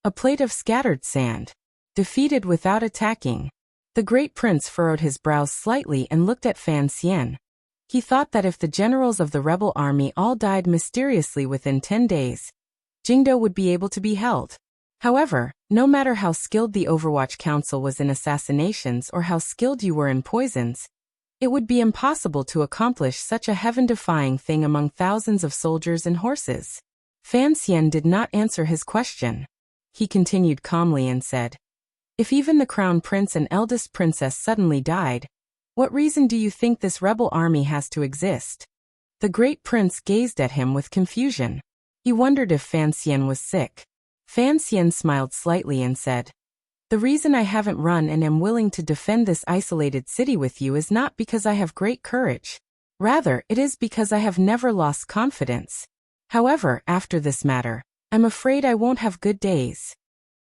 A plate of scattered sand. Defeated without attacking. The great prince furrowed his brows slightly and looked at Fan Xian. He thought that if the generals of the rebel army all died mysteriously within 10 days, Jingdo would be able to be held. However, no matter how skilled the Overwatch Council was in assassinations or how skilled you were in poisons, it would be impossible to accomplish such a heaven-defying thing among thousands of soldiers and horses. Fan Xian did not answer his question. He continued calmly and said, if even the crown prince and eldest princess suddenly died, what reason do you think this rebel army has to exist? The great prince gazed at him with confusion. He wondered if Fan Xian was sick. Fan Xian smiled slightly and said, the reason I haven't run and am willing to defend this isolated city with you is not because I have great courage. Rather, it is because I have never lost confidence. However, after this matter, I'm afraid I won't have good days.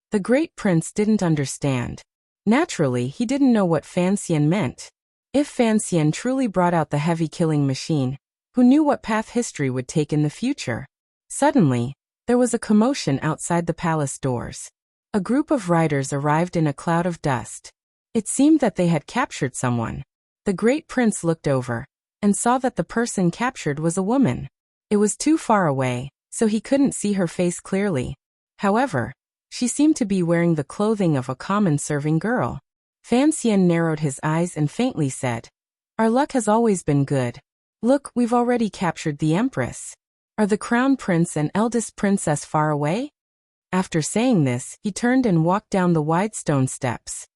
The great prince didn't understand. Naturally, he didn't know what Fan Xian meant. If Fan Xian truly brought out the heavy killing machine, who knew what path history would take in the future? Suddenly, there was a commotion outside the palace doors. A group of riders arrived in a cloud of dust. It seemed that they had captured someone. The great prince looked over. and saw that the person captured was a woman. It was too far away, so he couldn't see her face clearly. However, she seemed to be wearing the clothing of a common serving girl. Fan Xian narrowed his eyes and faintly said, "Our luck has always been good. Look, we've already captured the Empress. Are the Crown Prince and eldest princess far away?" After saying this, he turned and walked down the wide stone steps.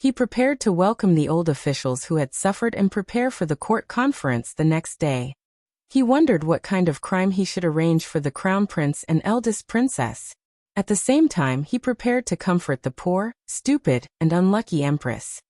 He prepared to welcome the old officials who had suffered and prepare for the court conference the next day. He wondered what kind of crime he should arrange for the Crown Prince and eldest princess. At the same time, he prepared to comfort the poor, stupid, and unlucky Empress.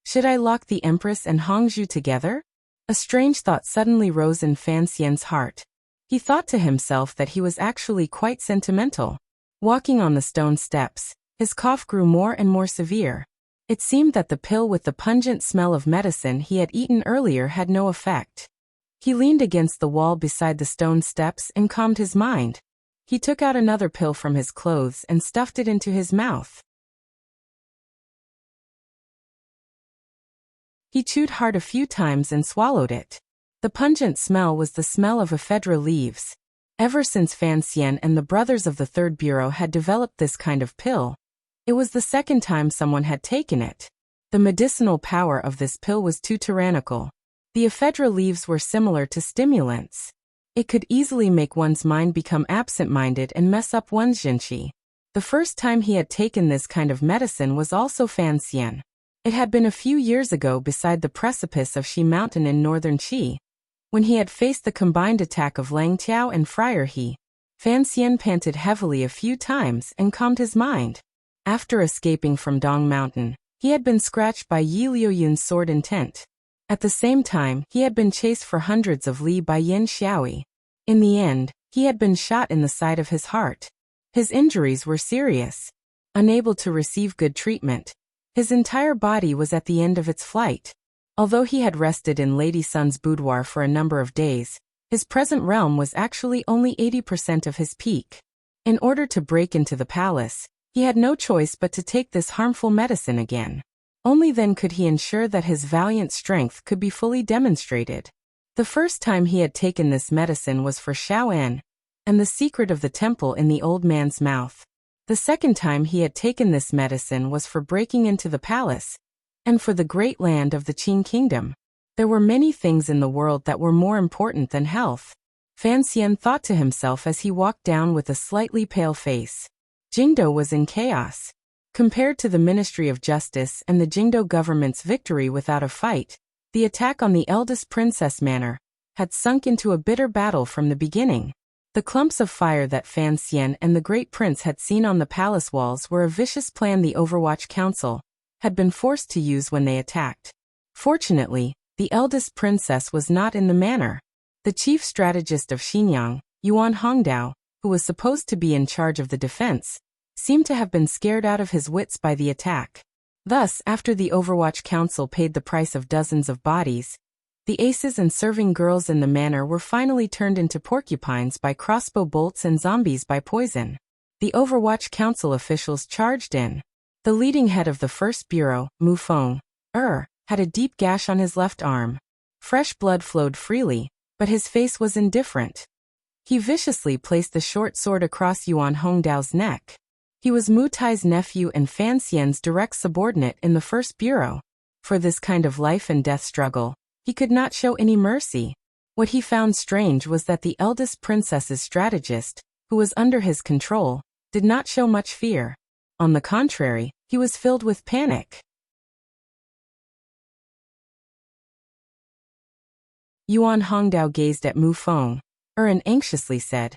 Should I lock the Empress and Hongzhu together? A strange thought suddenly rose in Fan Xian's heart. He thought to himself that he was actually quite sentimental. Walking on the stone steps, his cough grew more and more severe. It seemed that the pill with the pungent smell of medicine he had eaten earlier had no effect. He leaned against the wall beside the stone steps and calmed his mind. He took out another pill from his clothes and stuffed it into his mouth. He chewed hard a few times and swallowed it. The pungent smell was the smell of ephedra leaves. Ever since Fan Xian and the brothers of the Third Bureau had developed this kind of pill, it was the second time someone had taken it. The medicinal power of this pill was too tyrannical. The ephedra leaves were similar to stimulants. It could easily make one's mind become absent-minded and mess up one's jinqi. The first time he had taken this kind of medicine was also Fan Xian. It had been a few years ago beside the precipice of Shi Mountain in northern Qi, when he had faced the combined attack of Lang Tiao and Friar He. Fan Xian panted heavily a few times and calmed his mind. After escaping from Dong Mountain, he had been scratched by Yi Liuyun's sword intent. At the same time, he had been chased for hundreds of li by Yin Xiaoi. In the end, he had been shot in the side of his heart. His injuries were serious. Unable to receive good treatment, his entire body was at the end of its flight. Although he had rested in Lady Sun's boudoir for a number of days, his present realm was actually only 80% of his peak. In order to break into the palace, he had no choice but to take this harmful medicine again. Only then could he ensure that his valiant strength could be fully demonstrated. The first time he had taken this medicine was for Xiaoan, and the secret of the temple in the old man's mouth. The second time he had taken this medicine was for breaking into the palace, and for the great land of the Qin kingdom. There were many things in the world that were more important than health. Fan Xian thought to himself as he walked down with a slightly pale face. Jingdo was in chaos. Compared to the Ministry of Justice and the Jingdo government's victory without a fight, the attack on the eldest princess manor had sunk into a bitter battle from the beginning. The clumps of fire that Fan Xian and the great prince had seen on the palace walls were a vicious plan the Overwatch Council had been forced to use when they attacked. Fortunately, the eldest princess was not in the manor. The chief strategist of Xinyang, Yuan Hongdao, who was supposed to be in charge of the defense, seemed to have been scared out of his wits by the attack. Thus, after the Overwatch Council paid the price of dozens of bodies, the aces and serving girls in the manor were finally turned into porcupines by crossbow bolts and zombies by poison. The Overwatch Council officials charged in. The leading head of the First Bureau, Mu Feng, had a deep gash on his left arm. Fresh blood flowed freely, but his face was indifferent. He viciously placed the short sword across Yuan Hongdao's neck. He was Mu Tai's nephew and Fan Xian's direct subordinate in the First Bureau. For this kind of life and death struggle, he could not show any mercy. What he found strange was that the eldest princess's strategist, who was under his control, did not show much fear. On the contrary, he was filled with panic. Yuan Hongdao gazed at Mu Feng, and anxiously said,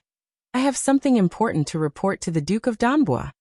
"I have something important to report to the Duke of Danbua."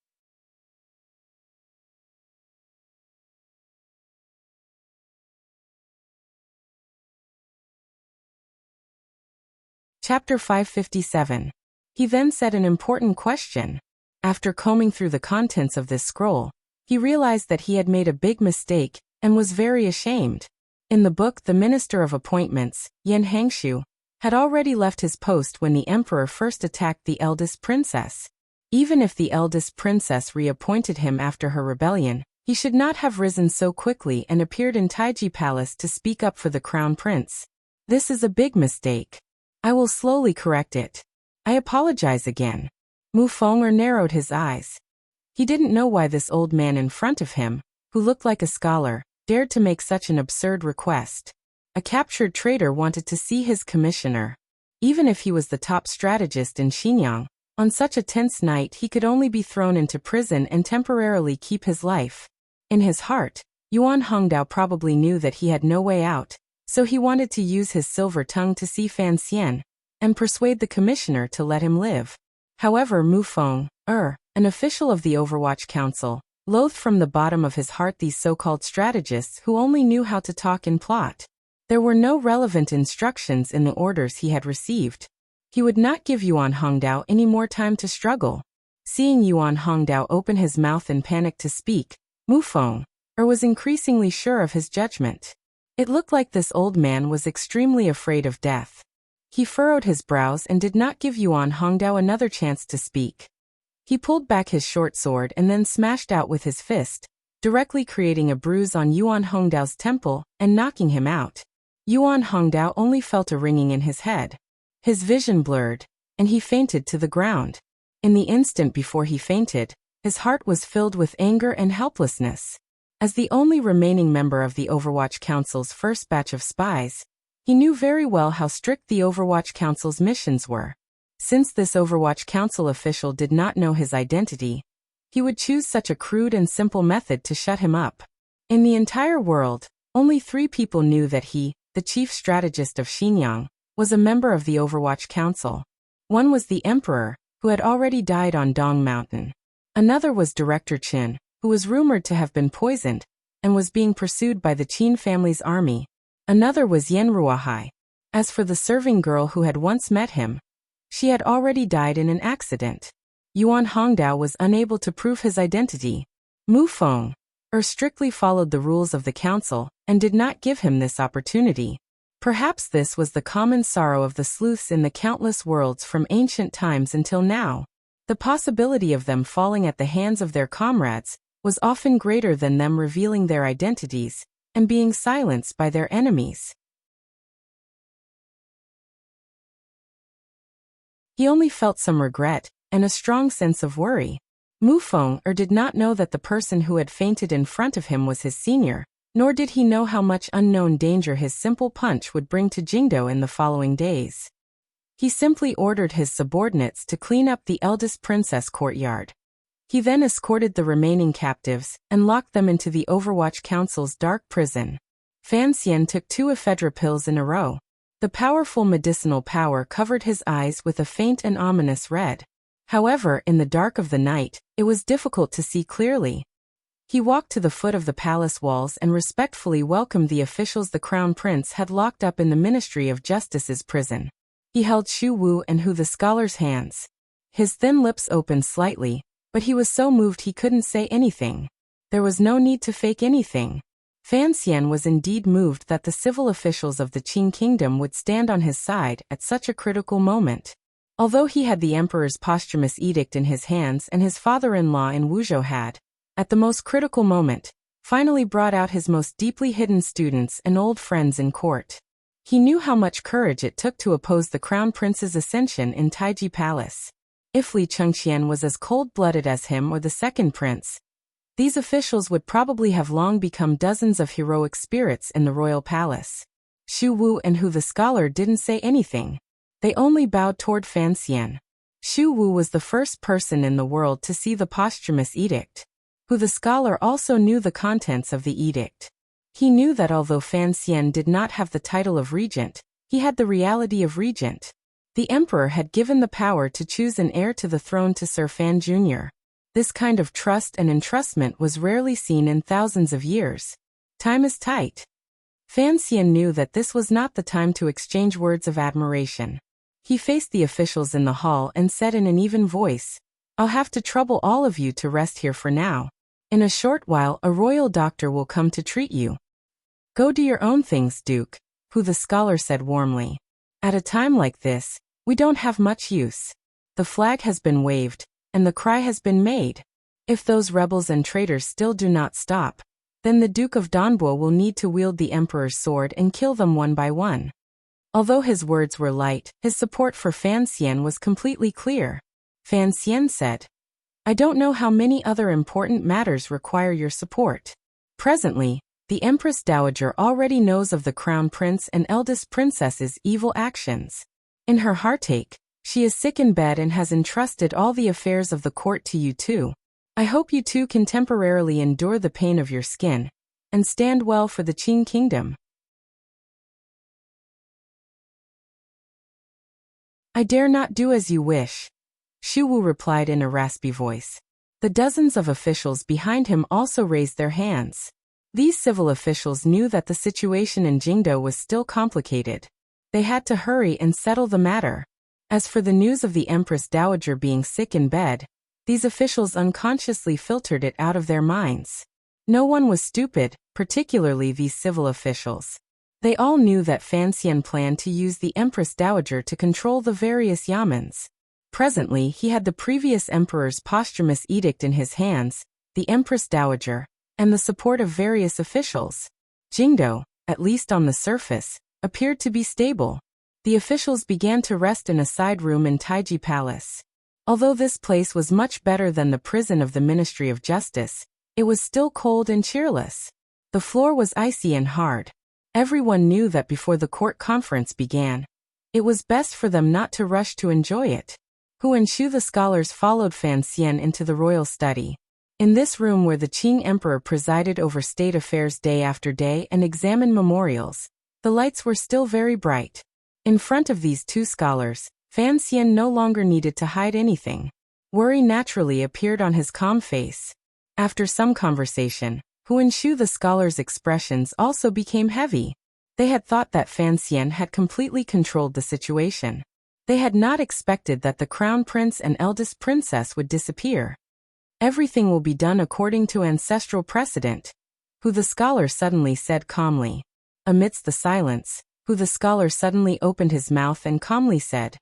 Chapter 557. He then said an important question. After combing through the contents of this scroll, he realized that he had made a big mistake and was very ashamed. In the book, the Minister of Appointments, Yen Hangshu, had already left his post when the emperor first attacked the eldest princess. Even if the eldest princess reappointed him after her rebellion, he should not have risen so quickly and appeared in Taiji Palace to speak up for the crown prince. This is a big mistake. I will slowly correct it. I apologize again. Mu Feng narrowed his eyes. He didn't know why this old man in front of him, who looked like a scholar, dared to make such an absurd request. A captured traitor wanted to see his commissioner. Even if he was the top strategist in Xinjiang, on such a tense night he could only be thrown into prison and temporarily keep his life. In his heart, Yuan Hongdao probably knew that he had no way out, so he wanted to use his silver tongue to see Fan Xian and persuade the commissioner to let him live. However, Mu Feng, an official of the Overwatch Council, loathed from the bottom of his heart these so-called strategists who only knew how to talk and plot. There were no relevant instructions in the orders he had received. He would not give Yuan Hongdao any more time to struggle. Seeing Yuan Hongdao open his mouth in panic to speak, Mu Feng was increasingly sure of his judgment. It looked like this old man was extremely afraid of death. He furrowed his brows and did not give Yuan Hongdao another chance to speak. He pulled back his short sword and then smashed out with his fist, directly creating a bruise on Yuan Hongdao's temple and knocking him out. Yuan Hongdao only felt a ringing in his head. His vision blurred, and he fainted to the ground. In the instant before he fainted, his heart was filled with anger and helplessness. As the only remaining member of the Overwatch Council's first batch of spies, he knew very well how strict the Overwatch Council's missions were. Since this Overwatch Council official did not know his identity, he would choose such a crude and simple method to shut him up. In the entire world, only 3 people knew that he, the chief strategist of Xinjiang, was a member of the Overwatch Council. One was the Emperor, who had already died on Dong Mountain. Another was Director Qin, who was rumored to have been poisoned, and was being pursued by the Qin family's army. Another was Yan Ruahai. As for the serving girl who had once met him, she had already died in an accident. Yuan Hongdao was unable to prove his identity. Mu Feng strictly followed the rules of the council and did not give him this opportunity. Perhaps this was the common sorrow of the sleuths in the countless worlds from ancient times until now. The possibility of them falling at the hands of their comrades was often greater than them revealing their identities and being silenced by their enemies. He only felt some regret and a strong sense of worry. Mu Feng did not know that the person who had fainted in front of him was his senior, nor did he know how much unknown danger his simple punch would bring to Jingdo in the following days. He simply ordered his subordinates to clean up the eldest princess courtyard. He then escorted the remaining captives and locked them into the Overwatch Council's dark prison. Fan Xian took 2 ephedra pills in a row. The powerful medicinal power covered his eyes with a faint and ominous red. However, in the dark of the night, it was difficult to see clearly. He walked to the foot of the palace walls and respectfully welcomed the officials the crown prince had locked up in the Ministry of Justice's prison. He held Xu Wu and Hu the scholar's hands. His thin lips opened slightly, but he was so moved he couldn't say anything. There was no need to fake anything. Fan Xian was indeed moved that the civil officials of the Qin kingdom would stand on his side at such a critical moment. Although he had the emperor's posthumous edict in his hands and his father-in-law in Wuzhou had, at the most critical moment, finally brought out his most deeply hidden students and old friends in court. He knew how much courage it took to oppose the crown prince's ascension in Taiji Palace. If Li Chengqian was as cold-blooded as him or the second prince, these officials would probably have long become dozens of heroic spirits in the royal palace. Xu Wu and Hu the scholar didn't say anything. They only bowed toward Fan Xian. Xu Wu was the first person in the world to see the posthumous edict. Hu the scholar also knew the contents of the edict. He knew that although Fan Xian did not have the title of regent, he had the reality of regent. The emperor had given the power to choose an heir to the throne to Sir Fan Jr. This kind of trust and entrustment was rarely seen in thousands of years. Time is tight. Fan Xian knew that this was not the time to exchange words of admiration. He faced the officials in the hall and said in an even voice, "I'll have to trouble all of you to rest here for now. In a short while a royal doctor will come to treat you." "Go do your own things, Duke," Hu the scholar said warmly. "At a time like this, we don't have much use. The flag has been waved, and the cry has been made. If those rebels and traitors still do not stop, then the Duke of Danbo will need to wield the emperor's sword and kill them one by one." Although his words were light, his support for Fan Xian was completely clear. Fan Xian said, "I don't know how many other important matters require your support." Presently, the Empress Dowager already knows of the Crown Prince and eldest princess's evil actions. In her heartache, she is sick in bed and has entrusted all the affairs of the court to you two. I hope you two can temporarily endure the pain of your skin and stand well for the Qing kingdom. I dare not do as you wish, Xu Wu replied in a raspy voice. The dozens of officials behind him also raised their hands. These civil officials knew that the situation in Jingdo was still complicated. They had to hurry and settle the matter. As for the news of the Empress Dowager being sick in bed, these officials unconsciously filtered it out of their minds. No one was stupid, particularly these civil officials. They all knew that Fan Xian planned to use the Empress Dowager to control the various yamens. Presently, he had the previous emperor's posthumous edict in his hands, the Empress Dowager, and the support of various officials. Jingdo, at least on the surface, appeared to be stable. The officials began to rest in a side room in Taiji Palace. Although this place was much better than the prison of the Ministry of Justice, it was still cold and cheerless. The floor was icy and hard. Everyone knew that before the court conference began, it was best for them not to rush to enjoy it. Hu and Shu the scholars followed Fan Xian into the royal study. In this room where the Qing emperor presided over state affairs day after day and examined memorials, the lights were still very bright. In front of these two scholars, Fan Xian no longer needed to hide anything. Worry naturally appeared on his calm face. After some conversation, Hu and Shu the scholars' expressions also became heavy. They had thought that Fan Xian had completely controlled the situation. They had not expected that the crown prince and eldest princess would disappear. Everything will be done according to ancestral precedent, Hu the scholar suddenly said calmly. Amidst the silence, Hu the scholar suddenly opened his mouth and calmly said,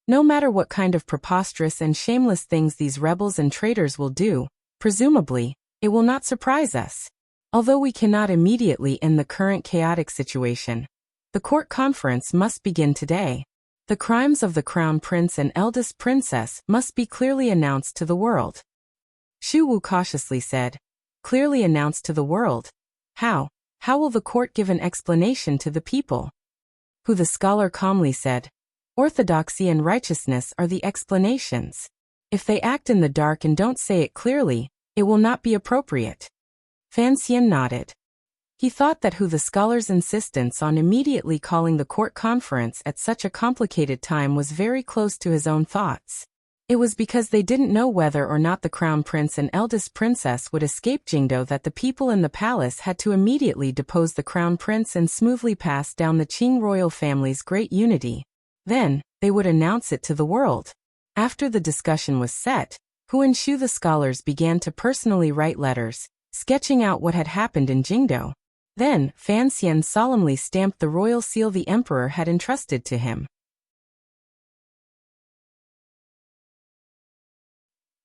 "No matter what kind of preposterous and shameless things these rebels and traitors will do, presumably, it will not surprise us. Although we cannot immediately end the current chaotic situation, the court conference must begin today. The crimes of the crown prince and eldest princess must be clearly announced to the world." Xu Wu cautiously said, "Clearly announced to the world? How? How will the court give an explanation to the people?" Hu the scholar calmly said, "Orthodoxy and righteousness are the explanations. If they act in the dark and don't say it clearly, it will not be appropriate." Fan Xian nodded. He thought that Hu the scholar's insistence on immediately calling the court conference at such a complicated time was very close to his own thoughts. It was because they didn't know whether or not the crown prince and eldest princess would escape Jingdo that the people in the palace had to immediately depose the crown prince and smoothly pass down the Qing royal family's great unity. Then, they would announce it to the world. After the discussion was set, Hu and Shu the scholars began to personally write letters, sketching out what had happened in Jingdo. Then, Fan Xian solemnly stamped the royal seal the emperor had entrusted to him.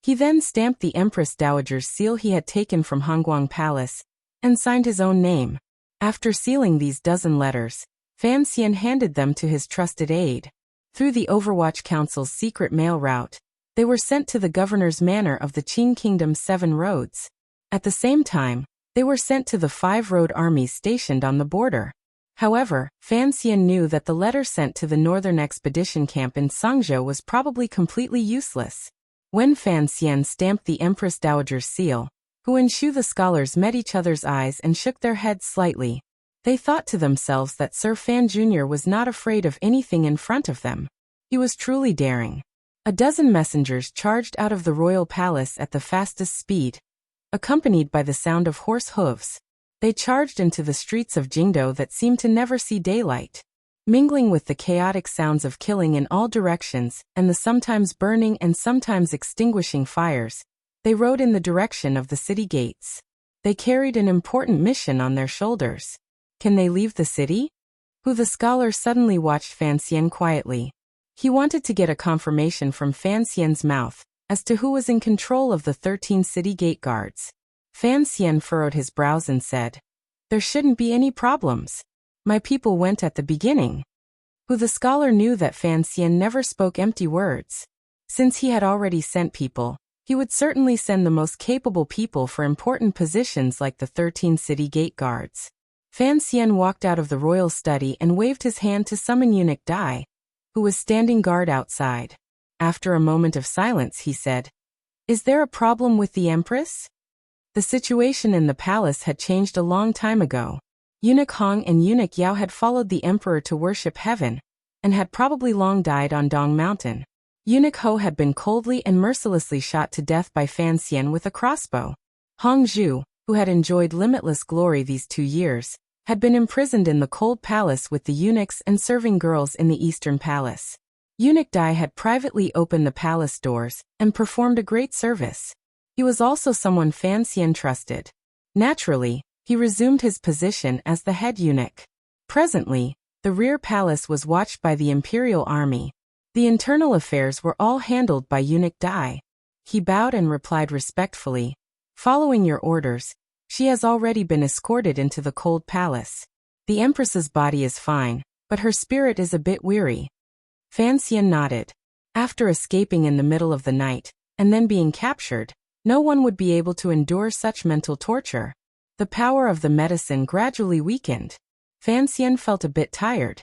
He then stamped the Empress Dowager's seal he had taken from Hongguang Palace, and signed his own name. After sealing these dozen letters, Fan Xian handed them to his trusted aide. Through the Overwatch Council's secret mail route, they were sent to the governor's manor of the Qing Kingdom's 7 roads. At the same time, they were sent to the 5 road armies stationed on the border. However, Fan Xian knew that the letter sent to the northern expedition camp in Sangzhou was probably completely useless. When Fan Xian stamped the Empress Dowager's seal, Hu and Shu the scholars met each other's eyes and shook their heads slightly. They thought to themselves that Sir Fan Jr. was not afraid of anything in front of them. He was truly daring. A dozen messengers charged out of the royal palace at the fastest speed, accompanied by the sound of horse hooves. They charged into the streets of Jingdo that seemed to never see daylight. Mingling with the chaotic sounds of killing in all directions and the sometimes burning and sometimes extinguishing fires, they rode in the direction of the city gates. They carried an important mission on their shoulders. Can they leave the city? Hu the scholar suddenly watched Fan Xian quietly. He wanted to get a confirmation from Fan Xian's mouth as to who was in control of the 13 city gate guards. Fan Xian furrowed his brows and said, "There shouldn't be any problems. My people went at the beginning." who the scholar knew that Fan Xian never spoke empty words. Since he had already sent people, he would certainly send the most capable people for important positions like the 13 city gate guards. Fan Xian walked out of the royal study and waved his hand to summon Eunuch Dai, who was standing guard outside. After a moment of silence, he said, "Is there a problem with the Empress?" The situation in the palace had changed a long time ago. Eunuch Hong and Eunuch Yao had followed the emperor to worship heaven, and had probably long died on Dong Mountain. Eunuch Ho had been coldly and mercilessly shot to death by Fan Xian with a crossbow. Hong Zhu, who had enjoyed limitless glory these 2 years, had been imprisoned in the cold palace with the eunuchs and serving girls in the eastern palace. Eunuch Dai had privately opened the palace doors and performed a great service. He was also someone Fan Xian trusted. Naturally, he resumed his position as the head eunuch. Presently, the rear palace was watched by the imperial army. The internal affairs were all handled by Eunuch Dai. He bowed and replied respectfully, "Following your orders, she has already been escorted into the cold palace. The Empress's body is fine, but her spirit is a bit weary." Fan Xian nodded. After escaping in the middle of the night, and then being captured, no one would be able to endure such mental torture. The power of the medicine gradually weakened. Fan Xian felt a bit tired.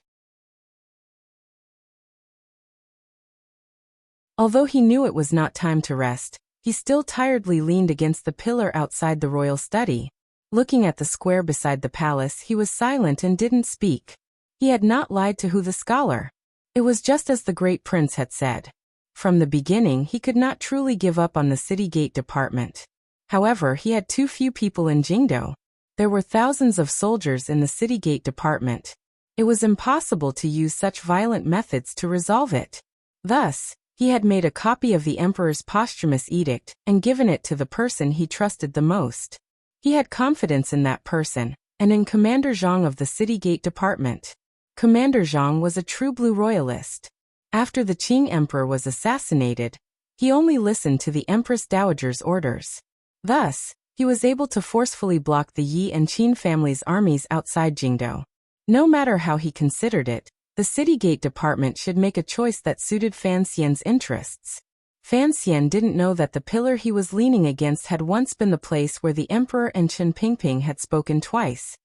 Although he knew it was not time to rest, he still tiredly leaned against the pillar outside the royal study. Looking at the square beside the palace, he was silent and didn't speak. He had not lied to the scholar. It was just as the great prince had said. From the beginning, he could not truly give up on the city gate department. However, he had too few people in Jingdo. There were thousands of soldiers in the city gate department. It was impossible to use such violent methods to resolve it. Thus, he had made a copy of the emperor's posthumous edict and given it to the person he trusted the most. He had confidence in that person, and in Commander Zhang of the city gate department. Commander Zhang was a true blue royalist. After the Qing emperor was assassinated, he only listened to the Empress Dowager's orders. Thus, he was able to forcefully block the Yi and Qin families' armies outside Jingdo. No matter how he considered it, the city gate department should make a choice that suited Fan Xian's interests. Fan Xian didn't know that the pillar he was leaning against had once been the place where the emperor and Chen Pingping had spoken twice.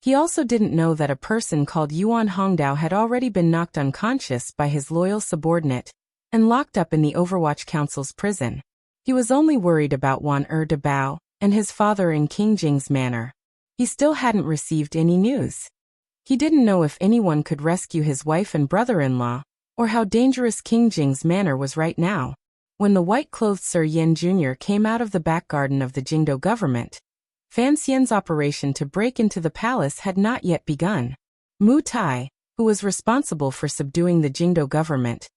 He also didn't know that a person called Yuan Hongdao had already been knocked unconscious by his loyal subordinate and locked up in the Overwatch Council's prison. He was only worried about Wan De Bao and his father in King Jing's manor. He still hadn't received any news. He didn't know if anyone could rescue his wife and brother-in-law, or how dangerous King Jing's manor was right now. When the white-clothed Sir Yin Jr. came out of the back garden of the Jingdo government, Fan Xian's operation to break into the palace had not yet begun. Mu Tai, who was responsible for subduing the Jingdo government,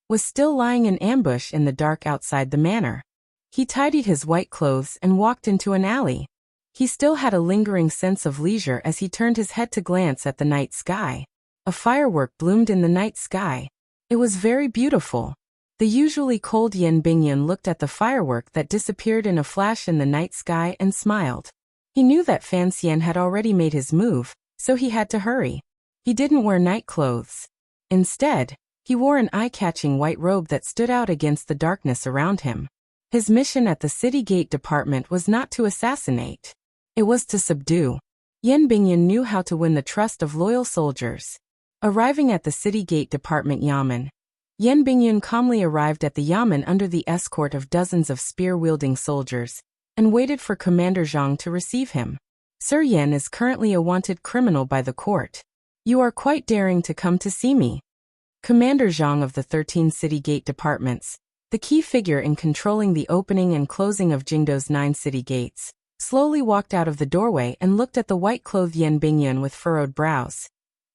was still lying in ambush in the dark outside the manor. He tidied his white clothes and walked into an alley. He still had a lingering sense of leisure as he turned his head to glance at the night sky. A firework bloomed in the night sky. It was very beautiful. The usually cold Yen Bingyun looked at the firework that disappeared in a flash in the night sky and smiled. He knew that Fan Xian had already made his move, so he had to hurry. He didn't wear night clothes. Instead, he wore an eye-catching white robe that stood out against the darkness around him. His mission at the city gate department was not to assassinate. It was to subdue. Yen Bingyun knew how to win the trust of loyal soldiers. Arriving at the city gate department yamen, Yen Bingyun calmly arrived at the yamen under the escort of dozens of spear-wielding soldiers, and waited for Commander Zhang to receive him. Sir Yen is currently a wanted criminal by the court. You are quite daring to come to see me. Commander Zhang of the 13 city gate departments, the key figure in controlling the opening and closing of Jingdo's 9 city gates, slowly walked out of the doorway and looked at the white-clothed Yen Bingyun with furrowed brows.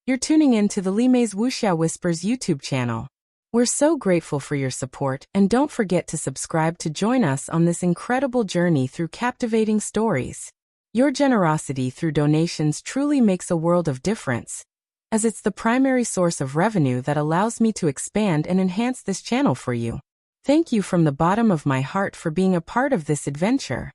You're tuning in to the Limei's Wuxia Whispers YouTube channel. We're so grateful for your support, and don't forget to subscribe to join us on this incredible journey through captivating stories. Your generosity through donations truly makes a world of difference, as it's the primary source of revenue that allows me to expand and enhance this channel for you. Thank you from the bottom of my heart for being a part of this adventure.